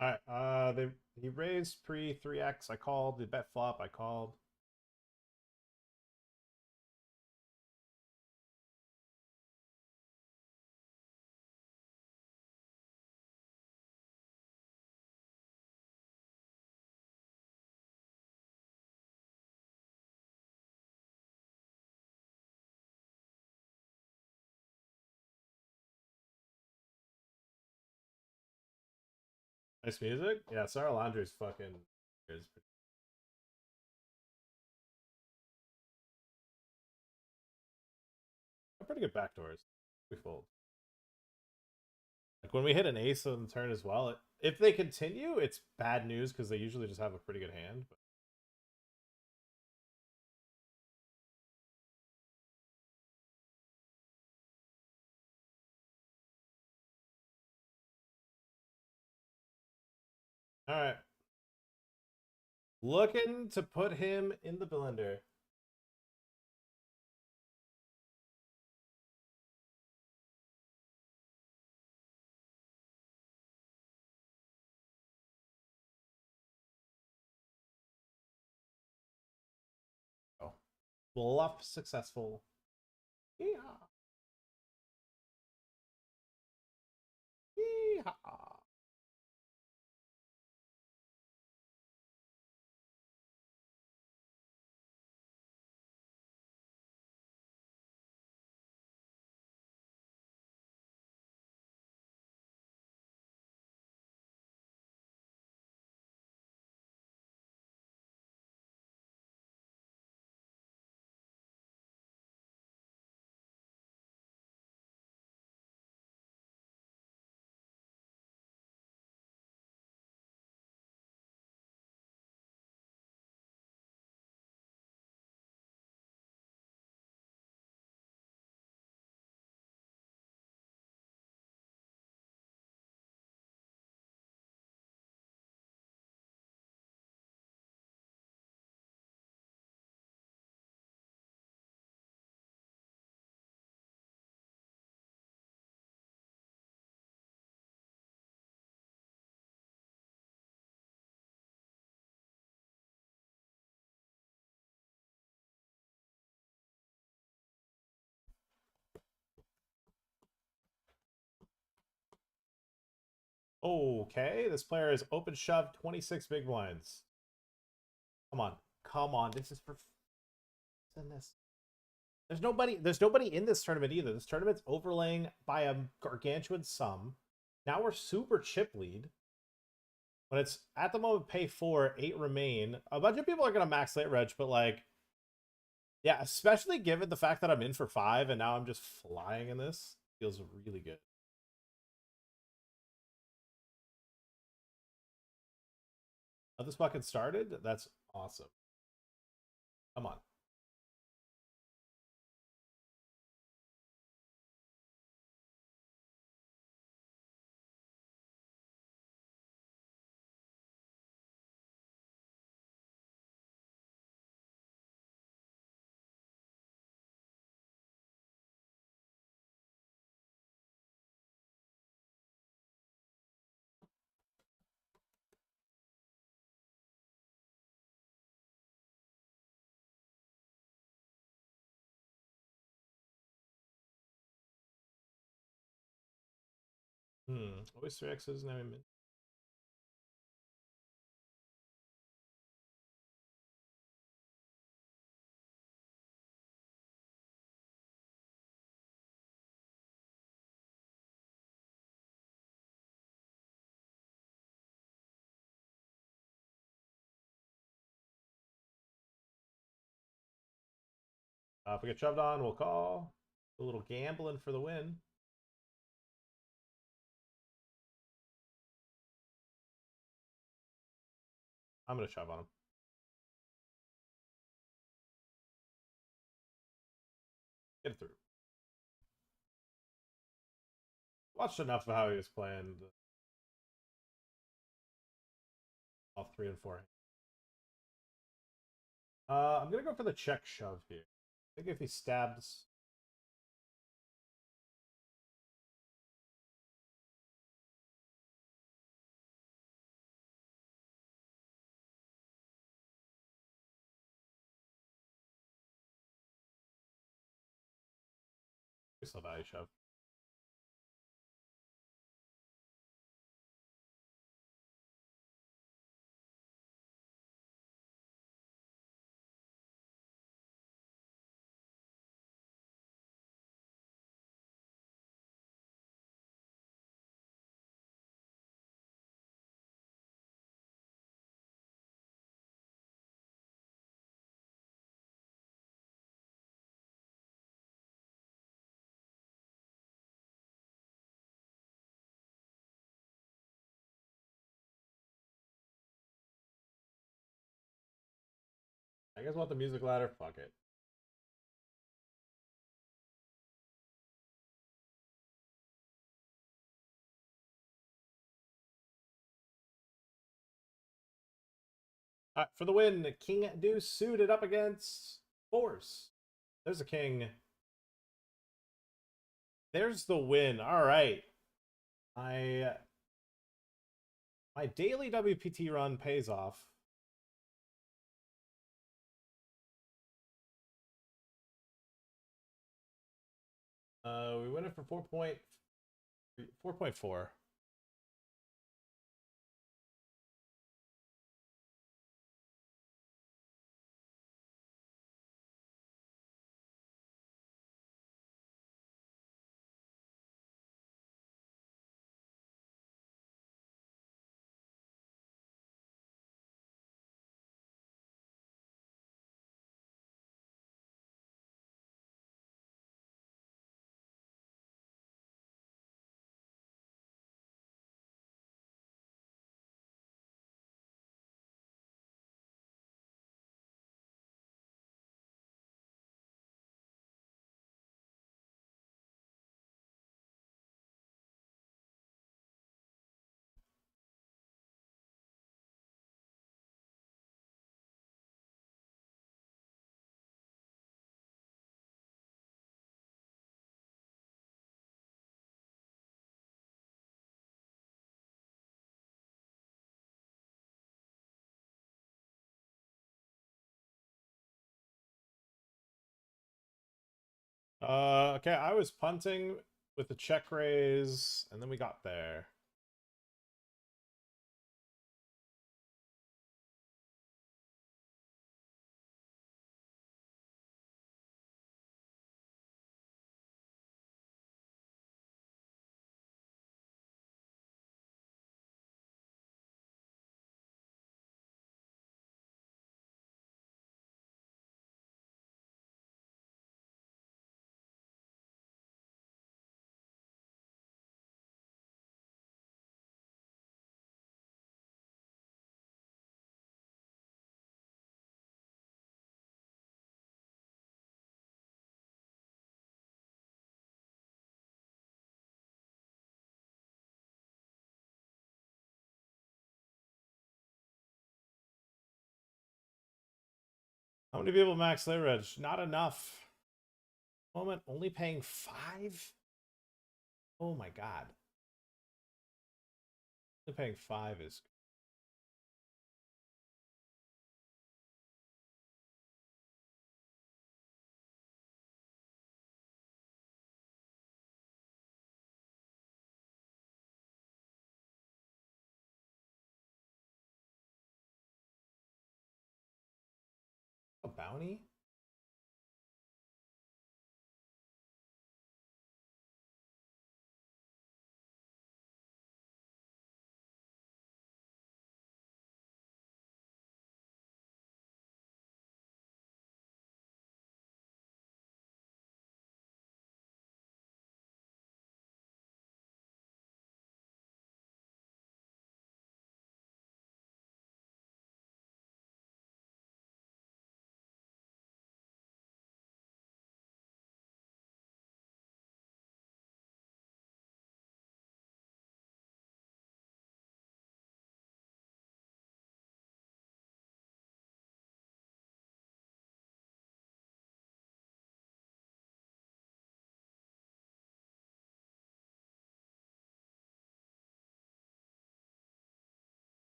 [SPEAKER 1] Alright, he raised pre 3x. I called. The bet flop. I called. Nice music. Yeah, Sarah Landry's fucking is. Pretty good backdoors. We fold. Like when we hit an ace on the turn as well, if they continue, it's bad news because they usually just have a pretty good hand. But all right, looking to put him in the blender. Oh, bluff successful. Yeehaw. Yeehaw. Okay, this player is open shove 26 big blinds. Come on. Come on. This is for in this. There's nobody in this tournament either. This tournament's overlaying by a gargantuan sum. Now we're super chip lead. When it's at the moment pay 4, 8 remain. A bunch of people are gonna max late reg, but like, yeah, especially given the fact that I'm in for 5 and now I'm just flying in this, feels really good. Oh, this fucking started? That's awesome. Come on. Always 3X's now. If we get shoved on, we'll call. A little gambling for the win. I'm gonna shove on him. Get it through. Watched enough of how he was playing off 3 and 4. I'm gonna go for the check shove here. I think if he stabs. We still value shove. I guess want the music ladder. Fuck it. All right, for the win, King Deuce suited up against fours. There's a king. There's the win. All right. My daily WPT run pays off. We win it for 4.4. Okay, I was punting with the check raise, and then we got there. How many people max leverage? Not enough. Moment only paying 5? Oh my god. Only paying 5 is a bounty?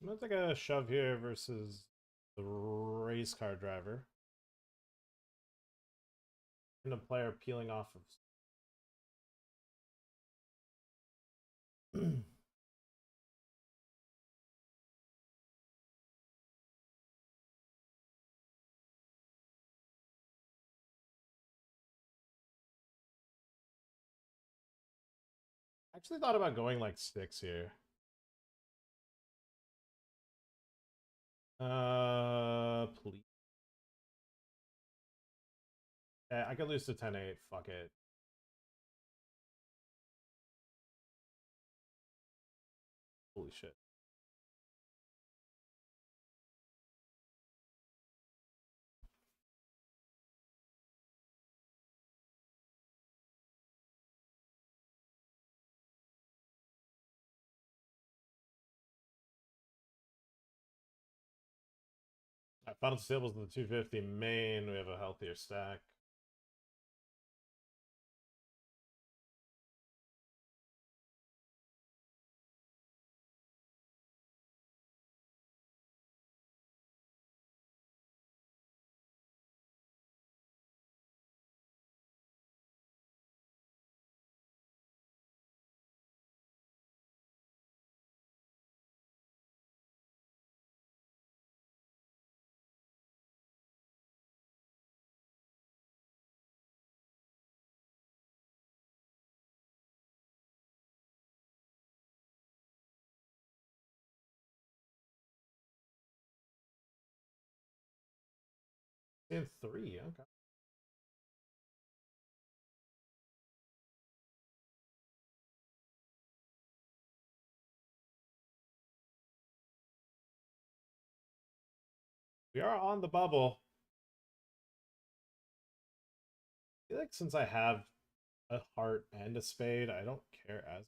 [SPEAKER 1] I'm gonna take a shove here versus the race car driver. And a player peeling off of I actually thought about going like 6 here. Please. Yeah, I could lose to 10-8. Fuck it. Holy shit. Final tables in the 250 main. We have a healthier stack. In 3, okay. We are on the bubble. I feel like since I have a heart and a spade. I don't care as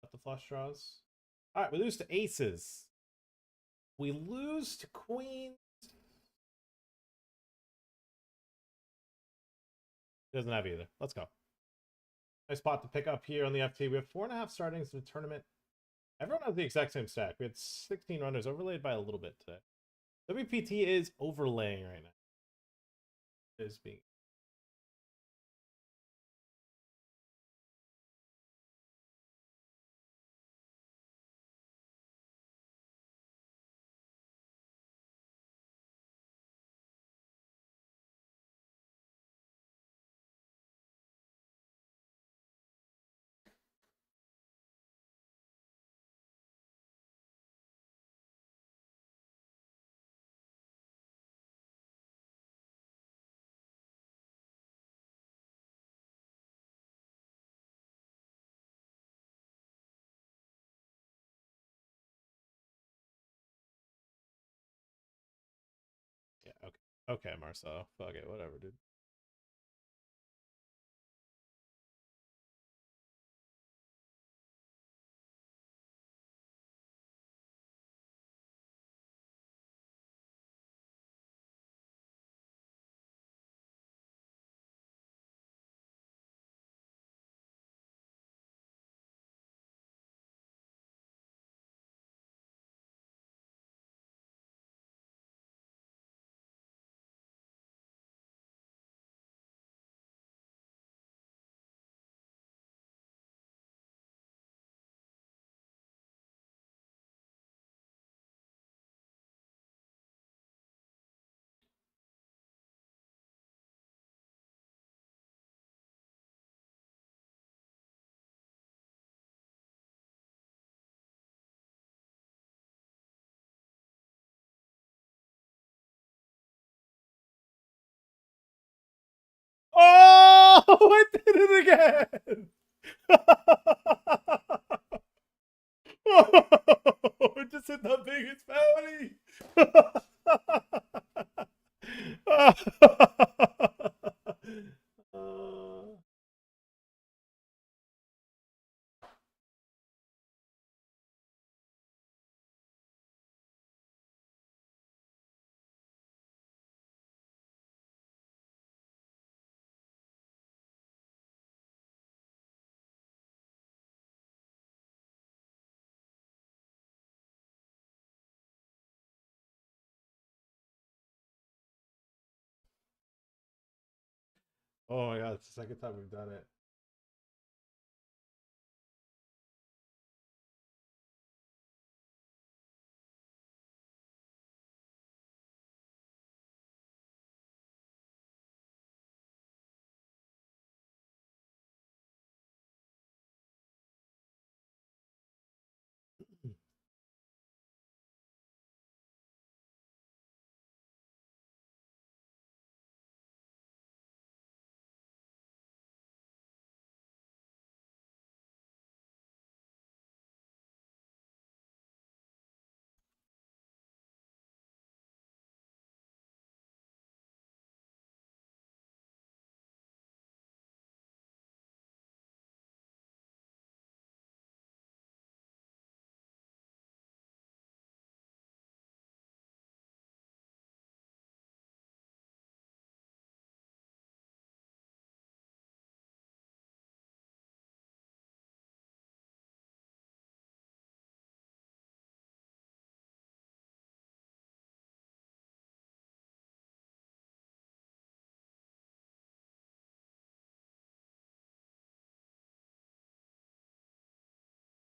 [SPEAKER 1] what the flush draws. All right, we lose to aces. We lose to queens. Doesn't have either. Let's go. Nice spot to pick up here on the FT. We have 4.5 startings in the tournament. Everyone has the exact same stack. We had 16 runners, overlaid by a little bit today. WPT is overlaying right now. It is being. Yeah, okay. Okay, Marcel. Fuck it, whatever, dude. Oh, I did it again. Oh, just hit the biggest bounty. Oh my god, it's the second time we've done it.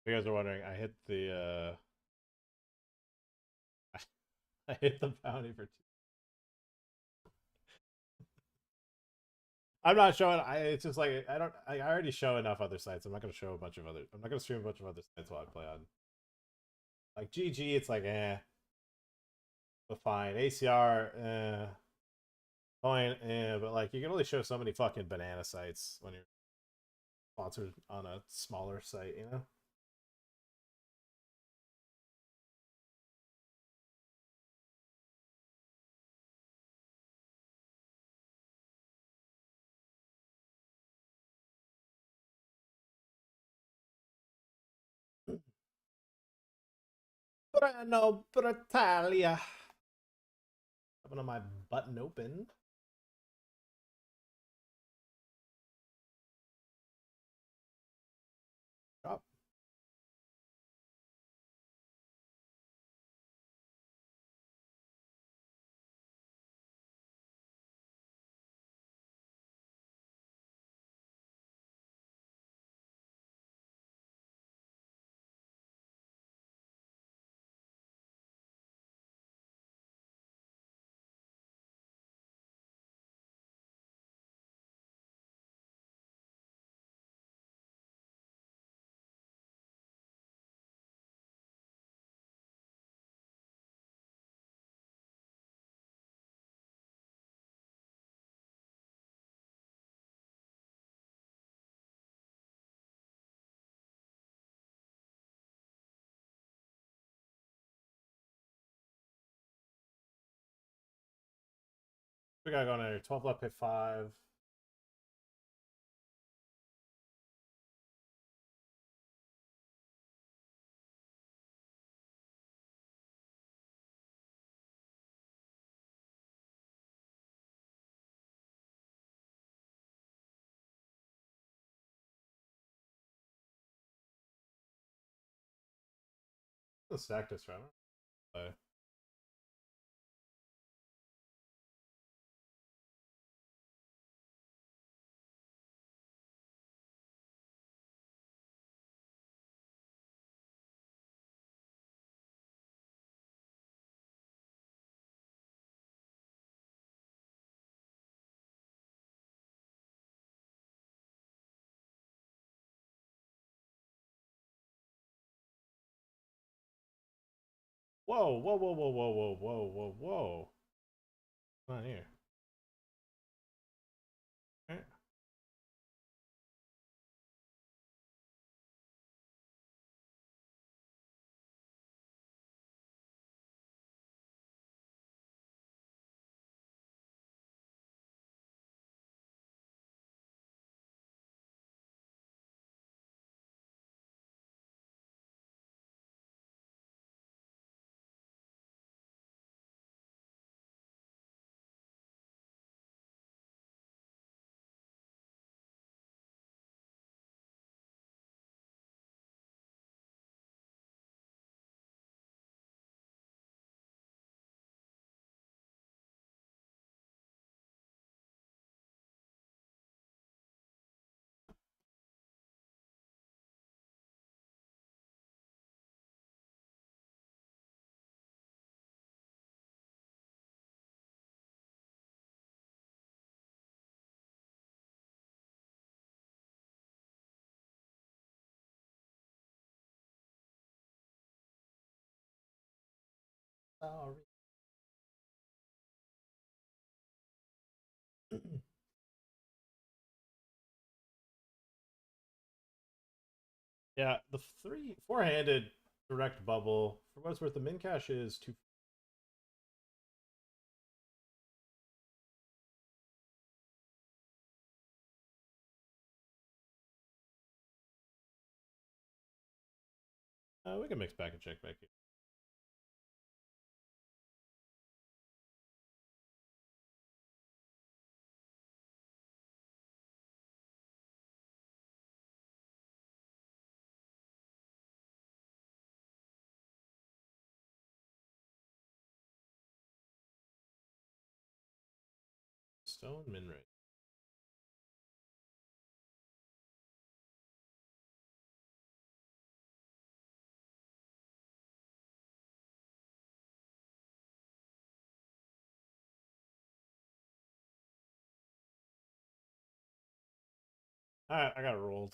[SPEAKER 1] If you guys are wondering, I hit the I hit the bounty for 2. I'm not showing. It's just like I don't. I already show enough other sites. I'm not gonna show a bunch of other. I'm not gonna stream a bunch of other sites while I play on. Like GG, it's like but fine. ACR, fine, but like you can only show so many fucking banana sites when you're sponsored on a smaller site, you know. Brano Bratalia. Having on my button open. Drop. We got going here. 12 left, pay 5. The stack this round. Whoa, whoa, whoa, whoa, whoa, whoa, whoa, whoa, whoa. Come on here. All right. Sorry. Yeah, the four-handed direct bubble. For what it's worth, the min cash is 2. We can mix back and check back here. Stone min rate. All right, I got it rolled.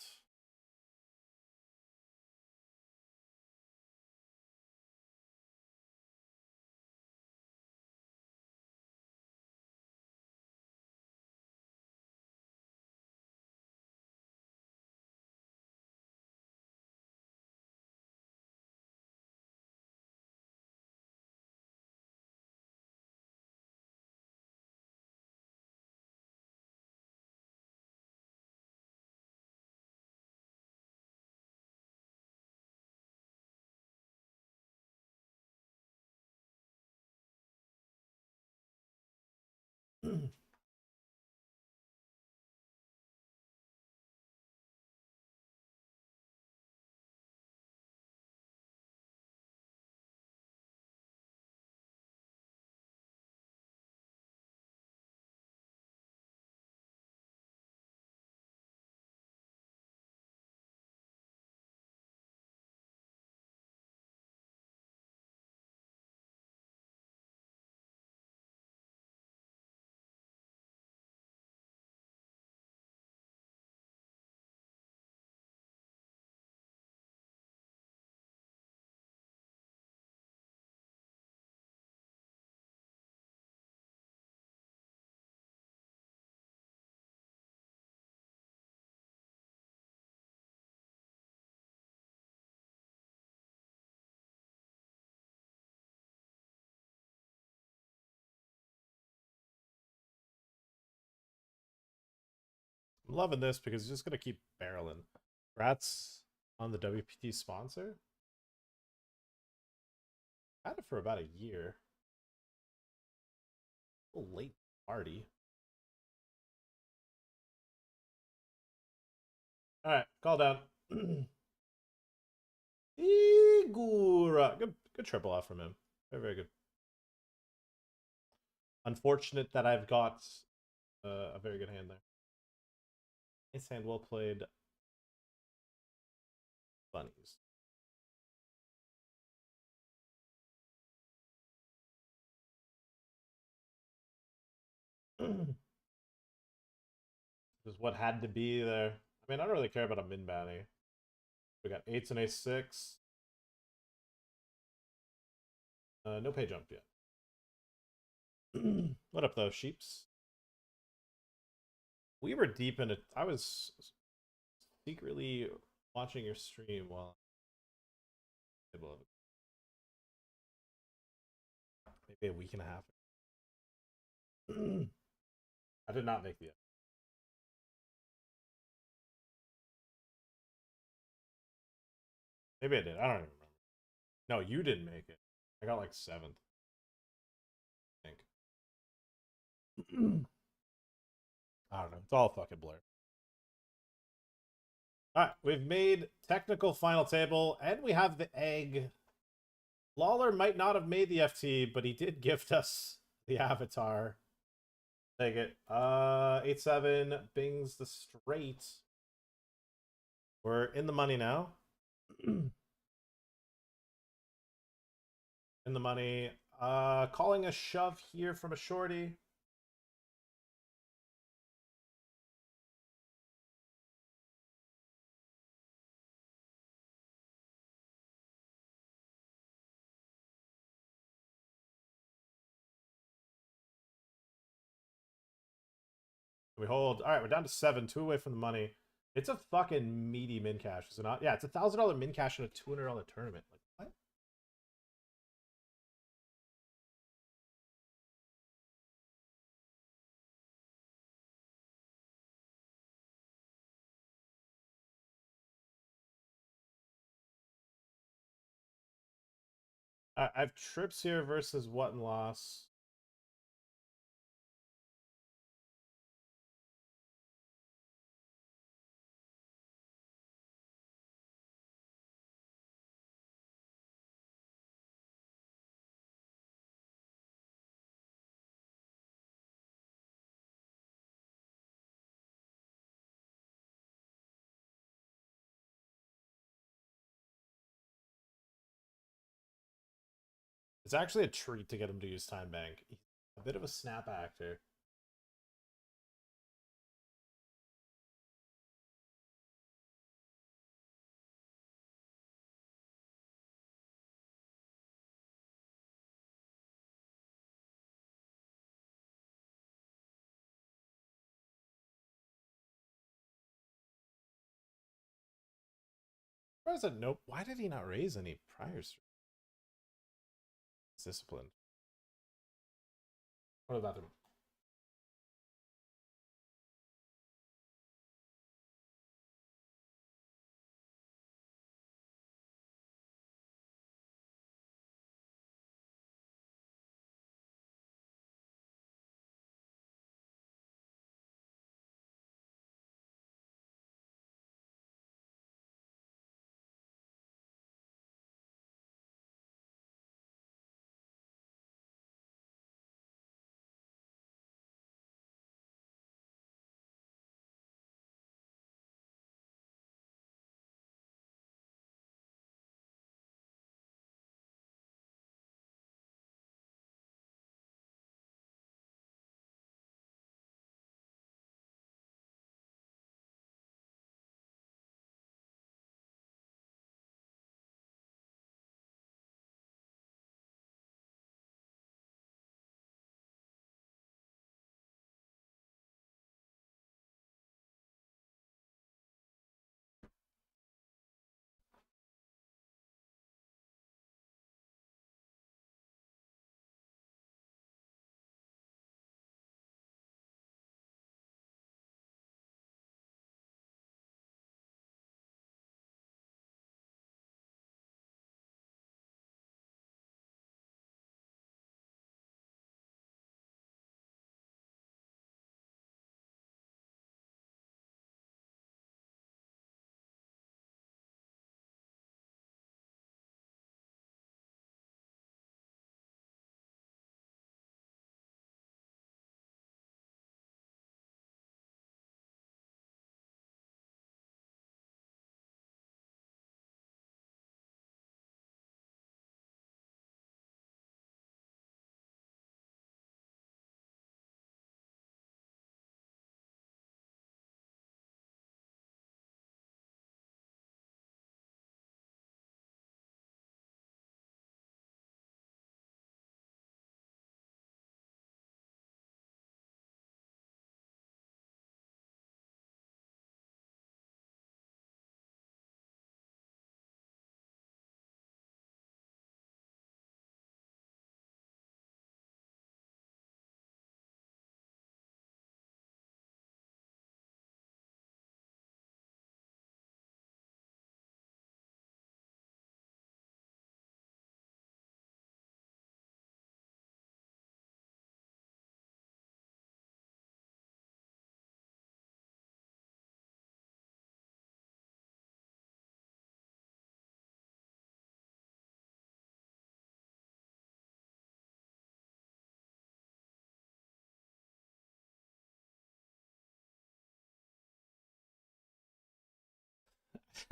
[SPEAKER 1] I'm loving this because it's just gonna keep barreling. Rats on the WPT sponsor. Had it for about a year. A little late party. All right, call down. Igura. Good triple off from him. Very, very good. Unfortunate that I've got a very good hand there. Nice hand, well played. Bunnies. This is what had to be there. I mean, I don't really care about a min bounty. We got 8s and a 6. No pay jump yet. What up, though, sheeps? We were deep in it. I was secretly watching your stream while maybe a week and a half. I did not make the. Maybe I did. I don't even remember. No, you didn't make it. I got like 7th. I think. I don't know. It's all fucking blur. Alright, we've made technical final table, and we have the egg. Lawler might not have made the FT, but he did gift us the avatar. Take it. 8-7 bings the straight. We're in the money now. In the money. Calling a shove here from a shorty. We hold. All right, we're down to 7, 2 away from the money. It's a fucking meaty min cash, is it not? Yeah, it's $1,000 min cash in a $200 tournament. Like what? I have trips here versus what and loss. It's actually a treat to get him to use time bank. He's a bit of a snap actor. President, nope. Why did he not raise any prior? It's disciplined. What about him?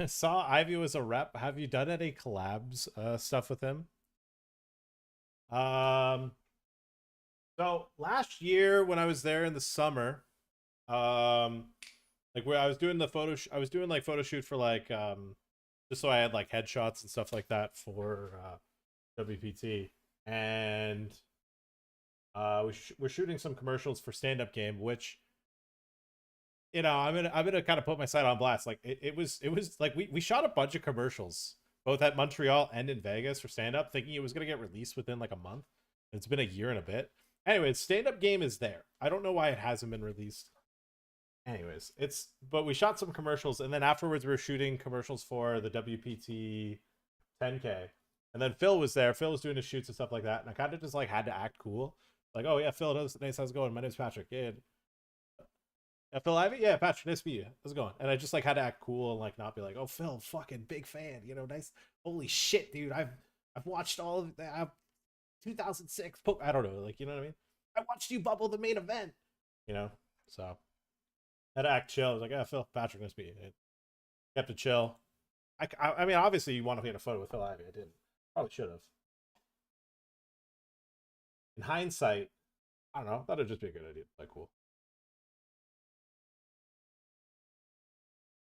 [SPEAKER 1] Saw Ivy was a rep. Have you done any collabs stuff with him? Um, so last year when I was there in the summer, like where I was doing the I was doing like photo shoot for like just so I had like headshots and stuff like that for WPT, and we're shooting some commercials for stand up game, which I'm gonna kind of put my side on blast. Like it was like we shot a bunch of commercials both at Montreal and in Vegas for stand up, thinking it was gonna get released within like a month. It's been a year and a bit. Anyways, stand up game is there. I don't know why it hasn't been released. Anyways, but we shot some commercials, and then afterwards we were shooting commercials for the WPT 10K. And then Phil was there. Phil was doing his shoots and stuff like that, and I kind of just like had to act cool. Like, oh yeah, Phil, nice, how's it going? My name's Patrick. Yeah, Phil Ivy? Yeah, Patrick, nice to meet you. How's it going? And I just like had to act cool and like not be like, oh, Phil, fucking big fan, nice. Holy shit, dude. I've watched all of that. 2006. I don't know, like, you know what I mean? I watched you bubble the main event, So I had to act chill. I was like, yeah, Phil, Patrick, nice to meet you. Kept it chill. I mean, obviously you want to get a photo with Phil Ivy. I didn't. Probably should have. In hindsight, I don't know. Thought it'd just be a good idea. Like, cool.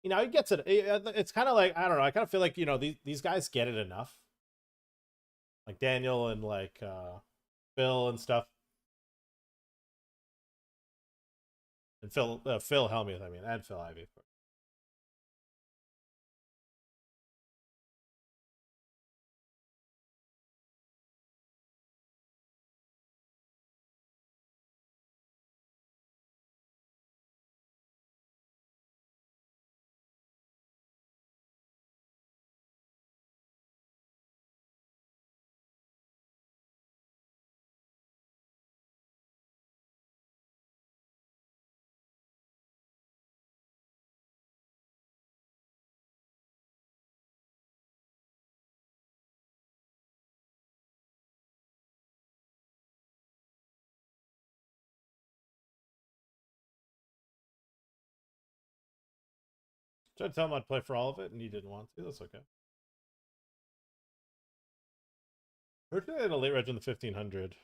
[SPEAKER 1] He gets it. It's kind of like, I don't know. I kind of feel like these guys get it enough. Like Daniel and like Phil and stuff. And Phil Hellmuth, I mean, and Phil Ivy, of course. Tried to tell him I'd play for all of it, and he didn't want to. That's okay. Originally, I had a late reg in the 1500.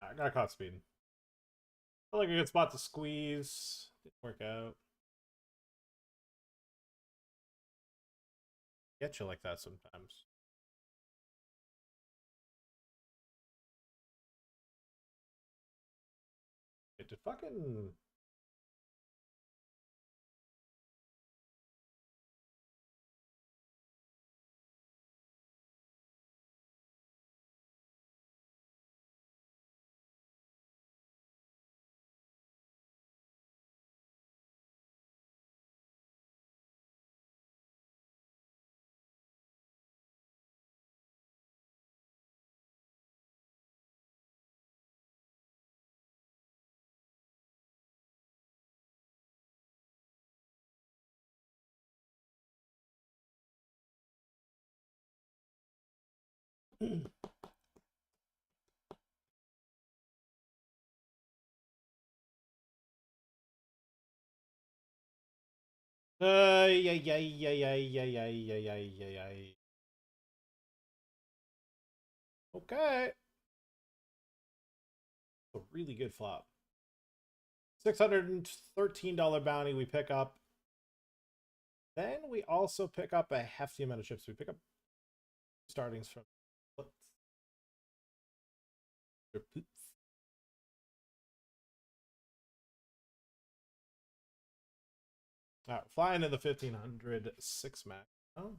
[SPEAKER 1] I got caught speeding. Felt like a good spot to squeeze. Didn't work out. Get you like that sometimes. It did fucking. Yeah, yeah, yeah, yeah, yeah, yeah, yeah, yeah, yeah, yeah. Oh Okay. A really good flop. $613 bounty we pick up. Then we also pick up a hefty amount of chips. We pick up startings from what's their poops. All right, flying to the 1500 6 max. Oh.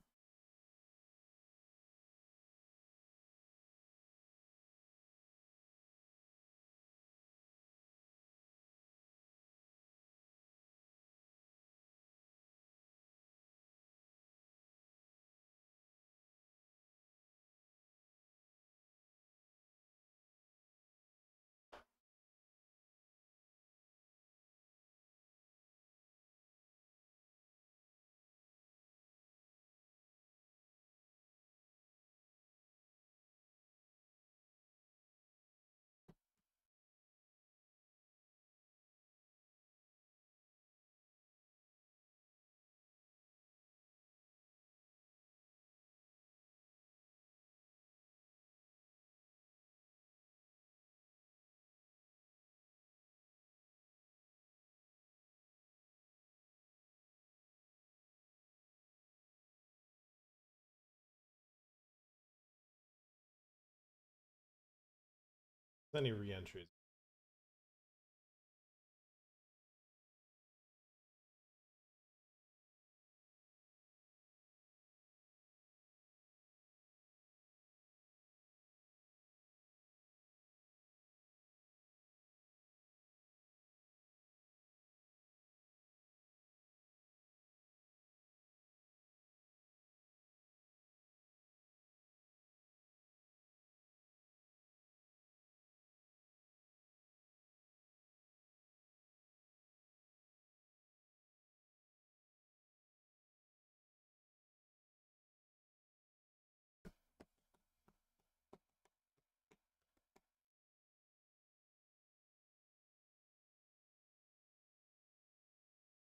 [SPEAKER 1] Any re-entries?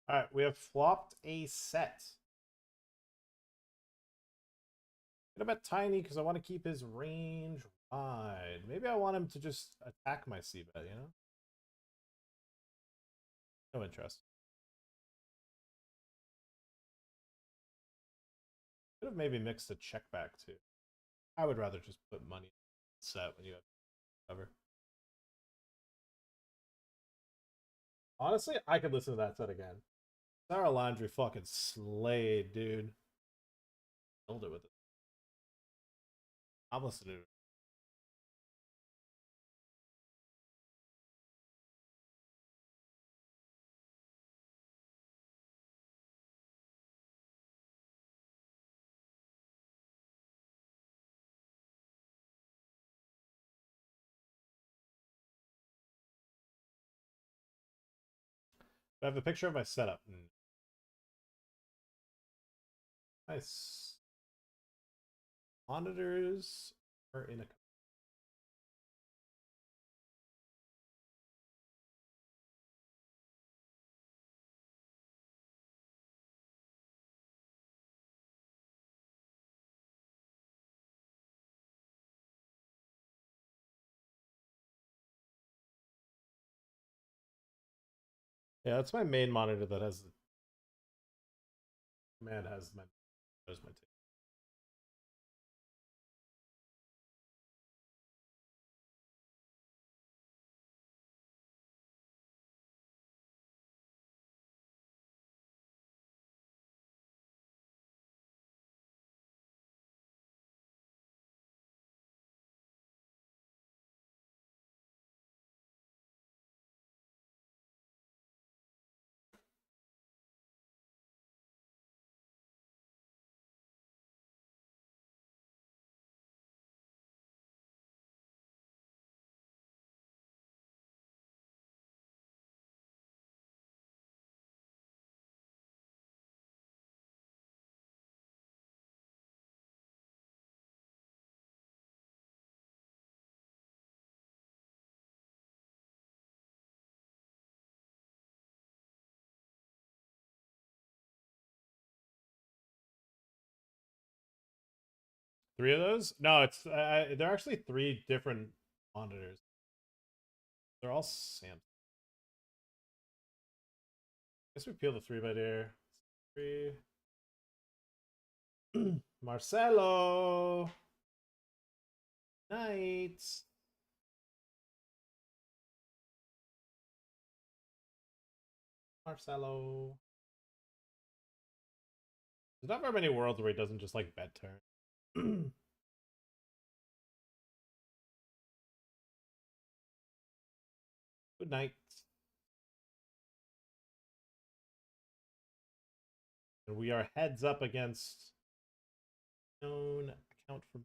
[SPEAKER 1] All right, we have flopped a set. A bit tiny because I want to keep his range wide. Maybe I want him to just attack my c-bet, you know? No interest. Could have maybe mixed a check back too. I would rather just put money in the set when you have cover. Honestly, I could listen to that set again. Sarah Landry fucking slayed, dude. Killed it with it. I'm listening to it. I have a picture of my setup. Nice. Monitors are in a. Yeah, that's my main monitor that has. Man has my. There's my tape. 3 of those? No, it's they're actually 3 different monitors. They're all Samsung. Guess we peel the 3 by there. 3. Marcelo. Night. Marcelo. There's not very many worlds where he doesn't just like bet turn. Good night. And we are heads up against known account for.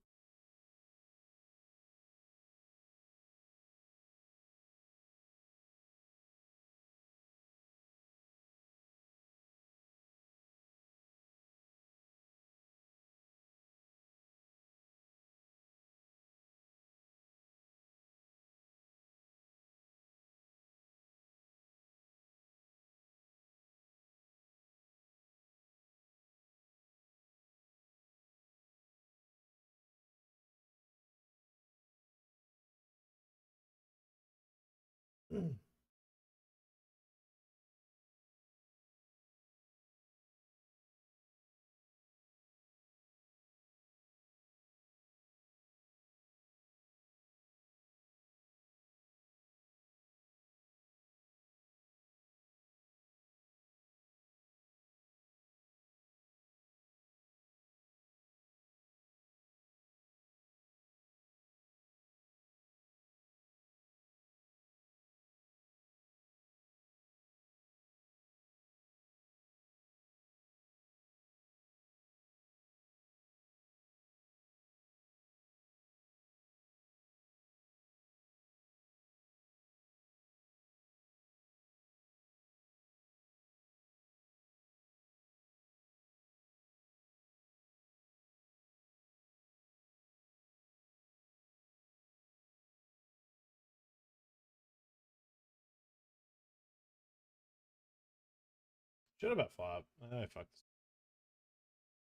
[SPEAKER 1] Should have bet flop. I fucked.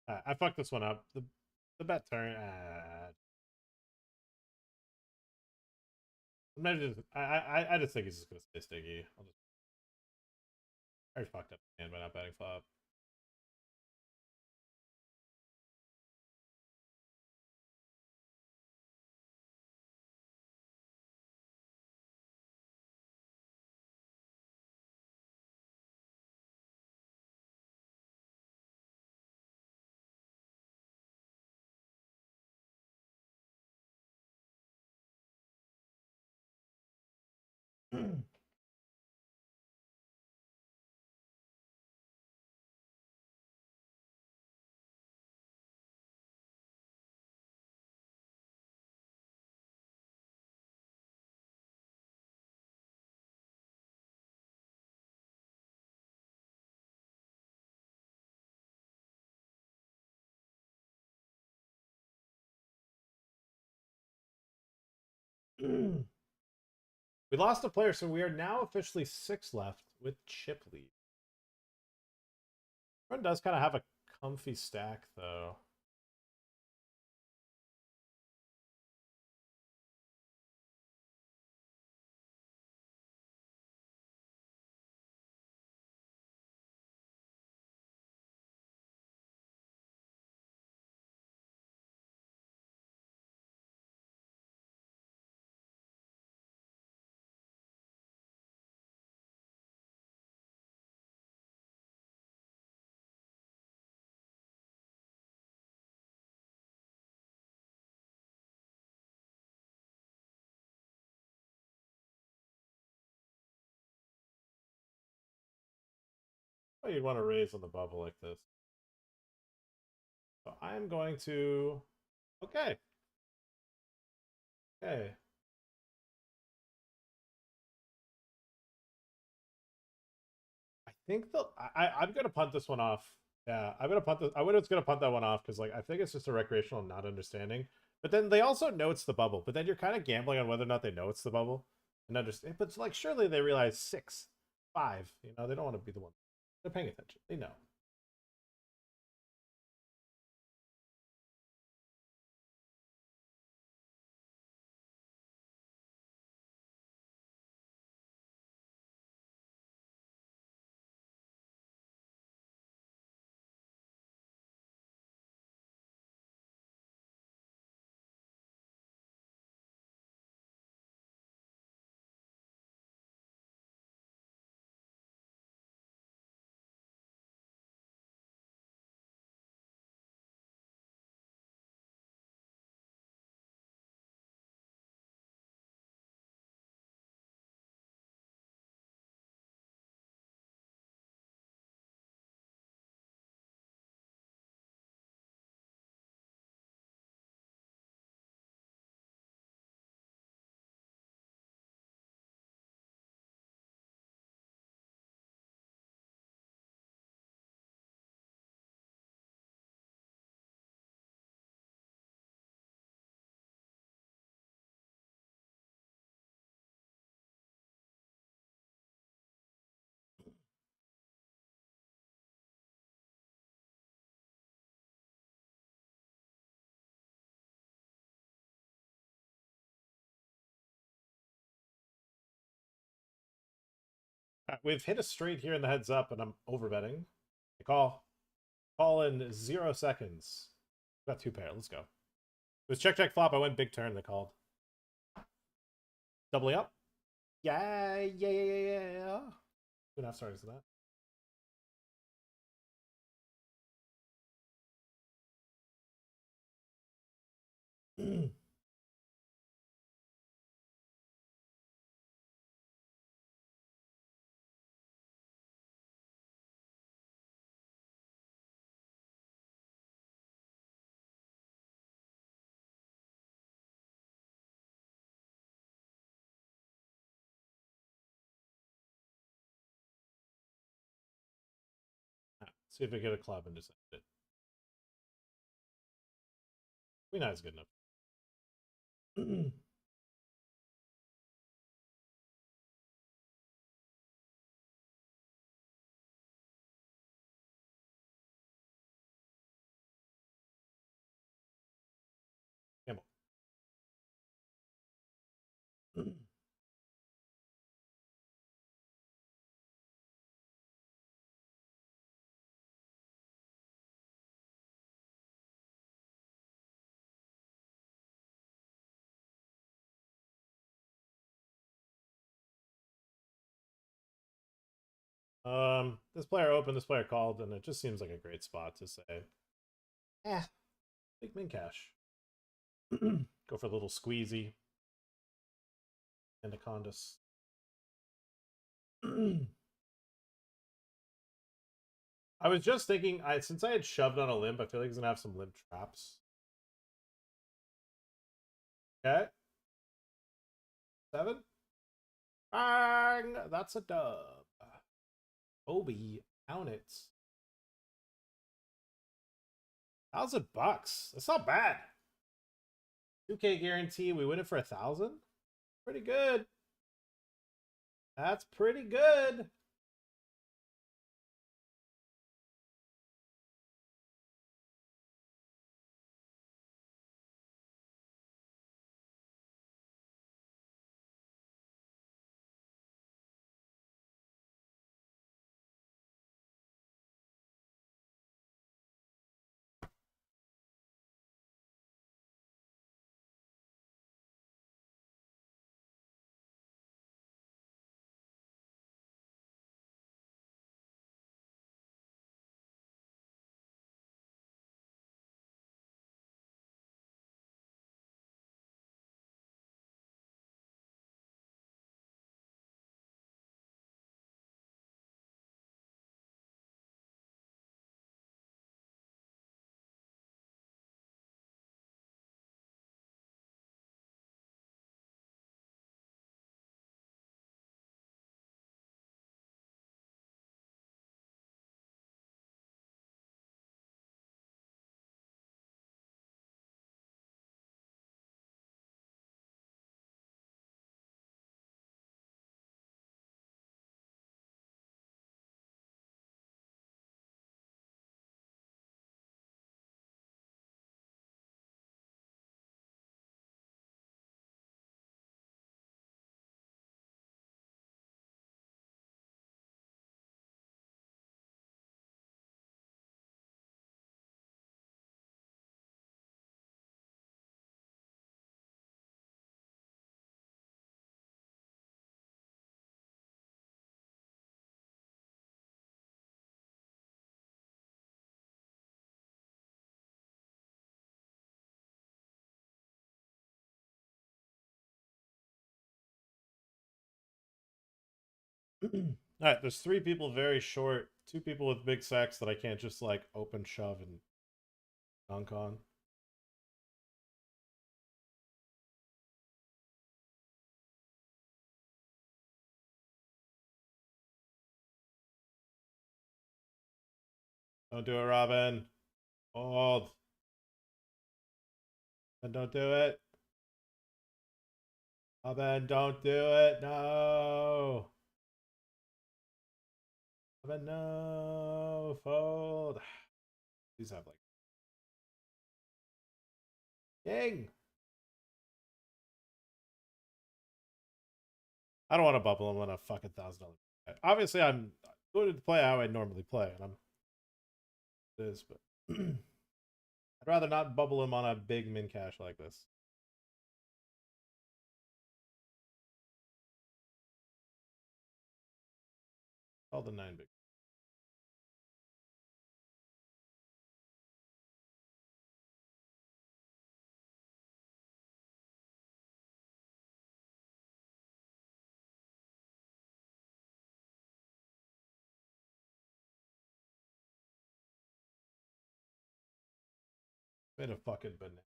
[SPEAKER 1] I fucked this one up. The bet turn. I just think he's just gonna stay sticky. I already fucked up the hand by not betting flop. We lost a player, so we are now officially 6 left with chip lead. Everyone does kind of have a comfy stack, though. Oh, you'd want to raise on the bubble like this. So I'm going to. Okay. Okay. I think I'm gonna punt this one off. Yeah, I'm gonna punt this. I was gonna punt that one off because like I think it's just a recreational not understanding. But then they also know it's the bubble. But then you're kind of gambling on whether or not they know it's the bubble and understand. But like surely they realize 6, 5. You know they don't want to be the one. They're paying attention. They know. We've hit a straight here in the heads up, and I'm overbetting. I call in 0 seconds. Got 2 pair. Let's go. It was check check flop. I went big turn. They called. Doubling up. Yeah, yeah, yeah, yeah, yeah. 2.5 starters to that. See if we get a club and just end it. Queen eye is good enough. Gamble. This player opened, this player called, and it just seems like a great spot to say, big min cash. Go for a little squeezy. Anacondas. I was just thinking, since I had shoved on a limp, I feel like he's gonna have some limp traps. Okay. 7. Bang! That's a dub. Obi, count it. $1,000. That's not bad. 2K guarantee. We win it for 1,000. Pretty good. That's pretty good. All right, there's 3 people very short, 2 people with big sacks that I can't just like open shove and dunk on. Don't do it, Robin. Hold. And don't do it. Robin, don't do it. No. Robin, no. Fold. These have like King. I don't want to bubble him on a fucking $1,000 Obviously, I'm going to play how I normally play, and I'm this, but I'd rather not bubble him on a big min cash like this. All the 9 big. Made a fucking banana.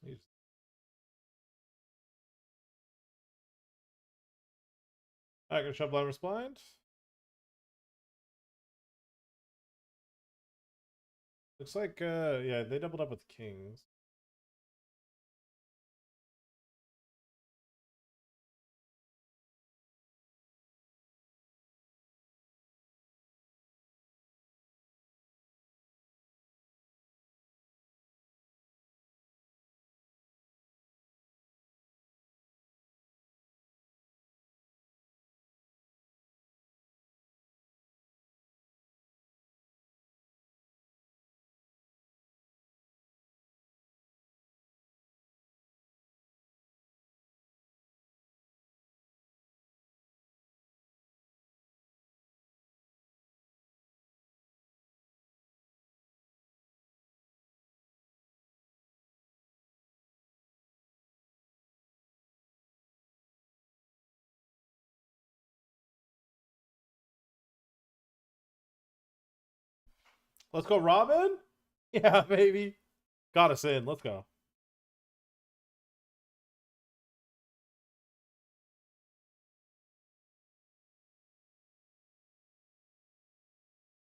[SPEAKER 1] He's I can shove Blinders blind. Looks like yeah, they doubled up with kings. Let's go, Robin. Yeah, baby. Got us in. Let's go.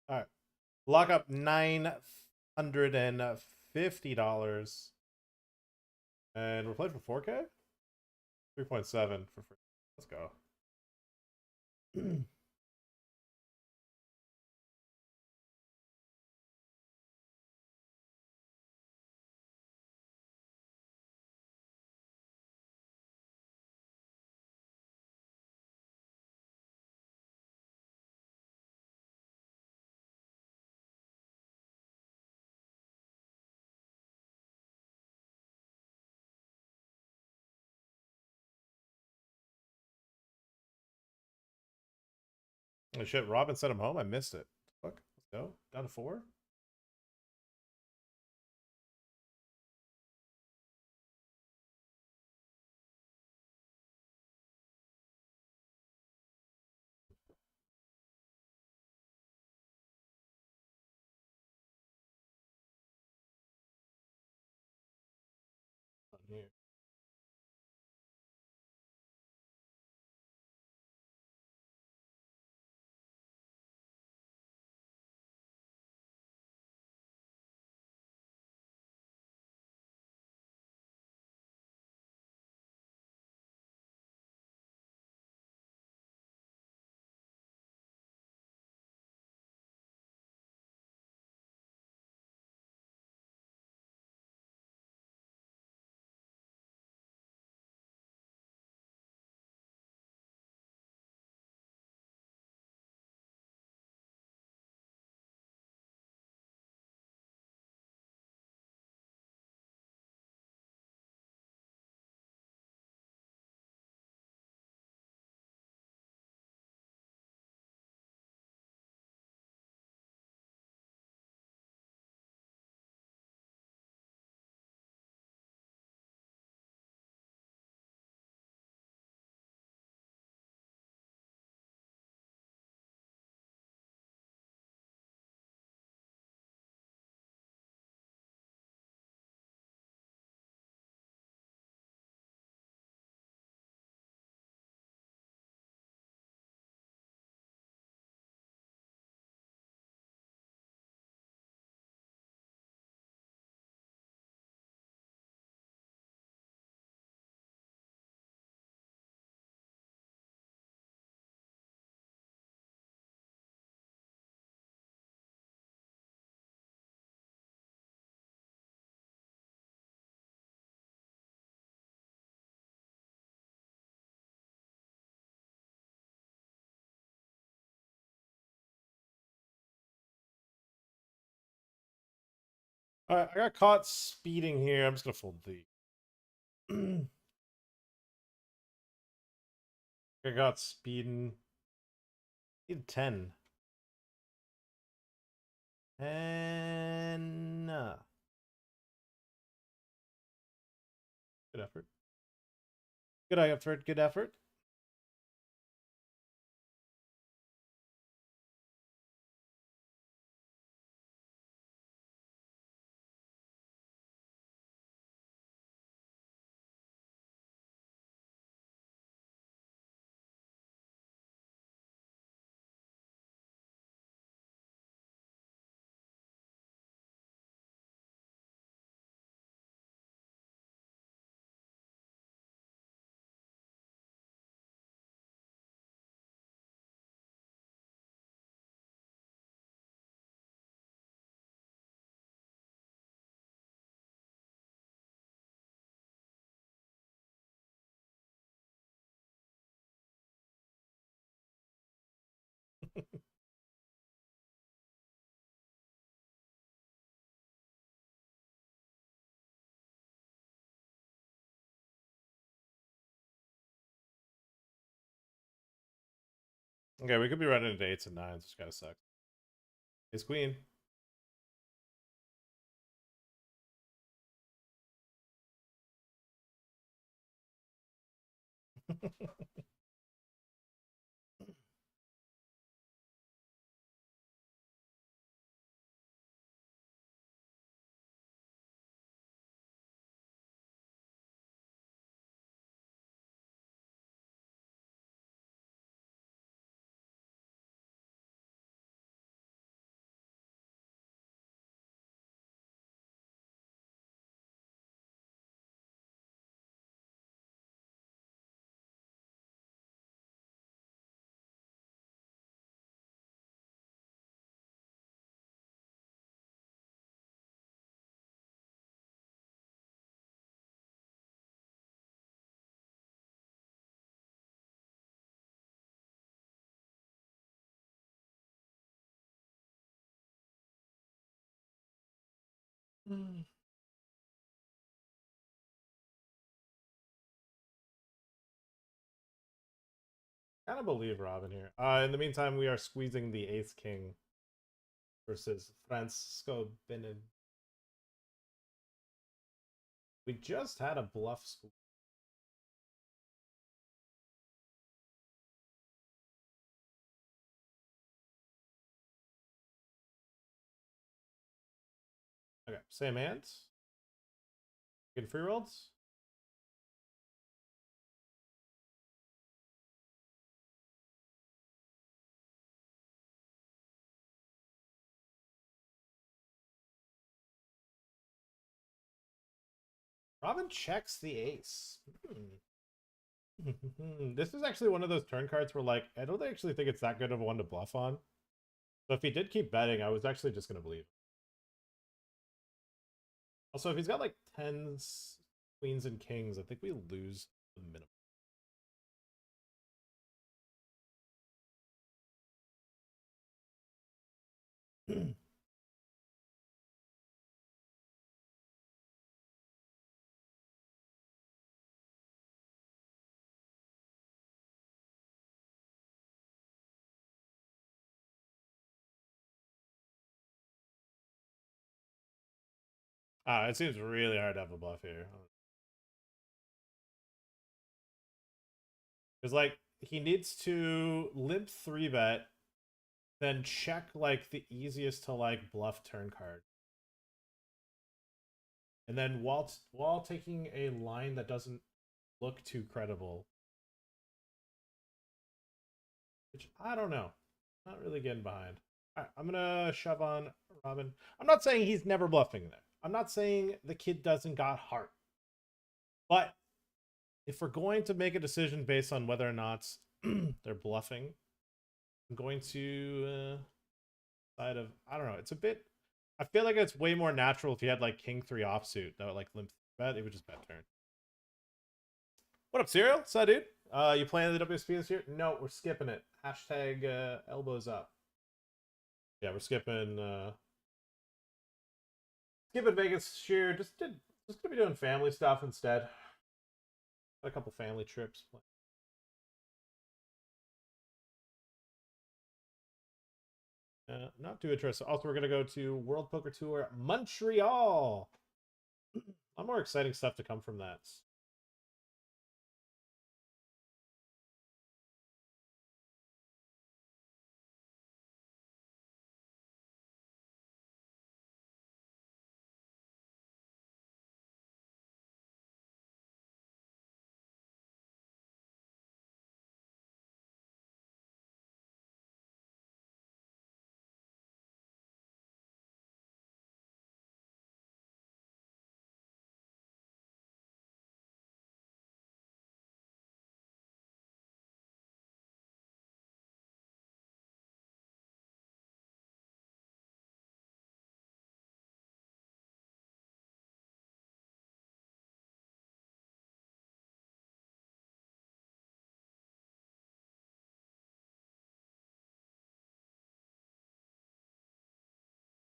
[SPEAKER 1] All right. Lock up $950. And we're playing for 4K? 3.7 for free. Let's go. Oh shit, Robin sent him home. I missed it. Fuck. Let's go. Down to 4. Here. All right, I got caught speeding here. I'm just gonna fold the. I got speeding. Need 10. And good effort. Good effort. Good effort. Okay, we could be running into 8s and 9s, which kind of sucks. Ace queen. Kind of believe Robin here. In the meantime, we are squeezing the ace king versus Francisco Benin. We just had a bluff squeeze. Okay, same hands. Get free rolls. Robin checks the ace. This is actually one of those turn cards where, like, I don't actually think it's that good of a one to bluff on. So if he did keep betting, I was actually just going to believe. Also, if he's got like 10s, queens, and kings, I think we lose the minimum. It seems really hard to have a bluff here. Because, like, he needs to limp 3-bet, then check, like, the easiest to, like, bluff turn card. And then while taking a line that doesn't look too credible. Which, I don't know. Not really getting behind. All right, I'm going to shove on Robin. I'm not saying he's never bluffing there. I'm not saying the kid doesn't got heart. But if we're going to make a decision based on whether or not they're bluffing, I'm going to side of, I don't know. It's a bit, I feel like it's way more natural if you had like king 3 offsuit that would like limp bet. It would just bet turn. What up, Serial? What's up, dude? You playing the WSP this year? No, we're skipping it. Hashtag elbows up. Yeah, we're skipping Skipping Vegas this year. Just gonna be doing family stuff instead. Got a couple family trips. Not too interesting. Also, we're gonna go to World Poker Tour Montreal. A lot more exciting stuff to come from that.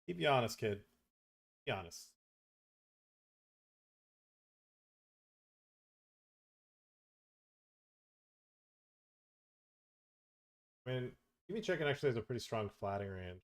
[SPEAKER 1] Keep you honest, kid. Be honest. I mean, give me checking actually has a pretty strong flatting range.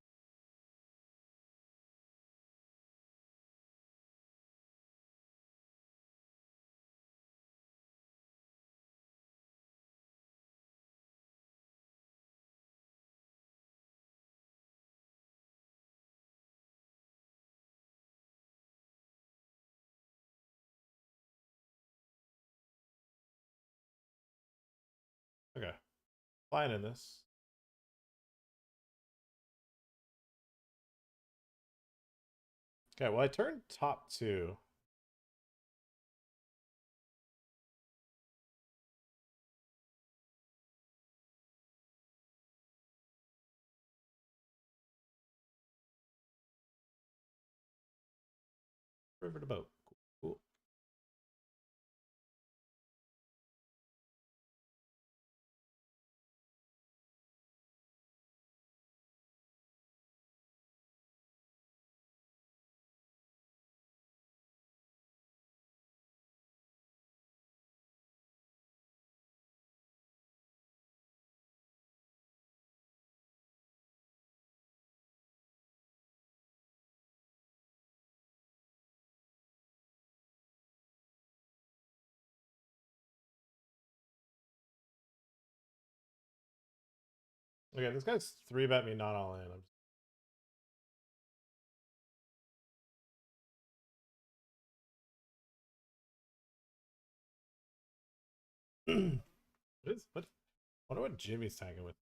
[SPEAKER 1] Okay. Fine in this. Okay, well I turned top two. River to boat. Cool. Okay, this guy's 3-bet me not all in. What? I wonder what Jimmy's tagging with.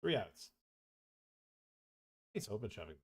[SPEAKER 1] Three outs. He's open shoving.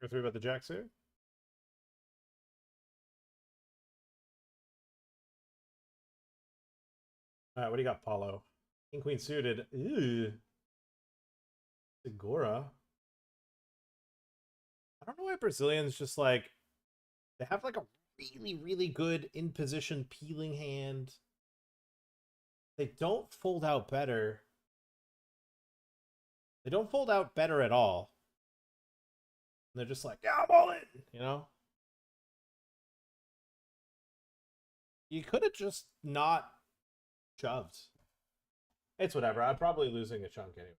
[SPEAKER 1] Go 3-bet the jacks here. All right, what do you got, Paulo? King Queen suited. Ew. Segura. I don't know why Brazilians just like they have like a really good in position peeling hand. They don't fold out better. They don't fold out better at all. And they're just like, yeah, I'm all in, you know? You could have just not shoved. It's whatever. I'm probably losing a chunk anyway.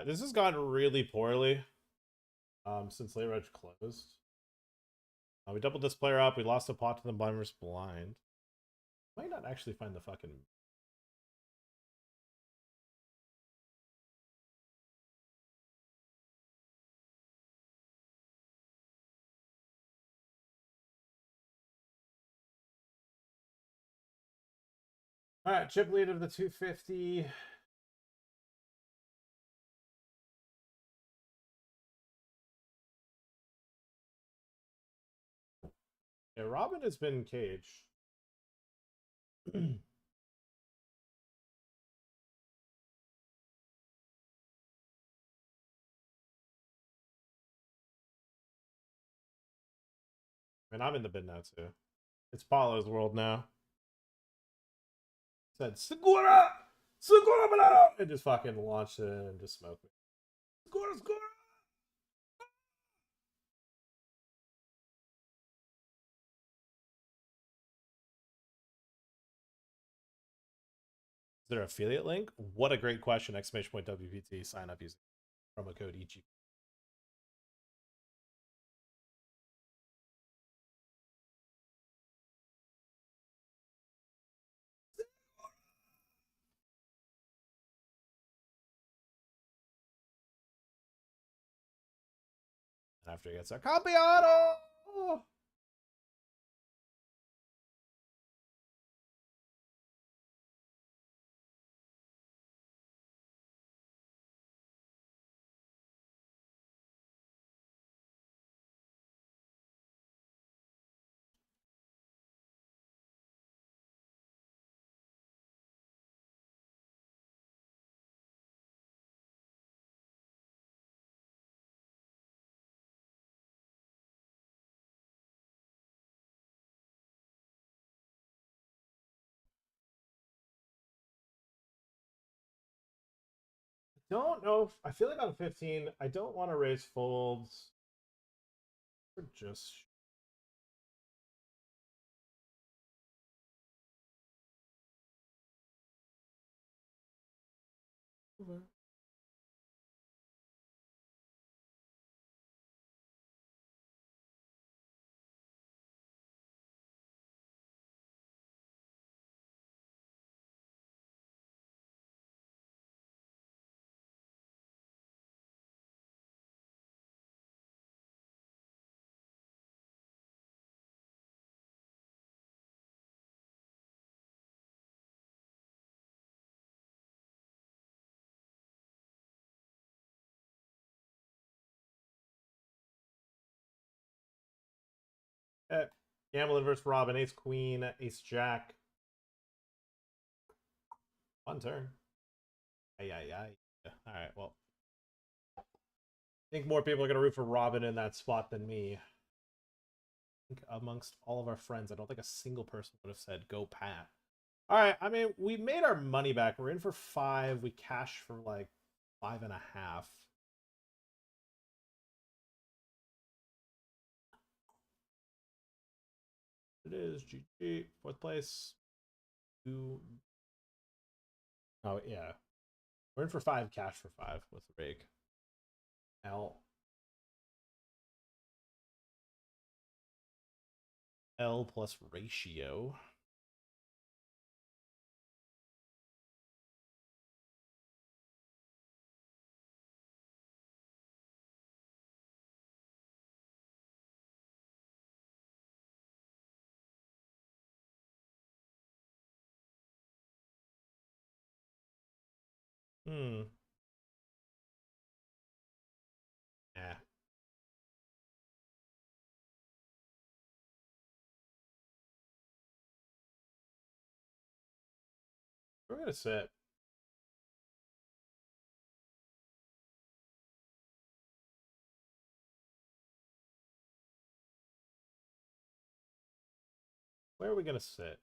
[SPEAKER 1] This has gone really poorly since late reg closed. We doubled this player up. We lost a pot to the blind versus blind. Might not actually find the fucking. All right, chip lead of the 250. Yeah, Robin has been cage. And I'm in the bid now too. It's Paulo's world now. Said Segura! Segura Milano! And just fucking launched it and just smoked me. Segura, Segura! Is there an affiliate link? What a great question! Exclamation point WPT. Sign up using promo code EG. After he gets a Campeano! Don't know. I feel like on 15, I don't want to raise folds. Or just. Okay. Gambling versus Robin. Ace Queen. Ace Jack. Fun turn. Ay. All right, well. I think more people are going to root for Robin in that spot than me. I think amongst all of our friends, I don't think a single person would have said go Pat. All right, I mean, we made our money back. We're in for 5. We cashed for like 5.5. It is GG. 4th place. Oh, yeah. We're in for 5, cash for 5 with Rig. L plus ratio. Hmm. Yeah. We're gonna sit. Where are we gonna sit?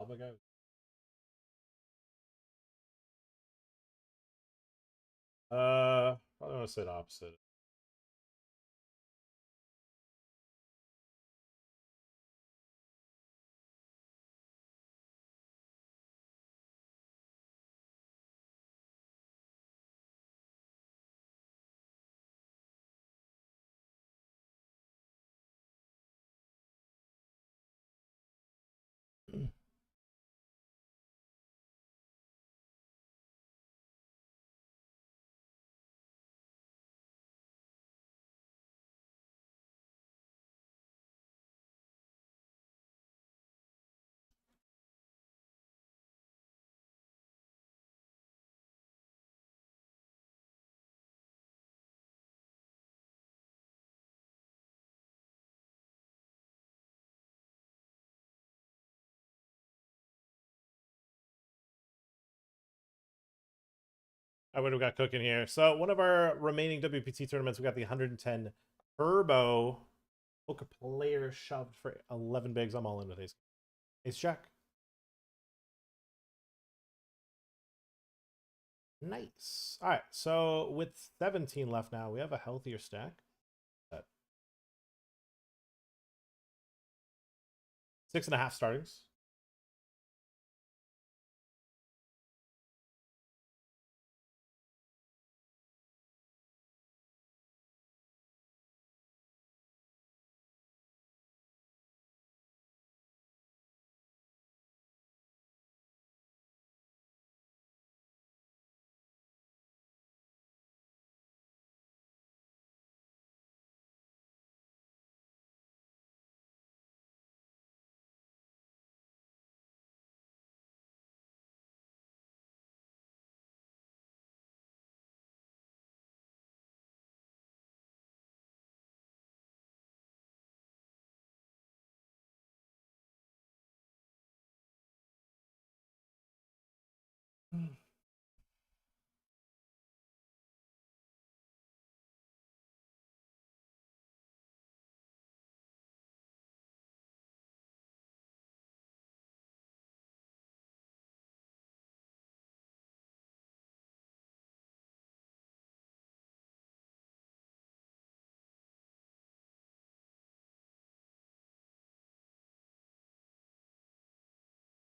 [SPEAKER 1] Alba guy. Probably want to say the opposite. All right, what do we got cooking here? So one of our remaining WPT tournaments, we got the 110 Turbo. Poker player shoved for 11 bigs. I'm all in with ace. Ace jack. Nice. All right, so with 17 left now, we have a healthier stack. 6.5 startings.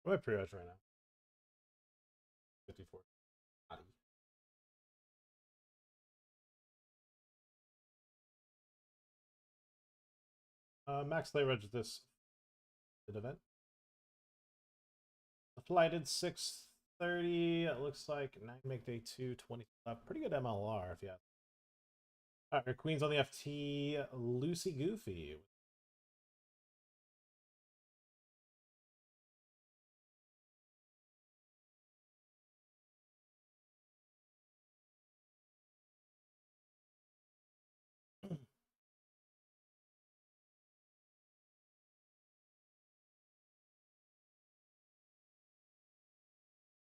[SPEAKER 1] What am I pre-odds right now? 54. Max leverage this event. Flighted 630. It looks like 9 make day 2, 20 left. Pretty good MLR if you have. All right, Queen's on the FT. Lucy Goofy.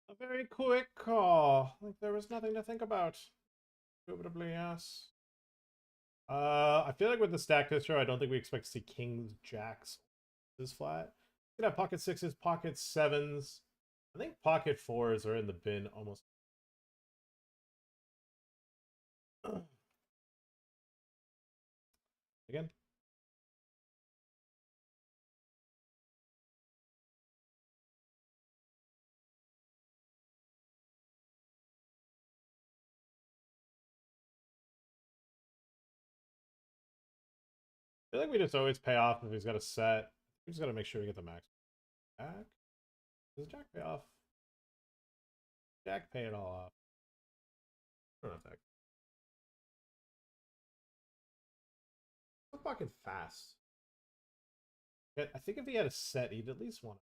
[SPEAKER 1] A very quick call. Like there was nothing to think about. Indubitably, yes. I feel like with the stack this year, I don't think we expect to see kings, jacks, this flat. We could have pocket sixes, pocket sevens. I think pocket fours are in the bin almost. Again. I feel like we just always pay off if he's got a set. We just got to make sure we get the max back. Does Jack pay off? Jack pay it all off. I don't know if that. So fucking fast. I think if he had a set, he'd at least want.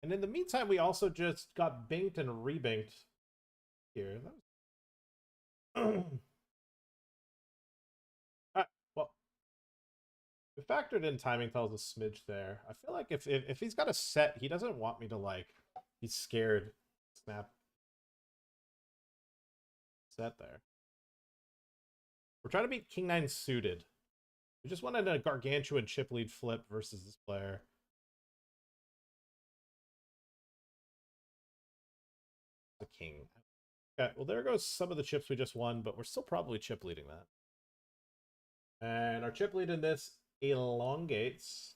[SPEAKER 1] And in the meantime, we also just got banked and rebanked here. That was... well, we factored in timing tells a smidge there. I feel like if he's got a set, he doesn't want me to like be scared snap set there. We're trying to beat King 9 suited. We just wanted a gargantuan chip lead flip versus this player. The king. Okay, well there goes some of the chips we just won, but we're still probably chip leading that. And our chip lead in this elongates.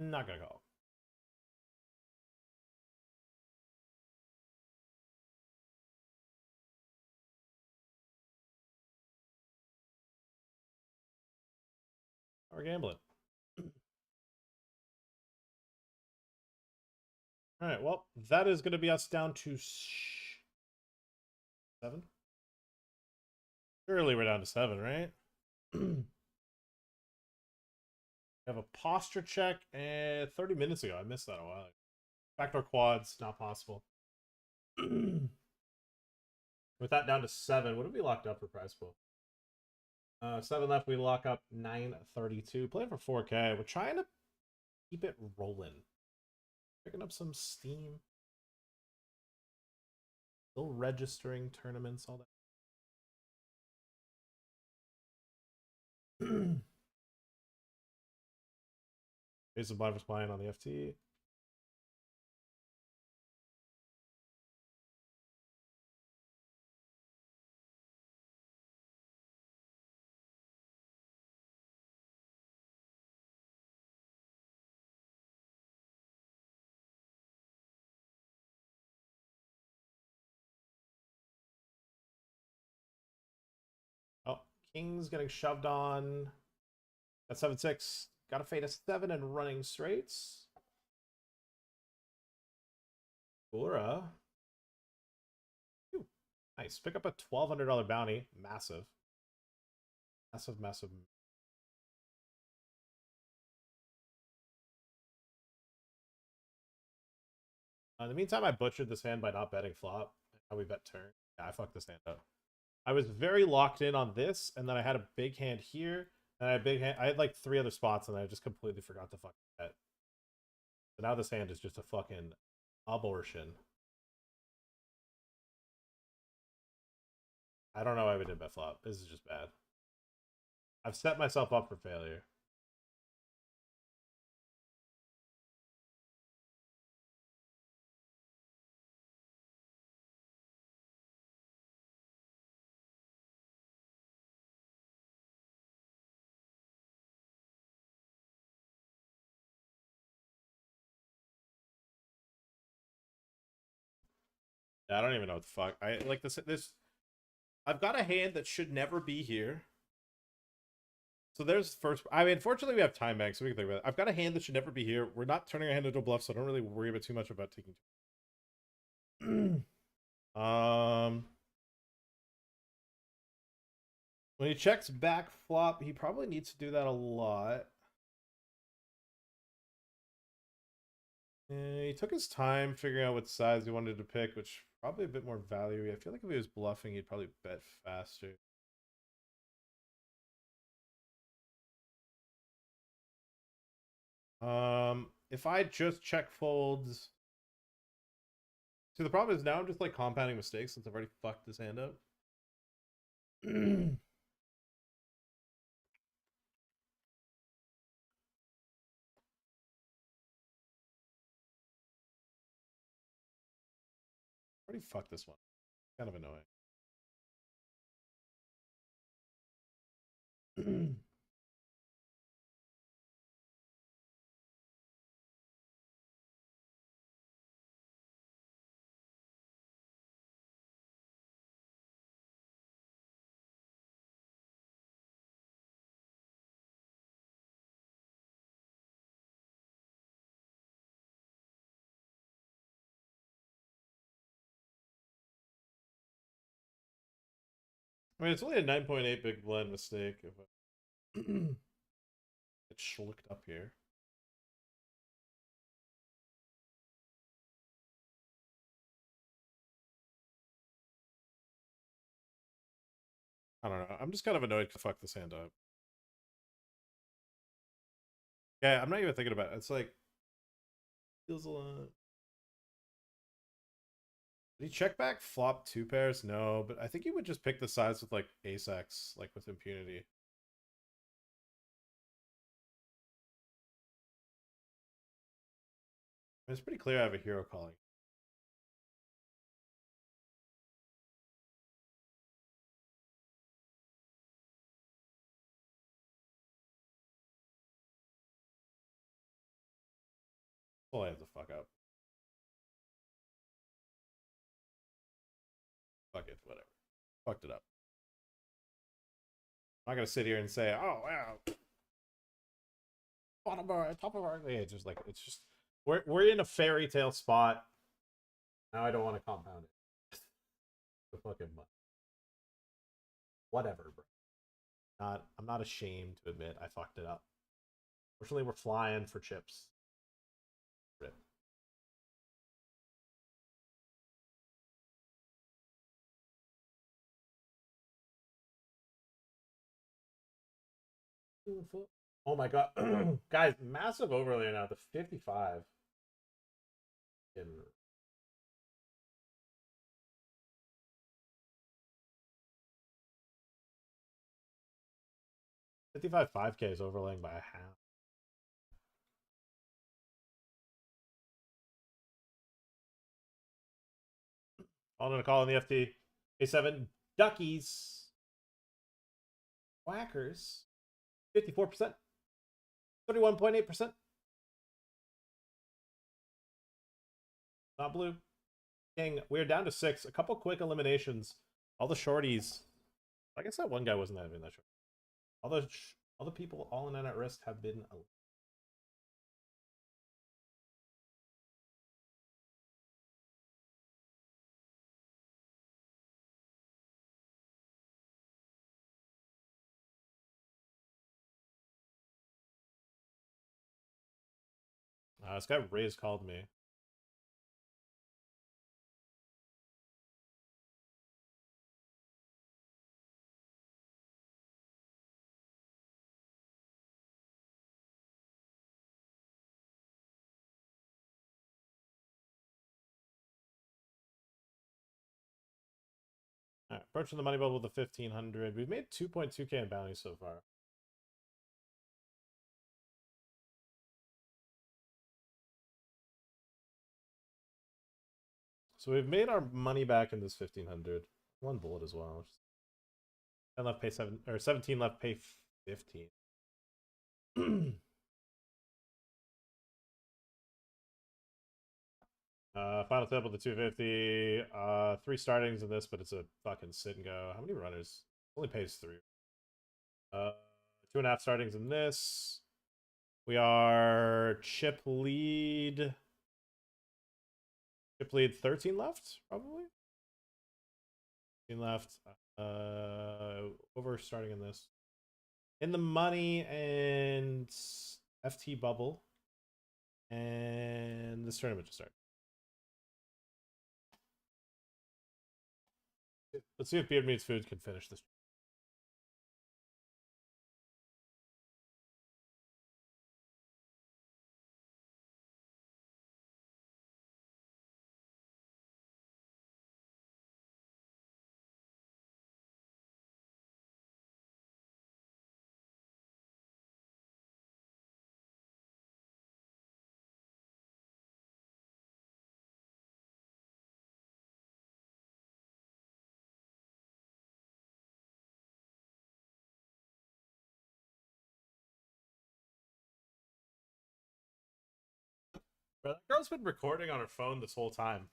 [SPEAKER 1] Not gonna call. We're gambling. All right, well, that is going to be us down to 7. Surely we're down to 7, right? We have a posture check 30 minutes ago. I missed that a while ago. Backdoor quads, not possible. With that down to 7, what have we locked up for prize pool? 7 left, we lock up 932. Playing for 4K. We're trying to keep it rolling. Picking up some steam. Still registering tournaments, all that. Ace of Blind was playing on the FT. Oh, King's getting shoved on. At 7-6. Got a fade of 7 and running straights. Gura. Ooh, nice. Pick up a $1,200 bounty. Massive. Massive, massive. In the meantime, I butchered this hand by not betting flop. How we bet turn. Yeah, I fucked this hand up. I was very locked in on this, and then I had a big hand here, and I had a big hand. I had like 3 other spots, and I just completely forgot to fucking bet. So now this hand is just a fucking abortion. I don't know why we didn't bet flop. This is just bad. I've set myself up for failure. I don't even know what the fuck. I like this. I've got a hand that should never be here. So there's first. I mean, fortunately we have time bank, so we can think about it. I've got a hand that should never be here. We're not turning our hand into a bluff, so I don't really worry about too much about taking. When he checks back flop, he probably needs to do that a lot. He took his time figuring out what size he wanted to pick, which probably a bit more value. I feel like if he was bluffing, he'd probably bet faster. If I just check folds. See, the problem is now I'm just like compounding mistakes since I've already fucked this hand up. Already fucked this one. Kind of annoying. I mean, it's only a 9.8 big blind mistake. If it's schlicked up here. I don't know. I'm just kind of annoyed to fuck this hand up. Yeah, I'm not even thinking about it. It's like feels a lot. Did he check back flop 2 pairs? No, but I think he would just pick the sides with like ace X, like with impunity. It's pretty clear I have a hero calling. Well, I have to fuck up. Fuck it, whatever. Fucked it up. I'm not gonna sit here and say, "Oh wow, bottom bar, top of our." Yeah, it's just like it's just we're in a fairy tale spot. Now I don't want to compound it. The fucking money. Whatever, bro. I'm not ashamed to admit I fucked it up. Fortunately, we're flying for chips. Rip. Oh my god, guys! Massive overlay now. The 55. 55 5K is overlaying by a half. On a call in the FT. A7 Duckies. Whackers. 54%. 31.8%. Not blue. King. We're down to 6. A couple quick eliminations. All the shorties. I guess that one guy wasn't having that short. All the people all in and at risk have been. This guy Ray's called me. Right, approaching the money bubble with the 1500. We've made 2.2K in bounty so far. So we've made our money back in this 1500. One bullet as well. 10 left, pay 7, or 17 left, pay 15. Final table to 250. 3 startings in this, but it's a fucking sit and go. How many runners? Only pays 3. 2.5 startings in this. We are chip lead. Chip lead 13 left, probably. 13 left. Over starting in this. In the money and FT bubble. And this tournament to start. Let's see if Beard Meats Food can finish this. Bro, that girl's been recording on her phone this whole time.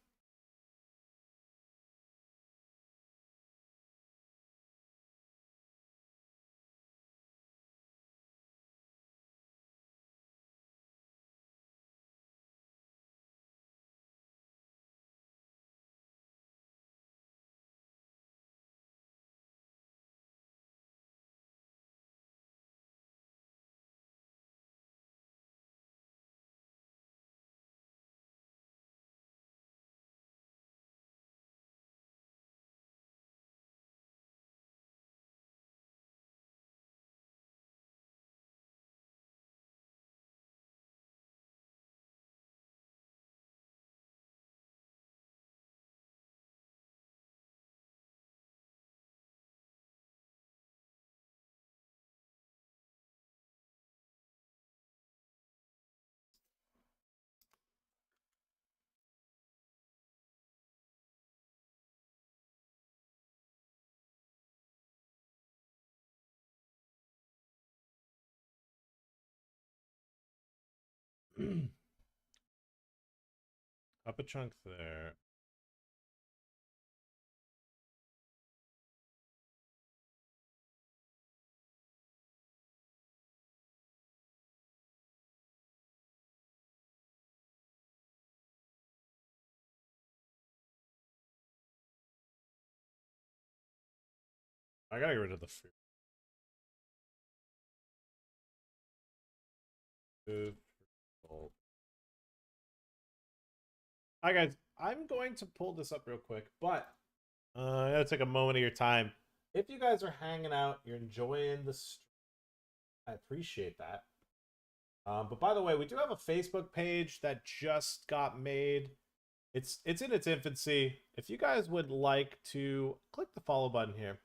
[SPEAKER 1] Up a chunk there. I gotta get rid of the fruit. Hi guys, I'm going to pull this up real quick, but I gotta take a moment of your time. If you guys are hanging out, you're enjoying the stream, I appreciate that. But by the way, we do have a Facebook page that just got made. It's in its infancy. If you guys would like to click the follow button here,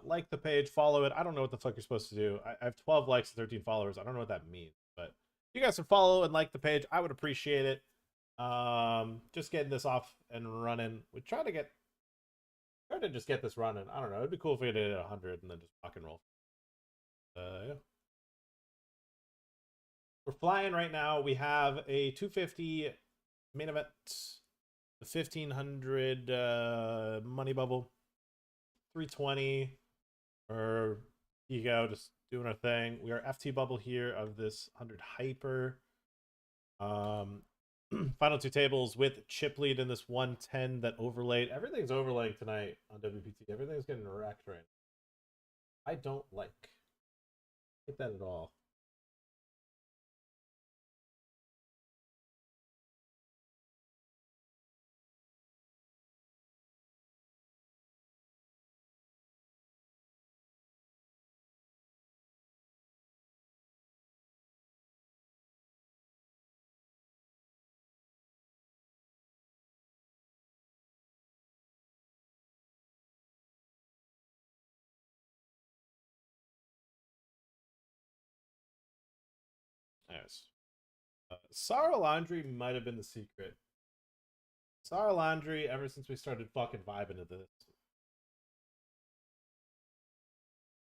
[SPEAKER 1] like the page, follow it. I don't know what the fuck you're supposed to do. I have 12 likes and 13 followers. I don't know what that means, but if you guys can follow and like the page, I would appreciate it. Just getting this off and running. We try to just get this running. I don't know. It'd be cool if we did 100 and then just rock and roll. Yeah. We're flying right now. We have a 250 main event, the 1500 money bubble, 320 or ego, just doing our thing. We are FT bubble here of this 100 hyper. Final two tables with chip lead in this 110 that overlaid. Everything's overlaying tonight on WPT. Everything's getting wrecked right now. I don't like that at all. Yes. Sarah Laundry might have been the secret. Sarah Laundry, ever since we started fucking vibing to this,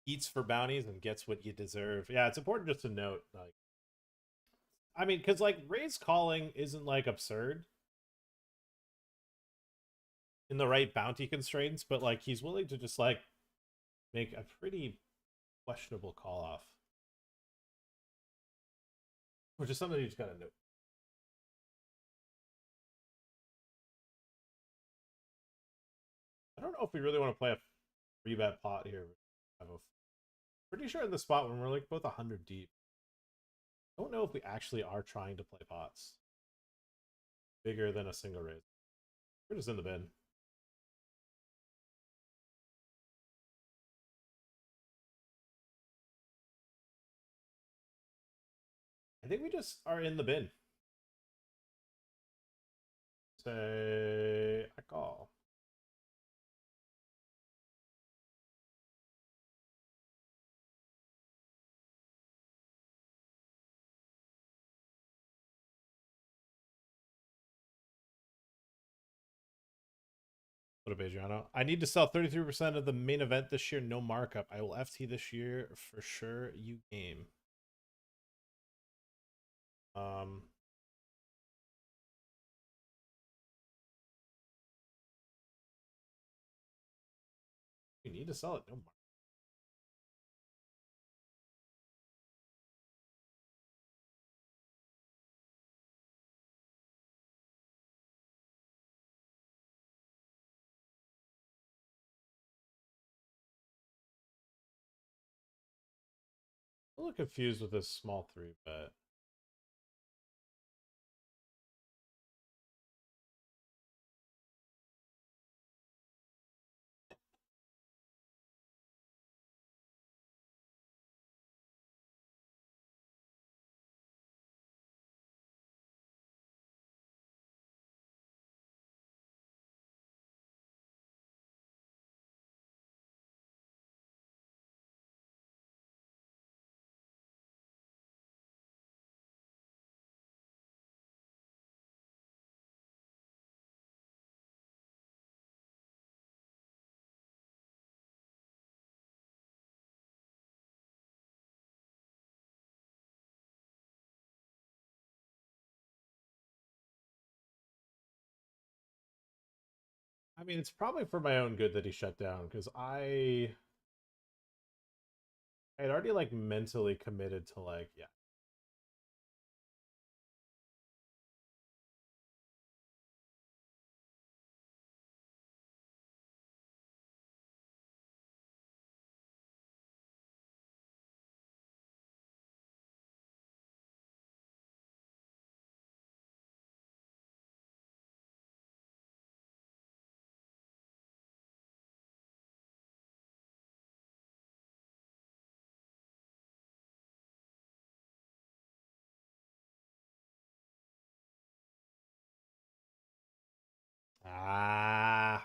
[SPEAKER 1] eats for bounties and gets what you deserve. Yeah, it's important just to note, like, I mean, because like Ray's calling isn't like absurd in the right bounty constraints, but like he's willing to just like make a pretty questionable call off, which is something you just gotta note. I don't know if we really want to play a free bet pot here. I'm pretty sure in the spot when we're like both 100 deep. I don't know if we actually are trying to play pots bigger than a single raise. We're just in the bin. I think we just are in the bin. Say, I call. What up, Adriano? I need to sell 33% of the main event this year, no markup. I will FT this year for sure. You game. Um, you need to sell it, no markup. I'm a little confused with this small 3 bet. I mean, it's probably for my own good that he shut down, because I had already like mentally committed to like, yeah. Ah,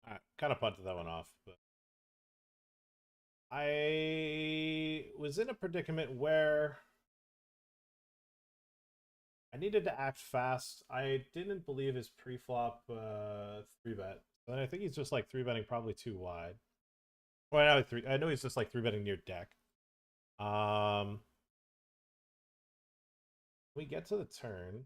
[SPEAKER 1] I kind of punted that one off, but I was in a predicament where I needed to act fast. I didn't believe his pre-flop 3-bet. And I think he's just like 3-betting probably too wide. Well, I know he's just like 3-betting near deck. We get to the turn.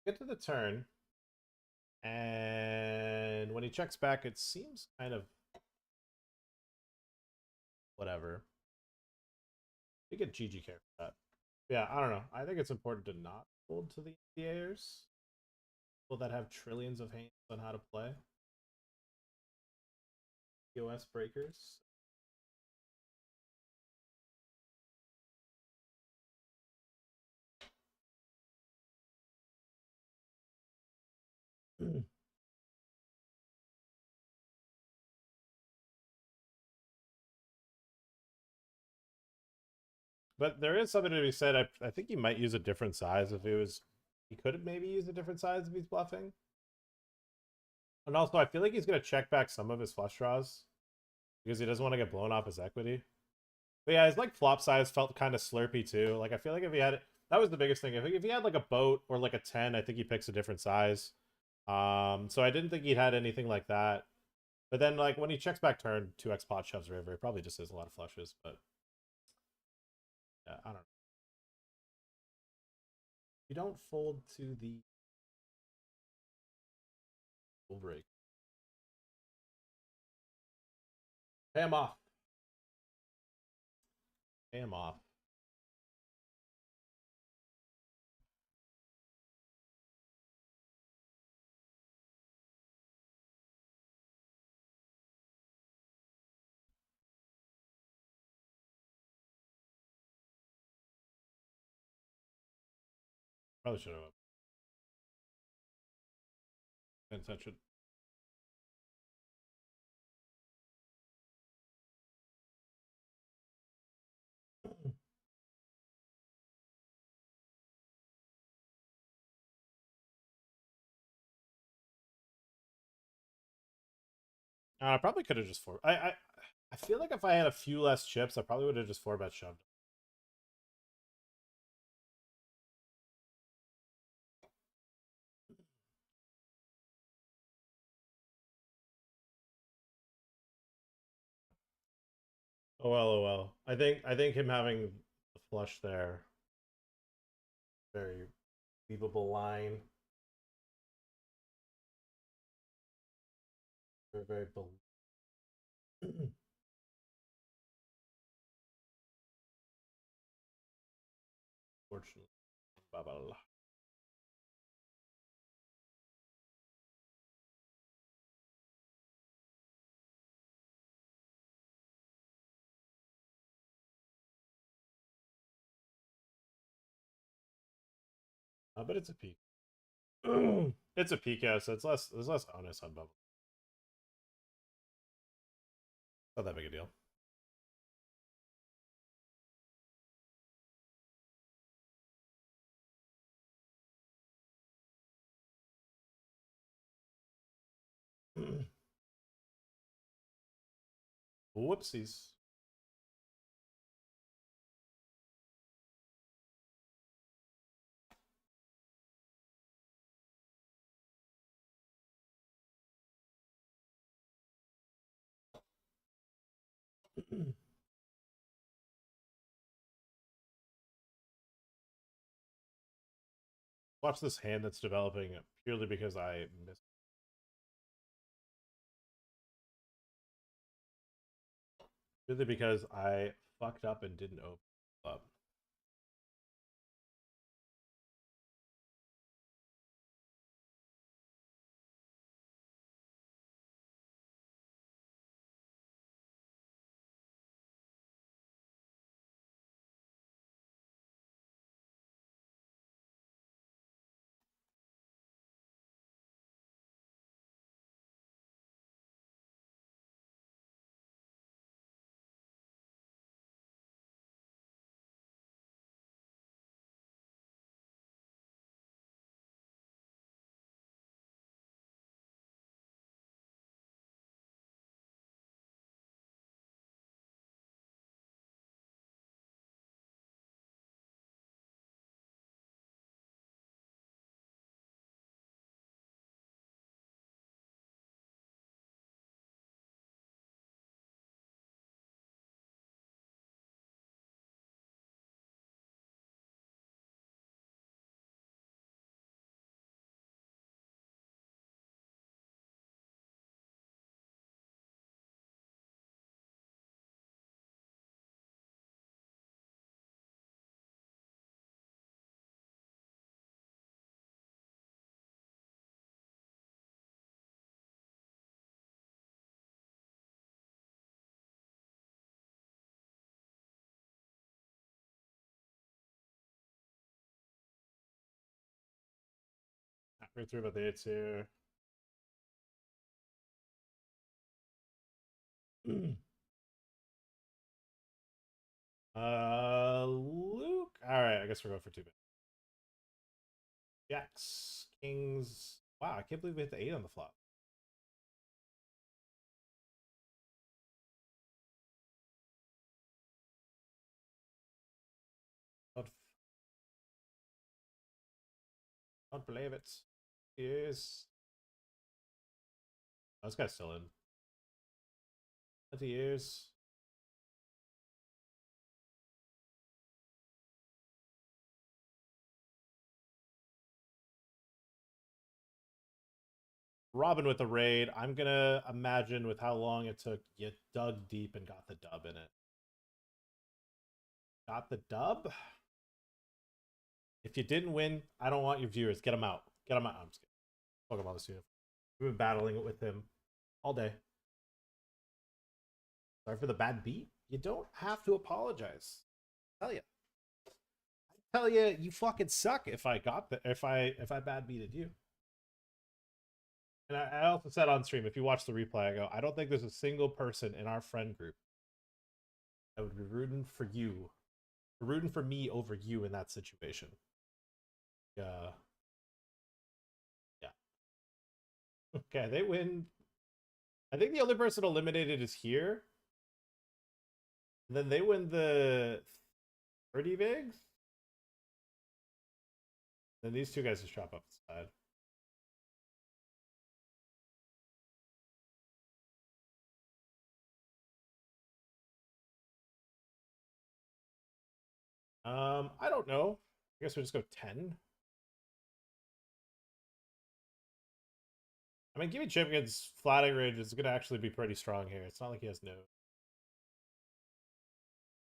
[SPEAKER 1] Get to the turn. And when he checks back, it seems kind of whatever. You get GG care for that. Yeah, I don't know. I think it's important to not fold to the NBAers. People that have trillions of hands on how to play. POS breakers. But there is something to be said. I think he might use a different size if he was. He could have maybe used a different size if he's bluffing. And also, I feel like he's going to check back some of his flush draws because he doesn't want to get blown off his equity. But yeah, his like flop size felt kind of slurpy too. Like I feel like if he had that was the biggest thing. If he had like a boat or like a 10, I think he picks a different size. So I didn't think he'd had anything like that. But then like when he checks back turn, 2x pot shoves river, he probably just has a lot of flushes. But yeah, I don't know. You don't fold to the full break. Pay him off. Pay him off. Probably should have been touch it. I probably could have just four. I feel like if I had a few less chips, I probably would have just 4-bet shoved. Oh well, oh well. I think him having the flush there, very believable line. Very very. Fortunately, blah, blah, blah. But it's a peak. It's a peak, yeah, so it's less. There's less onus on bubble. Not that big a deal. Whoopsies. Watch this hand that's developing purely because I missed. Purely because I fucked up and didn't open up. Right through about the 8s here. Luke. All right, I guess we're going for 2 bit. Jacks, kings. Wow, I can't believe we hit the 8 on the flop. Don't, don't believe it. Yes. Oh, this guy's still in. 20 years. Robin with the raid. I'm gonna imagine with how long it took, you dug deep and got the dub in it. Got the dub? If you didn't win, I don't want your viewers. Get them out. Get them out. I'm just kidding. Pokemon this uniform. We've been battling it with him all day. Sorry for the bad beat. You don't have to apologize. I tell you, you fucking suck. If I got the if I bad beated you. And I also said on stream, if you watch the replay, I go, I don't think there's a single person in our friend group that would be rooting for you, rooting for me over you in that situation. Yeah. Okay, they win. I think the only person eliminated is here. And then they win the 30 bigs. Then these 2 guys just drop up the side. I don't know. I guess we'll just go 10. I mean, Gimme Chipkins flatting range is going to actually be pretty strong here. It's not like he has no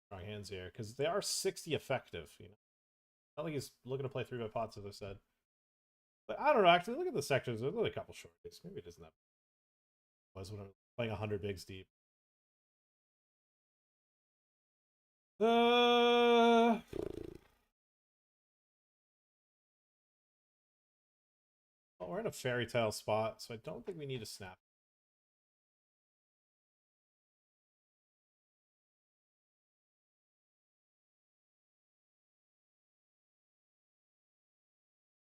[SPEAKER 1] strong hands here because they are 60 effective. You know, not like he's looking to play 3-bet pots, as I said. But I don't know. Actually, look at the sections. There's only a couple shorties. Maybe it isn't that. Was when I'm playing 100 bigs deep. Well, we're in a fairy tale spot, so I don't think we need a snap.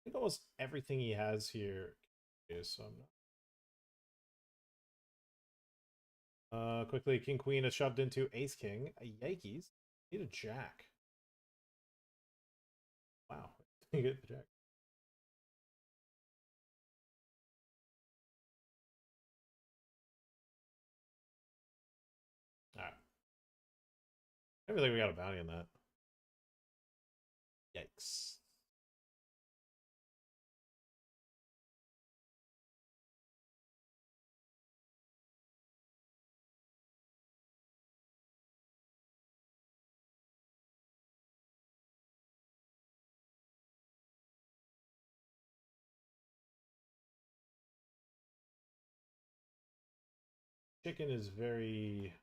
[SPEAKER 1] I think almost everything he has here is, so I'm not. Quickly, king queen is shoved into ace king. A Yankees need a jack. Wow, you get the jack. All right, I don't think we got a bounty on that. Yikes. Chicken is very.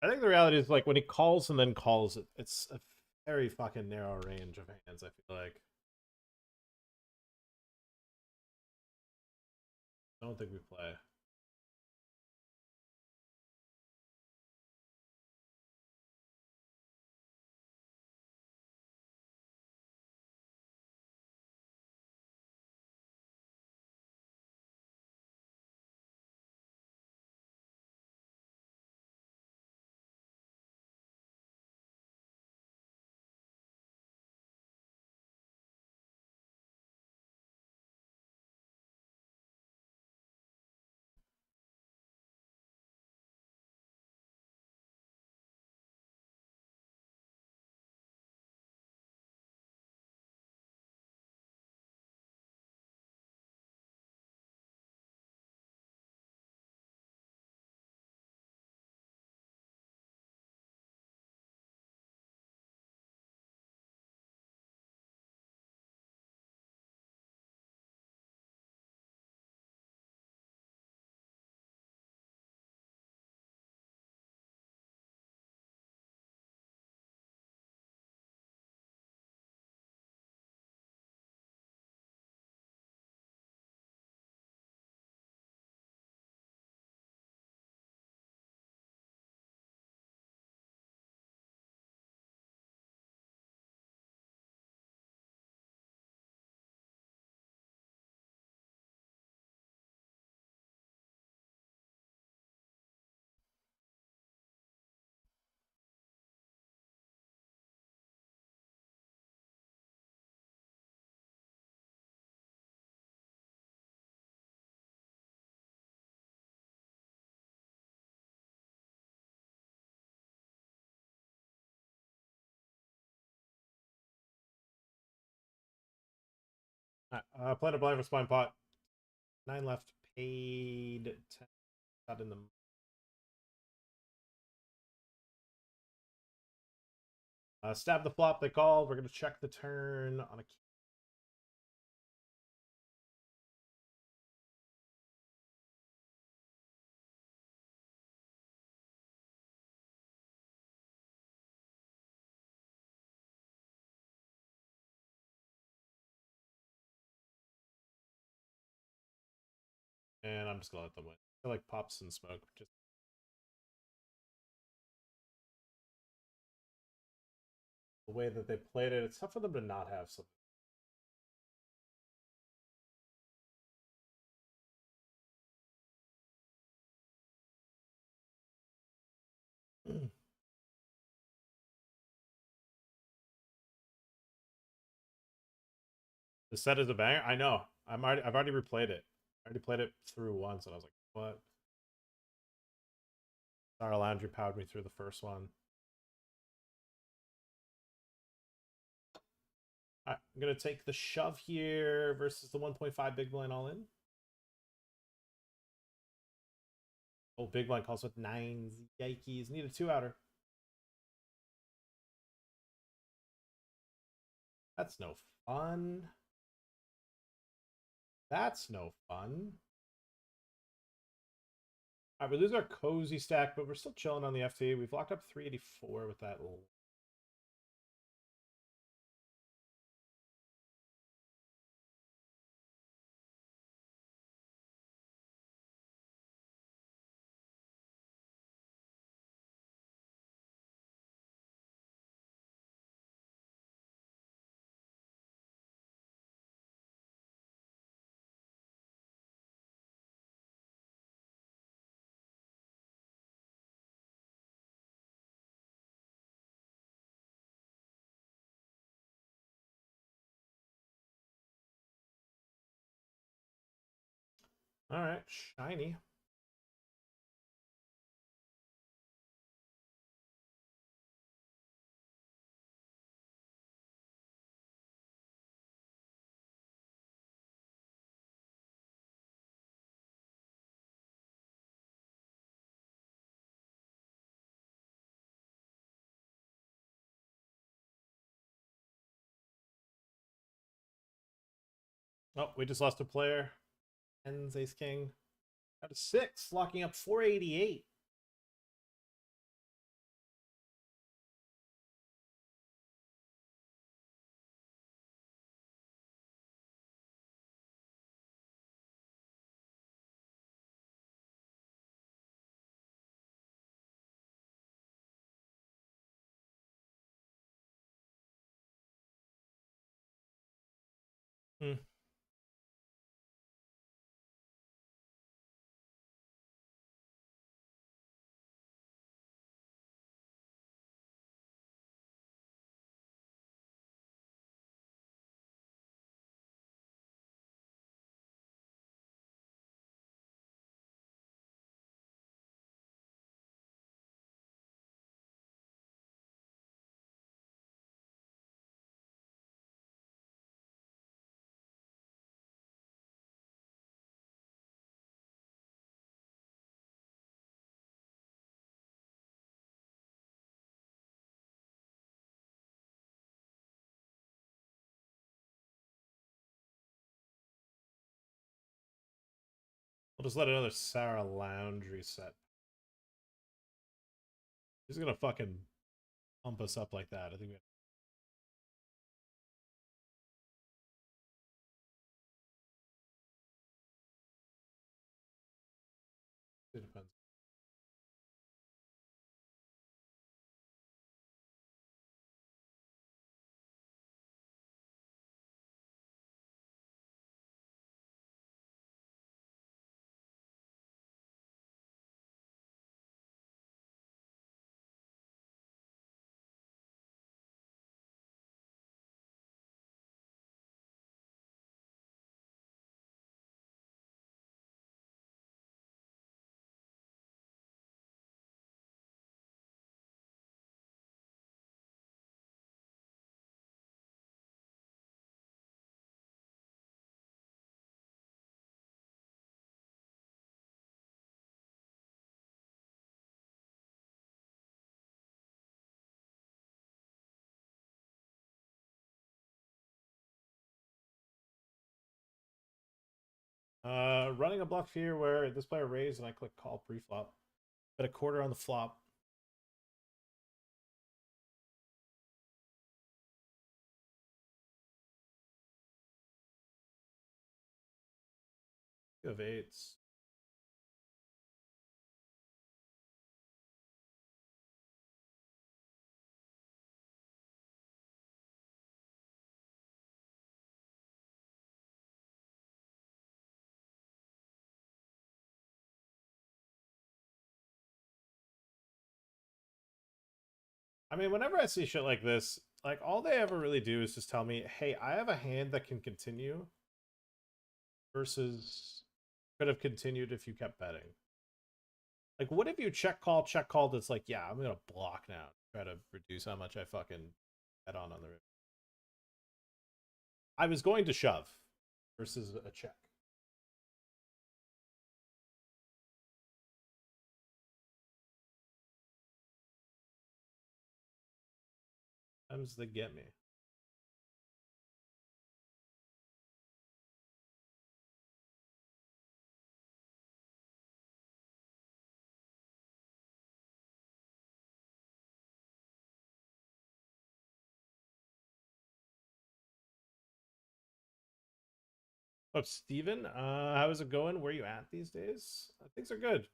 [SPEAKER 1] I think the reality is like when he calls and then calls, it's a very fucking narrow range of hands. I feel like. I don't think we play. Plan a blind for spine pot. 9 left. Paid 10. Got in the. Stab the flop. They called. We're gonna check the turn on a. And I'm just gonna let them win. I feel like pops and smoke. Just the way that they played it, it's tough for them to not have something. The set is a banger. I know. I've already replayed it. I already played it through once, and I was like, "What?" Star Landry powered me through the first one. All right, I'm gonna take the shove here versus the 1.5 big blind all in. Oh, big blind calls with 9s. Yikes! Need a 2-outer. That's no fun. That's no fun. All right, we lose our cozy stack, but we're still chilling on the FT. We've locked up 384 with that. All right, shiny. Oh, we just lost a player. Ends ace king. Out of 6, locking up 488. Hmm. We'll just let another Sarah Lounge reset. He's gonna fucking pump us up like that. I think it depends. Running a bluff here where this player raised and I click call pre-flop. Bet a quarter on the flop. You have 8s. I mean, whenever I see shit like this, like all they ever really do is just tell me, hey, I have a hand that can continue versus could have continued if you kept betting. Like, what if you check call that's like, yeah, I'm gonna block now, try to reduce how much I fucking bet on the river. I was going to shove versus a check. Sometimes they get me. What's Steven? How's it going? Where you at these days? Things are good.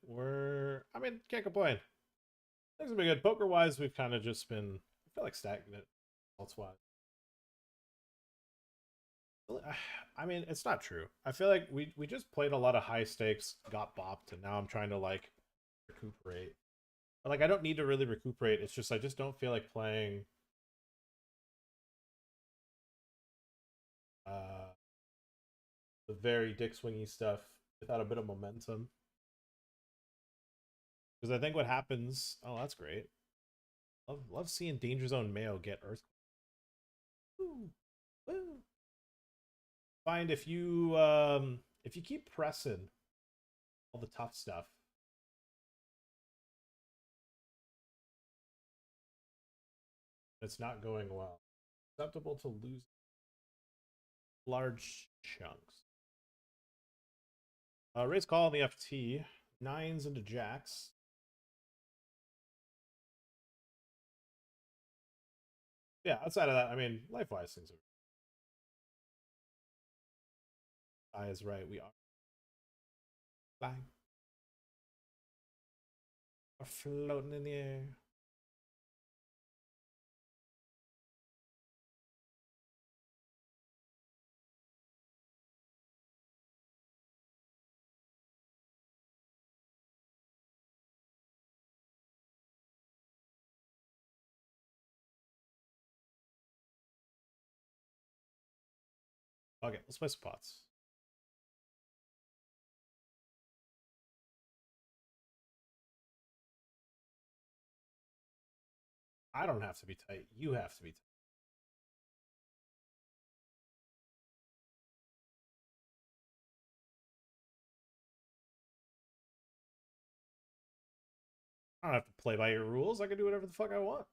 [SPEAKER 1] I mean, can't complain. Things have been good. Poker wise, we've kind of just been, I feel like stagnant. That's why. I mean, it's not true. I feel like we just played a lot of high stakes, got bopped, and now I'm trying to like recuperate. But like, I don't need to really recuperate. It's just I just don't feel like playing uh the very dick swingy stuff without a bit of momentum. Because I think what happens. Oh, that's great. Love seeing Danger Zone Mayo get Earthquake. Woo, woo. Find if you keep pressing all the tough stuff, it's not going well. Acceptable to lose large chunks. Raise call on the FT. Nines into jacks. Yeah, outside of that, I mean, life-wise, things are. I is right. We are flying. We're floating in the air. Okay, let's play some pots. I don't have to be tight. You have to be tight. I don't have to play by your rules. I can do whatever the fuck I want.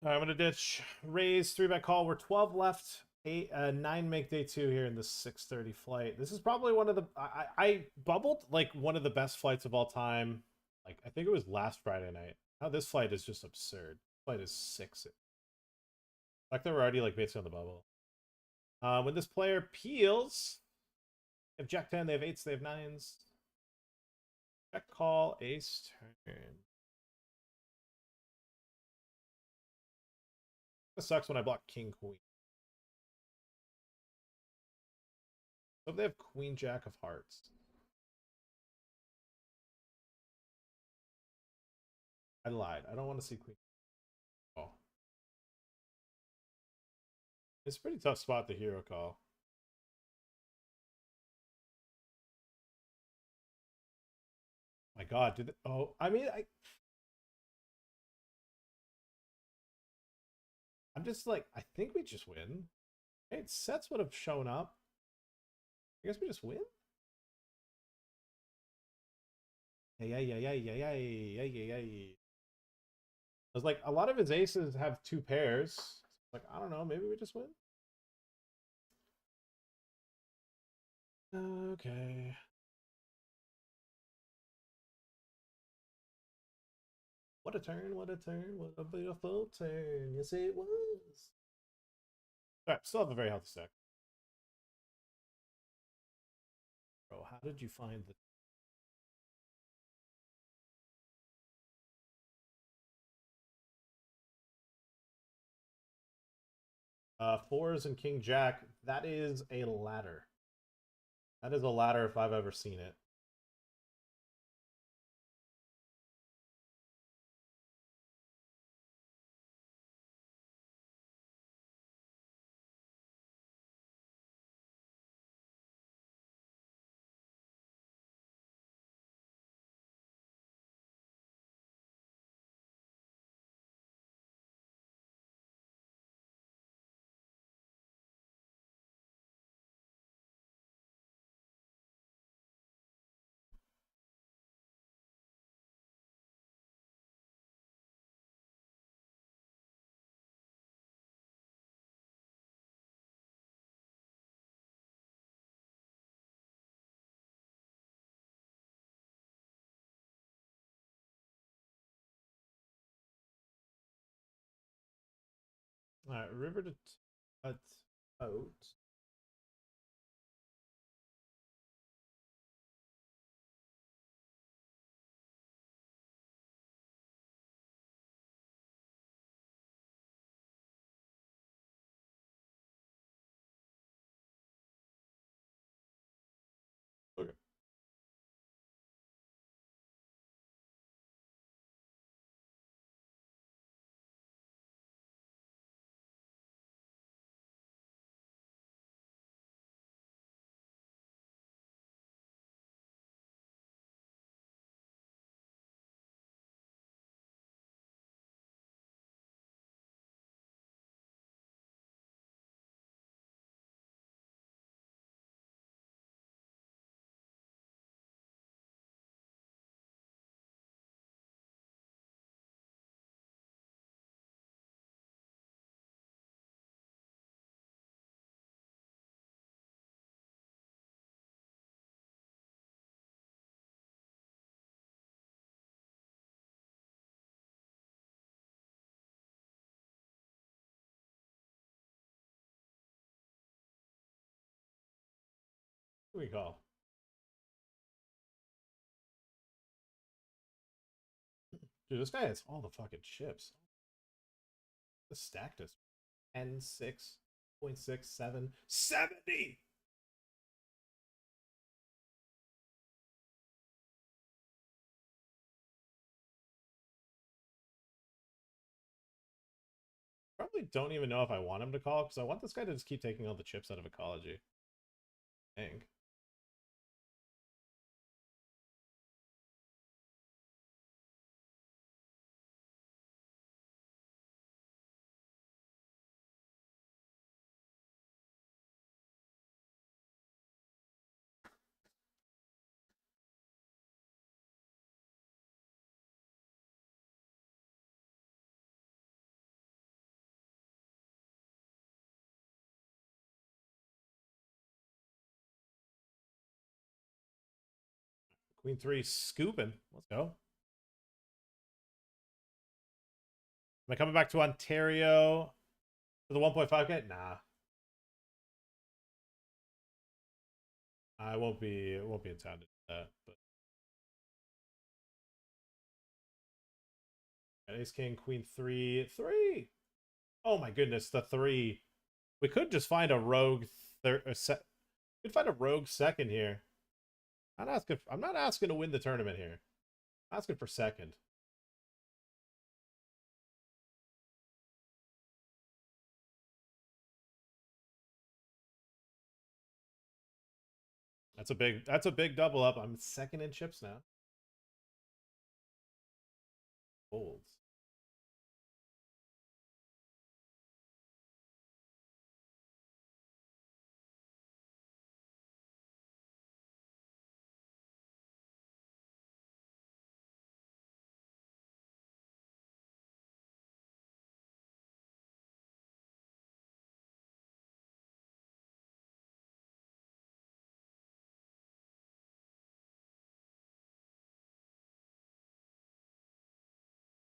[SPEAKER 1] All right, I'm gonna ditch. Raise 3-bet call. We're 12 left. 9 make day 2 here in the 6:30 flight. This is probably one of the I bubbled like one of the best flights of all time. Like I think it was last Friday night. Now this flight is just absurd. Flight is 6. Like they were already like basically on the bubble. When this player peels, they have Jack 10, they have 8s, they have 9s. Check call, ace turn. It sucks when I block King Queen. So if they have Queen Jack of Hearts. I lied. I don't want to see Queen. Oh. It's a pretty tough spot to hero call. My God, did they, oh, I mean, I'm just like, I think we just win. Hey, sets would have shown up. I guess we just win. Yeah, yeah, yeah, yeah, yeah, yeah, yeah, yeah. I was like, a lot of his aces have 2 pairs. Like, I don't know, maybe we just win. Okay. What a turn, what a turn, what a beautiful turn. Yes, it was. All right, still have a very healthy stack. Bro, how did you find the. Fours and King Jack, that is a ladder. That is a ladder if I've ever seen it. All right, river to out. Okay. Who we call? Dude, this guy has all the fucking chips. The stacked us. 10, 6.6, 7, 70! Probably don't even know if I want him to call, because I want this guy to just keep taking all the chips out of ecology. Dang. Queen 3 scooping. Let's go. Am I coming back to Ontario for the 1.5K? Nah. I won't be in town to do that, but Ace King, Queen 3, 3. Oh my goodness, the 3. We could just find a rogue third. We could find a rogue second here. I'm not asking to win the tournament here. I'm asking for second. That's a big double up. I'm second in chips now. Folds.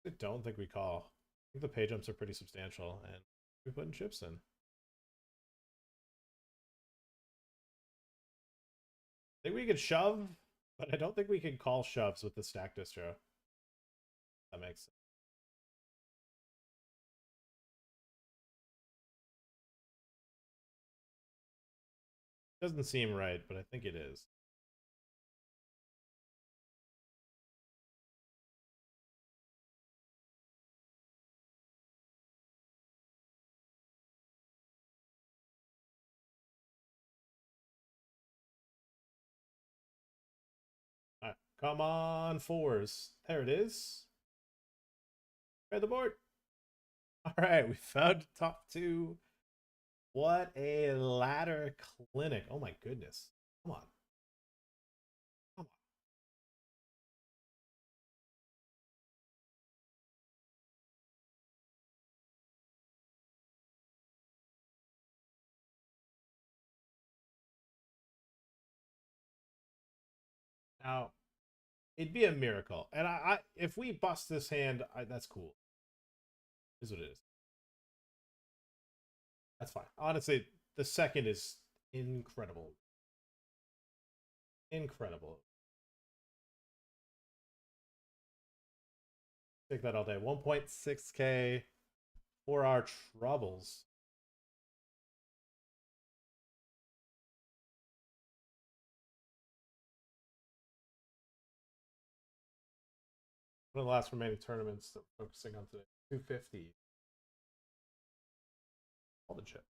[SPEAKER 1] I don't think we call. I think the pay jumps are pretty substantial, and we're putting chips in. I think we could shove, but I don't think we can call shoves with the stack distro. That makes sense. Doesn't seem right, but I think it is. All right, come on, fours. There it is. Right the board. All right, we found top 2. What a ladder clinic. Oh my goodness. Come on. Come on. Now, it'd be a miracle. And I if we bust this hand, that's cool. Is what it is. That's fine. Honestly, the second is incredible. Incredible. Take that all day. 1.6K for our troubles. One of the last remaining tournaments that we're focusing on today. 250. All the chip.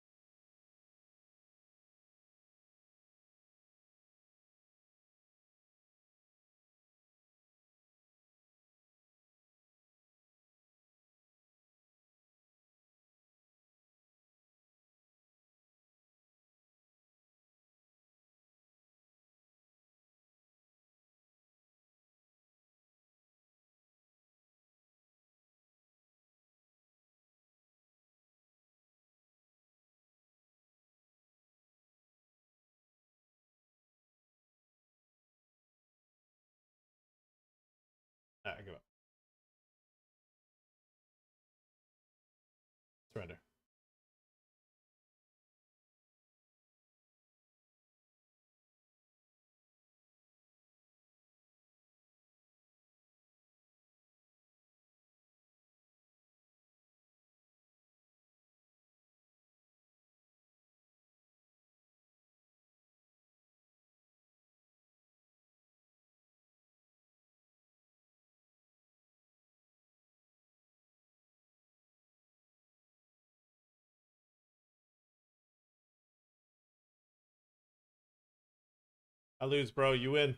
[SPEAKER 1] I give up. Surrender. I lose, bro. You win.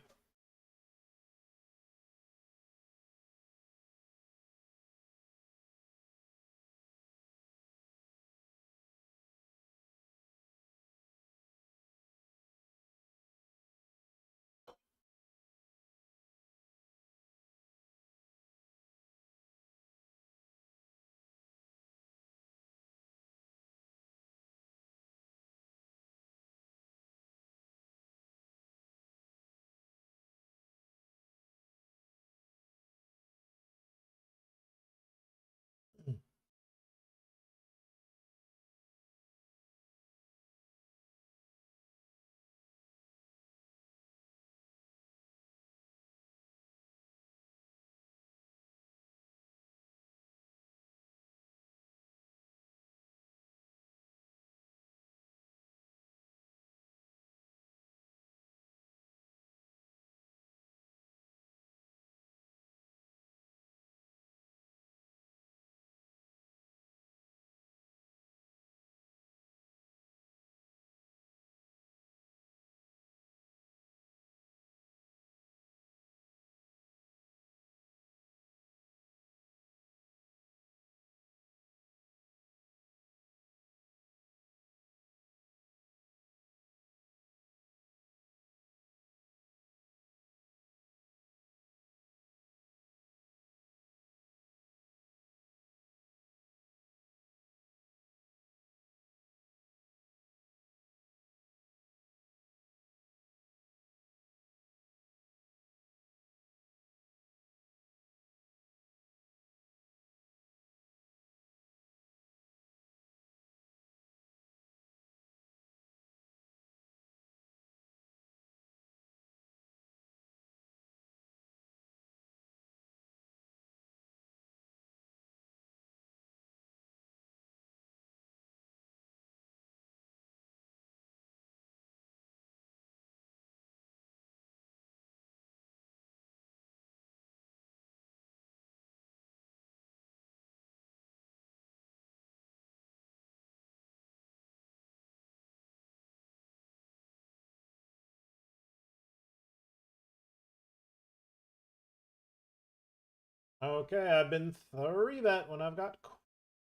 [SPEAKER 1] Okay, I've been 3-bet when I've got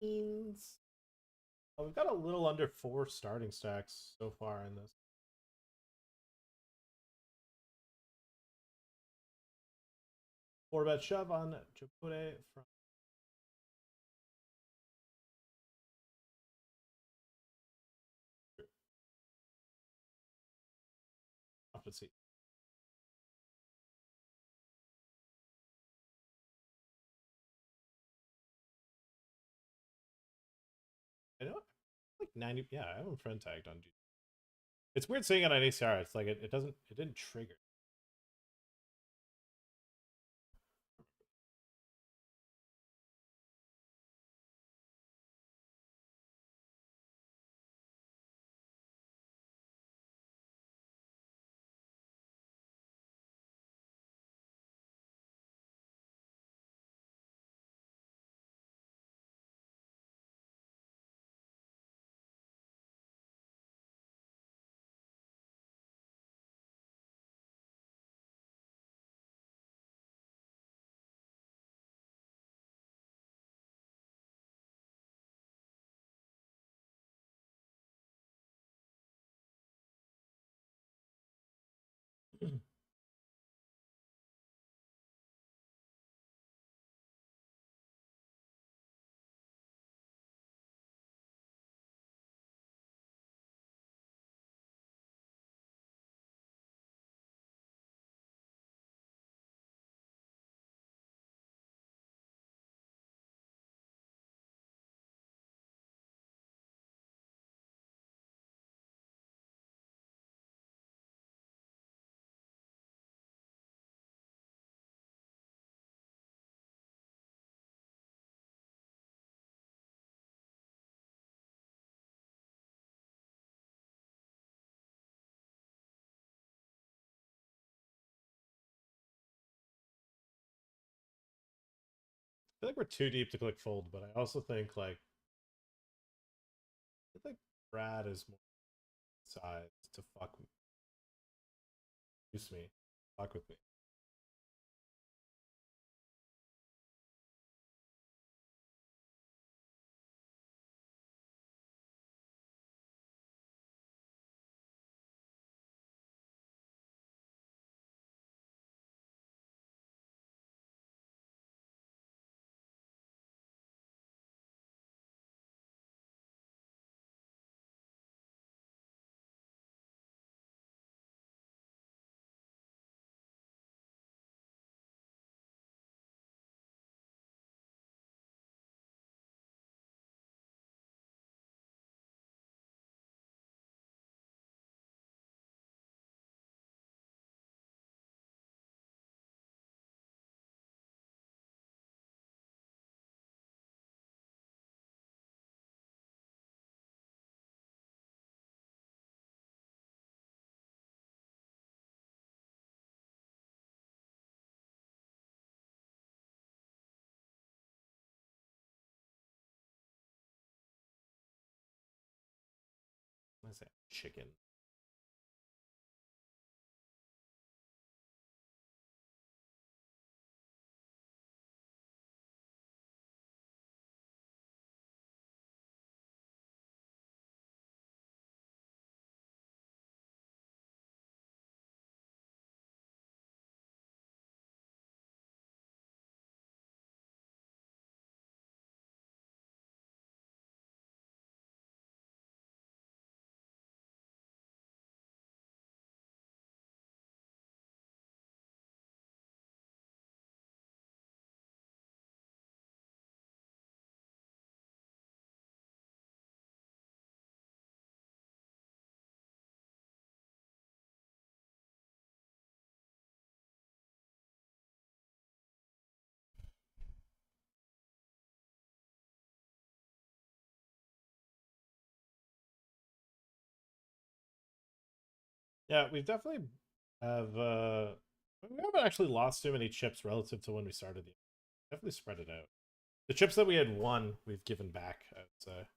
[SPEAKER 1] queens. Oh, we've got a little under 4 starting stacks so far in this. Four-bet shove on Chapute from off the seat. I know, like 90. Yeah, I have him friend tagged on G. It's weird seeing it on ACR. It's like it didn't trigger. I feel like we're too deep to click fold, but I also think like I think Brad is more size to fuck use me, fuck with me. I say chicken. Yeah, we definitely have we haven't actually lost too many chips relative to when we started the definitely spread it out. The chips that we had won, we've given back, I would say.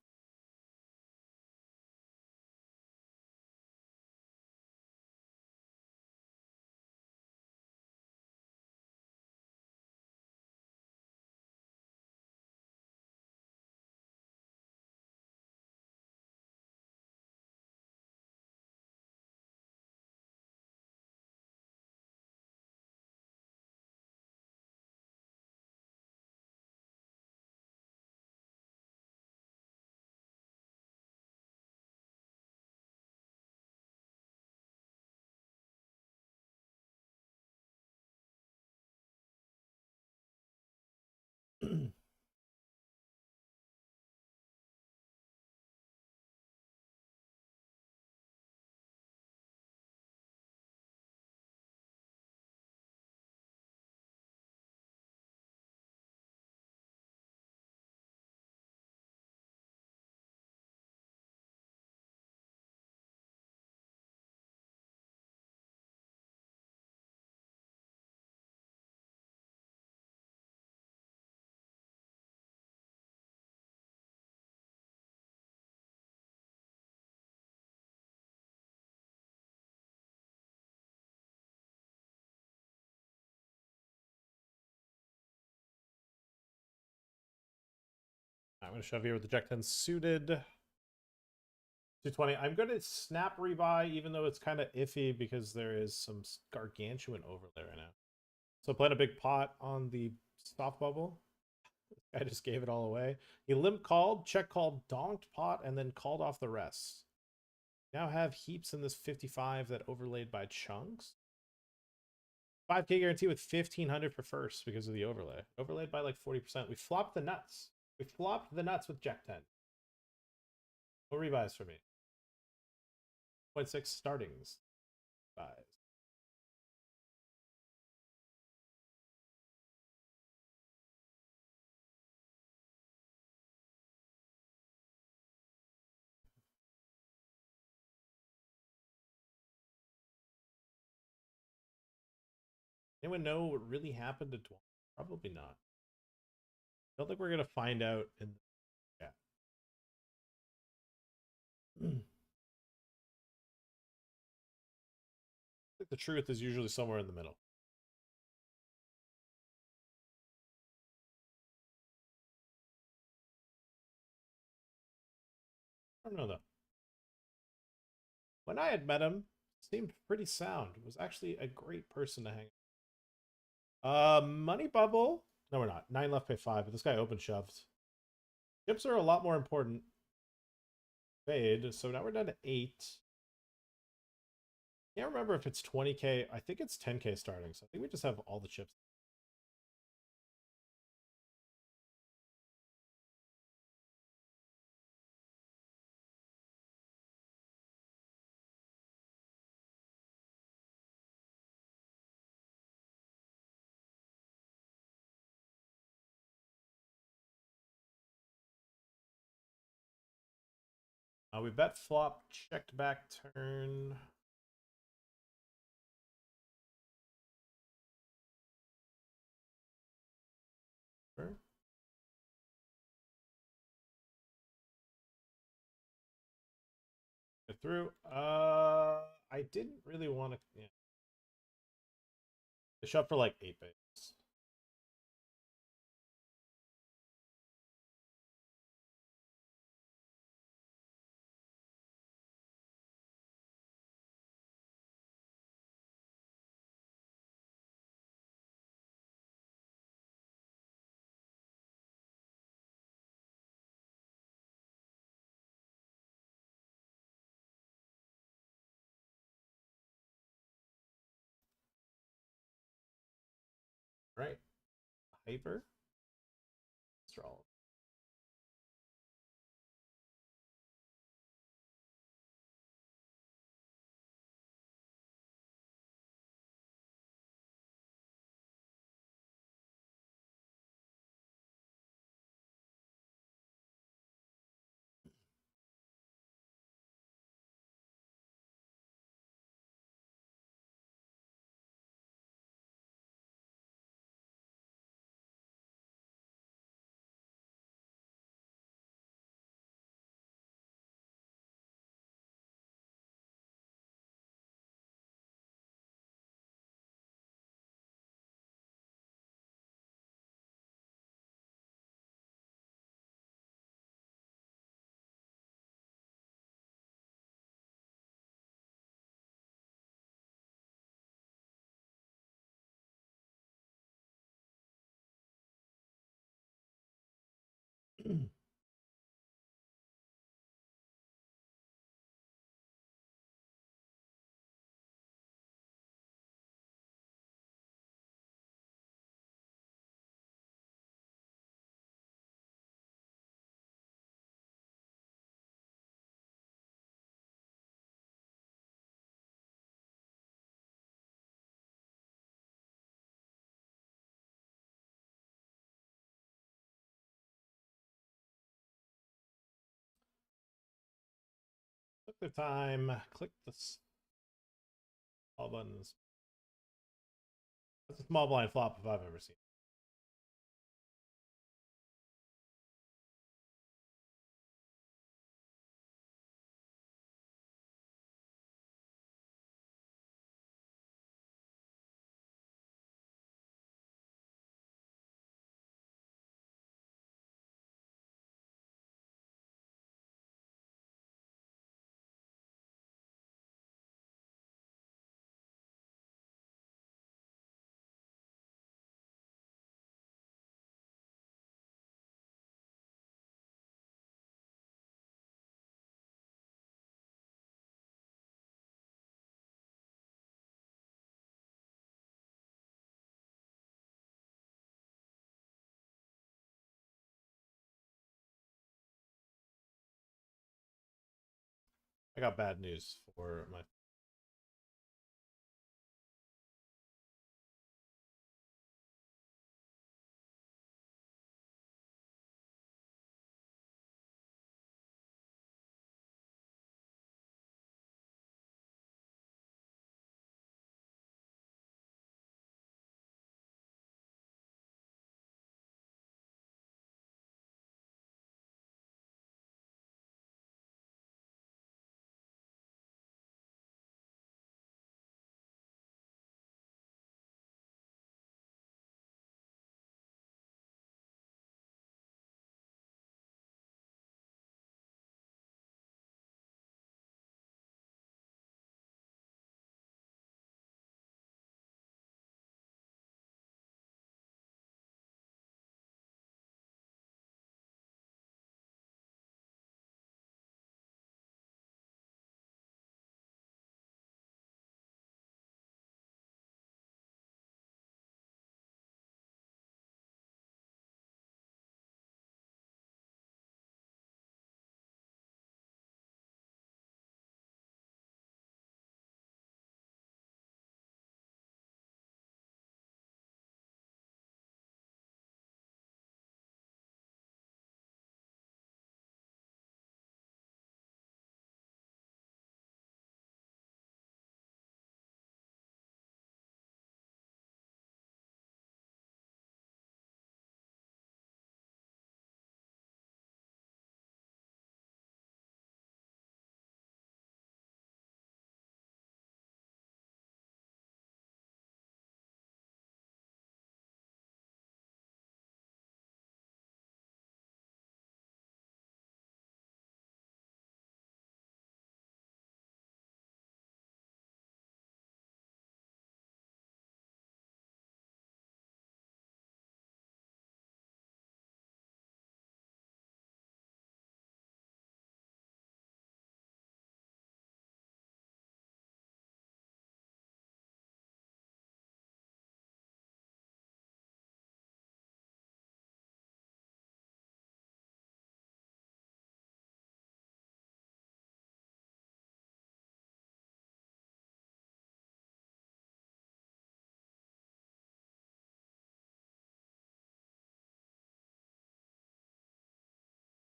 [SPEAKER 1] I'm going to shove here with the Jack 10 suited. 220. I'm going to snap rebuy, even though it's kind of iffy because there is some gargantuan overlay right now. So playing a big pot on the stop bubble. I just gave it all away. He limp called, check called, donked pot, and then called off the rest. Now have heaps in this 55 that overlaid by chunks. 5K guarantee with 1500 per first because of the overlay. Overlaid by like 40%. We flopped the nuts. We flopped the nuts with Jack 10. No rebuys for me. 0.6 startings. Buys. Anyone know what really happened to 12? Probably not. I don't think we're gonna find out in the chat. I think the truth is usually somewhere in the middle. I don't know though. When I had met him, seemed pretty sound. Was actually a great person to hang. Money bubble. No, we're not. 9 left, pay 5. But this guy open shoved. Chips are a lot more important. Fade. So now we're down to 8. Can't remember if it's 20K. I think it's 10K starting. So I think we just have all the chips. We bet flop, checked back turn. Sure. Get through. I didn't really want to. Yeah. I shoved for like 8 bigs. Right. Hyper. Straw. Took the time. Click the all buttons. That's a small blind flop if I've ever seen. I got bad news for my.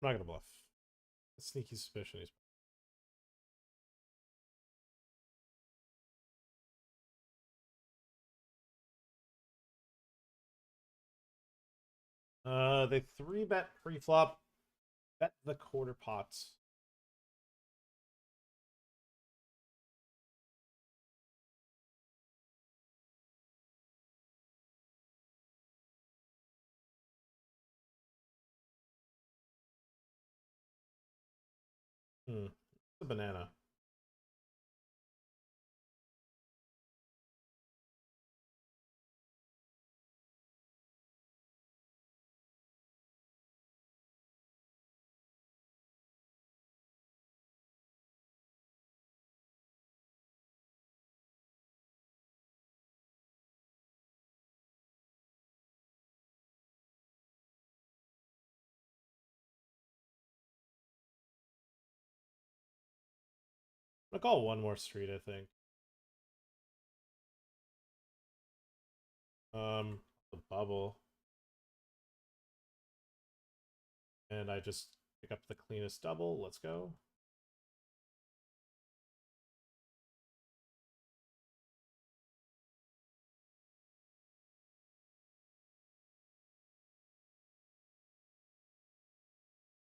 [SPEAKER 1] I'm not gonna bluff. A sneaky suspicion. He's. They 3-bet pre-flop. Bet the quarter pots. It's a banana. I'll call one more street, I think. The bubble. And I just pick up the cleanest double. Let's go.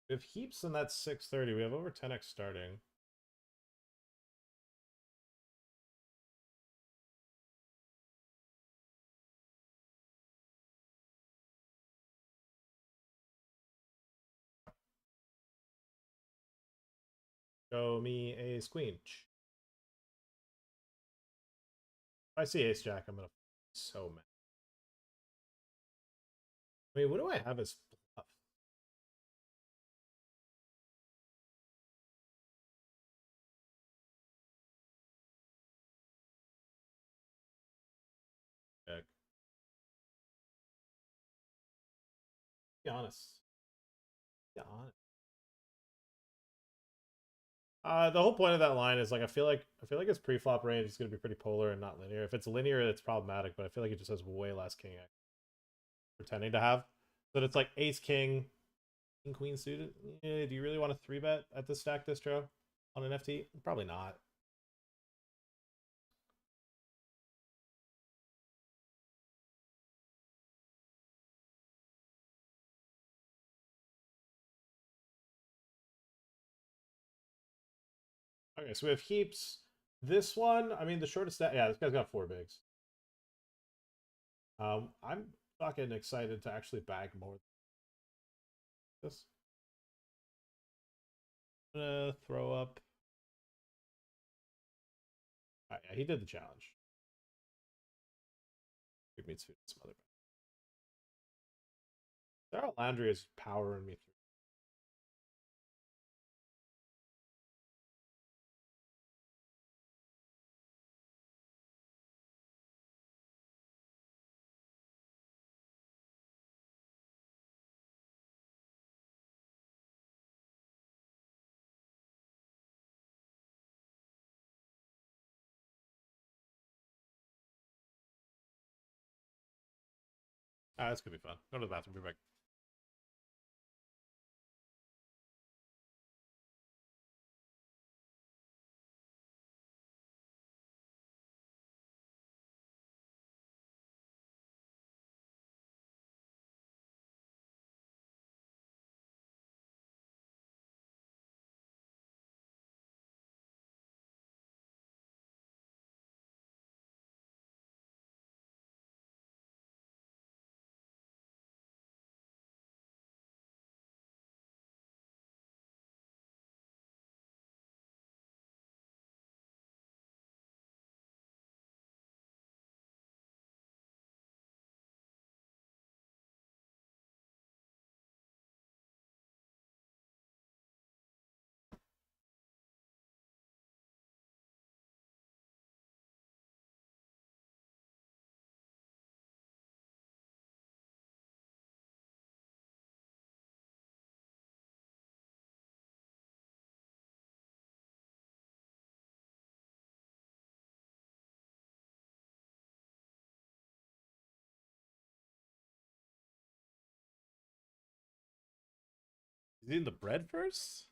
[SPEAKER 1] We have heaps and that's 630. We have over 10x starting. Show me ace queen. If I see ace jack, I'm gonna so mad. Wait, what do I have as bluff? Check. Be honest. Be honest. The whole point of that line is like I feel like its pre-flop range is going to be pretty polar and not linear. If it's linear, it's problematic, but I feel like it just has way less king pretending to have. So it's like ace king, king queen suited. Do you really want to 3-bet at this stack distro on an FT? Probably not. Okay, so we have heaps. This one, I mean, the shortest stack. Yeah, this guy's got 4 bigs. I'm fucking excited to actually bag more. This. I'm gonna throw up. Yeah, he did the challenge. Give me some other. Daryl Landry is powering me through. This could be fun. Go to the bathroom. Be back. Is he eating the bread first?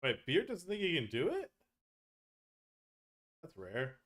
[SPEAKER 1] Wait, Beard doesn't think he can do it? That's rare.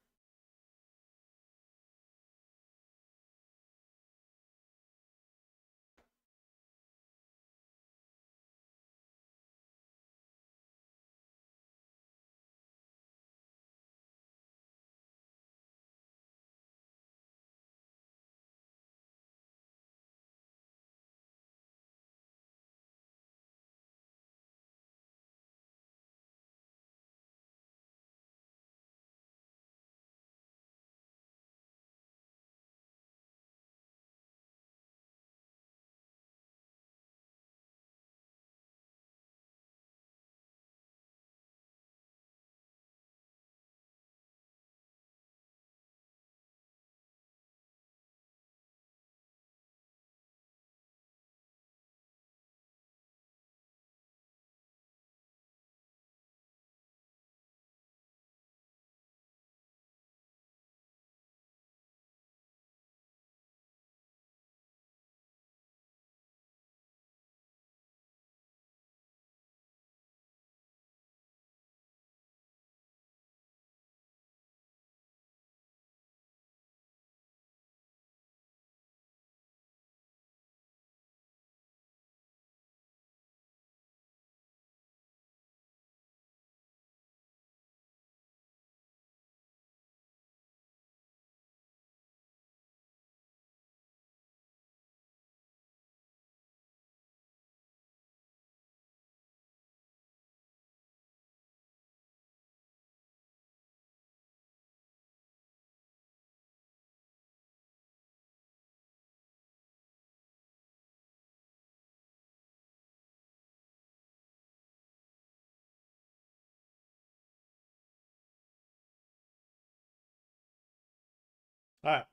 [SPEAKER 1] All right.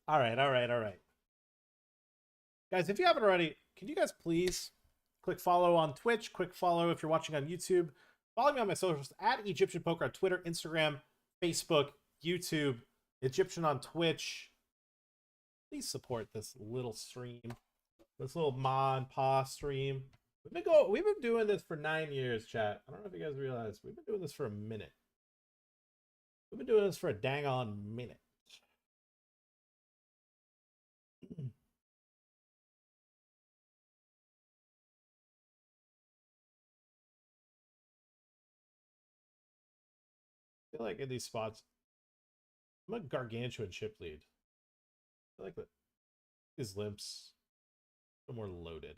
[SPEAKER 1] All right. All right. All right. Guys, if you haven't already, can you guys please click follow on Twitch, quick follow if you're watching on YouTube. Follow me on my socials at Egyptian Poker on Twitter, Instagram, Facebook, YouTube, Egyptian on Twitch. Please support this little stream, this little ma and pa stream. We've been doing this for 9 years, chat. I don't know if you guys realize we've been doing this for a minute. We've been doing this for a dang on minute. I feel like in these spots, I'm a gargantuan chip lead. I like that these limps are more loaded.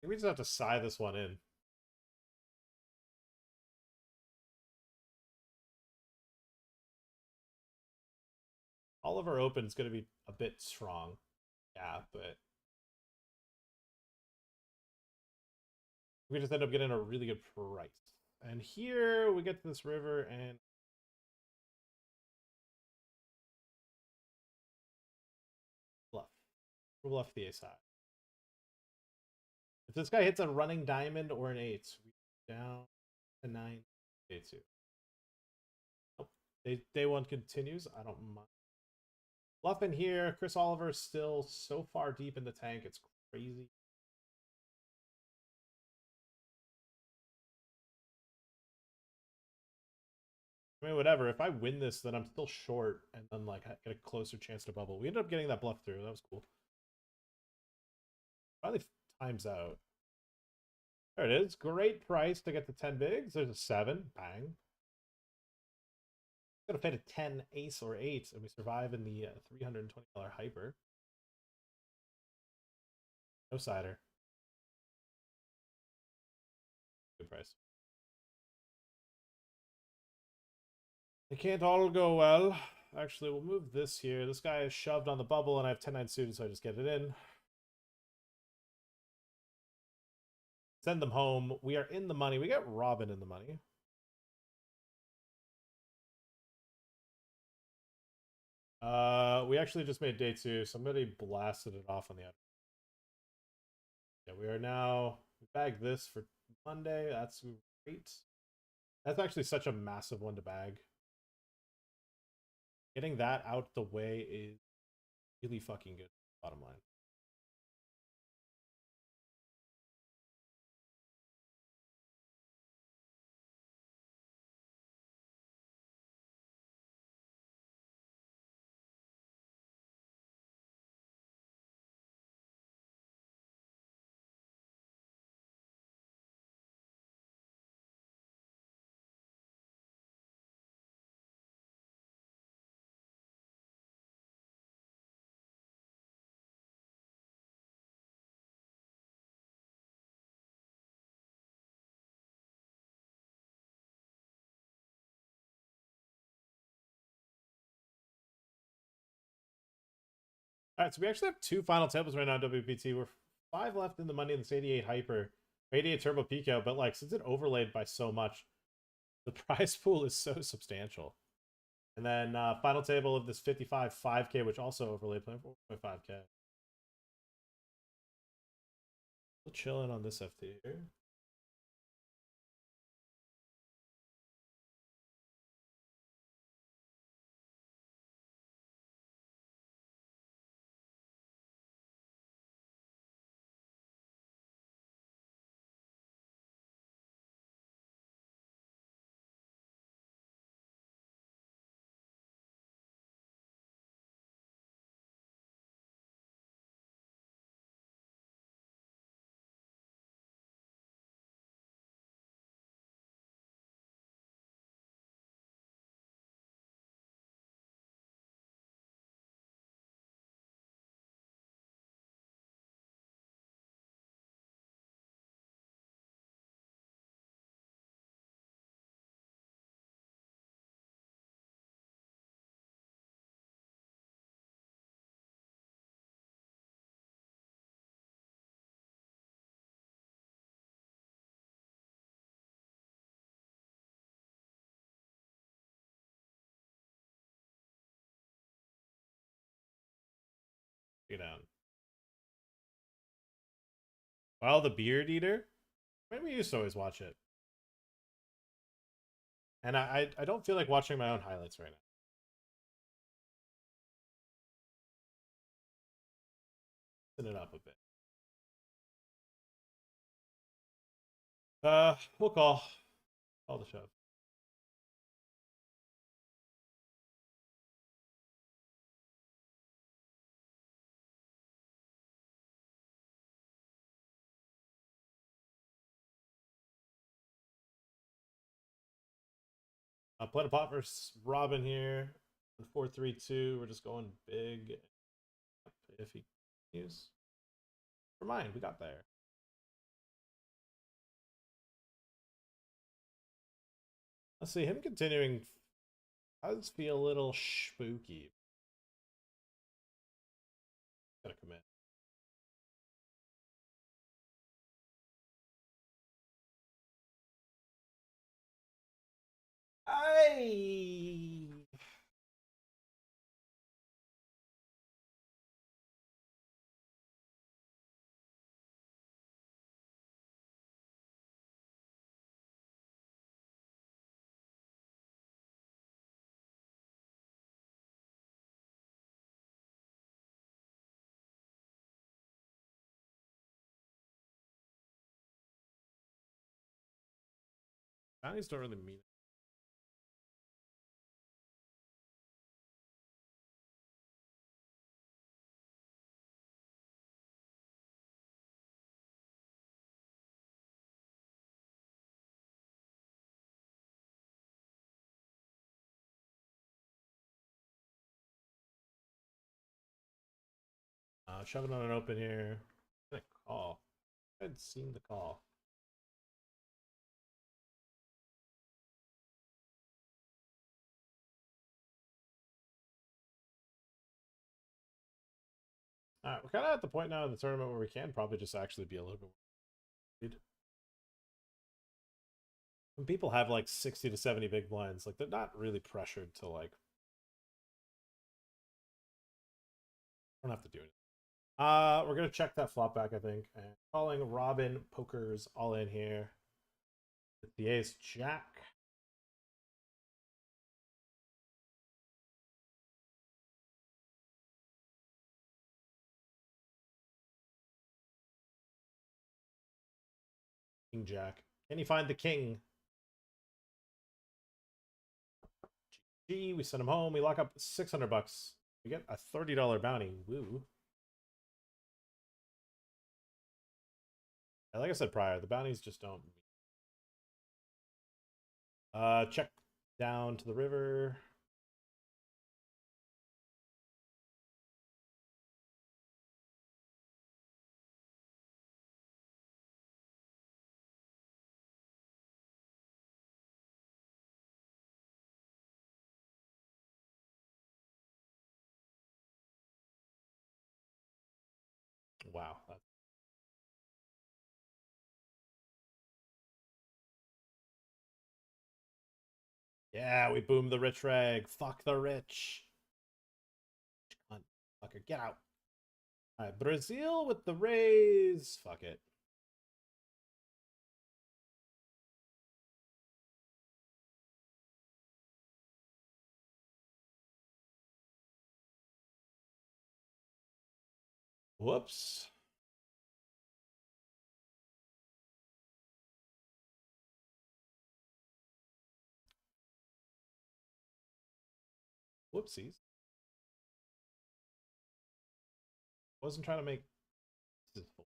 [SPEAKER 1] We just have to sigh this one in. All of our open is going to be a bit strong. Yeah, but we just end up getting a really good price. And here we get to this river and bluff. We'll bluff the ace high. If this guy hits a running diamond or an 8, we down to 9, day 2. Oh, day 1 continues. I don't mind. Bluffing here. Chris Oliver is still so far deep in the tank. It's crazy. I mean, whatever. If I win this, then I'm still short, and then like I get a closer chance to bubble. We ended up getting that bluff through. That was cool. Finally times out. There it is. Great price to get the 10 bigs. There's a 7. Bang. Gonna fit a 10 ace or 8, and we survive in the $320 hyper. No cider. Good price. It can't all go well. Actually, we'll move this here. This guy is shoved on the bubble, and I have 10-9 suited, so I just get it in. Send them home. We are in the money. We got Robin in the money. We actually just made day 2. Somebody blasted it off on the other. Yeah, we are now. We bagged this for Monday. That's great. That's actually such a massive one to bag. Getting that out the way is really fucking good. Bottom line. All right, so we actually have 2 final tables right now. WPT. We're 5 left in the money in this 88 hyper, 88 turbo pico. But like, since it overlaid by so much, the prize pool is so substantial. And then final table of this 55 5K, which also overlaid 4.5K. Still chilling on this FT here. Take it down. Well, the Beard Eater. Maybe we used to always watch it. And I don't feel like watching my own highlights right now. Set it up a bit. We'll call the shove. Playing a pot versus Robin here. 4-3-2. We're just going big. If he continues. Never mind, we got there. Let's see, him continuing does feel a little spooky. Gotta commit. I bounties don't really mean it. Shoving on an open here. Gonna call. I had seen the call. Alright, we're kind of at the point now in the tournament where we can probably just actually be a little bit worried. When people have like 60 to 70 big blinds, like they're not really pressured to like. Don't have to do it. We're gonna check that flop back, I think, and calling Robin pokers all in here. With the ace jack. King jack. Can he find the king? GG, we send him home. We lock up 600 bucks. We get a $30 bounty. Woo. Yeah, like I said prior, the bounties just don't. Check down to the river. Wow. Yeah, we boomed the rich rag. Fuck the rich. Cunt. Fucker, get out. Alright, Brazil with the raise. Fuck it. Whoops. Whoopsies. Wasn't trying to make. This is full.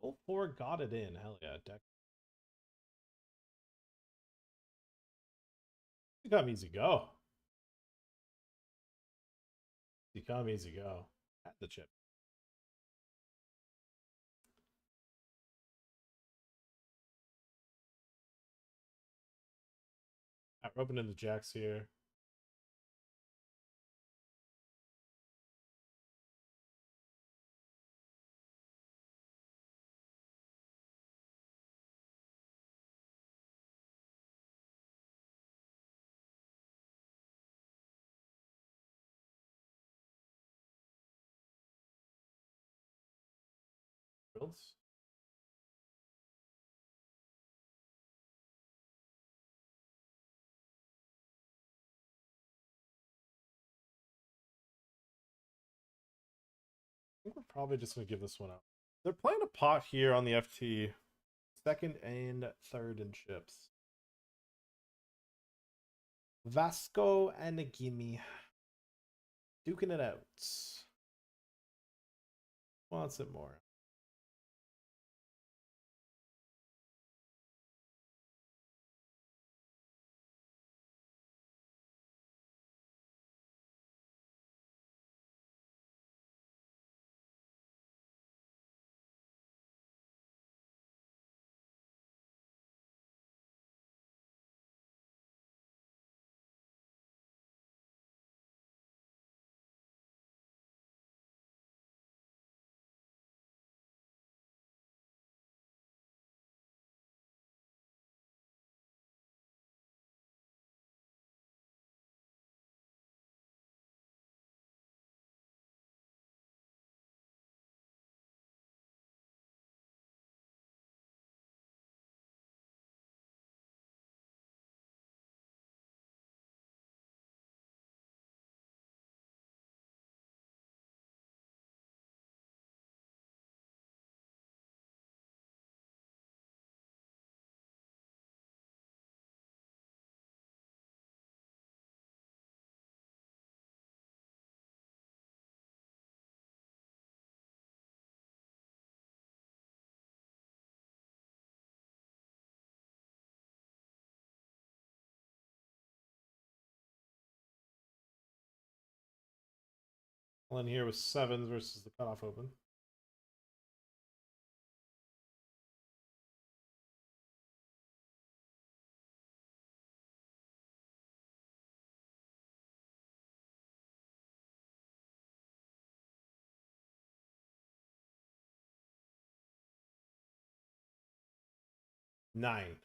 [SPEAKER 1] Full 4 got it in. Hell yeah. Deck. Become easy go. Easy come, easy go. At the chip. We're opening the jacks here. Builds. I think we're probably just going to give this one up. They're playing a pot here on the FT. Second and third in chips. Vasco and Nagimi. Duking it out. Wants it more. Well, in here with sevens versus the cutoff open. Nine.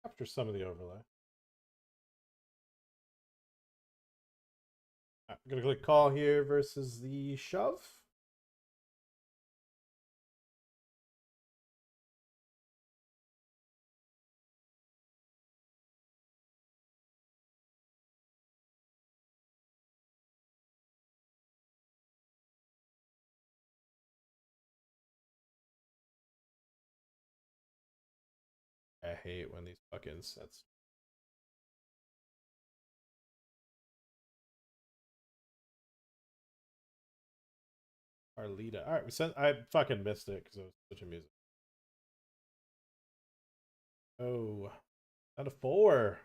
[SPEAKER 1] Capture some of the overlay. I'm gonna click call here versus the shove. I hate when these fucking sets. Arlita. All right, we sent. I fucking missed it because it was such a music. Oh, down to 4.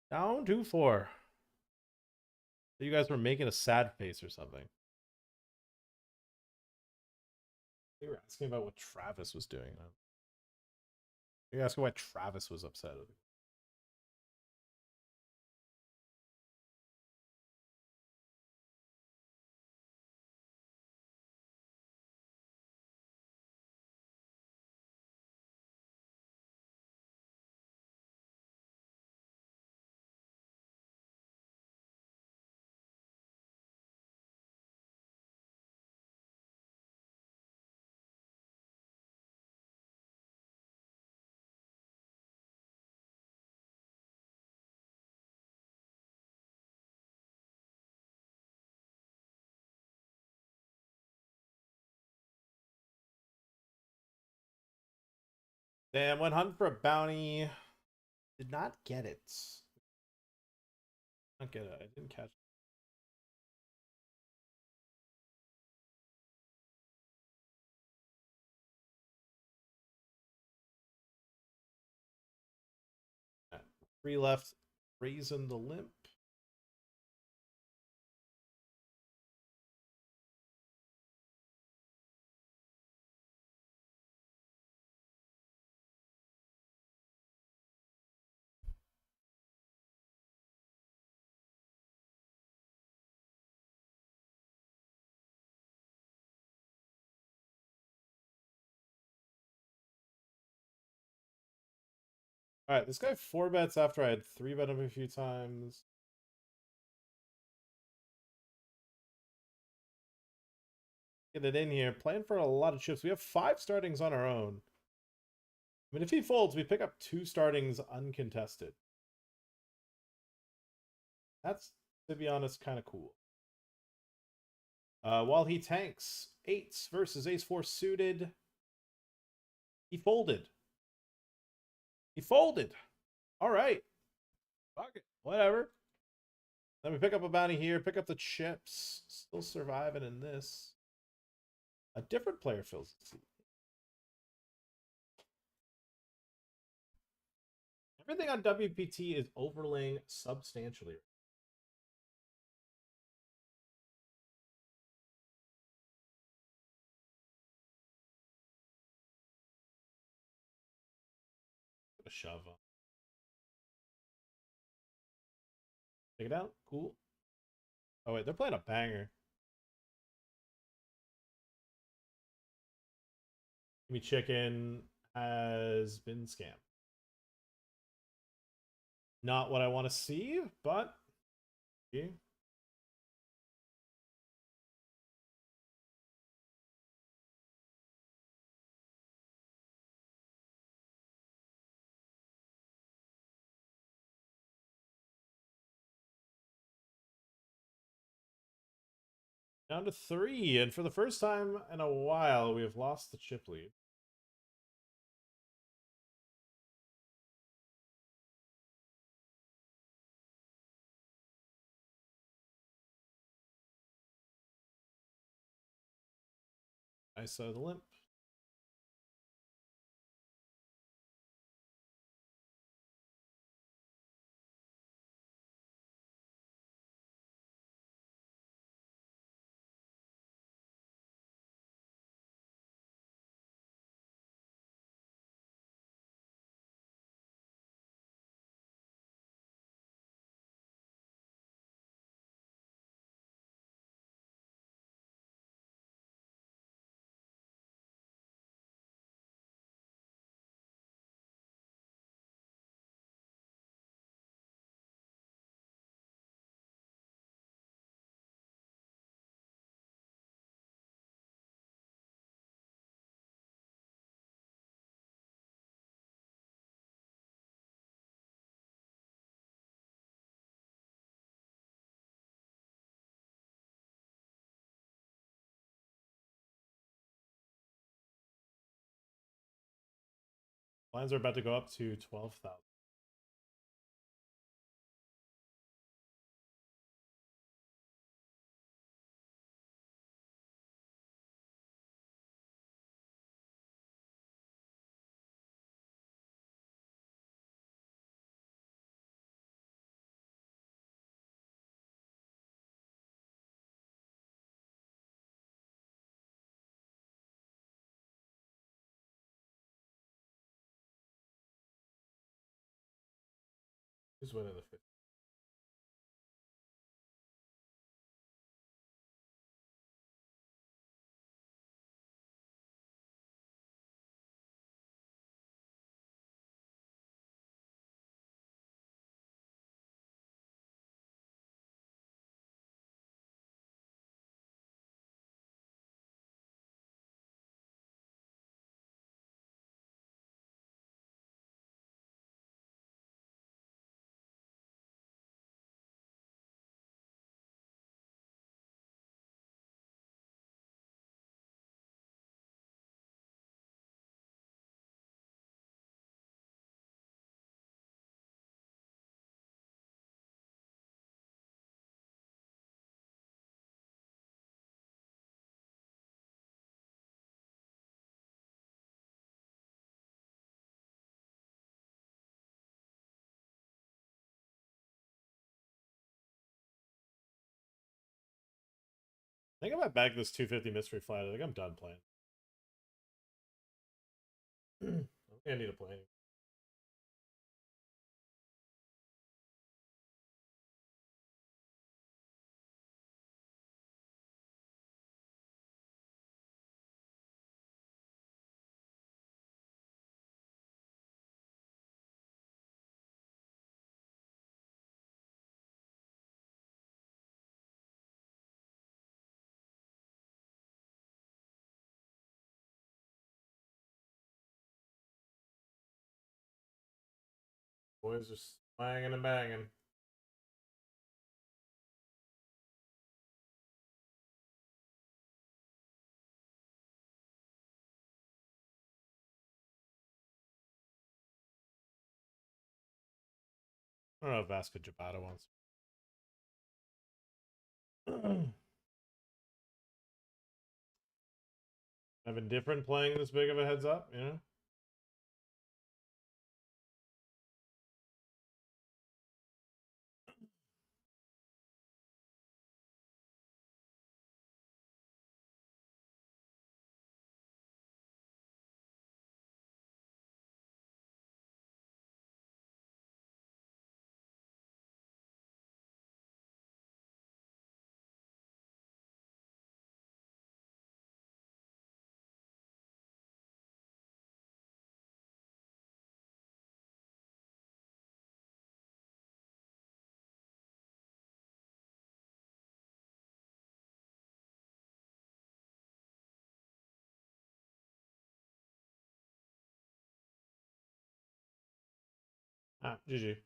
[SPEAKER 1] Down to 4. You guys were making a sad face or something. They were asking about what Travis was doing. You were asking why Travis was upset. Damn, went hunting for a bounty. Did not get it. Not get it. I didn't catch it. 3 left. Raising the limp. All right, this guy 4 bets after I had 3 bet him a few times. Get it in here. Playing for a lot of chips. We have 5 startings on our own. I mean, if he folds, we pick up 2 startings uncontested. That's, to be honest, kind of cool. While he tanks 8s versus ace-4 suited, he folded. He folded. All right. Fuck it. Whatever. Let me pick up a bounty here. Pick up the chips. Still surviving in this. A different player fills the seat. Everything on WPT is overlaying substantially. A shove on. Take it out. Cool. Oh, wait. They're playing a banger. Me chicken has been scammed. Not what I want to see, but... Yeah. Down to 3, and for the first time in a while, we have lost the chip lead. I saw the limp. Lines are about to go up to 12,000. Who's winning the 50? I think I might bag this 250 mystery flight. I think I'm done playing. I don't think I need to play anymore. Boys are swanging and banging. I don't know if Vasco Jabata wants. I've been different playing this big of a heads up, you know? Ah, GG.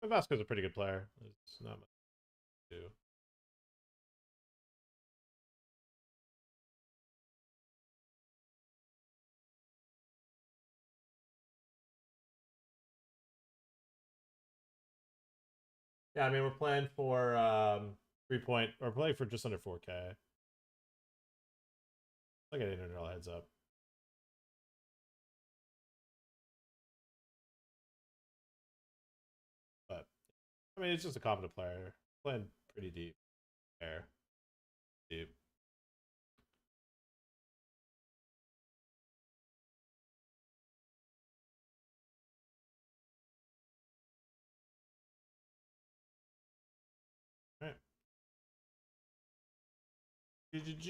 [SPEAKER 1] But Vasco's a pretty good player. It's not much to do. Yeah, I mean, we're playing for 3 point. We're playing for just under 4K. Like an $800 heads up. But I mean, it's just a competent player. Playing pretty deep. Fair. Deep. All right. GGG.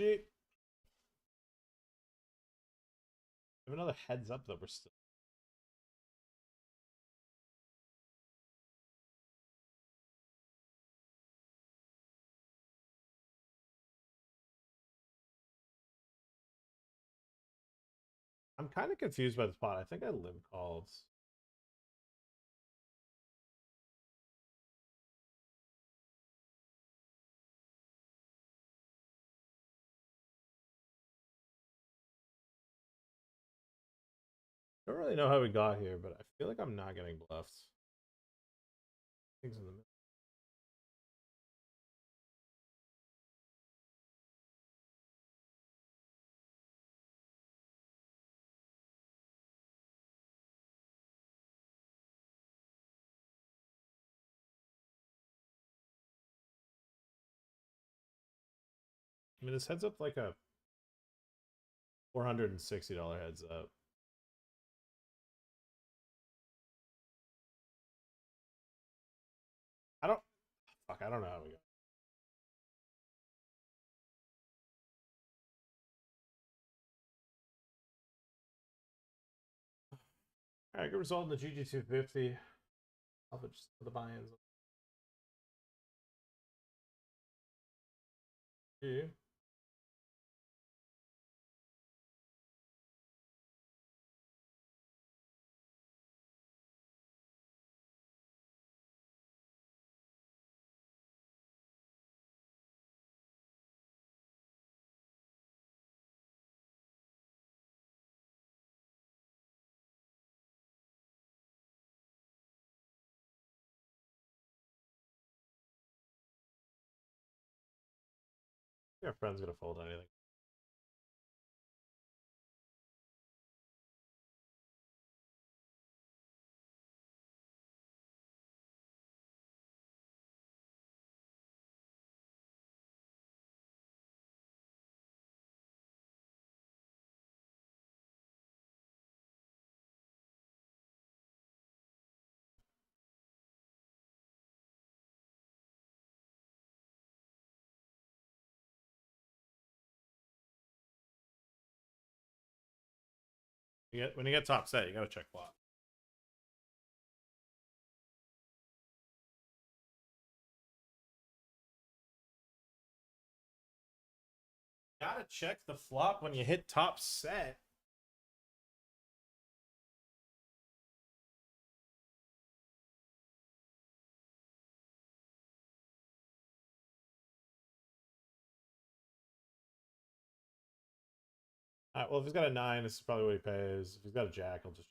[SPEAKER 1] We have another heads up that we're still. I'm kind of confused by the spot. I think I limp called. I don't really know how we got here, but I feel like I'm not getting bluffed. Things in the middle. I mean, this heads up like a $460 heads up. I don't. Fuck, I don't know how we got. All right, good result in the GG250. I'll put just the buy-ins. Yeah. Your friend's gonna fold anything. When you get top set, you gotta check flop. Gotta check the flop when you hit top set. All right, well, if he's got a 9, this is probably what he pays. If he's got a jack, he'll just...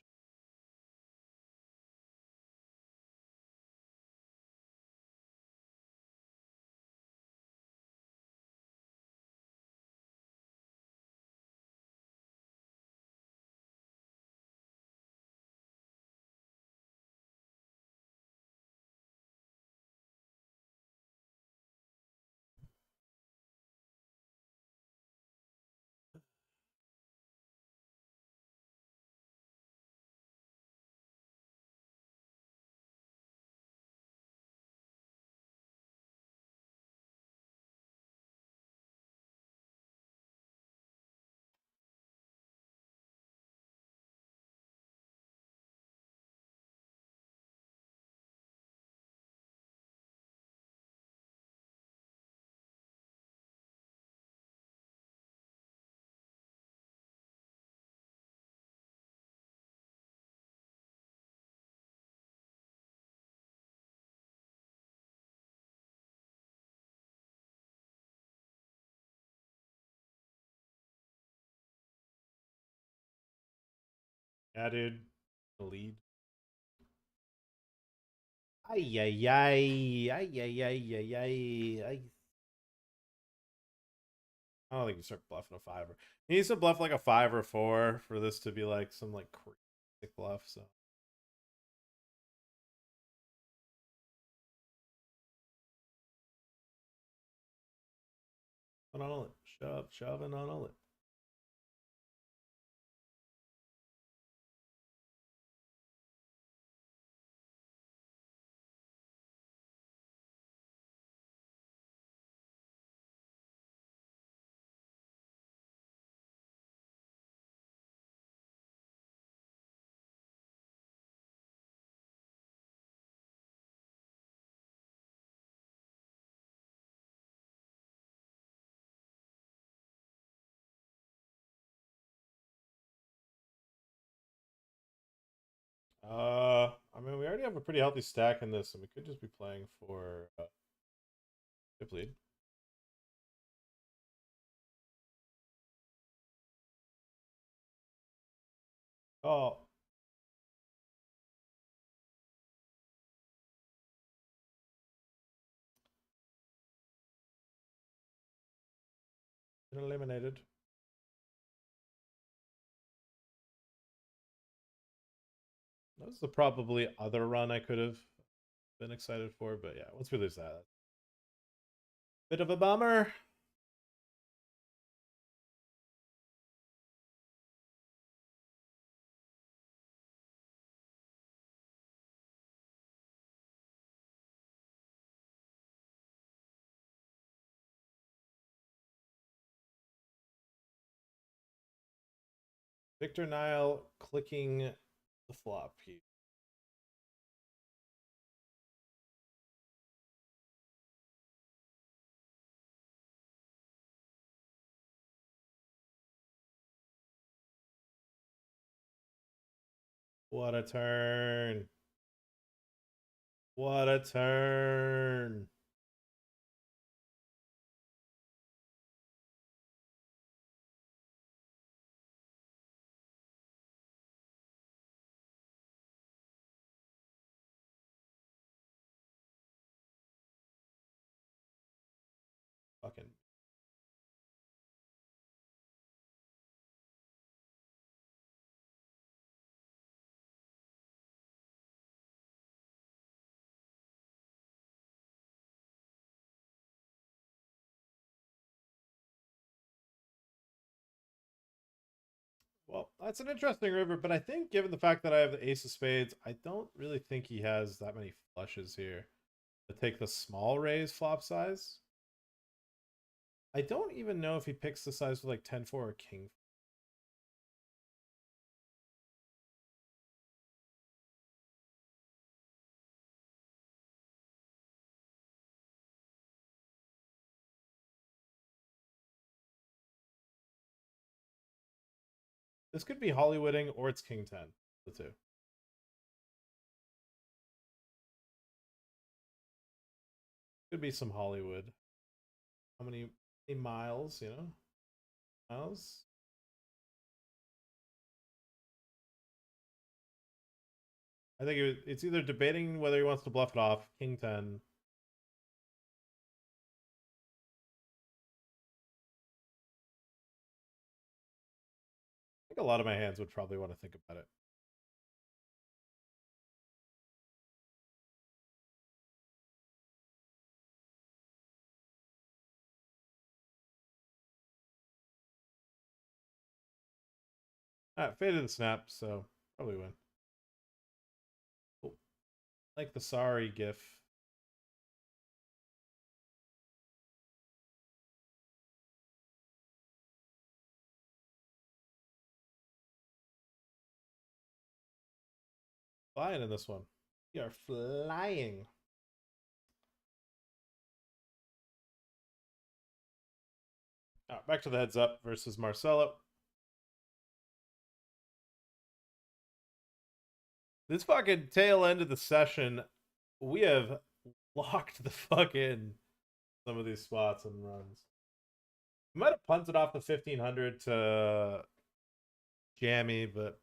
[SPEAKER 1] Yeah, dude. The lead. Ay, ay, ay. Ay, ay, ay, ay, ay. Ay. I don't think you start bluffing a 5 or... He needs to bluff like a 5 or 4 for this to be like some like crazy bluff, so... On all it. Shoving on all it. I mean, we already have a pretty healthy stack in this, and we could just be playing for chip lead. Oh, been eliminated. That was the probably other run I could have been excited for, but yeah, once we lose that, bit of a bummer. Victor Nile clicking the flop here. What a turn. What a turn. Fucking... Well, that's an interesting river, but I think given the fact that I have the ace of spades, I don't really think he has that many flushes here to take the small raise flop size. I don't even know if he picks the size with like 10-4 or king. This could be Hollywooding or it's King 10. The two. Could be some Hollywood. How many miles, you know? Miles? I think it's either debating whether he wants to bluff it off, King 10. I think a lot of my hands would probably want to think about it. Faded the snap, so probably win. Cool. Like the sorry gif. Flying in this one. We are flying. Back to the heads up versus Marcelo. This fucking tail end of the session, we have locked the fuck in some of these spots and runs. We might have punted off the 1500 to Jammy, but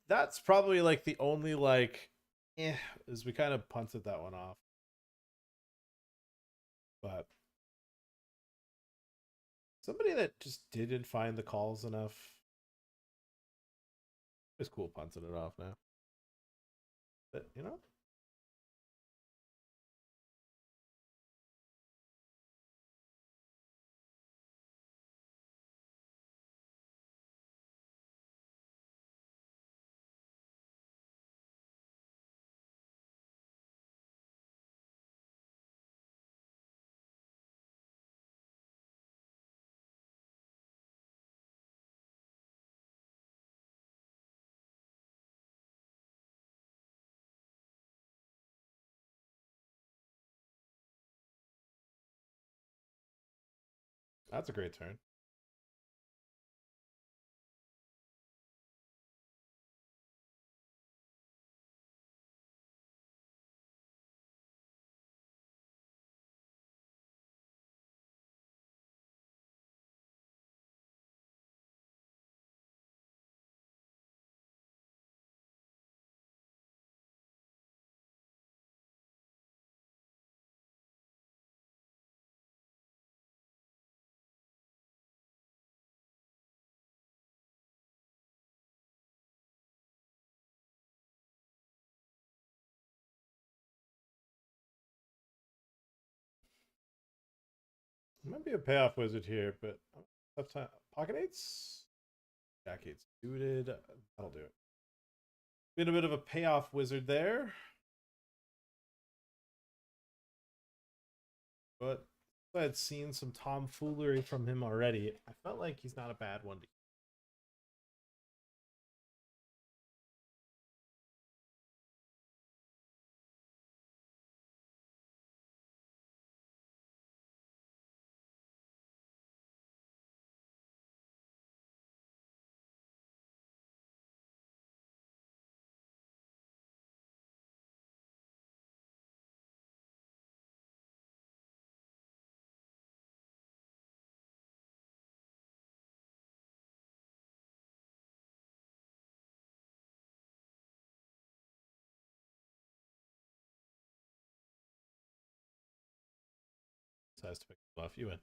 [SPEAKER 1] that's probably like the only is we kind of punted that one off. But somebody that just didn't find the calls enough. It's cool punting it off now. But you know. That's a great turn. Might be a payoff wizard here, but tough time. Pocket eights? Jack eights suited. That'll do it. Been a bit of a payoff wizard there. But I had seen some tomfoolery from him already. I felt like he's not a bad one to size to pick off. You win.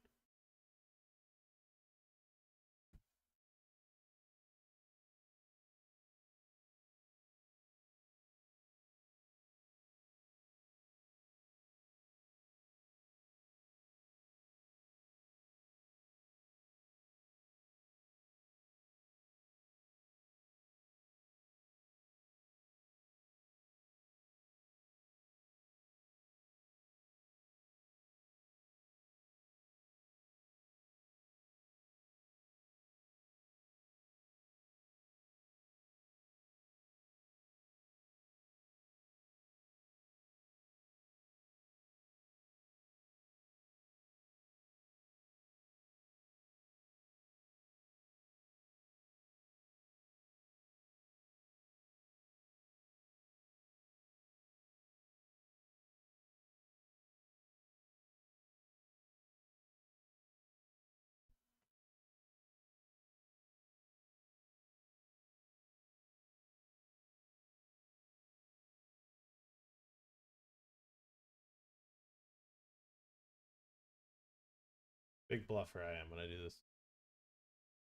[SPEAKER 1] Big bluffer I am when I do this.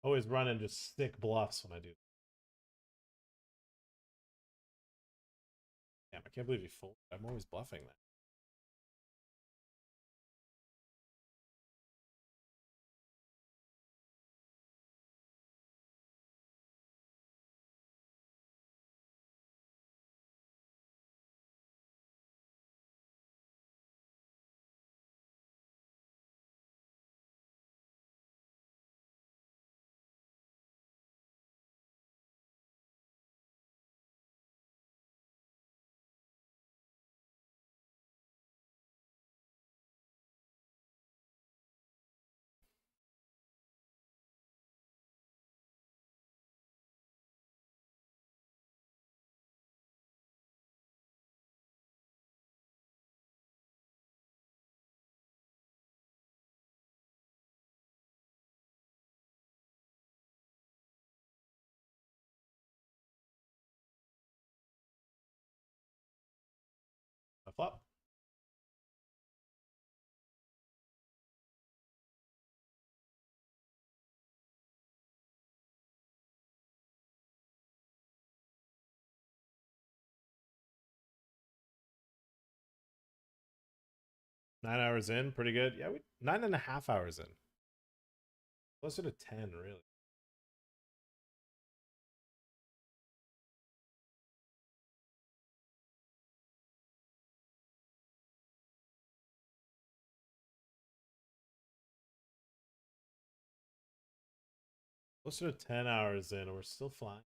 [SPEAKER 1] Always running just sick bluffs when I do. Damn, I can't believe you fold. I'm always bluffing that. A flop. Nine hours in, pretty good. Yeah, we 9.5 hours in. Closer to 10, really. Closer to 10 hours in, and we're still flying.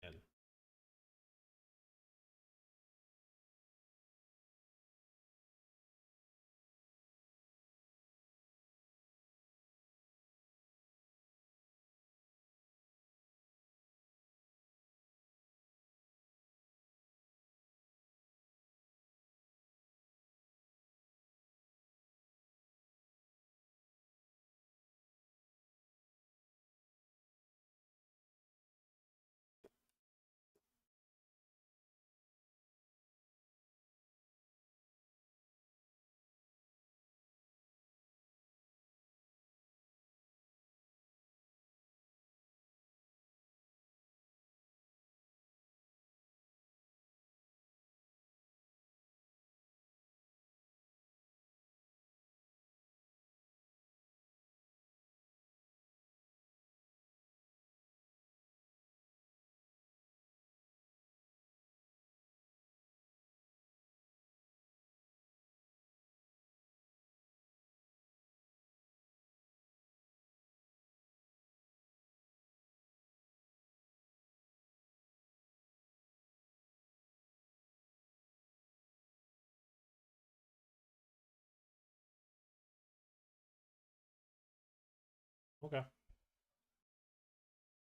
[SPEAKER 1] Okay.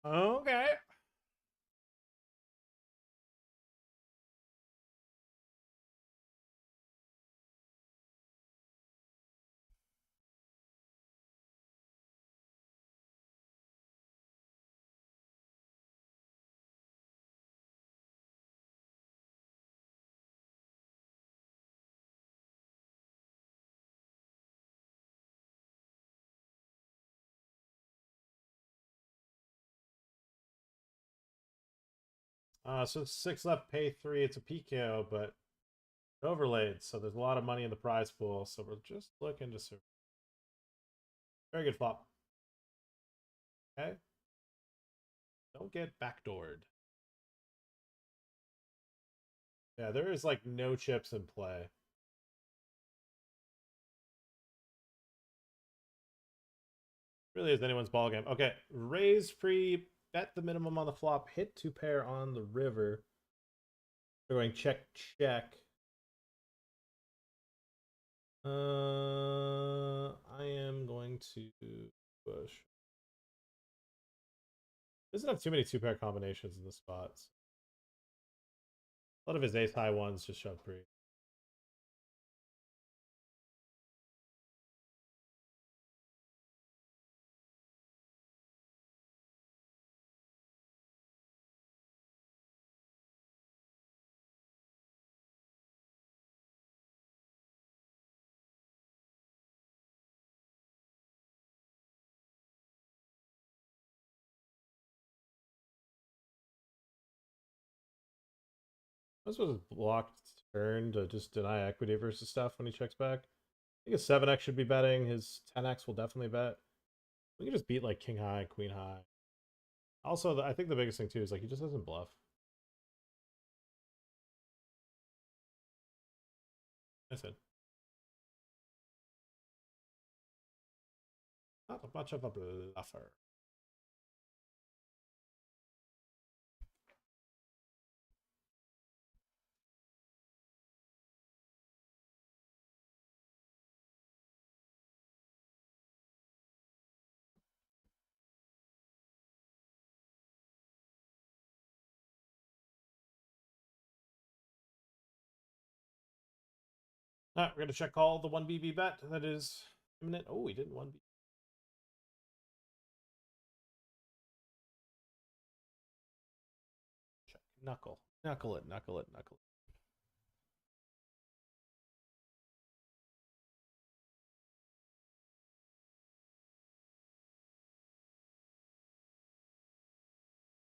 [SPEAKER 1] Okay. So 6 left, pay 3. It's a PKO, but overlaid, so there's a lot of money in the prize pool. So we're just looking to survive. Very good flop. Okay. Don't get backdoored. Yeah, there is like no chips in play. Really is anyone's ball game. Okay, raise free, bet the minimum on the flop, hit 2 pair on the river. We're going check, check. I am going to push. Doesn't have too many 2 pair combinations in the spots. A lot of his ace high ones just shove free. I suppose it's blocked turn to just deny equity versus stuff when he checks back. I think his 7x should be betting. His 10x will definitely bet. We can just beat like king high, queen high. Also, I think the biggest thing too is like he just doesn't bluff. I said, not much of a bluffer. All right, we're gonna check all the 1BB bet that is imminent. Oh, he didn't 1B. Check. Knuckle. Knuckle it, knuckle it, knuckle it.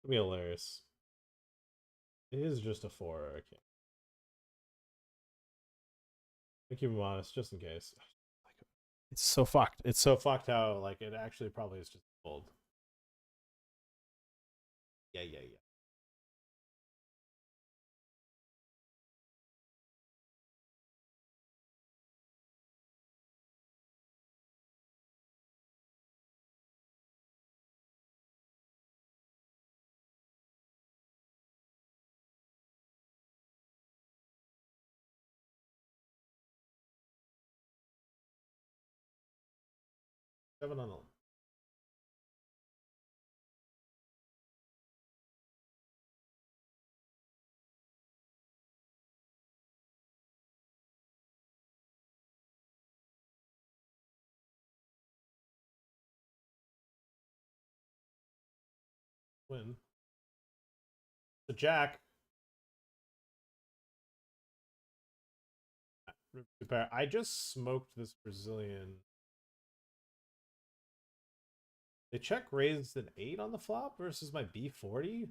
[SPEAKER 1] It'll be hilarious. It is just a 4. I can't. I keep him honest just in case. It's so fucked. It's so fucked how like it actually probably is just fold. Yeah, yeah, yeah. Seven on the win. The jack. I just smoked this Brazilian. They check raised an 8 on the flop versus my B40.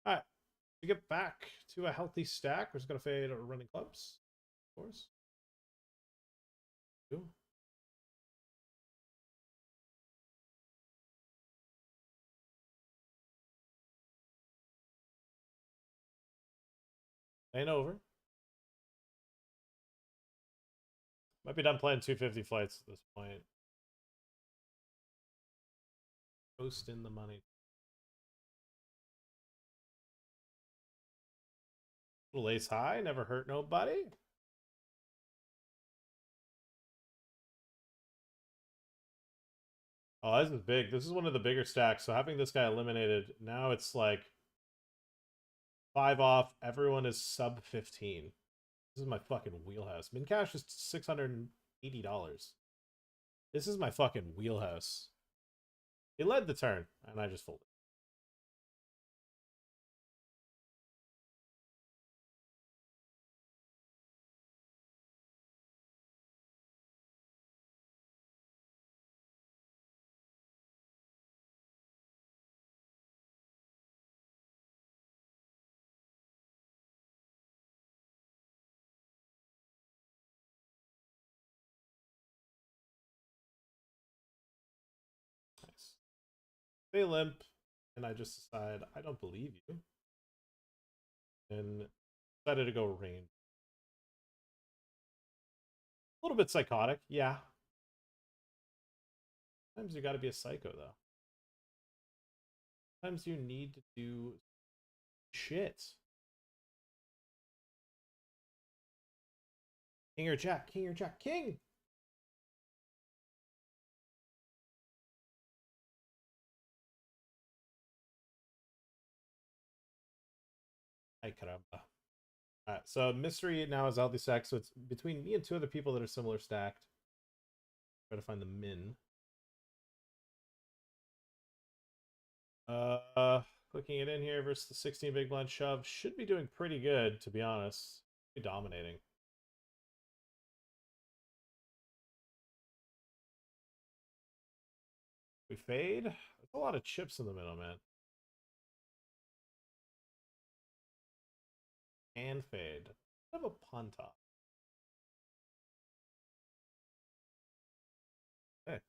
[SPEAKER 1] All right, to get back to a healthy stack, we're just gonna fade or running clubs, of course. Two. Ain't over. Might be done playing 250 flights at this point. Post in the money. Little ace high, never hurt nobody. Oh, this is big. This is one of the bigger stacks. So having this guy eliminated, now it's like 5 off. Everyone is sub 15. This is my fucking wheelhouse. Min cash is $680. This is my fucking wheelhouse. He led the turn, and I just folded. Nice. They limp, and I just decide I don't believe you. And decided to go range. A little bit psychotic, yeah. Sometimes you gotta be a psycho, though. Sometimes you need to do shit. King or jack, king or jack, king! Ay caramba. Alright, so mystery now is healthy stack, so it's between me and 2 other people that are similar stacked. Try to find the min. Clicking it in here versus the 16 big blind shove should be doing pretty good, to be honest. Be dominating. We fade. There's a lot of chips in the middle, man. and fade. Bit of a punt off. Okay.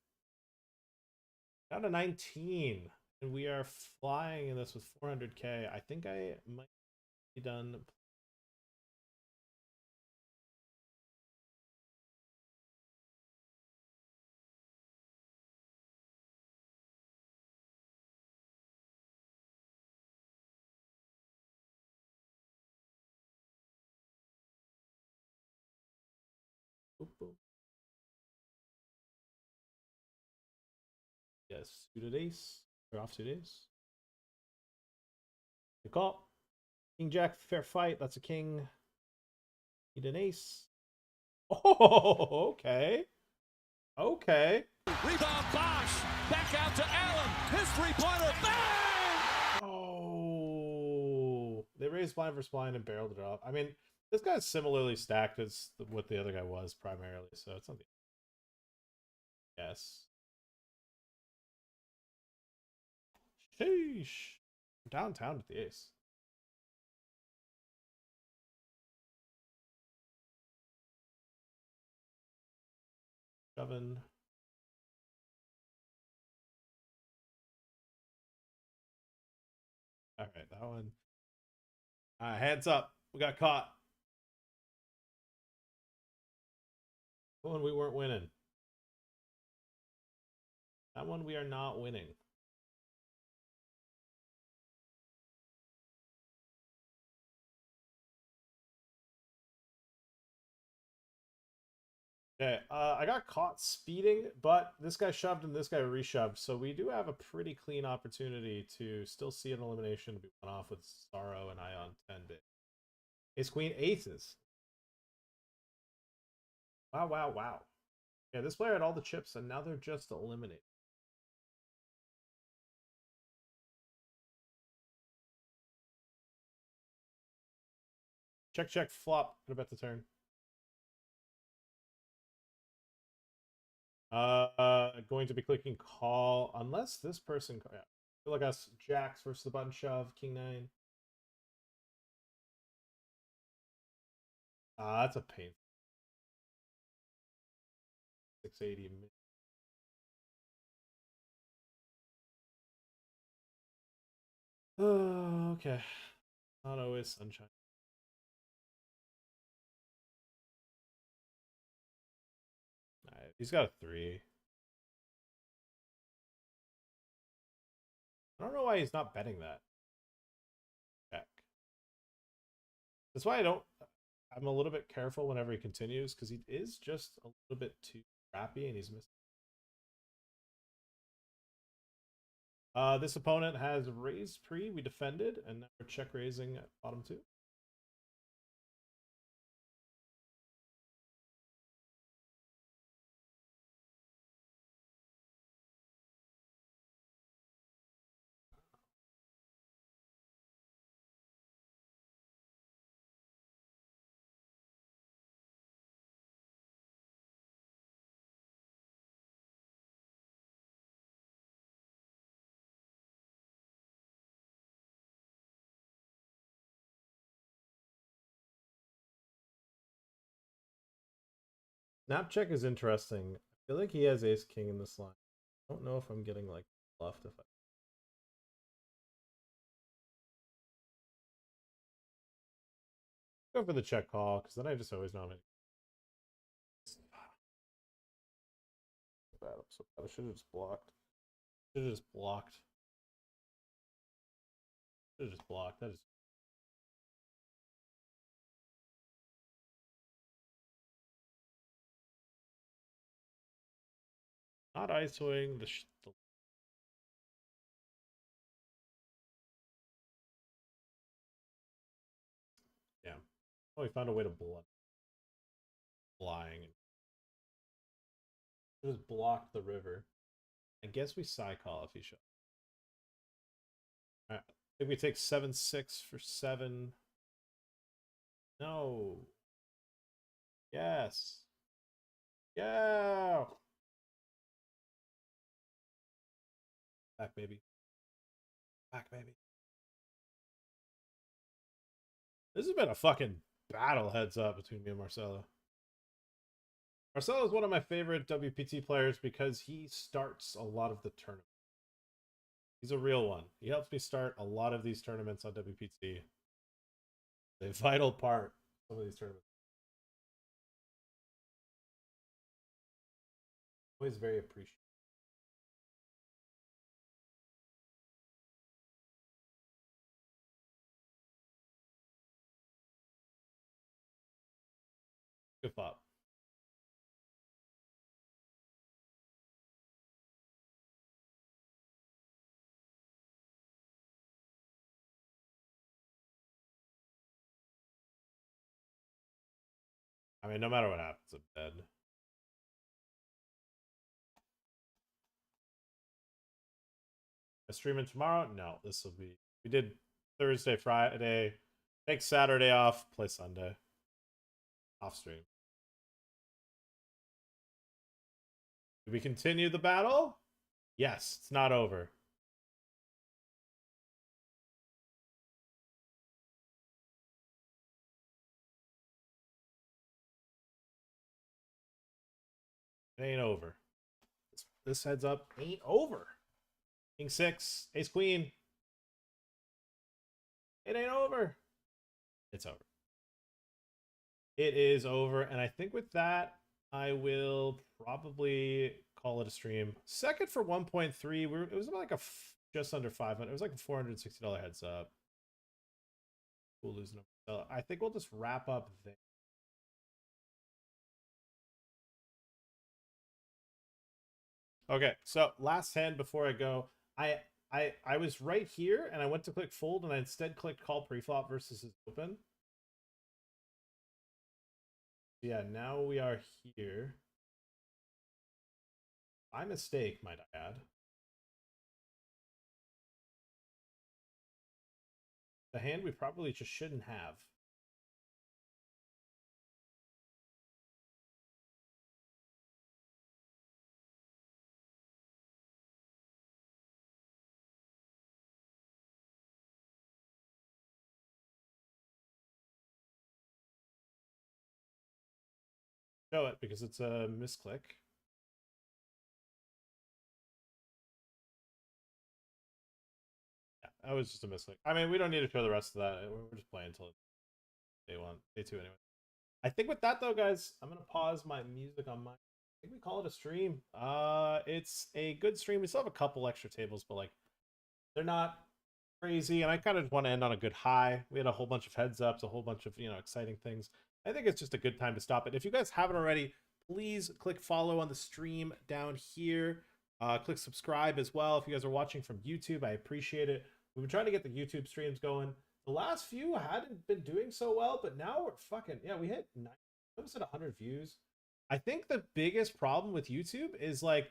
[SPEAKER 1] Down to 19. And we are flying in this with 400k. I think I might be done. Boop, boop. Yes, suited ace. Or off suited ace. Good call. King Jack, fair fight. That's a king. Need an ace. Oh, okay. Okay.
[SPEAKER 2] Rebound Bosch. Back out to Allen. His three-pointer. Bang!
[SPEAKER 1] Oh. They raised blind versus blind and barreled it off. I mean, this guy's similarly stacked as what the other guy was primarily, so it's not the. Yes. Sheesh. Downtown with the ace. Shoving. All right, that one. Hands up. We got caught. That one we weren't winning. That one we are not winning. Okay, I got caught speeding, but this guy shoved and this guy reshoved, so we do have a pretty clean opportunity to still see an elimination to be won off with Sorrow and Ion 10 bit. Ace Queen aces. Wow, wow, wow. Yeah, this player had all the chips and now they're just eliminated. Check, check, flop. What about the turn? Going to be clicking call unless this person. Yeah, I feel like us jacks versus the button shove, king 9. That's a pain. 680. Oh, okay. Not always sunshine. Right, he's got a 3. I don't know why he's not betting that. Check. That's why I'm a little bit careful whenever he continues, because he is just a little bit too crappy and he's missing. This opponent has raised pre, we defended, and now we're check raising at bottom 2. Snap check is interesting. I feel like he has ace king in this line. I don't know if I'm getting like bluffed if I. Go for the check call, because then I just always know I'm in. Bad. I'm so bad. I should have just blocked. Should have just blocked. Should have just blocked. That is. Not ISOing the yeah. Oh, we found a way to blood. Flying. Just blocked the river. I guess we side call if he shows. Alright. I think we take 7-6 for 7. No. Yes. Yeah. Back, baby. Back, baby. This has been a fucking battle heads up between me and Marcelo. Marcelo is one of my favorite WPT players because he starts a lot of the tournaments. He's a real one. He helps me start a lot of these tournaments on WPT. A vital part of some of these tournaments. Always very appreciated. Good pop. I mean, no matter what happens, I'm dead. I streaming tomorrow? No, this will be. We did Thursday, Friday. Take Saturday off. Play Sunday. Off stream. Do we continue the battle? Yes, it's not over. It ain't over. This heads up ain't over. King 6, Ace Queen. It ain't over. It's over. It is over. And I think with that, I will probably call it a stream. Second for 1.3. It was like just under 500. It was like a $460 heads up. We'll lose number. So I think we'll just wrap up there. Okay, so last hand before I go, I was right here and I went to click fold and I instead clicked call preflop versus his open. Yeah, now we are here. By mistake, might I add. The hand we probably just shouldn't have. Show it because it's a misclick. Yeah, that was just a misclick. I mean, we don't need to show the rest of that. We're just playing until day 1, day 2 anyway. I think with that though, guys, I'm gonna pause my music on my. I think we call it a stream. It's a good stream. We still have a couple extra tables, but like they're not crazy. And I kind of want to end on a good high. We had a whole bunch of heads ups, a whole bunch of exciting things. I think it's just a good time to stop it. If you guys haven't already, please click follow on the stream down here. Click subscribe as well. If you guys are watching from YouTube, I appreciate it. We've been trying to get the YouTube streams going. The last few hadn't been doing so well, but now we're fucking, yeah, we hit 100 views. I think the biggest problem with YouTube is like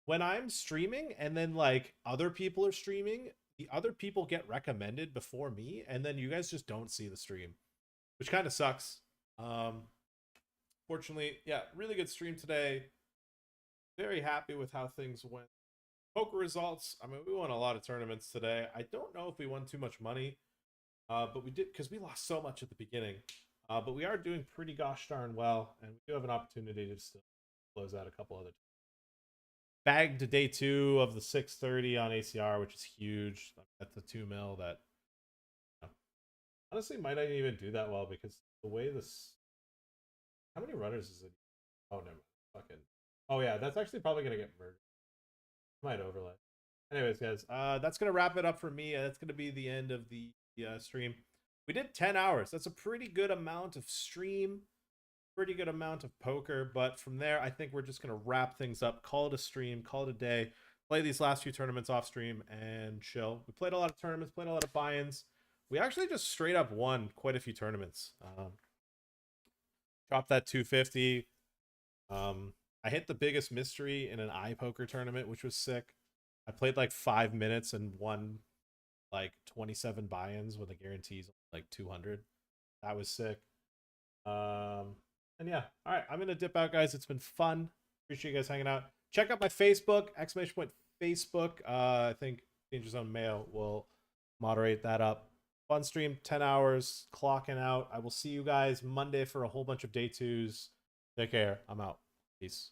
[SPEAKER 1] when I'm streaming and then like other people are streaming, the other people get recommended before me, and then you guys just don't see the stream, which kind of sucks. Fortunately, yeah, really good stream today. Very happy with how things went. Poker results. I mean, we won a lot of tournaments today. I don't know if we won too much money, but we did because we lost so much at the beginning. But we are doing pretty gosh darn well, and we do have an opportunity to still close out a couple other. Bagged day 2 of the 630 on ACR, which is huge. That's a 2 mil that honestly might not even do that well because the way this. How many runners is it? Oh no, fucking. Oh yeah, that's actually probably gonna get murdered. Might overlay. Anyways, guys, that's gonna wrap it up for me. That's gonna be the end of the stream. We did 10 hours. That's a pretty good amount of stream, pretty good amount of poker. But from there, I think we're just gonna wrap things up, call it a stream, call it a day, play these last few tournaments off stream, and chill. We played a lot of tournaments, played a lot of buy-ins. We actually just straight up won quite a few tournaments. Dropped that 250. I hit the biggest mystery in an iPoker tournament, which was sick. I played like 5 minutes and won like 27 buy-ins with a guarantees like 200. That was sick. And yeah, all right, I'm gonna dip out, guys. It's been fun. Appreciate you guys hanging out. Check out my Facebook, !Facebook. I think Danger Zone Mayo will moderate that up. Fun stream, 10 hours, clocking out. I will see you guys Monday for a whole bunch of day twos. Take care. I'm out. Peace.